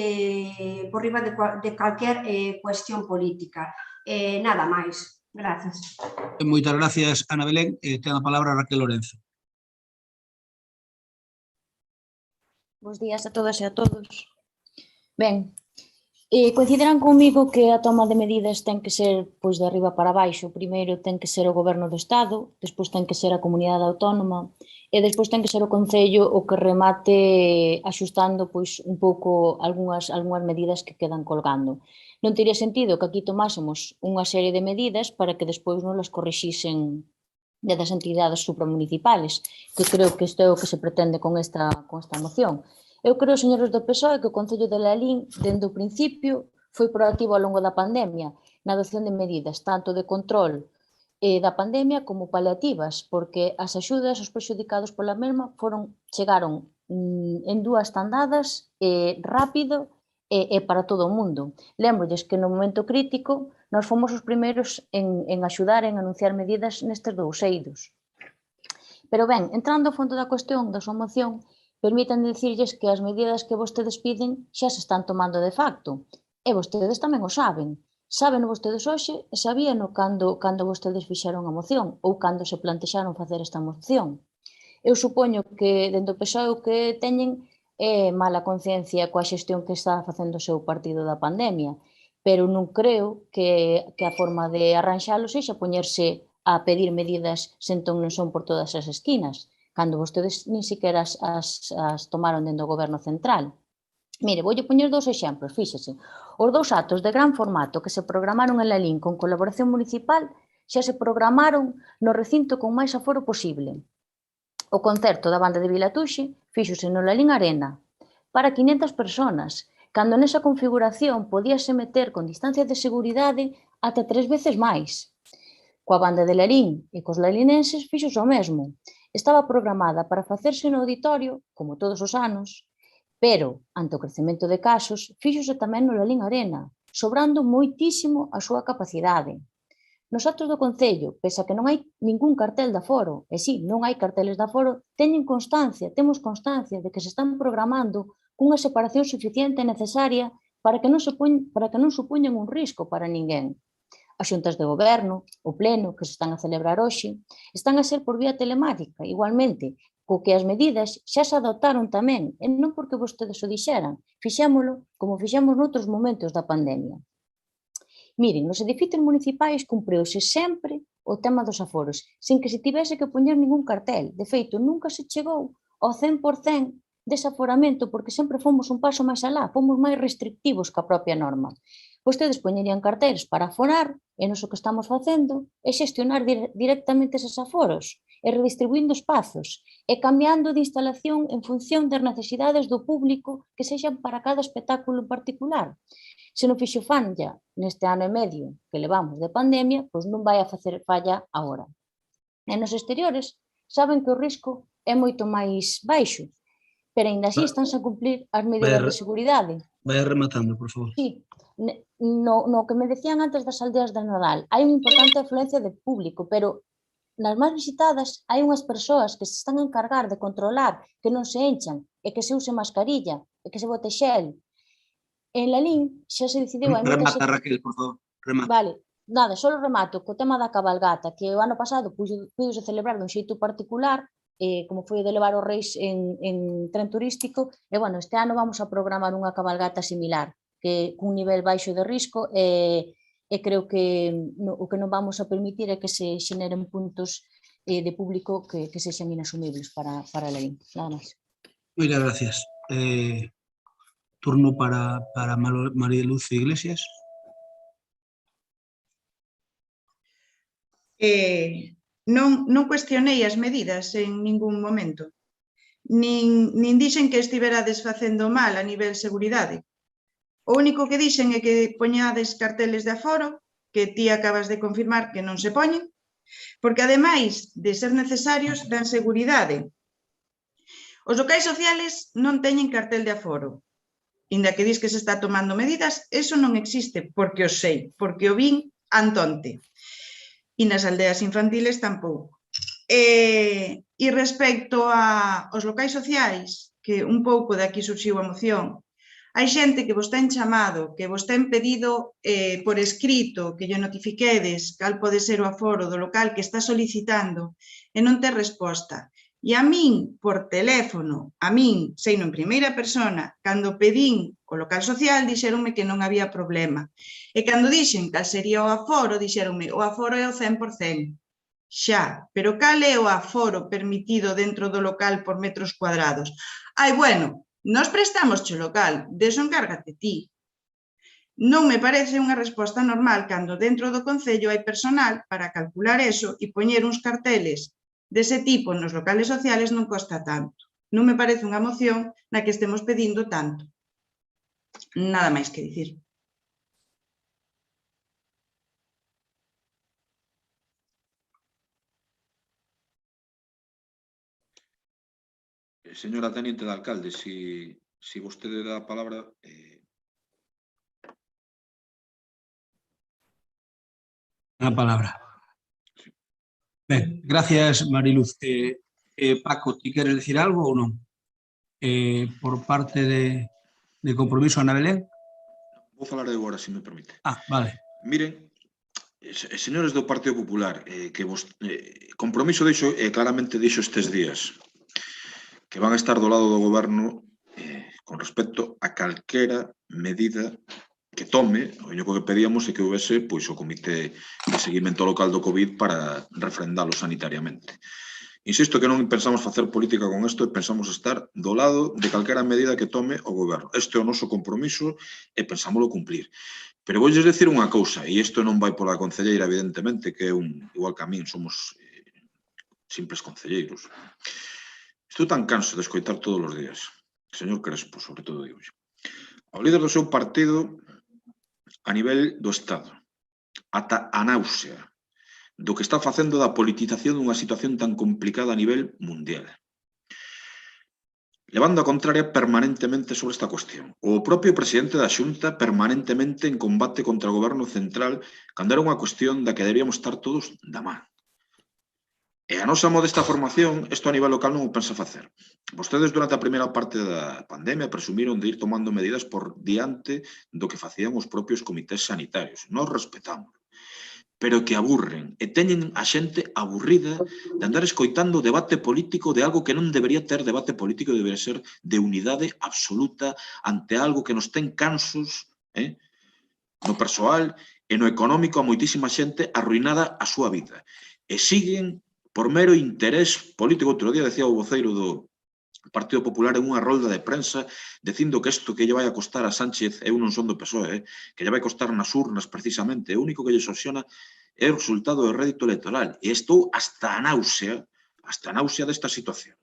por riba de calquer cuestión política. Nada máis. Gracias. Moitas gracias, Ana Belén. Ten a palabra Raquel Lorenzo. Bos días a todas e a todos. Ben, coincidirán comigo que a toma de medidas ten que ser pois de arriba para baixo. Primeiro ten que ser o Goberno do Estado, despois ten que ser a Comunidade Autónoma e despois ten que ser o Concello o que remate axustando pois un pouco algunhas medidas que quedan colgando. Non teria sentido que aquí tomásemos unha serie de medidas para que despois non las corrixisen das entidades supramunicipales, que creo que isto é o que se pretende con esta moción. Eu creo, señores do PSOE, que o Concello de Lalín, dende o principio, foi proactivo ao longo da pandemia na adopción de medidas, tanto de control da pandemia como paliativas, porque as axudas aos prexudicados pola mesma chegaron en dúas tandadas, rápido e para todo o mundo. Lembrolles que no momento crítico nós fomos os primeiros en axudar, en anunciar medidas nestes dous eidos. Pero ben, entrando ao fondo da cuestión da súa moción, permitan dicirlles que as medidas que vostedes piden xa se están tomando de facto. E vostedes tamén o saben. Sábeno vostedes hoxe e sabíano cando vostedes fixeron a moción ou cando se plantexaron facer esta moción. Eu supoño que dentro do PSOE o que teñen é mala conciencia coa xestión que está facendo o seu partido da pandemia, pero non creo que a forma de arranxalo sexa poñerse a pedir medidas sen ton non son por todas as esquinas, cando vostedes nin siquiera as tomaron dentro do goberno central. Mire, voulle poñer dous exemplos, fíxese. Os dous actos de gran formato que se programaron en Lalín con colaboración municipal xa se programaron no recinto con máis aforo posible. O concerto da banda de Vilatuxe fíxose no Lalín Arena para 500 personas, cando nesa configuración podíase meter con distancia de seguridade ata 3 veces máis. Coa banda de Lalín e cos lalinenses fíxose o mesmo. Estaba programada para facerse no auditorio, como todos os anos, pero, ante o crecemento de casos, fíxose tamén no Lalín Arena, sobrando moitísimo a súa capacidade. Nos actos do Concello, pese a que non hai ningún cartel de aforo, e si, non hai carteles de aforo, temos constancia de que se están programando cunha separación suficiente e necesaria para que non supoñan un risco para ninguén. As xuntas de goberno, o pleno, que se están a celebrar hoxe, están a ser por vía telemática, igualmente, co que as medidas xa se adoptaron tamén, e non porque vostedes o dixeran, fixémolo como fixemos noutros momentos da pandemia. Miren, nos edificios municipais cumpriuse sempre o tema dos aforos, sin que se tivese que poñer ningún cartel. De feito, nunca se chegou ao 100% dese aforamento porque sempre fomos un paso máis alá, fomos máis restrictivos que a propia norma. Vostedes poñerían carteles para aforar, e non o que estamos facendo é xestionar directamente eses aforos, e redistribuindo espazos, e cambiando de instalación en función das necesidades do público que sexan para cada espectáculo en particular. Se non fixo falla neste ano e medio que levamos de pandemia, pois non vai a facer falla agora. E nos exteriores saben que o risco é moito máis baixo, pero ainda así estánse a cumplir as medidas de seguridade. Vai rematando, por favor. Sí, no que me decían antes das aldeas de Nadal, hai unha importante afluencia de público, pero nas máis visitadas hai unhas persoas que se están a encargar de controlar que non se enchan e que se use mascarilla e que se bote xel. En Lalín xa se decidiu... Remata, Raquel, por favor. Remata. Vale, nada, só remato co tema da cabalgata, que o ano pasado puidose celebrar dun xeito particular, como foi o de levar os reis en tren turístico, e, bueno, este ano vamos a programar unha cabalgata similar, que cun nivel baixo de risco, e creo que o que non vamos a permitir é que se xeneren puntos de público que sexan inasumibles para Lalín. Nada máis. Moitas gracias. Turno para María Luz Iglesias. Non cuestionei as medidas en ningún momento. Nin dixen que estiverades facendo mal a nivel seguridade. O único que dixen é que poñades carteles de aforo, que ti acabas de confirmar que non se poñen, porque ademais de ser necesarios, dan seguridade. Os locais sociales non teñen cartel de aforo. Inda que dis que se está tomando medidas, eso non existe, porque o sei, porque o vin antonte. E nas aldeas infantiles tampouco. E respecto aos locais sociais, que un pouco de aquí surxiu a moción, hai xente que vos ten chamado, que vos ten pedido por escrito que lle notifiquedes cal pode ser o aforo do local que está solicitando e non ten resposta. E a min, por teléfono, sei en primeira persona, cando pedín o local social, dixeronme que non había problema. E cando dixen cal sería o aforo, dixeronme o aforo é o 100%. Xa, pero cal é o aforo permitido dentro do local por metros cuadrados? Ai, bueno, nós prestamos o local, deso encárgate ti. Non me parece unha resposta normal cando dentro do Concello hai personal para calcular eso e poñer uns carteles dese tipo nos locales sociales non costa tanto. Non me parece unha moción na que estemos pedindo tanto. Nada máis que dicir. Señora Teniente de Alcalde, si vostede dá a palabra... A palabra. Ben, gracias, Mariluz. Paco, ti queres decir algo ou non? Por parte de Compromiso, Ana Belén? Vou falar de agora, se me permite. Vale. Miren, señores do Partido Popular, Compromiso dixo, claramente dixo estes días, que van a estar do lado do goberno con respecto a calquera medida que tome, o único que pedíamos é que houvese pois, o Comité de Seguimento Local do COVID para refrendalo sanitariamente. Insisto que non pensamos facer política con isto e pensamos estar do lado de calquera medida que tome o goberno. Este é o noso compromiso e pensámoslo cumplir. Pero vou dicir unha cousa, e isto non vai pola concelleira, evidentemente, que é igual que a min, somos simples concelleiros. Estou tan canso de escoitar todos os días, señor Crespo, sobre todo digo yo, ao líder do seu partido a nivel do Estado, ata a náusea do que está facendo da politización dunha situación tan complicada a nivel mundial. Levando a contraria permanentemente sobre esta cuestión. O propio presidente da Xunta permanentemente en combate contra o goberno central cando era unha cuestión da que deberíamos estar todos da man. E a nosa modesta formación, isto a nivel local non o pensa facer. Vostedes durante a primeira parte da pandemia presumiron de ir tomando medidas por diante do que facían os propios comités sanitarios. Nós respetamos. Pero que aburren e teñen a xente aburrida de andar escoitando debate político de algo que non debería ter debate político, debería ser de unidade absoluta ante algo que nos ten cansos, no persoal e no económico a moitísima xente arruinada a súa vida. E siguen por mero interés político. Outro día decía o voceiro do Partido Popular en unha rolda de prensa dicindo que isto que lle vai a costar a Sánchez, eu non son do PSOE, que lle vai costar nas urnas precisamente, o único que lle soluciona é o resultado do rédito electoral. E estou hasta a náusea desta situación.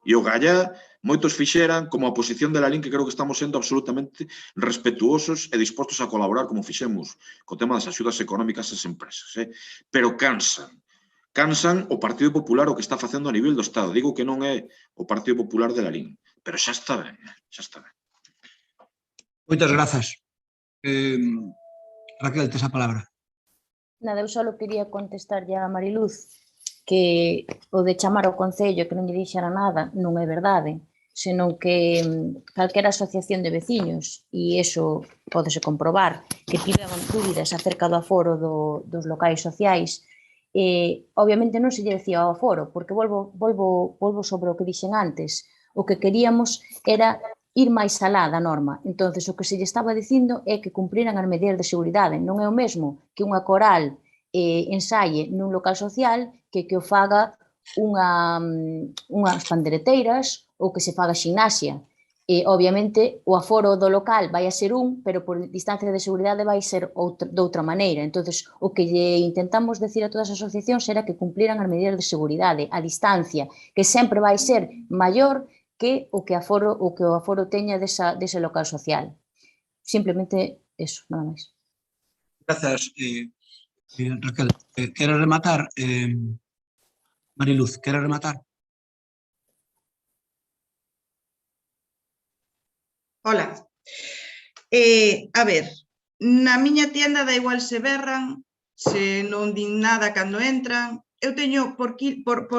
E o Gallá, moitos fixeran como a oposición de Lalín, que creo que estamos sendo absolutamente respetuosos e dispostos a colaborar como fixemos co tema das axudas económicas ás empresas. Pero cansan o Partido Popular o que está facendo a nivel do Estado. Digo que non é o Partido Popular de Lalín, pero xa está ben, xa está ben. Moitas grazas. Raquel, tes a palabra. Nada, eu só quería contestarlle a Mariluz que o de chamar ao Concello que non lle dixera nada non é verdade, senón que calquera asociación de veciños, e iso pódese comprobar, que tiveron dúbidas acerca do aforo dos locais sociais. Obviamente non se lle decía ao aforo, porque volvo sobre o que dixen antes. O que queríamos era ir máis alá da norma. Entón, o que se lle estaba dicindo é que cumpriran as medidas de seguridade. Non é o mesmo que unha coral ensaie nun local social que o faga unhas pandereteiras ou que se faga ximnasia. Obviamente, o aforo do local vai a ser pero por distancia de seguridade vai ser de outra maneira. Entón, o que lle intentamos decir a todas as asociacións era que cumpliran as medidas de seguridade, a distancia, que sempre vai ser maior que o aforo teña dese local social. Simplemente eso, nada máis. Grazas, Raquel. Queres rematar? Mariluz, queres rematar? Hola. A ver, na miña tienda da igual se berran, se non din nada cando entran. Eu teño por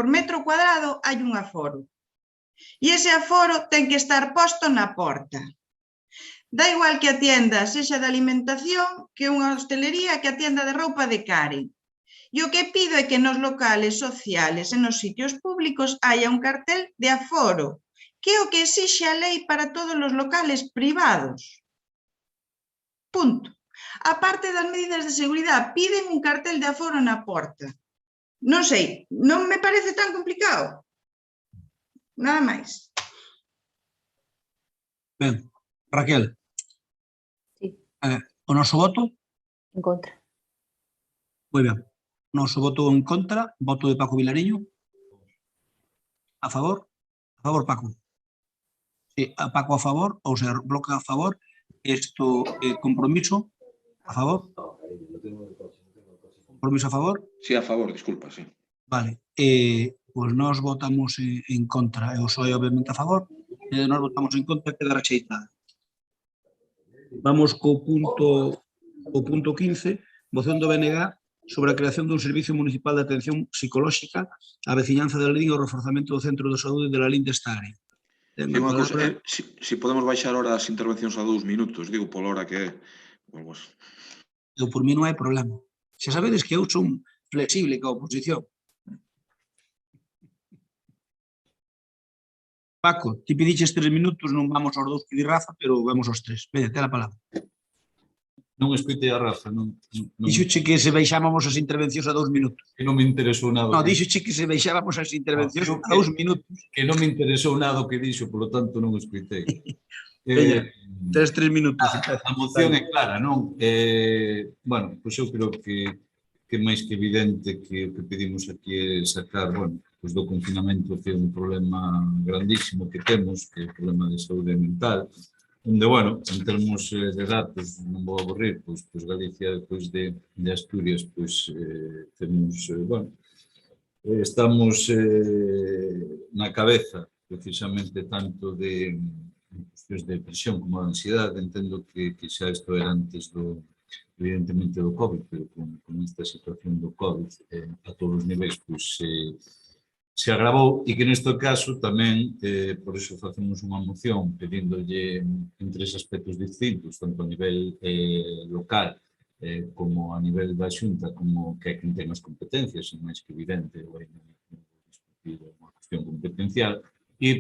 metro cuadrado hai un aforo. E ese aforo ten que estar posto na porta. Da igual que a tienda sexa de alimentación, que unha hostelería, que a tienda de roupa de Karen. E o que pido é que nos locales sociales e nos sitios públicos haya un cartel de aforo, que é o que exixe a lei para todos os locales privados. Punto. A parte das medidas de seguridade, piden un cartel de aforo na porta. Non sei, non me parece tan complicado. Nada máis. Ben, Raquel. Sí. O noso voto? En contra. Moi ben. O noso voto en contra, voto de Paco Vilariño. A favor? A favor, Paco. Sí, a Paco a favor, ou sea, bloque a favor. Isto, Compromiso, a favor. Compromiso a favor. Sí, a favor, disculpa, sí. Vale. pois nós votamos en contra. Eu sou obviamente a favor, e nós votamos en contra, queda rexeitada. Vamos co punto 15, moción do BNG sobre a creación dun servicio municipal de atención psicolóxica á veciñanza de Lalín e o reforzamento do centro de saúde de Lalín desta área. Si podemos baixar ahora as intervencións a 2 minutos, digo pola hora que é. Eu por mí non hai problema. Xa sabedes que eu son flexible ca oposición. Paco, ti pediches 3 minutos, non vamos aos 2 que di Rafa, pero vamos aos 3. Veña, ten a palabra. Non escoitei a Rafa, non. Dixoche que se baixábamos as intervencións a 2 minutos. Que non me interesou nada. Non, dixoche que se baixábamos as intervencións a 2 minutos. Que non me interesou nada o que dixo, polo tanto non escoitei. Veña, 3 minutos. A moción é clara, non? Bueno, pois eu creo que é máis que evidente que o que pedimos aquí é sacar, bueno, pois do confinamento que é un problema grandísimo que temos, que é o problema de saúde mental, onde, bueno, en termos de datos, non vou aburrir, pois Galicia, depois de Asturias, pois temos, bueno, estamos na cabeza, precisamente, tanto de cuestións de depresión como de ansiedade. Entendo que xa isto era antes evidentemente do COVID, pero con esta situación do COVID a todos os niveis, pois se agravou, e que neste caso tamén, por iso facemos unha moción pedíndolle en 3 aspectos distintos, tanto a nivel local como a nivel da Xunta, como que é quen ten as competencias, é máis que evidente, ou hai unha cuestión competencial,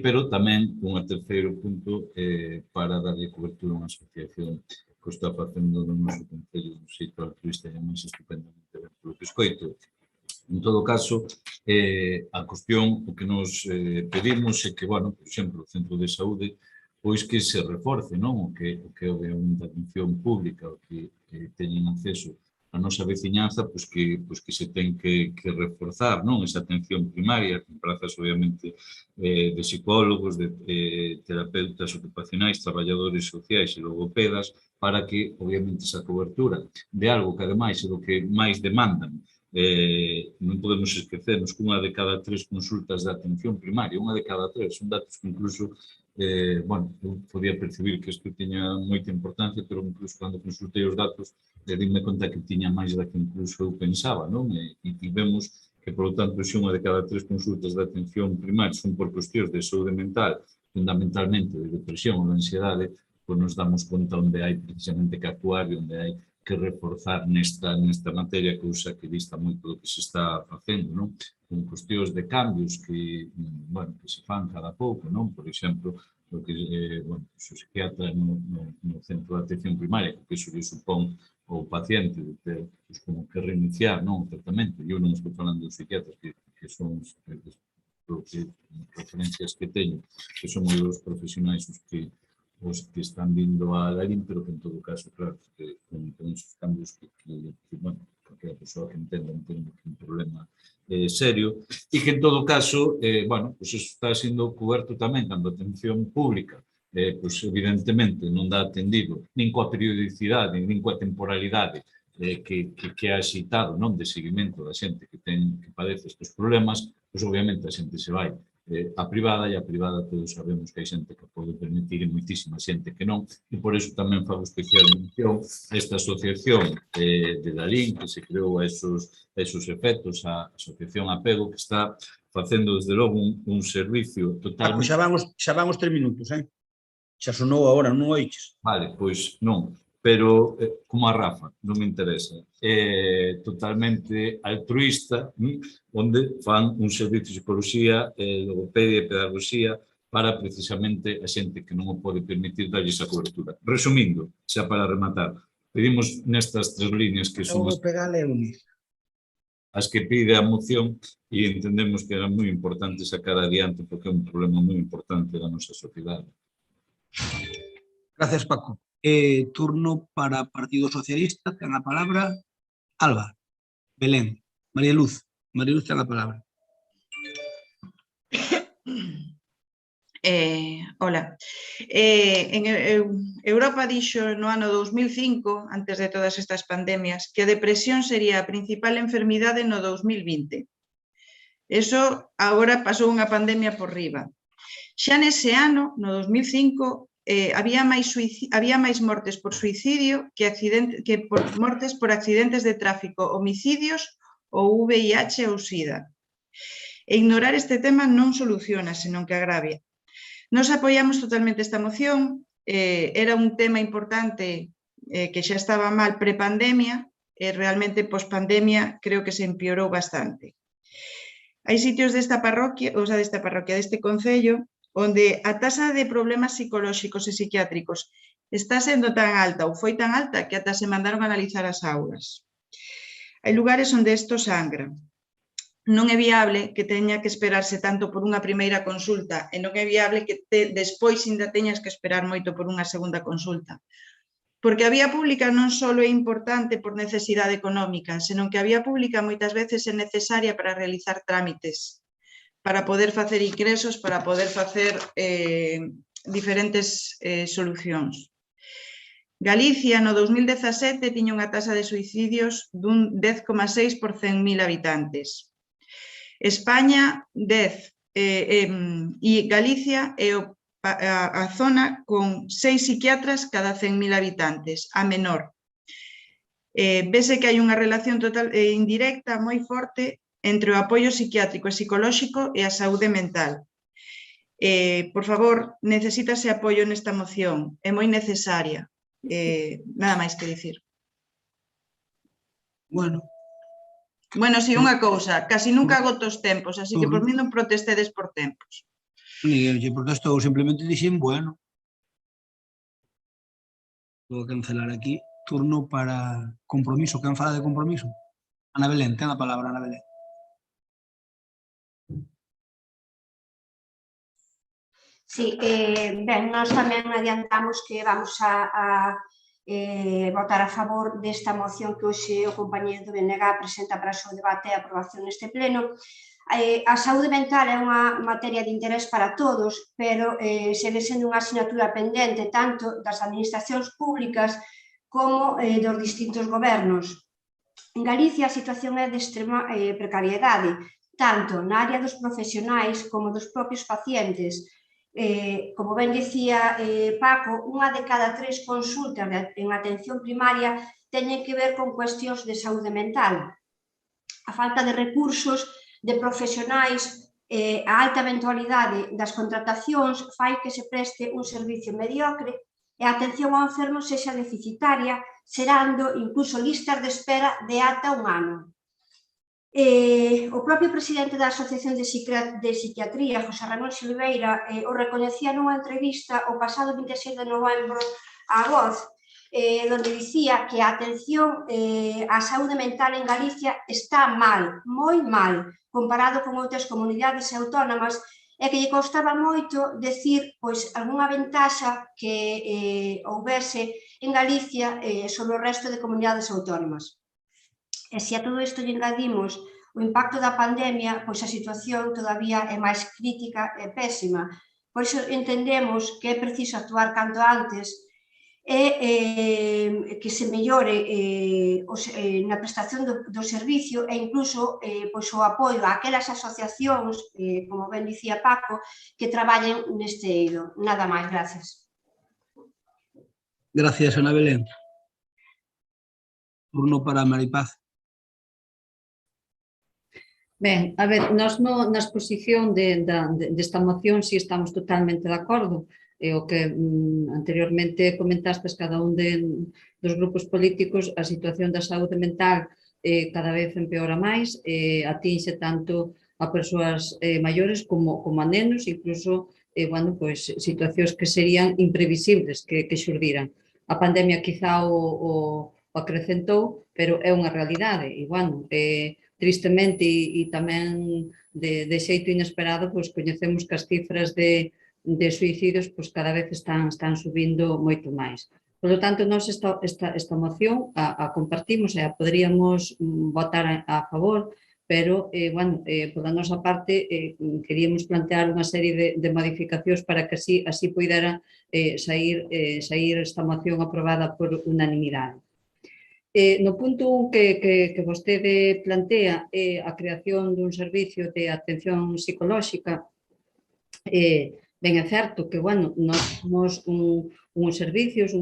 pero tamén un terceiro punto para darlle cobertura a unha asociación que está facendo no noso concello un xeito altruista e máis estupendamente ben polo que escoito. En todo caso, a cuestión, o que nos pedimos é que, bueno, por exemplo, o centro de saúde, pois que se reforce, non? O que é obviamente a atención pública, o que teñen acceso a nosa veciñanza, pois que se ten que reforzar, non? Esa atención primaria, con prazas, obviamente, de psicólogos, de terapeutas ocupacionais, traballadores sociais e logopedas, para que, obviamente, esa cobertura de algo que, ademais, é do que máis demandan. Non podemos esquecernos que unha de cada 3 consultas de atención primaria, unha de cada 3, son datos que incluso, bueno, eu podía percibir que isto tiña moita importancia, pero incluso cando consultei os datos, dime conta que tiña máis da que incluso eu pensaba, non? E vemos que, por lo tanto, se unha de cada 3 consultas de atención primaria son por cuestións de saúde mental, fundamentalmente de depresión ou de ansiedade, pois nos damos conta onde hai precisamente que actuar e onde hai que reforzar nesta materia, cousa que dista moito do que se está facendo, non? Con cuestións de cambios que, bueno, que se fan cada pouco, non? Por exemplo, o que, bueno, o psiquiatra no centro de atención primaria, que iso lle supón ao paciente de ter, pues, como que reiniciar, non? O tratamento. Eu non estou falando dos psiquiatras que son referencias que teño, que son os profesionais os que están vindo a Lalín, pero que en todo caso, claro, que con esos cambios que bueno, porque a persoa que entende que é un problema serio, e que en todo caso, bueno, pues eso está sendo coberto tamén cando a atención pública, pues evidentemente non dá atendido nin coa periodicidade, nin coa temporalidade que ha xitado, non, de seguimento da xente que padece estes problemas, pues obviamente a xente se vai a privada, e a privada todos sabemos que hai xente que pode permitir e moitísima xente que non, e por iso tamén fago especial mención esta asociación de Lalín, que se creou a esos efectos, a asociación Apego, que está facendo desde logo un servicio totalmente... Xa vamos 3 minutos, xa sonou agora, non oiches. Vale, pois non, pero como a Rafa, non me interesa, é totalmente altruista, onde fan un servicio de psicoloxía, logopedia e pedagogía para precisamente a xente que non o pode permitir darlle esa cobertura. Resumindo, xa para rematar, pedimos nestas 3 líneas que son as que pide a moción, e entendemos que era moi importante sacar adiante porque é un problema moi importante da nosa sociedade. Gracias, Paco. Turno para Partido Socialista, ten a palabra Alba, Belén, María Luz ten a palabra. Hola. En Europa dixo no ano 2005, antes de todas estas pandemias, que a depresión sería a principal enfermidade no 2020. Eso agora pasou unha pandemia por riba. Xa nese ano, no 2005, había máis mortes por suicidio que mortes por accidentes de tráfico, homicidios ou VIH ou SIDA. E ignorar este tema non soluciona, senón que agravia. Nos apoiamos totalmente esta moción, era un tema importante que xa estaba mal prepandemia e realmente pospandemia creo que se empeorou bastante. Hai sitios deste concello, onde a taxa de problemas psicolóxicos e psiquiátricos está sendo tan alta ou foi tan alta que ata se mandaron a analizar as aulas. Hai lugares onde isto sangra. Non é viable que teña que esperarse tanto por unha primeira consulta e non é viable que despois ainda teñas que esperar moito por unha segunda consulta. Porque a vía pública non só é importante por necesidade económica, senón que a vía pública moitas veces é necesaria para realizar trámites, para poder facer ingresos, para poder facer diferentes solucións. Galicia, no 2017, tiña unha taxa de suicidios dun 10,6 por 100.000 habitantes. España, 10, e Galicia é a zona con 6 psiquiatras cada 100.000 habitantes, a menor. Vese que hai unha relación total indirecta moi forte entre o apoio psiquiátrico e psicolóxico e a saúde mental. Por favor, necesítase apoio nesta moción, é moi necesaria. Nada máis que dicir. Bueno, si unha cousa, casi nunca agoto os tempos, así que por mí non protestedes por tempos. Ninguén lle protestou, simplemente dixen, bueno. Vou cancelar aquí. Turno para compromiso. Quen fala de compromiso? Ana Belén, ten a palabra, Ana Belén. Sí, ben, nós tamén adiantamos que vamos a votar a favor desta moción que hoxe o compañeiro do BNG presenta para o seu debate e aprobación neste pleno. A saúde mental é unha materia de interés para todos, pero segue sendo unha asignatura pendente tanto das administracións públicas como dos distintos gobernos. En Galicia a situación é de extrema precariedade, tanto na área dos profesionais como dos propios pacientes. Como ben dicía Paco, unha de cada 3 consultas en atención primaria teñen que ver con cuestións de saúde mental. A falta de recursos, de profesionais, a alta eventualidade das contratacións fai que se preste un servicio mediocre e a atención ao enfermo sexa deficitaria, xerando incluso listas de espera de ata un ano. O propio presidente da Asociación de Psiquiatría, José Ramón Silveira, o recoñecía nunha entrevista o pasado 26 de novembro á Voz, onde dicía que a atención á saúde mental en Galicia está mal, moi mal, comparado con outras comunidades autónomas, e que lle costaba moito decir algunha ventaxa que houbese en Galicia sobre o resto de comunidades autónomas. E se a todo isto lle engadimos o impacto da pandemia, pois a situación todavía é máis crítica e pésima. Por iso entendemos que é preciso actuar canto antes e que se mellore na prestación do servicio e incluso o apoio a aquelas asociacións, como ben dicía Paco, que traballen neste eido. Nada máis, gracias. Gracias, Ana Belén. Turno para Maripaz. Ben, a ver, nós na exposición desta moción si estamos totalmente de acordo. O que anteriormente comentastes cada un dos grupos políticos, a situación da saúde mental cada vez empeora máis, atinxe tanto a persoas maiores como a nenos, incluso situacións que serían imprevisibles que xurdiran. A pandemia quizá o acrecentou, pero é unha realidade e, tristemente e tamén de xeito inesperado, coñecemos que as cifras de suicidios cada vez están subindo moito máis. Por lo tanto, nós esta moción a compartimos e a poderíamos votar a favor, pero, pola nosa parte, queríamos plantear unha serie de modificacións para que así poidera sair esta moción aprobada por unanimidade. No punto 1 que vostede plantea a creación dun servicio de atención psicolóxica, ben é certo que, bueno, nós temos uns servicios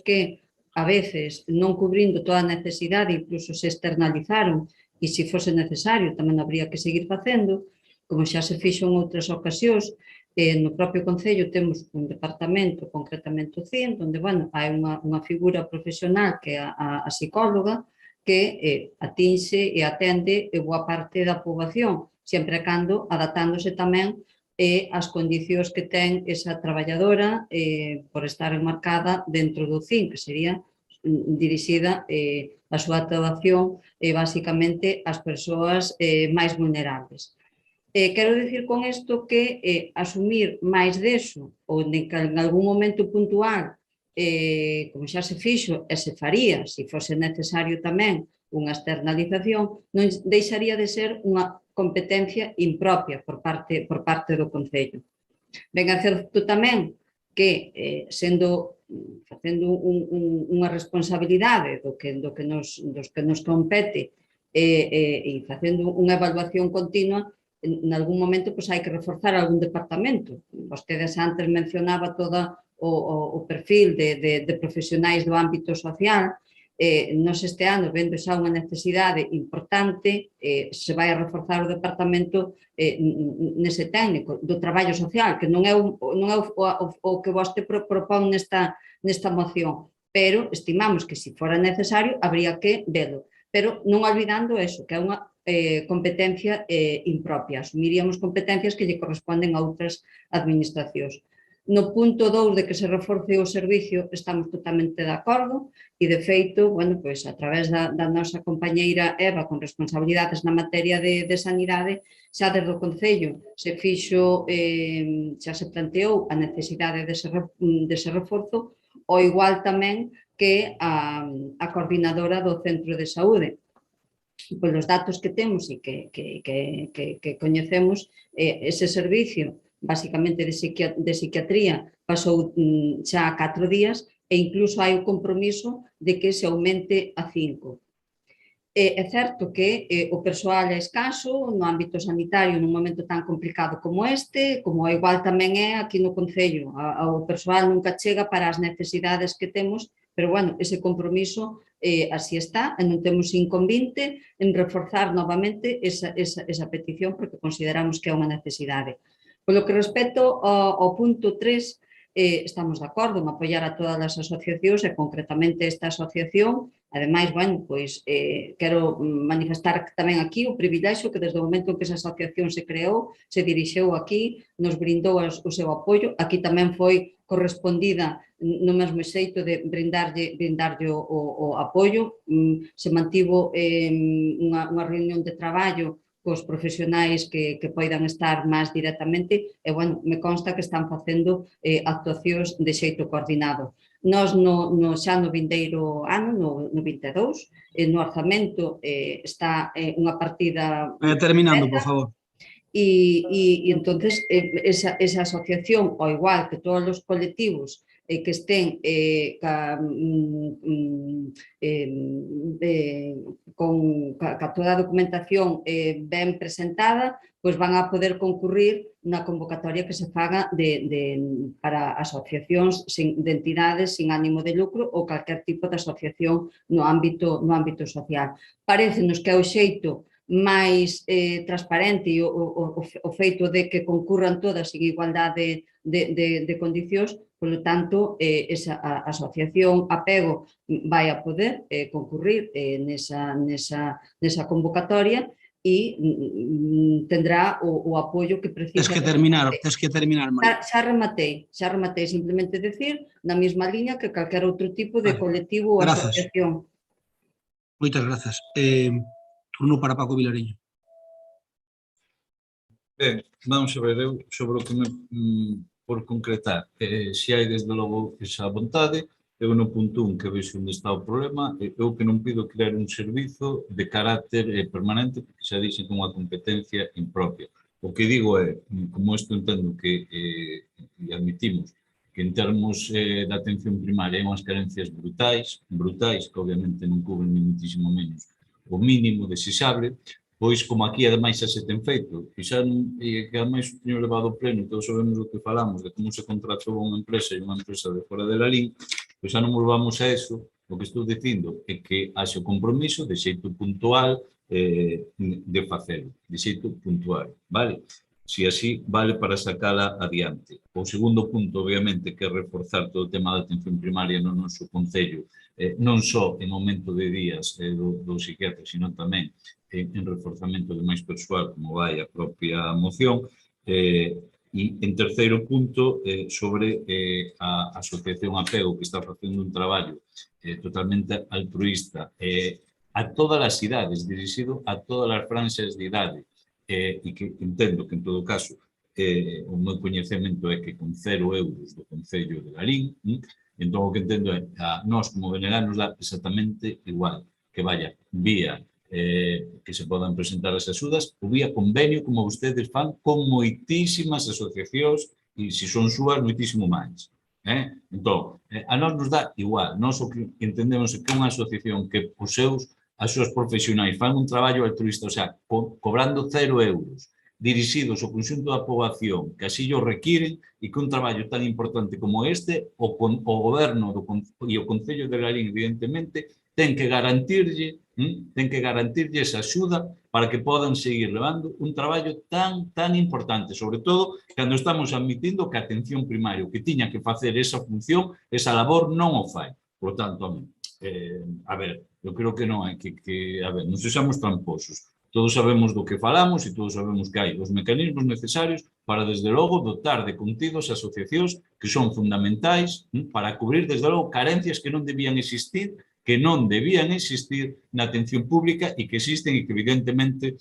que a veces non cubrindo toda a necesidade, incluso se externalizaron e se fose necesario tamén habría que seguir facendo, como xa se fixo en outras ocasións. No propio Concello temos un departamento, concretamente o CIN, onde, bueno, hai unha figura profesional que é a psicóloga que atinxe e atende boa parte da poboación, sempre e cando adaptándose tamén as condicións que ten esa traballadora por estar enmarcada dentro do CIN, que sería dirixida a súa actuación basicamente ás persoas máis vulnerables. Quero dicir con isto que asumir máis deso ou en algún momento puntual, como xa se fixo e se faría, se fose necesario tamén unha externalización, non deixaría de ser unha competencia impropia por parte do Concello. Ben é certo tamén que, facendo unha responsabilidade dos que nos compete e facendo unha evaluación continua, en algún momento hai que reforzar algún departamento. Vostedes antes mencionaba todo o perfil de profesionais do ámbito social. Nos este ano, vendo xa unha necesidade importante, se vai a reforzar o departamento nese técnico do traballo social, que non é o que vostede propón nesta moción, pero estimamos que se fora necesario habría que velo, pero non olvidando eso, que é unha competencia impropia. Asumiríamos competencias que lle corresponden a outras administracións. No punto 2 de que se reforce o servicio estamos totalmente de acordo e, de feito, a través da nosa compañeira Eva con responsabilidades na materia de sanidade, xa desde o Concello se fixo, xa se planteou a necesidade dese reforzo, ao igual tamén que a coordinadora do centro de saúde. Polos datos que temos e que coñecemos, ese servicio basicamente de psiquiatría pasou xa a 4 días e incluso hai o compromiso de que se aumente a 5. É certo que o persoal é escaso no ámbito sanitario nun momento tan complicado como este, como igual tamén é aquí no Concello. O persoal nunca chega para as necesidades que temos, pero, bueno, ese compromiso así está, e non temos inconvinte en reforzar novamente esa petición porque consideramos que é unha necesidade. Polo que respecto ao punto 3, estamos de acordo en apoiar a todas as asociacións e concretamente esta asociación. Ademais, quero manifestar tamén aquí o privilexio que desde o momento en que esa asociación se creou, se dirixeu aquí, nos brindou o seu apoio. Aquí tamén foi correspondida no mesmo xeito de brindarlle o apoio. Se mantivo unha reunión de traballo cos profesionais que poidan estar máis directamente e, me consta que están facendo actuacións de xeito coordinado. Nós, xa no vindeiro ano, no 22, no orzamento está unha partida... Terminando, por favor. E entonces esa asociación, ao igual que todos os colectivos que estén con toda a documentación ben presentada, pois van a poder concurrir na convocatoria que se faga para asociacións de entidades sin ánimo de lucro ou calquer tipo de asociación no ámbito social. Parécenos que é o xeito máis transparente e o feito de que concurran todas en igualdade de condicións. Polo tanto, esa asociación Apego vai a poder concurrir nesa convocatoria e tendrá o apoio que precisa. Tens que terminar, María. Xa rematei, simplemente decir, na mesma liña que calquer outro tipo de colectivo ou asociación. Moitas grazas. Turno para Paco Vilariño. Ben, vamos a ver, eu sobre o que por concretar, se hai desde logo esa vontade, eu no punto 1 que vexo onde está o problema, eu que non pido crear un servizo de carácter permanente, porque xa dixen que unha competencia impropia. O que digo é, como isto entendo que, e admitimos, que en termos de atención primaria hai unhas carencias brutais, que obviamente non cubren ni muitísimo menos o mínimo desexable, pois como aquí ademais xa se ten feito, e que ademais o teño levado ao pleno, todos sabemos do que falamos, de como se contratou unha empresa e unha empresa de fora de Lalín, pois xa non volvamos a eso. O que estou dicindo é que haxe o compromiso de xeito puntual de facelo, de xeito puntual, vale? Si así vale para sacala adiante. O segundo punto, obviamente, que é reforzar todo o tema da atención primaria no noso concello, non só en aumento de días do psiquiatra, sino tamén en reforzamento de máis persoal, como vai a propia moción. E en terceiro punto, sobre a Asociación Apego, que está facendo un traballo totalmente altruista a todas as idades, dirixido a todas as franxas de idade, e que entendo que, en todo caso, o meu coñecemento é que con 0 euros do Concello de Lalín, entón o que entendo é a nós como BNG nos dá exactamente igual que vaya vía que se podan presentar as axudas ou vía convenio como vostedes fan con moitísimas asociacións e se son súas moitísimo máis. Entón, a nós nos dá igual, nós o que entendemos é que unha asociación que as súas profesionais fan un traballo altruista, o sea, cobrando 0 euros, dirixidos ao conxunto da poboación que así o requiren e que un traballo tan importante como este, o goberno e o Concello de Lalín, evidentemente, ten que garantirlle esa axuda para que podan seguir levando un traballo tan importante, sobre todo cando estamos admitindo que a atención primaria, o que tiña que facer esa función, esa labor non o fai. Por tanto, a ver, eu creo que non hai que a ver, non sexamos tramposos. Todos sabemos do que falamos e todos sabemos que hai os mecanismos necesarios para, desde logo, dotar de contidos asociacións que son fundamentais para cubrir, desde logo, carencias que non debían existir na atención pública e que existen e que, evidentemente,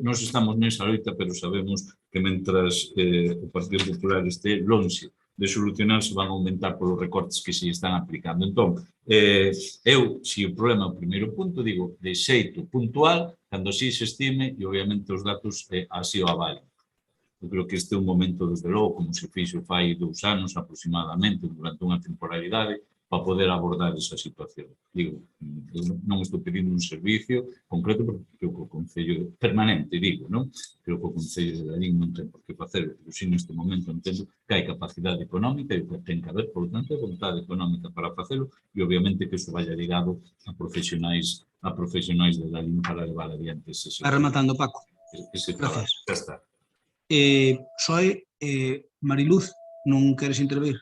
nós estamos nesa loita, pero sabemos que mentras o Partido Popular este lonxe de solucionar se van a aumentar polos recortes que se están aplicando. Entón, eu, se o problema é o primeiro punto, digo, de xeito puntual, cando así se estime e, obviamente, os datos así o avalen. Eu creo que este é un momento, desde logo, como se fixo fai 2 anos aproximadamente, durante unha temporalidade, para poder abordar esa situación. Digo, non estou pedindo un servicio concreto, porque creo que o Concello permanente, digo, non? Creo que o Concello de Lalín non ten por que facer, pero si neste momento entendo que hai capacidade económica e que ten que haber, por tanto, vontade económica para facelo e, obviamente, que iso vaya ligado a profesionais de Lalín para levar adiante ese servicio. Está rematando, Paco. Gracias. Ya está. Soe, Mariluz, non queres intervir?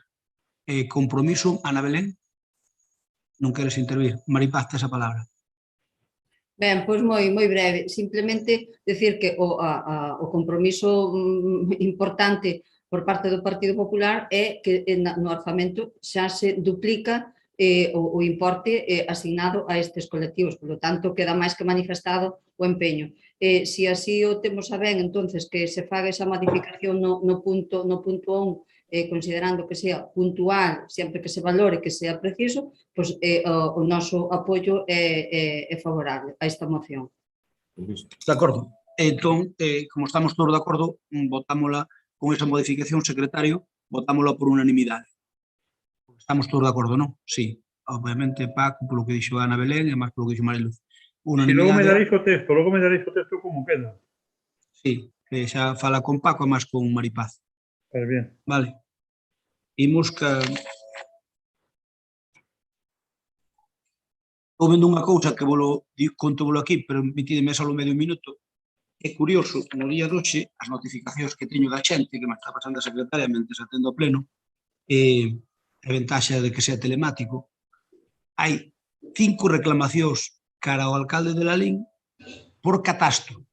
Compromiso, Ana Belén, non queres intervir. Maripaz, tes a palabra. Ben, pois moi breve. Simplemente decir que o compromiso importante por parte do Partido Popular é que no orzamento xa se duplica o importe asignado a estes colectivos. Por lo tanto, queda máis que manifestado o empeño. Se así o temos a ben, entonces, que se faga esa modificación no punto 1, considerando que sea puntual, sempre que se valore, que sea preciso, pois o noso apoio é favorable a esta moción. De acordo. Entón, como estamos todos de acordo, votámola con esa modificación, secretario, votámola por unanimidade. Estamos todos de acordo, non? Sí. Obviamente, Paco, polo que dixo Ana Belén, e máis polo que dixo Mariluz. E logo me daréis o texto como queda. Sí, xa fala con Paco e máis con Maripaz. Bien. Vale. Imos que... Estou vendo unha cousa que conto-volo aquí, pero permitídeme só medio minuto. É curioso, no día de hoxe, as notificacións que teño da xente, que me está pasando a secretaria mentre atendo ao pleno, a ventaxa de que sea telemático, hai 5 reclamacións cara ao alcalde de Lalín por catastro.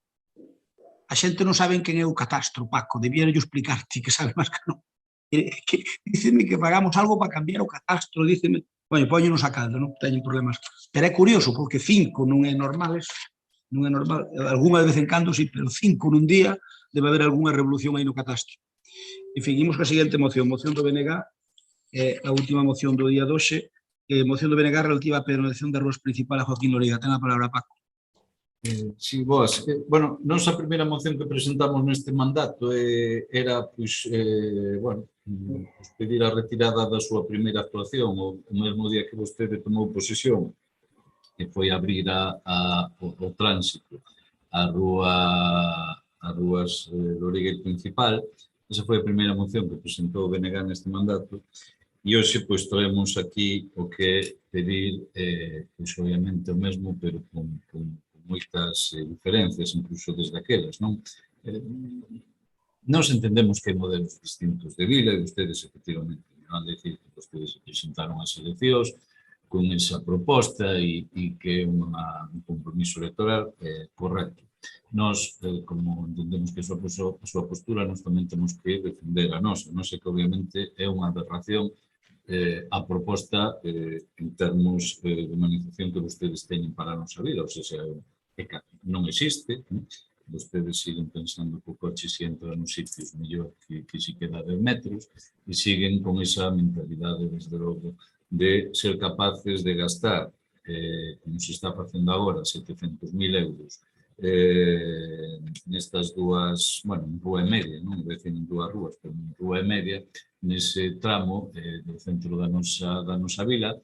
A xente non sabe quen é o catastro, Paco, debía yo explicarte, que sabe máis que non. Díceme que pagamos algo para cambiar o catastro, díceme, bueno, poñenos a caldo, non teñen problemas. Pero é curioso, porque 5 non é normal, algunha de vez en cando sí, pero 5 nun día debe haber algunha revolución aí no catastro. En fin, imos ca seguinte moción do BNG, a última moción do día de hoxe, moción do BNG relativa á penalización das ruas principal a Joaquín Loriga. Ten a palabra, Paco. Sí, boas. Bueno, nós a primeira moción que presentamos neste mandato era, pois, bueno, pedir a retirada da súa primeira actuación o mesmo día que vostede tomou posesión, que foi abrir o tránsito a rúas do Origueiro Principal. Esa foi a primeira moción que presentou o BNG neste mandato. E hoxe, pois, traemos aquí o que é pedir, pois, obviamente, o mesmo, pero con moitas diferencias, incluso desde aquelas, non? Nós entendemos que hai modelos distintos de vila e vostedes, efectivamente, van a decir que vostedes presentaron as eleccións con esa proposta e que é un compromiso electoral correcto. Nós, como entendemos que a súa postura, nós tamén temos que defender a nosa. Non sei que, obviamente, é unha aberración a proposta en termos de humanización que vostedes teñen para a nosa vida, ou seja, non existe, vostedes siguen pensando que o coche se entra nos sitios mellor que se queda 10 metros e siguen con esa mentalidade, desde logo, de ser capaces de gastar, como se está facendo agora, 700.000 euros nestas dúas, bueno, en rúa e media, non decir en dúas rúas, pero en rúa e media, nese tramo do centro da nosa vila,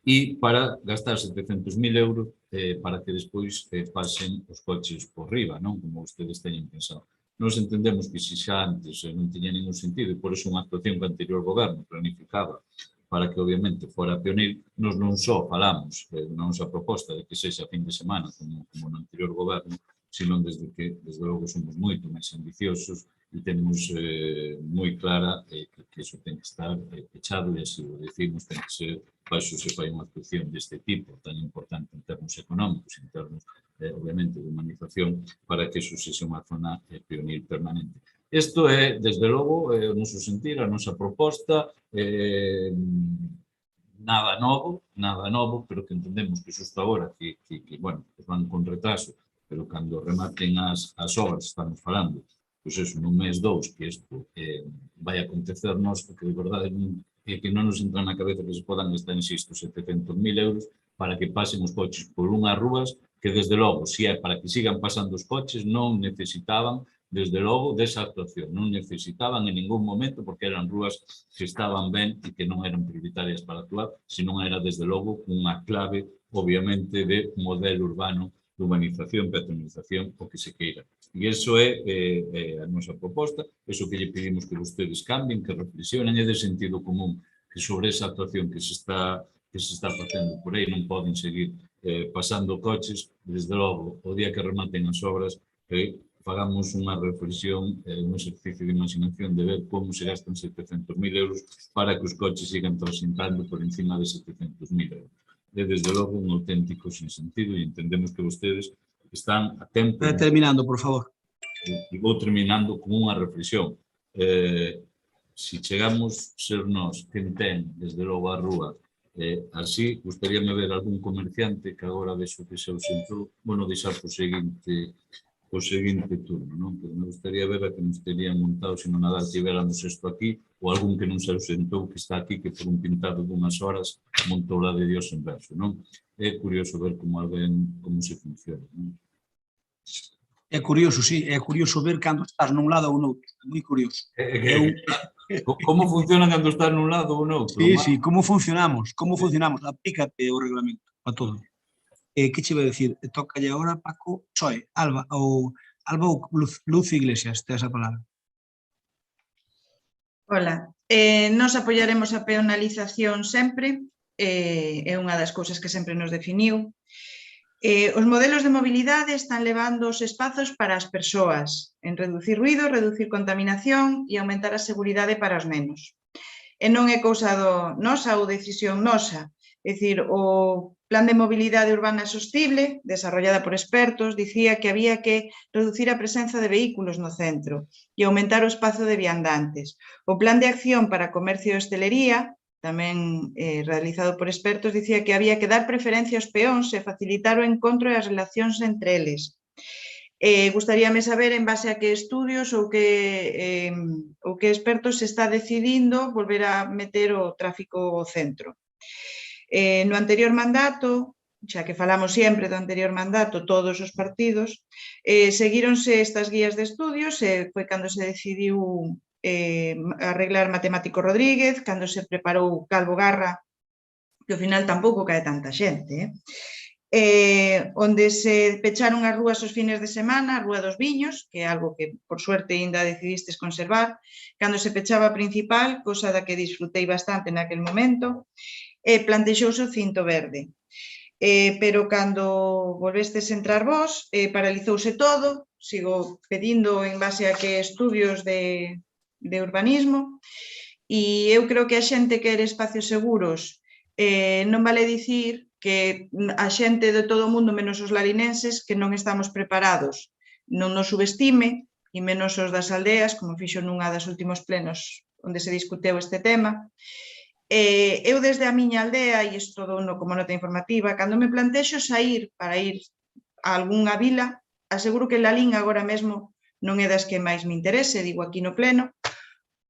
e para gastar 700.000 euros para que despois pasen os coches por riba, non? Como vostedes teñen pensado. Nós entendemos que se xa antes non tiña ningún sentido e por eso unha actuación que o anterior goberno planificaba para que, obviamente, fora pioneiro, nos non só falamos na nosa proposta de que sexa fin de semana como no anterior goberno, sino desde que, desde logo, somos moito máis ambiciosos e temos moi clara que iso ten que estar pechado e así o decimos, ten que ser baixo se fai unha actuación deste tipo tan importante en termos económicos, en termos, obviamente, de humanización, para que iso sexa unha zona pioneiro permanente. Isto é, desde logo, o noso sentir, a nosa proposta, nada novo, pero que entendemos que xusto agora, que bueno, que van con retraso, pero cando rematen as obras, estamos falando, pois eso, nun mes, dous, que isto vai acontecernos, porque de verdade é que non nos entra na cabeza que se podan gastar, insisto, 700.000 euros para que pasen os coches por unhas rúas que, desde logo, se é para que sigan pasando os coches, non necesitaban, desde logo, desa actuación. Non necesitaban en ningún momento, porque eran rúas que estaban ben e que non eran prioritarias para actuar, senón era, desde logo, unha clave, obviamente, de modelo urbano de humanización, peatonalización, o que se queira. E iso é a nosa proposta, iso que lle pedimos que vostedes cambien, que reflexionen, é de sentido común que sobre esa actuación que se está facendo por aí non poden seguir pasando coches, desde logo, o día que rematen as obras, fagamos unha reflexión, un exercicio de imaginación de ver como se gastan 700.000 euros para que os coches sigan transitando por encima de 700.000 euros. É, desde logo, un auténtico sinsentido e entendemos que vostedes están a tempo... Terminando, por favor. E vou terminando con unha reflexión. Se chegamos a ser nós quen ten, desde logo, a rúa, así, gustaríame ver algún comerciante que agora vexo que se ausentou, bueno, deixar o seguinte turno, non? Pero me gustaría ver a que nos terían montado se no Nadal tivéramos isto aquí, ou algún que non se ausentou que está aquí, que por un pintado dunhas horas montou la de Dios en verso, non? É curioso ver como se funciona, non? É curioso, sí, é curioso ver cando estás nun lado ou noutro, é moi curioso. Como funciona cando estás nun lado ou noutro? Sí, como funcionamos, aplícate o reglamento a todo. Que che vai dicir? Tócalle agora, Paco, Soe, Alba ou Luz Iglesias, te esa palabra. Ola, nos apoiaremos a peonalización sempre, é unha das cousas que sempre nos definiu. Os modelos de mobilidade están levando os espazos para as persoas, en reducir ruido, reducir contaminación e aumentar a seguridade para os nenos. E non é cousa nosa ou decisión nosa, é dicir, o Plan de Mobilidade Urbana Sostible, desarrollada por expertos, dicía que había que reducir a presenza de vehículos no centro e aumentar o espazo de viandantes. O Plan de Acción para Comercio e Hostelería, tamén realizado por expertos, dicía que había que dar preferencia aos peóns e facilitar o encontro e as relacións entre eles. Gustaríame saber en base a que estudios ou que expertos se está decidindo volver a meter o tráfico ao centro. No anterior mandato xa que falamos sempre do anterior mandato, todos os partidos, seguíronse estas guías de estudios, foi cando se decidiu arreglar Matemático Rodríguez, cando se preparou Calvo Garra, que ao final tampouco cae tanta xente, onde se pecharon as rúas os fines de semana, a Rúa dos Viños, que é algo que, por suerte, ainda decidistes conservar, cando se pechaba a principal, cosa da que disfrutei bastante naquel momento, plantexouse o cinto verde. Pero cando volvestes a entrar vos, paralizouse todo, sigo pedindo en base a que estudios de urbanismo, e eu creo que a xente quere espacios seguros. Non vale dicir que a xente de todo o mundo, menos os larinenses, que non estamos preparados. Non nos subestime, e menos os das aldeas, como fixo nunha dos últimos plenos onde se discuteu este tema. Eu desde a miña aldea, e isto dou como nota informativa, cando me plantexo sair para ir a algunha vila, aseguro que Lalín agora mesmo non é das que máis me interese, digo aquí no pleno,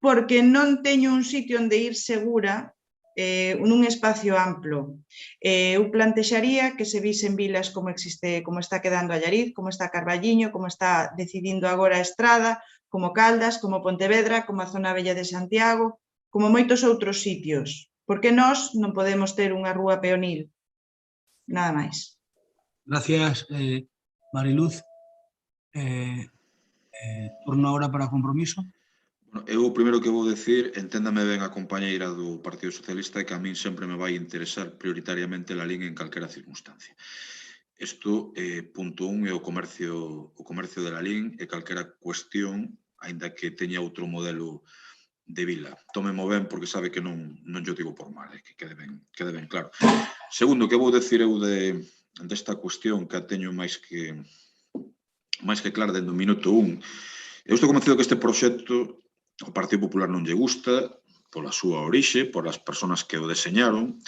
porque non teño un sitio onde ir segura nun espacio amplo. Eu plantexaría que se visen vilas como existe, como está quedando Allariz, como está Carballiño, como está decidindo agora a Estrada, como Caldas, como Pontevedra, como a zona bella de Santiago, como moitos outros sitios, porque nós non podemos ter unha rúa peonil. Nada máis. Gracias, Mariluz. Turno ahora para compromiso. Bueno, eu o primeiro que vou decir, enténdame ben a compañeira do Partido Socialista, que a min sempre me vai interesar prioritariamente Lalín en calquera circunstancia. Isto, punto 1, é o comercio de Lalín e calquera cuestión, aínda que teña outro modelo de vila. Tómemo ben porque sabe que non yo digo por mal, que quede ben claro. Segundo, que vou decir eu desta cuestión que a teño máis que claro dende o minuto 1. Eu estou convencido que este proxecto ao Partido Popular non lle gusta pola súa orixe, polas persoas que o deseñaron.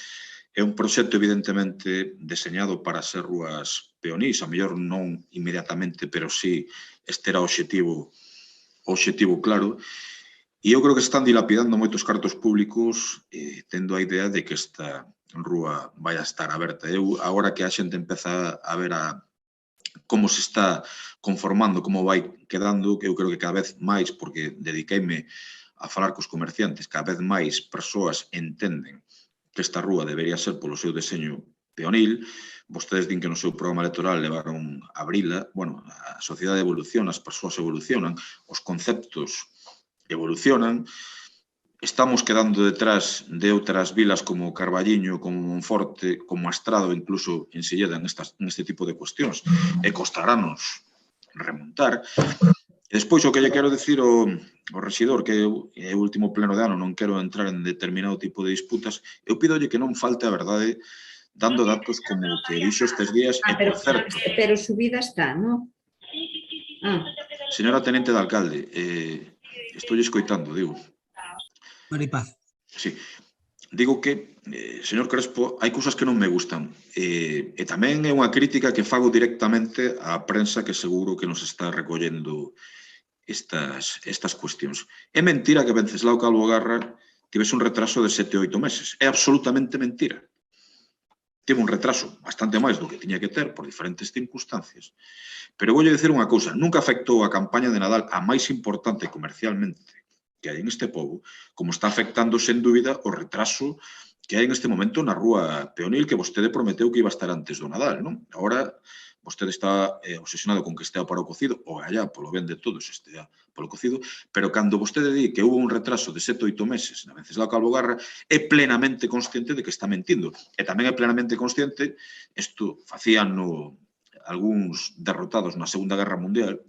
É un proxecto evidentemente deseñado para ser rúas peonís, a mellor non inmediatamente, pero sí este era o obxectivo claro. E eu creo que se están dilapidando moitos cartos públicos tendo a idea de que esta rúa vai a estar aberta. Eu, agora que a xente empeza a ver como se está conformando, como vai quedando, que eu creo que cada vez máis, porque dediqueime a falar cos comerciantes, cada vez máis persoas entenden que esta rúa debería ser polo seu deseño peonil. Vostedes din que no seu programa electoral levaron a abrila. Bueno, a sociedade evoluciona, as persoas evolucionan, os conceptos evolucionan, estamos quedando detrás de outras vilas como Carballiño, como Monforte, como Astrado, incluso en Silleda, neste tipo de cuestións, e costarános remontar. E despois, o que lle quero dicir ao rexidor, que é o último pleno de ano, non quero entrar en determinado tipo de disputas, eu pidolle que non falte a verdade dando datos como o que dixo estes días, e por certo... Pero subida está, non? Señora Tenente de Alcalde, estou escoitando, digo. Maripaz. Sí. Digo que, señor Crespo, hai cousas que non me gustan. E tamén é unha crítica que fago directamente á prensa que seguro que nos está recollendo estas cuestións. É mentira que Venceslao Calvo Garra tivese un retraso de 7 ou 8 meses. É absolutamente mentira. Tivo un retraso bastante máis do que tiña que ter por diferentes circunstancias. Pero voulle dicir unha cousa, nunca afectou a campaña de Nadal a máis importante comercialmente que hai en este pobo, como está afectando, sen dúbida, o retraso que hai en este momento na rúa peonil que vostede prometeu que iba a estar antes do Nadal, non? Agora, vostede está obsesionado con que estea para o cocido, ou allá, polo ben de todos, estea polo cocido, pero cando vostede di que hubo un retraso de 7 ou 8 meses na Venceslao Calvo Garra, é plenamente consciente de que está mentindo. E tamén é plenamente consciente, isto facían algúns derrotados na Segunda Guerra Mundial,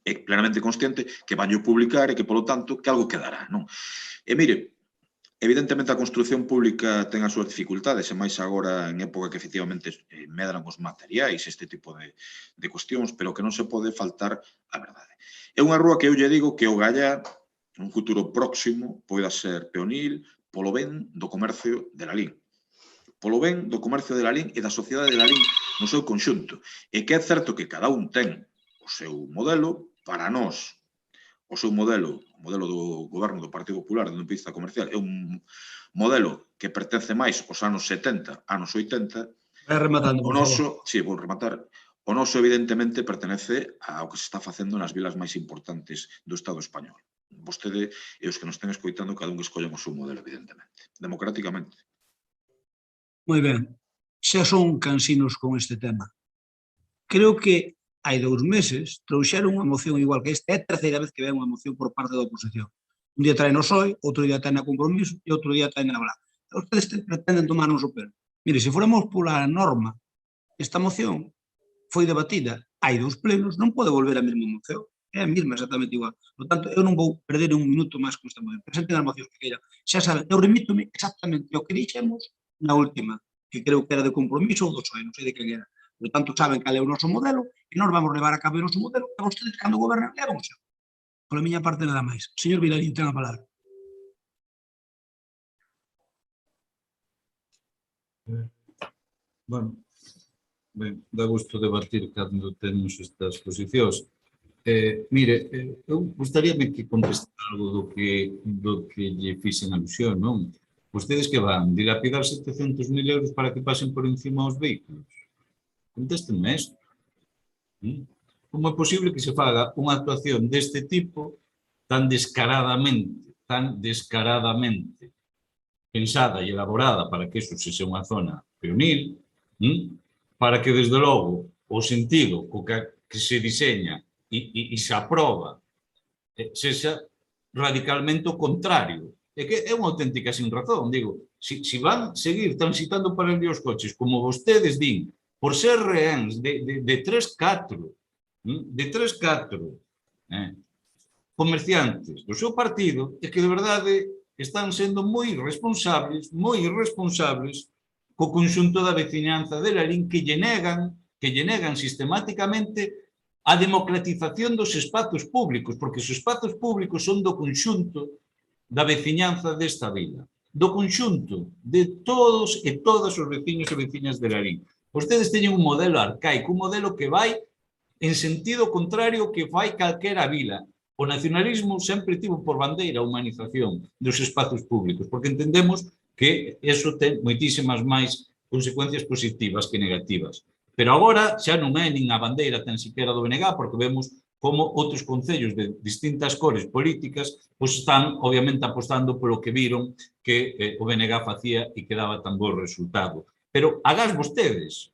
é plenamente consciente que vanllo publicar e que, polo tanto, que algo quedará, non? E mire, evidentemente a construción pública ten as súas dificultades, e máis agora en época que efectivamente medran os materiais, este tipo de cuestións, pero que non se pode faltar a verdade. É unha rúa que eu lle digo que o Gallá, un futuro próximo, poida ser peonil polo ben do comercio de Lalín. Polo ben do comercio de Lalín e da sociedade de Lalín no seu conxunto. E que é certo que cada un ten o seu modelo, para nós, o seu modelo, o modelo do goberno do Partido Popular, do pista comercial, é un modelo que pertence máis aos anos 70, anos 80, Vai rematando, O por favor. noso, sí, vou rematar. O noso, evidentemente, pertenece ao que se está facendo nas vilas máis importantes do Estado español. Vostede e os que nos estén escoitando, cada un que escollen o seu modelo, evidentemente. Democráticamente. Moi ben. Xa son cansinos con este tema. Creo que hai 2 meses trouxeron unha moción igual que esta. É a terceira vez que ven unha moción por parte da oposición. Un día traen o PSOE, outro día traen a Compromiso e outro día traen a Blanca. Ustedes pretenden tomarnos o pelo. Mire, se fóramos pola norma, esta moción foi debatida hai 2 plenos, non pode volver a mesma moción. É a mesma, exactamente igual. Por tanto, eu non vou perder un minuto máis con esta moción. Presenten as mocións que queiran. Xa saben, eu remítome exactamente ao que dixemos na última, que creo que era de Compromiso ou do PSOE, non sei de quen era. Por tanto, saben cal é o noso modelo e nós vamos levar a cabo o noso modelo e vostedes, cando gobernan, levan o seu. Por a miña parte, nada máis. Señor Vilarín, ten a palabra. Bueno, ben, dá gusto debatir cando temos estas posicións. Mire, eu gustaríame que contestar algo do que lle fixen alusión, non? Vostedes que van dilapidar 700.000 euros para que pasen por encima os vehículos? Contéstenme isto. Como é posible que se faga unha actuación deste tipo tan descaradamente pensada e elaborada para que iso sexa unha zona peonil, para que, desde logo, o sentido co que se diseña e se aproba sexa radicalmente o contrario. É que é unha auténtica sin razón. Digo, se van seguir transitando para ali os coches, como vostedes din, por ser rehéns de 3-4, comerciantes do seu partido, é que de verdade están sendo moi irresponsables co conxunto da veciñanza de Lalín, que lle negan sistemáticamente a democratización dos espazos públicos, porque os espazos públicos son do conxunto da veciñanza desta vila, do conxunto de todos e todas os veciños e veciñas de Lalín. Vostedes teñen un modelo arcaico, un modelo que vai en sentido contrario que fai calquera vila. O nacionalismo sempre tivo por bandeira a humanización dos espazos públicos, porque entendemos que eso ten moitísimas máis consecuencias positivas que negativas. Pero agora xa non é nin a bandeira tan siquiera do BNG, porque vemos como outros concellos de distintas cores políticas están, obviamente, apostando polo que viron que o BNG facía e que daba tan bo resultado. Pero agás vostedes,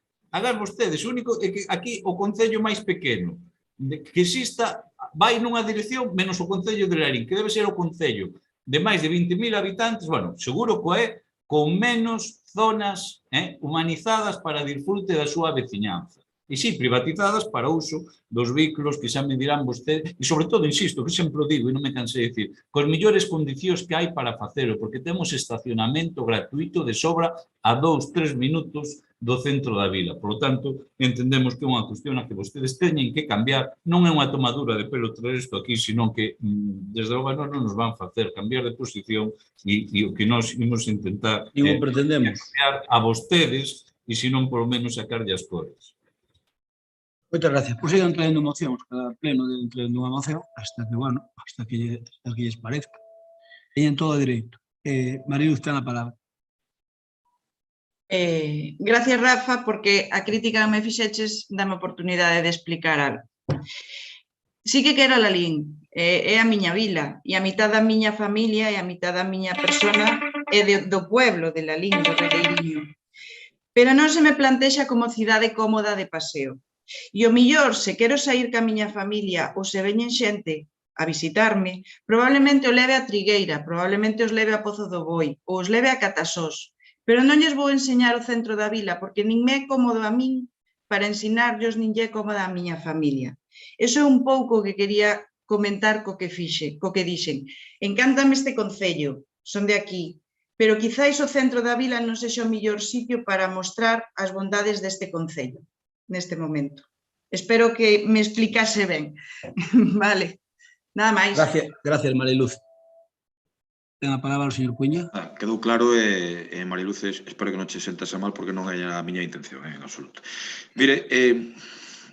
o único é que aquí o concello máis pequeno que exista vai nunha dirección menos o concello de Lalín, que debe ser o concello de máis de 20.000 habitantes, bueno, seguro que é con menos zonas humanizadas para disfrute da súa veciñanza. E sí, privatizadas para uso dos vehículos que xa me dirán vostedes, e sobre todo, insisto, que sempre o digo e non me cansei de dicir, con mellores condicións que hai para facelo, porque temos estacionamento gratuito de sobra a 2-3 minutos do centro da vila. Por lo tanto, entendemos que é unha cuestión a que vostedes teñen que cambiar. Non é unha tomadura de pelo traer isto aquí, sino que, desde logo, non nos van facer cambiar de posición e o que nós imos intentar é cambiar a vostedes e, se non, polo menos, sacarlle as cores. Moitas gracias. Pois sigan traendo mocións, cada pleno de traendo unha moción, hasta que lles parezca. Teñen todo o direito. Mariluz, ten a palabra. Gracias, Rafa, porque a crítica que me fixeches dame oportunidade de explicar algo. Sí que quero Lalín, é a miña vila, e a mitad da miña familia e a mitad da miña persona é do pueblo de Lalín, do Redeiriño. Pero non se me plantexa como cidade cómoda de paseo. E o millor, se quero sair ca miña familia ou se veñen xente a visitarme, probablemente o leve a Trigueira, probablemente os leve a Pozo do Boi ou os leve a Catasós, pero non lles vou enseñar o centro da vila porque nin me é cómodo a min para ensinarllos nin lle é cómoda a miña familia. Iso é un pouco o que quería comentar co que dixen. Encántame este concello, son de aquí, pero quizáis o centro da vila non sexa o mellor sitio para mostrar as bondades deste concello neste momento. Espero que me explicase ben. Vale, nada máis. Gracias, Mariluz. Ten a palabra o señor Cuña. Quedou claro e Mariluz, espero que non che sentas a mal porque non é a miña intención en absoluto. Mire,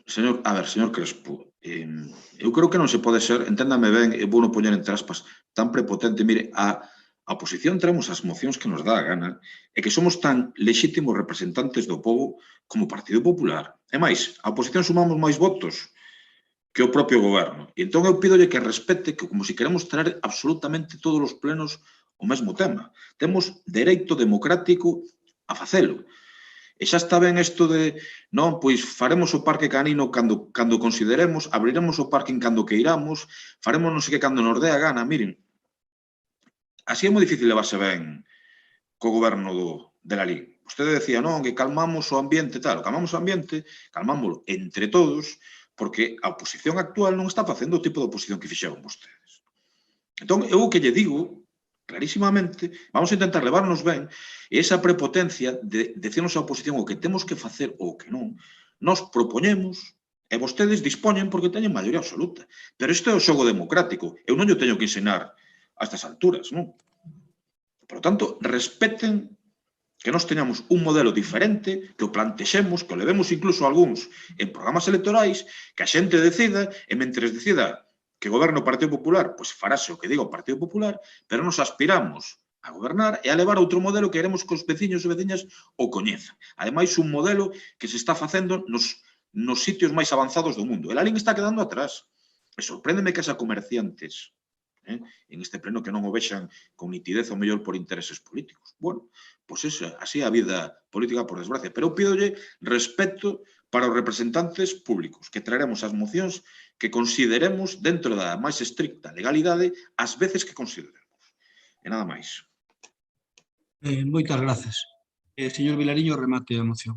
señor Crespo, eu creo que non se pode ser, enténdame ben, e vou non poñer entre aspas, tan prepotente. Mire, a a oposición traemos as mocións que nos dá a gana e que somos tan lexítimos representantes do povo como o Partido Popular. E máis, a oposición sumamos máis votos que o propio goberno. E entón eu pídolle que respete que como se queremos traer absolutamente todos os plenos o mesmo tema. Temos dereito democrático a facelo. E xa está ben isto de, non, pois faremos o parque canino cando consideremos, abriremos o parque en cando queiramos, faremos non sei que cando nos dé a gana. Miren, así é moi difícil levarse ben co goberno de Lalín. Vostede decía, non, que calmamos o ambiente, tal. Calmamos o ambiente, calmámoslo entre todos, porque a oposición actual non está facendo o tipo de oposición que fixeron vostedes. Entón, eu o que lle digo, clarísimamente, vamos a intentar levarnos ben, e esa prepotencia de decirnos a oposición o que temos que facer ou que non, nos propoñemos e vostedes dispoñen porque teñen maioría absoluta. Pero isto é o xogo democrático. Eu non lle teño que ensinar a estas alturas, non? Por lo tanto, respeten que nós teñamos un modelo diferente, que o plantexemos, que o levemos incluso algúns en programas electorais, que a xente decida, e mentres decida que goberna o Partido Popular, pois farase o que diga o Partido Popular, pero nos aspiramos a gobernar e a levar outro modelo que queremos que os veciños e veciñas o coñezan. Ademais, un modelo que se está facendo nos sitios máis avanzados do mundo. El Lalín está quedando atrás. E sorpréndeme que esa comerciantes en este pleno que non o vexan con nitidez ou mellor por intereses políticos. Bueno, pois así é a vida política, por desgracia. Pero eu pídolle respeto para os representantes públicos, que traeremos as mocións que consideremos dentro da máis estricta legalidade as veces que consideremos. E nada máis. Moitas grazas. Señor Vilariño, remate a moción.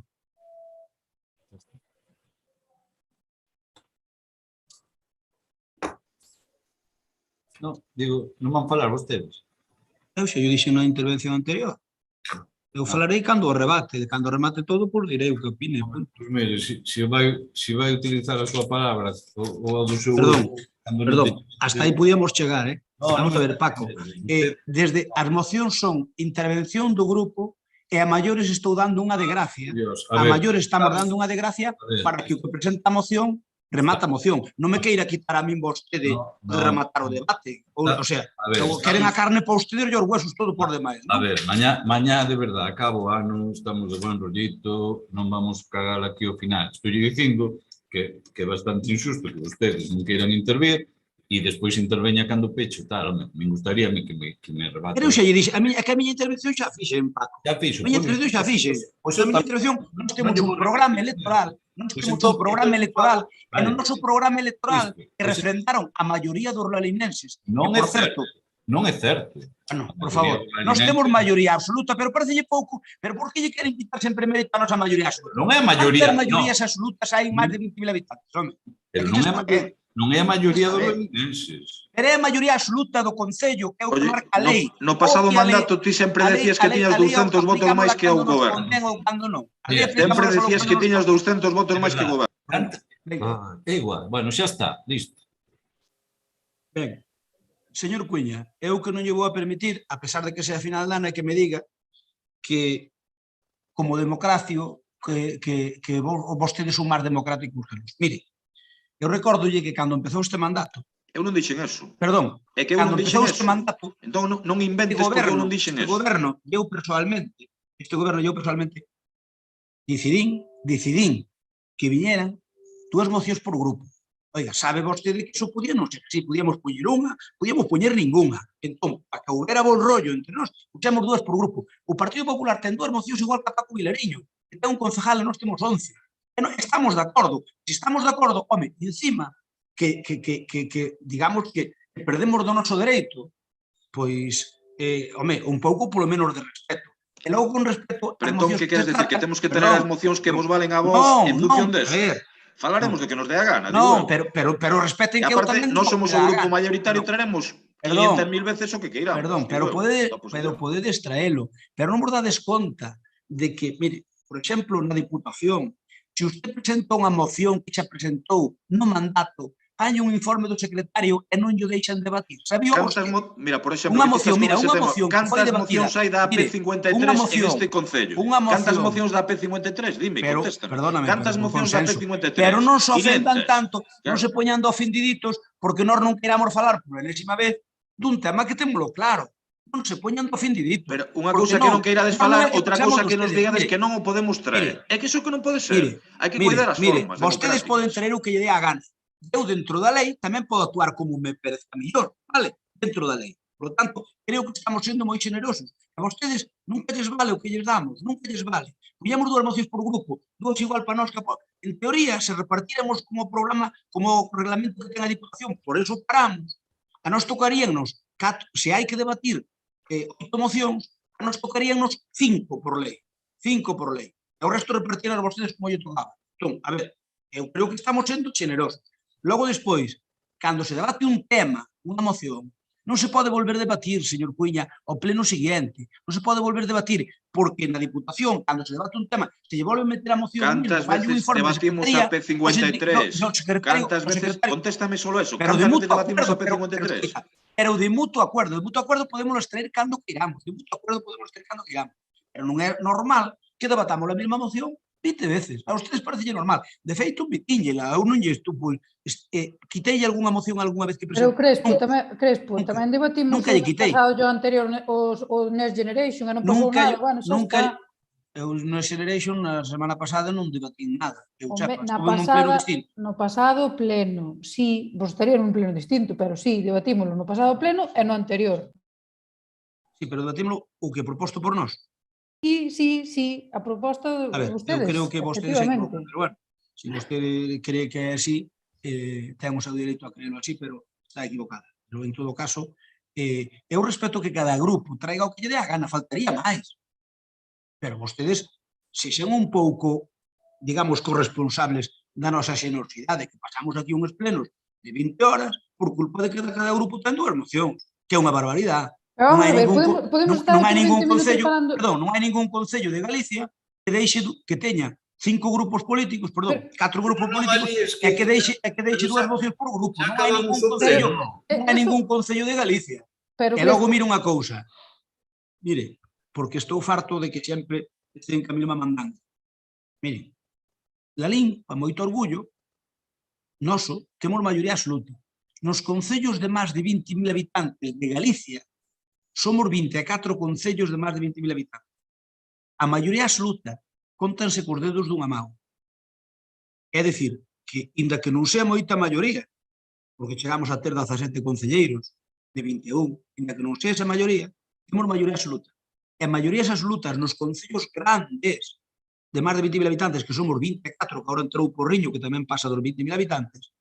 Non, digo, non van falar vostedes. Eu xa dixo na intervención anterior. Eu falarei cando o rebate, cando remate todo, por direi o que opine. Pois mire, se vai utilizar a súa palabra ou a do seu grupo... Perdón, hasta aí podíamos chegar, Vamos a ver, Paco. Desde as mocións son intervención do grupo e a maiores estou dando unha de gracia. A maiores estamos dando unha de gracia para que o que presenta a moción remata a moción. Non me queira quitar a min vostede de rematar o debate. O sea, queren a carne para ustedes e os huesos todo por demais. A ver, mañá de verdade, acabo o ano, estamos de buen rollito, non vamos cagar aquí ao final. Estou dicindo que é bastante injusto que ustedes non queiran intervir e despois interveña cando pecho, tal, me gustaría que me rebate. Pero eu xa lle dixe, é que a miña intervención xa fixen, Paco. Xa fixo. A miña intervención xa fixen. A miña intervención, nós temos un programa electoral, e no noso programa electoral que refrendaron a maioría dos lalinenses. Non é certo. Non é certo. Bueno, por favor, nós temos maioría absoluta, pero parecelle pouco, pero por que lle queren quitar sempre mérito a nosa maioría absoluta? Non é a maioría, non. Maiorías absolutas hai máis de 20.000 habitantes, home. Pero non é a maioría dos lalinenses. Pero é a maioría absoluta do Concello, que é o que marca a lei. No pasado mandato ti sempre decías que tiñas 200 votos máis que o goberno. Sempre decías que tiñas 200 votos máis que o goberno. É igual, bueno, xa está, listo. Ben, señor Cuña, eu que non lle vou a permitir, a pesar de que sea final de ano, é que me diga que, como democracio, que vostedes son máis democráticos que nós. Mire, eu recordolle que cando empezou este mandato... Eu non dixen eso. Perdón, é que eu non dixen eso. Este mandato... Entón non inventes porque eu non dixen eso. Este goberno, eu personalmente, decidín que viñeran 2 mocións por grupo. Oiga, sabe vostede que iso podía non ser así, podíamos poñer unha, podíamos poñer ninguna. Entón, para que houbera bom rollo entre nós, puxemos 2 por grupo. O Partido Popular ten 2 mocións igual que a Paco Vilariño, que ten un concejal e nós temos 11. Estamos de acordo. Se estamos de acordo, home, encima, que digamos que perdemos do noso dereito, pois, home, un pouco polo menos de respeto. E logo con respeto... Pero entón, que queres decir? Que temos que tener as mocións que vos valen a vos en función deso? Falaremos de que nos dé a gana. Non, pero respeten que eu tamén... Non somos o grupo mayoritario, traeremos 500.000 veces o que queiramos. Perdón, pero podedes traelo. Pero non vos dades conta de que, mire, por exemplo, na Diputación, se usted presenta unha moción que xa presentou no mandato, hai un informe do secretario e non lle deixan debatir. Sabía vostede? Mira, por exemplo, unha moción cantas mocións hai da AP53 en este Concello? Cantas mocións da AP53? Dime, contéstame. Perdóname. Cantas mocións da AP53? Pero non se ofendan tanto, non se poñan ofendiditos, porque nós non queramos falar por enésima vez dun tema que témolo claro. non se poñan do ofendidito. Pero unha cousa que non queirades falar, outra cousa que nos digades que non o podemos traer. É que iso que non pode ser. Hai que cuidar as formas vostedes poden traer o que lle dé a gana. Eu, dentro da lei, tamén podo actuar como me parezca mellor, vale? Dentro da lei. Por lo tanto, creo que estamos sendo moi generosos. A vostedes nunca lles vale o que lles damos, nunca lles vale. Collemos 2 mocións por grupo, 2 igual para nós que para... En teoría, se repartiremos como programa, como reglamento que ten a Diputación, por eso paramos. A nós tocaríannos, se hai que debatir 8 mocións, a nós tocaríannos 5 por lei. 5 por lei. E o resto repartirán a vostedes como lle tocaba. Entón, a ver, eu creo que estamos sendo generosos. Logo, despois, cando se debate un tema, unha moción, non se pode volver a debatir, señor Cuíña, ao pleno seguinte. Non se pode volver a debatir, porque na Diputación, cando se debate un tema, se lle volve a meter a moción... Cantas veces debatimos a P53? Cantas veces... Contéstame solo eso. Cantas veces debatimos a P53? Pero de mutuo acordo. De mutuo acordo podemos extraer cando queramos. De mutuo acordo podemos extraer cando queramos. Pero non é normal que debatamos a mesma moción 20 veces. A ustedes parece normal. De feito, metiñela. Eu non lle estupo... Quitei algunha moción algunha vez que Pero presento. Crespo, tamén debatimos o pasado yo anterior o Next Generation e non pasou nada. Bueno, xa está. Eu Next Generation na semana pasada non debatín nada. No pasado pleno, sí, vos estarían nun pleno distinto, pero sí, debatímoslo no pasado pleno e no anterior. Sí, pero debatímoslo o que proposto por nós. Sí, a proposta de vostedes. Eu creo que vostedes se equivocan, pero bueno, se vostede cree que é así, temos o direito a creerlo así, pero está equivocada. Pero, en todo caso, eu respeto que cada grupo traiga o que lle dé a gana, faltaría máis. Pero vostedes, se xen un pouco, digamos, corresponsables da nosa xenerosidade, que pasamos aquí uns plenos de 20 horas por culpa de que cada grupo ten 2 mocións, que é unha barbaridade. Non hai ningún concello, perdón, non hai ningún concello de Galicia que teña 5 grupos políticos, perdón, 4 grupos políticos e que deixe 2 mocións por grupo. Non hai ningún concello de Galicia. E logo mire unha cousa. Mire, porque estou farto de que sempre estén Camilo mandando. Mire, Lalín, pa moito orgullo, noso, temos maioría absoluta. Nos concellos de máis de 20.000 habitantes de Galicia, somos 24 concellos de máis de 20.000 habitantes. A maioría absoluta contanse cos dedos dunha mão. É dicir, que, inda que non sea moita maioría, porque chegamos a ter 17 concelleiros de 21, inda que non sea esa maioría, temos maioría absoluta. E maiorías absolutas nos concellos grandes de máis de 20.000 habitantes, que somos 24, que agora entrou o Porriño, que tamén pasa dos 20.000 habitantes,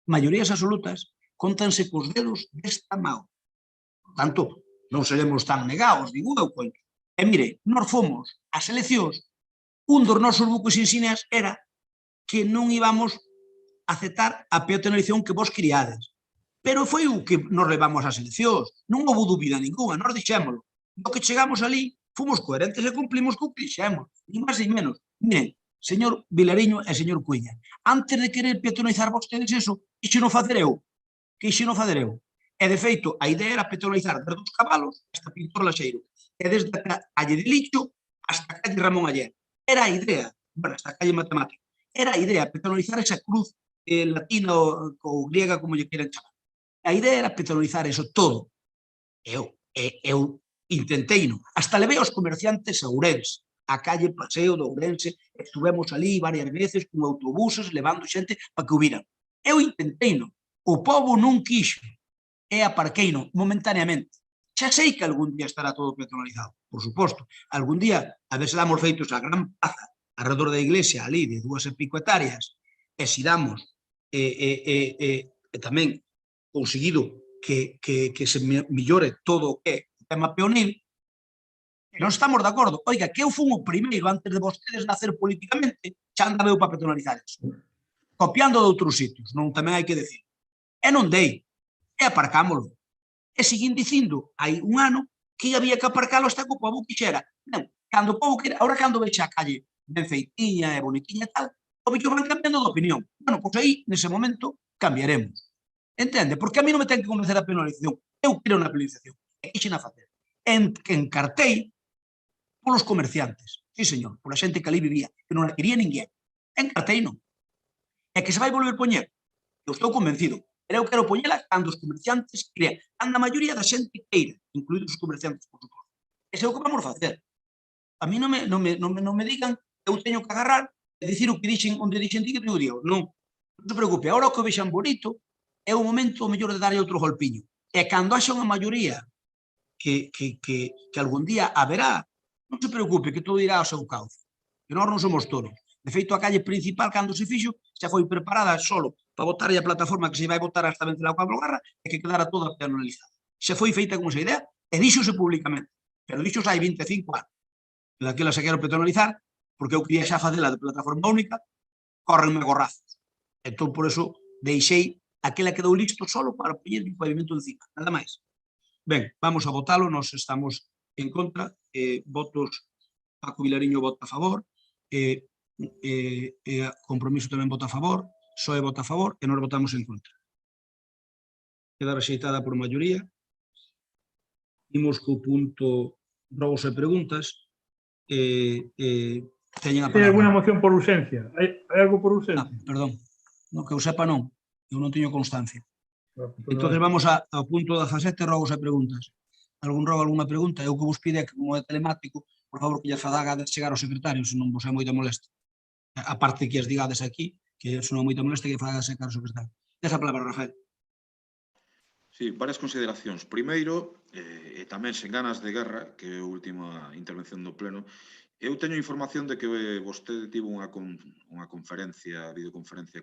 maiorías absolutas contanse cos dedos desta mão. Tanto, non seremos tan negados, digo eu, coño. E mire, nós fomos ás eleccións, un dos nosos bucos insignias era que non íbamos a aceptar a peatonalización que vos criades. Pero foi o que nos levamos ás eleccións, non houve dúbida ninguna, nós dixémolo. Do que chegamos ali, fomos coherentes e cumplimos co que dixemos, ni máis ni menos. Miren, señor Vilariño e señor Cuíña, antes de querer peatonalizar vostedes eso, quixeno facer eu. E, de feito, a idea era peatonalizar desde os Cabalos hasta Pintor Laxeiro, e desde a calle de Lixo hasta a calle Ramón Aller. Era a idea, bueno, hasta a calle Matemática, era a idea peatonalizar esa cruz latina ou griega, como lle queiran chamar. A idea era peatonalizar eso todo. Eu intenteino, hasta levei aos comerciantes a Ourense, a calle Paseo de Ourense, estuvemos ali varias veces con autobuses levando xente para que o viran. Eu intenteino, o povo non quixo, e aparqueino momentaneamente. Xa sei que algún día estará todo peatonalizado, por suposto. Algún día, a ver se damos feitos a gran plaza alrededor da iglesia, ali, de 2 e pico hectáreas, e se damos tamén conseguido que se millore todo o que é o tema peonil, non estamos de acordo. Oiga, que eu fui o primeiro, antes de vostedes nacer políticamente, xa andaba eu para peatonalizar eso. Copiando de outros sitios, non tamén hai que decir. E non dei. E aparcámoslo. E seguín dicindo, hai un ano, que había que aparcalo hasta que o povo quixera. Non, cando o povo quera, ahora cando vexe a calle ben feitiña e bonitinha e tal, o bicho van cambiando de opinión. Bueno, pois aí, nese momento, cambiaremos. Entende? Porque a mí non me ten que convencer a penalización. Eu quero na penalización. E quixen a facer. Encartei polos comerciantes. Sí, señor, pola xente que ali vivía, que non a quería ninguén. Encartei non. E que se vai volver poñer? Eu estou convencido. Pero eu quero poñela cando os comerciantes crean, cando a maioría da xente queira, incluídos os comerciantes, por suposto. Ese é o que vamos facer. A mí non me digan que eu teño que agarrar e dicir o que dixen, onde dixen ti que te digo. Non se preocupe, agora o que vexan bonito é o momento mellor de darlle outro golpiño. E cando haxa unha maioría que algún día haberá, non se preocupe que todo irá ao seu cauce, que nós non somos toros. De feito, a calle principal, cando se fixo, xa foi preparada solo para botar a plataforma que se vai botar hasta Vencelao Pablo Garra e que quedara toda peatonalizada. Xa foi feita con esa idea e díxose públicamente, pero díxose hai 25 anos. E daquela se quero peatonalizar, porque eu quería xa facela de plataforma única, córrenme gorrazos. Entón, por eso, deixei aquela que quedou listo solo para poñer un pavimento encima, nada máis. Ben, vamos a votalo, nós estamos en contra, votos, Paco Vilariño vota a favor, Compromiso tamén vota a favor, SOE vota a favor e nós votamos en contra. Queda rexeitada por maioría. Imos co punto rogos e preguntas. Teñen a palabra. Hai alguna moción por urxencia? Hai algo por urxencia? Perdón, no que eu sepa non, eu non teño constancia. Entón vamos ao punto 17, rogos e preguntas. Algún rogo, alguna pregunta? Eu que vos pide que, como é telemático, por favor, que lle fadaga de chegar ao secretario, se non vos é moita molesta. A parte que as digades aquí, que se non é moita molesta, que faga chegar ao secretario. Desa palabra, Rafael. Sí, varias consideracións. Primeiro, e tamén sen ganas de guerra, que é a última intervención do Pleno, eu teño información de que vostede tivo unha videoconferencia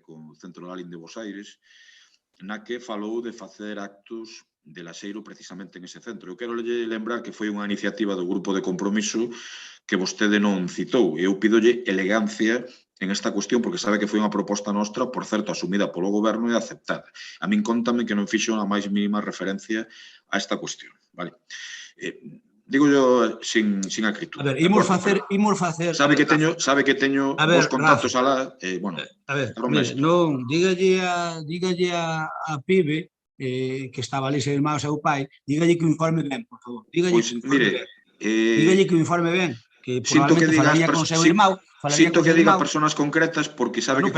con o Centro Lalín de Bos Aires, na que falou de facer actos de laxeiro precisamente en ese centro. Eu quero lembrar que foi unha iniciativa do Grupo de Compromiso que vostede non citou. Eu pidolle elegancia en esta cuestión porque sabe que foi unha proposta nostra, por certo, asumida polo goberno e aceptada. A min contame que non fixo a máis mínima referencia a esta cuestión. Digo yo sin acritud. A ver, imos facer... Sabe que teño vos contactos alá. A ver, non, dígalle a Pibe que estaba ali seu irmão, seu pai, dígalle que o informe ben, por favor. Dígalle que o informe ben, que probablemente falaría con seu irmão. Sinto que diga persoas concretas porque sabe que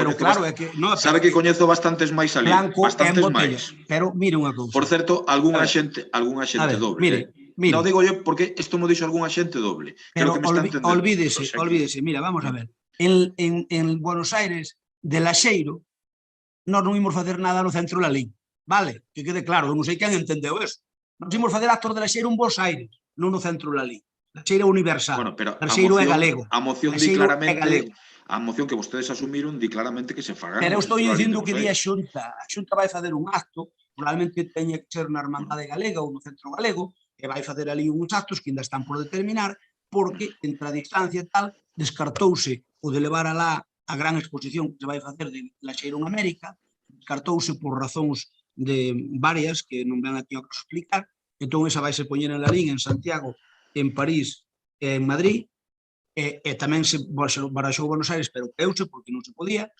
coñezo bastantes máis ali, bastantes máis. Pero mire unha cousa. Por certo, algún axente doble. Non digo yo porque isto mo dixo algún axente doble. Pero olvídese, mira, vamos a ver. En Buenos Aires, de laxeiro, nós non imos facer nada no centro Lalín. Vale, que quede claro, eu non sei quen entendeu eso. Nós imos facer actos de laxeiro en Bos Aires, non no centro Lalín. Laxeiro universal. Laxeiro é galego. A moción di claramente, a moción que vostedes asumiron di claramente que se fagan. Pero eu estou dicindo que di a Xunta. A Xunta vai facer un acto, probablemente teña que ser na Hermandade Galega ou no Centro Galego, e vai facer ali uns actos que ainda están por determinar, porque, entre a distancia e tal, descartouse o de levar alá a gran exposición que se vai facer de Laxeiro en América, descartouse por razóns de varias que non ven aquí a explicar, entón esa vai se poñer en Lalín, en Santiago, en París e en Madrid, e tamén se baraxou Buenos Aires, pero creuse porque non se podía.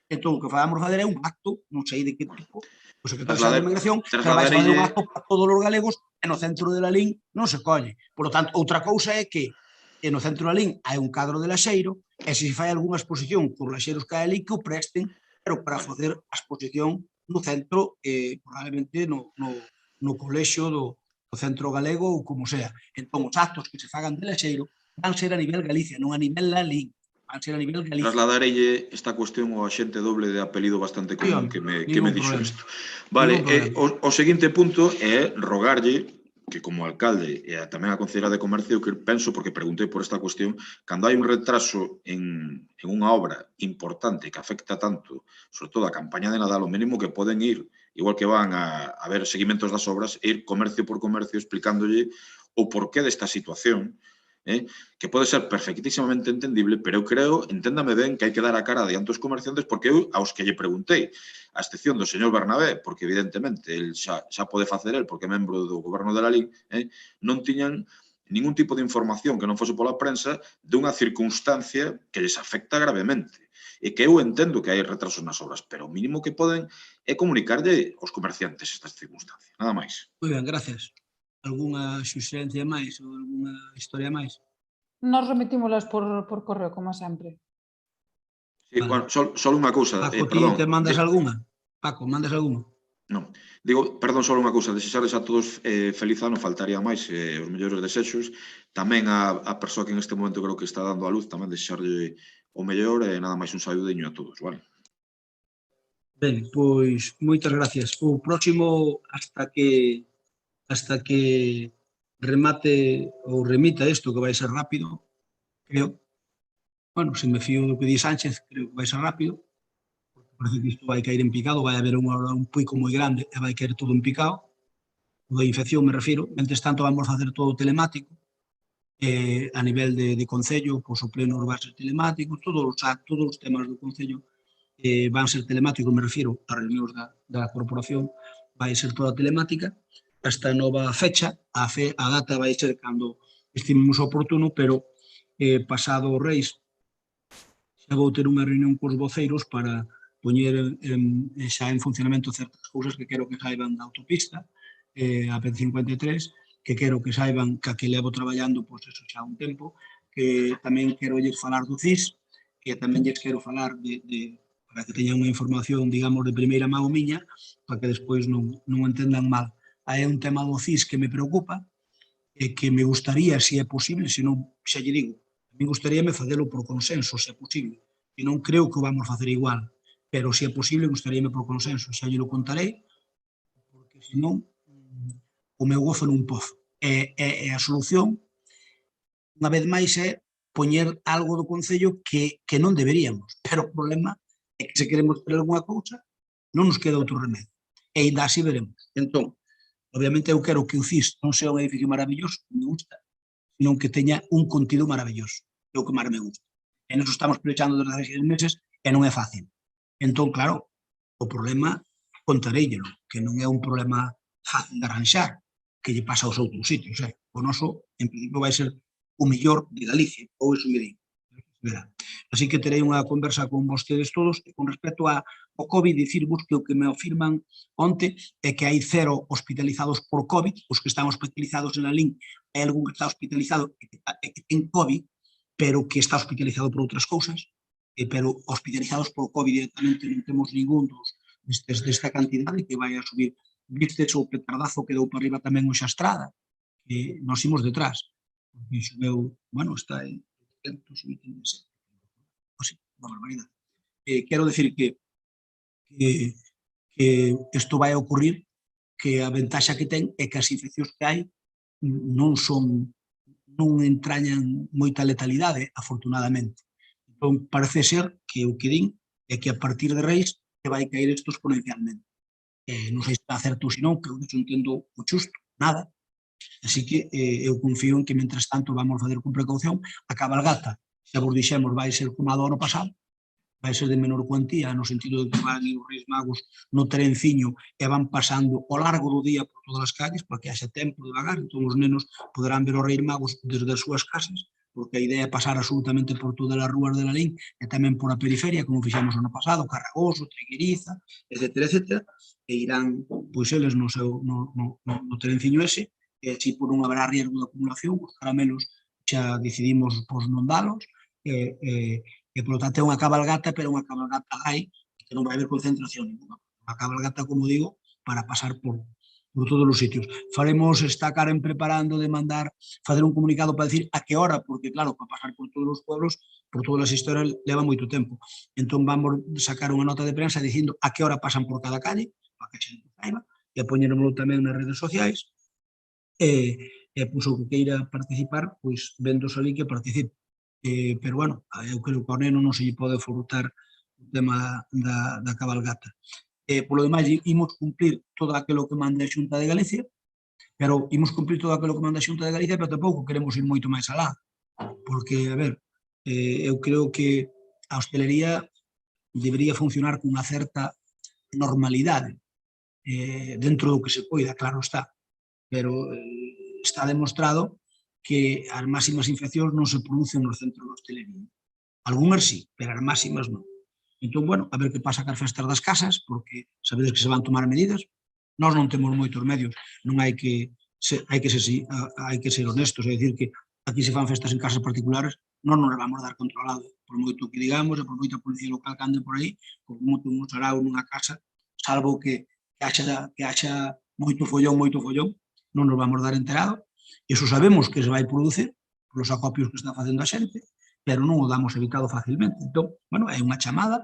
Entón, o que vamos fazer é un acto, non sei de que tipo, o secretario de Migración, que vai fazer un acto para todos os galegos, e no centro de Lalín non se colle. Por lo tanto, outra cousa é que no centro de Lalín hai un cadro de laxeiro, e se fai algunha exposición por laxeiros que hai ali, que o presten, pero para facer a exposición no centro, probablemente no colexio do centro galego ou como sea. Entón, os actos que se fagan de laxeiro van ser a nivel Galicia, non a nivel Lalín. Van ser a nivel Galicia. Trasladarelle esta cuestión ao axente doble de apelido bastante común que me dixo isto. Vale, o seguinte punto é rogarlle que como alcalde e tamén a Concelleira de Comercio, que penso, porque preguntei por esta cuestión, cando hai un retraso en unha obra importante que afecta tanto, sobre todo a campaña de Nadal, o mínimo que poden ir, igual que van a ver seguimentos das obras, ir comercio por comercio explicándolle o porqué desta situación, que pode ser perfectísimamente entendible, pero eu creo, enténdame ben, que hai que dar a cara adiante aos comerciantes, porque eu, aos que lle preguntei, a excepción do señor Bernabé, porque evidentemente el xa pode facer el, porque é membro do goberno de Lalín, non tiñan ningún tipo de información que non fose pola prensa dunha circunstancia que les afecta gravemente. E que eu entendo que hai retrasos nas obras, pero o mínimo que poden é comunicarlle aos comerciantes estas circunstancias. Nada máis. Moi ben, gracias. Algúnha xuxerencia máis ou algunha historia máis? Nos remitímolas por correo, como sempre. Sí, bueno, só unha cousa. Paco, ti te mandas algunha? Paco, mandas algunha? Non. Digo, perdón, só unha cousa, desexarles a todos feliz ano, faltaría máis, os mellores desexos. Tamén a persoa que en este momento creo que está dando a luz, tamén desexarlle o mellor e nada máis un saúdiño a todos, vale? Ben, pois moitas gracias. O próximo, hasta que remate ou remita isto, que vai ser rápido, creo. Bueno, se me fío do que di Sánchez, creo que vai ser rápido. Parece que isto vai caer en picado, vai haber un pico moi grande e vai caer todo en picado. O da infección me refiro. Mentres tanto vamos facer todo telemático. A nivel de Concello, pois o pleno vai ser telemático, todos os temas do Concello van ser telemáticos, me refiro a reunións da corporación, vai ser toda telemática. Esta nova fecha, a data vai ser cando estimemos oportuno, pero pasado os Reis xa vou ter unha reunión cos voceiros para poñer xa en funcionamento certas cousas que quero que saiban da autopista, a P53, que quero que saiban que a que levo traballando pois eso xa un tempo, que tamén quero lles falar do CIS, que tamén lles quero falar para que teñan unha información, digamos, de primeira mão miña, para que despois non entendan mal. Hai un tema do CIS que me preocupa, e que me gustaría, se é posible, se non, xa lle digo, me gustaríame facelo por consenso, se é posible, e non creo que o vamos facer igual, pero se é posible, gustaríame por consenso, xa lle lo contarei, porque senón o meu gozo nun pozo. E a solución, unha vez máis, é poñer algo do Concello que non deberíamos, pero o problema é que se queremos ter algunha cousa, non nos queda outro remedio. E ainda así veremos. Entón, obviamente eu quero que o CIS non sea un edificio maravilloso, me gusta, senón que teña un contido maravilloso, é o que máis me gusta. E nos estamos plechando desde hace 6 meses e non é fácil. Entón, claro, o problema contareillelo, que non é un problema fácil de arranxar, que lle pasa aos outros sitios. O noso, en principio, vai ser o mellor de Galicia, ou iso me digo. Así que terei unha conversa con vostedes todos e con respecto ao COVID, dicirvos que o que me afirman onte é que hai 0 hospitalizados por COVID, os que están hospitalizados en la LIN, hai algún que está hospitalizado en COVID, pero que está hospitalizado por outras cousas, pero hospitalizados por COVID directamente non temos ningún desta cantidade que vai a subir. Vistes o petardazo que deu para arriba tamén o Xastrada, que nos imos detrás, porque xubeu, bueno, está en 187. Así, unha barbaridade. Quero decir que isto vai a ocurrir, que a ventaxa que ten é que as infeccións que hai non entrañan moita letalidade, afortunadamente. Entón, parece ser que o que din é que a partir de Reis que vai caer isto exponencialmente. Non sei se está certo ou se non, creo que non entendo o xusto, nada. Así que eu confío en que, mentres tanto, vamos fazer con precaución. A cabalgata, xa vos dixemos, vai ser como a do ano pasado, vai ser de menor cuantía, no sentido de que van ir os Reis Magos no trenciño e van pasando ao largo do día por todas as calles, para que haxa tempo de vagar, entón os nenos poderán ver os Reis Magos desde as súas casas, porque a idea é pasar absolutamente por todas as rúas de la Lalín e tamén por a periferia, como fixemos ano pasado, Carragoso, Trigueriza, etc. E irán, pois eles no trenciño ese, e así por non haberá riesgo de acumulación, os caramelos xa decidimos non dalos, e por lo tanto é unha cabalgata, pero unha cabalgata hai, que non vai haber concentración ninguna. Unha cabalgata, como digo, para pasar por todos os sitios. Faremos esta Karen preparando de facer un comunicado para decir a que hora, porque claro, para pasar por todos os pueblos, por todas as historias, leva moito tempo. Entón vamos sacar unha nota de prensa dicindo a que hora pasan por cada calle, para que a xente saiba, e poñeremoslo tamén nas redes sociais, e pois o que queira participar, pois vendo ali que participe. Pero bueno, eu creo que ao neno non se lle pode furtar o tema da cabalgata. Polo demais, imos cumplir todo aquilo que manda a Xunta de Galicia, pero imos cumplir todo aquilo que manda a Xunta de Galicia, pero tampouco queremos ir moito máis alá, porque, a ver, eu creo que a hostelería debería funcionar con unha certa normalidade, dentro do que se poida, claro está, pero está demostrado que as máximas infeccións non se producen no centro da hostelería. Algúnas sí, pero as máximas non. Entón, bueno, a ver que pasa cas festas das casas, porque sabedes que se van tomar medidas. Nós non temos moitos medios, non hai que ser honestos, é dicir que aquí se fan festas en casas particulares, non nos vamos a dar controlado, por moito que digamos, e por moita policía local que ande por aí, como un sarao nunha casa, salvo que que haxa moito follón, non nos vamos dar enterado. Iso sabemos que se vai producir polos acopios que está facendo a xente, pero non o damos evitado facilmente. Entón, bueno, é unha chamada,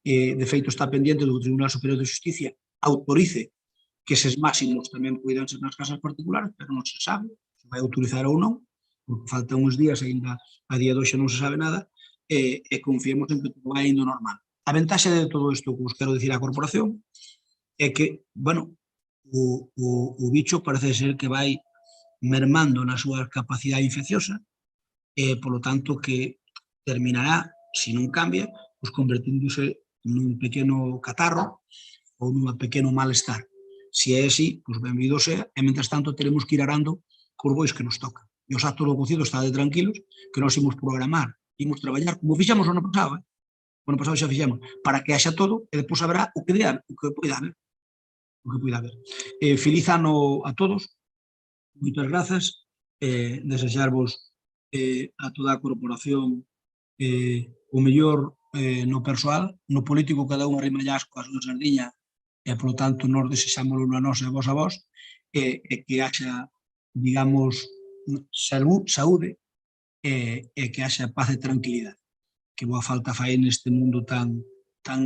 de feito está pendiente do Tribunal Superior de Justicia autorice que eses máximos tamén poidan ser nas casas particulares, pero non se sabe se vai autorizar ou non, porque faltan uns días, ainda a día de hoxe non se sabe nada, e confiemos en que todo vai indo normal. A ventaxa de todo isto que vos quero dicir á corporación é que, bueno, o bicho parece ser que vai mermando na súa capacidade infecciosa e, polo tanto, que terminará, se non cambia, pues convertíndose nun pequeno catarro ou nun pequeno malestar. Se é así, pues benvido sea, e, mentras tanto, teremos que ir arando cos bois que nos toca. E os actos do cocido, estade tranquilos, que nós imos programar, imos traballar, como fixamos o ano pasado, o ano pasado xa fixamos, para que haxa todo, e depois habrá o que poida haber. Feliz ano a todos, moitas grazas, desexarvos a toda a corporación o mellor no persoal, no político cada un arrima asco a súa sardiña, e, polo tanto, nós desexámoslo a nós e a vos, e que haxa, digamos, saúde e que haxa paz e tranquilidade, que boa falta fai neste mundo tan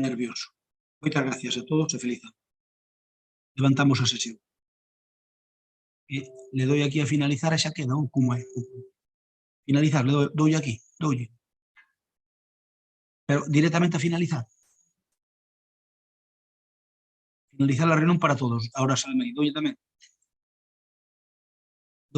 nervioso. Moitas gracias a todos e feliz ano. Levantamos a sesión. Le doy aquí a finalizar e xa queda, como é? Finalizar, le doy aquí, doulle. Pero directamente a finalizar. Finalizar a reunión para todos. Ahora salme aí, doulle tamén.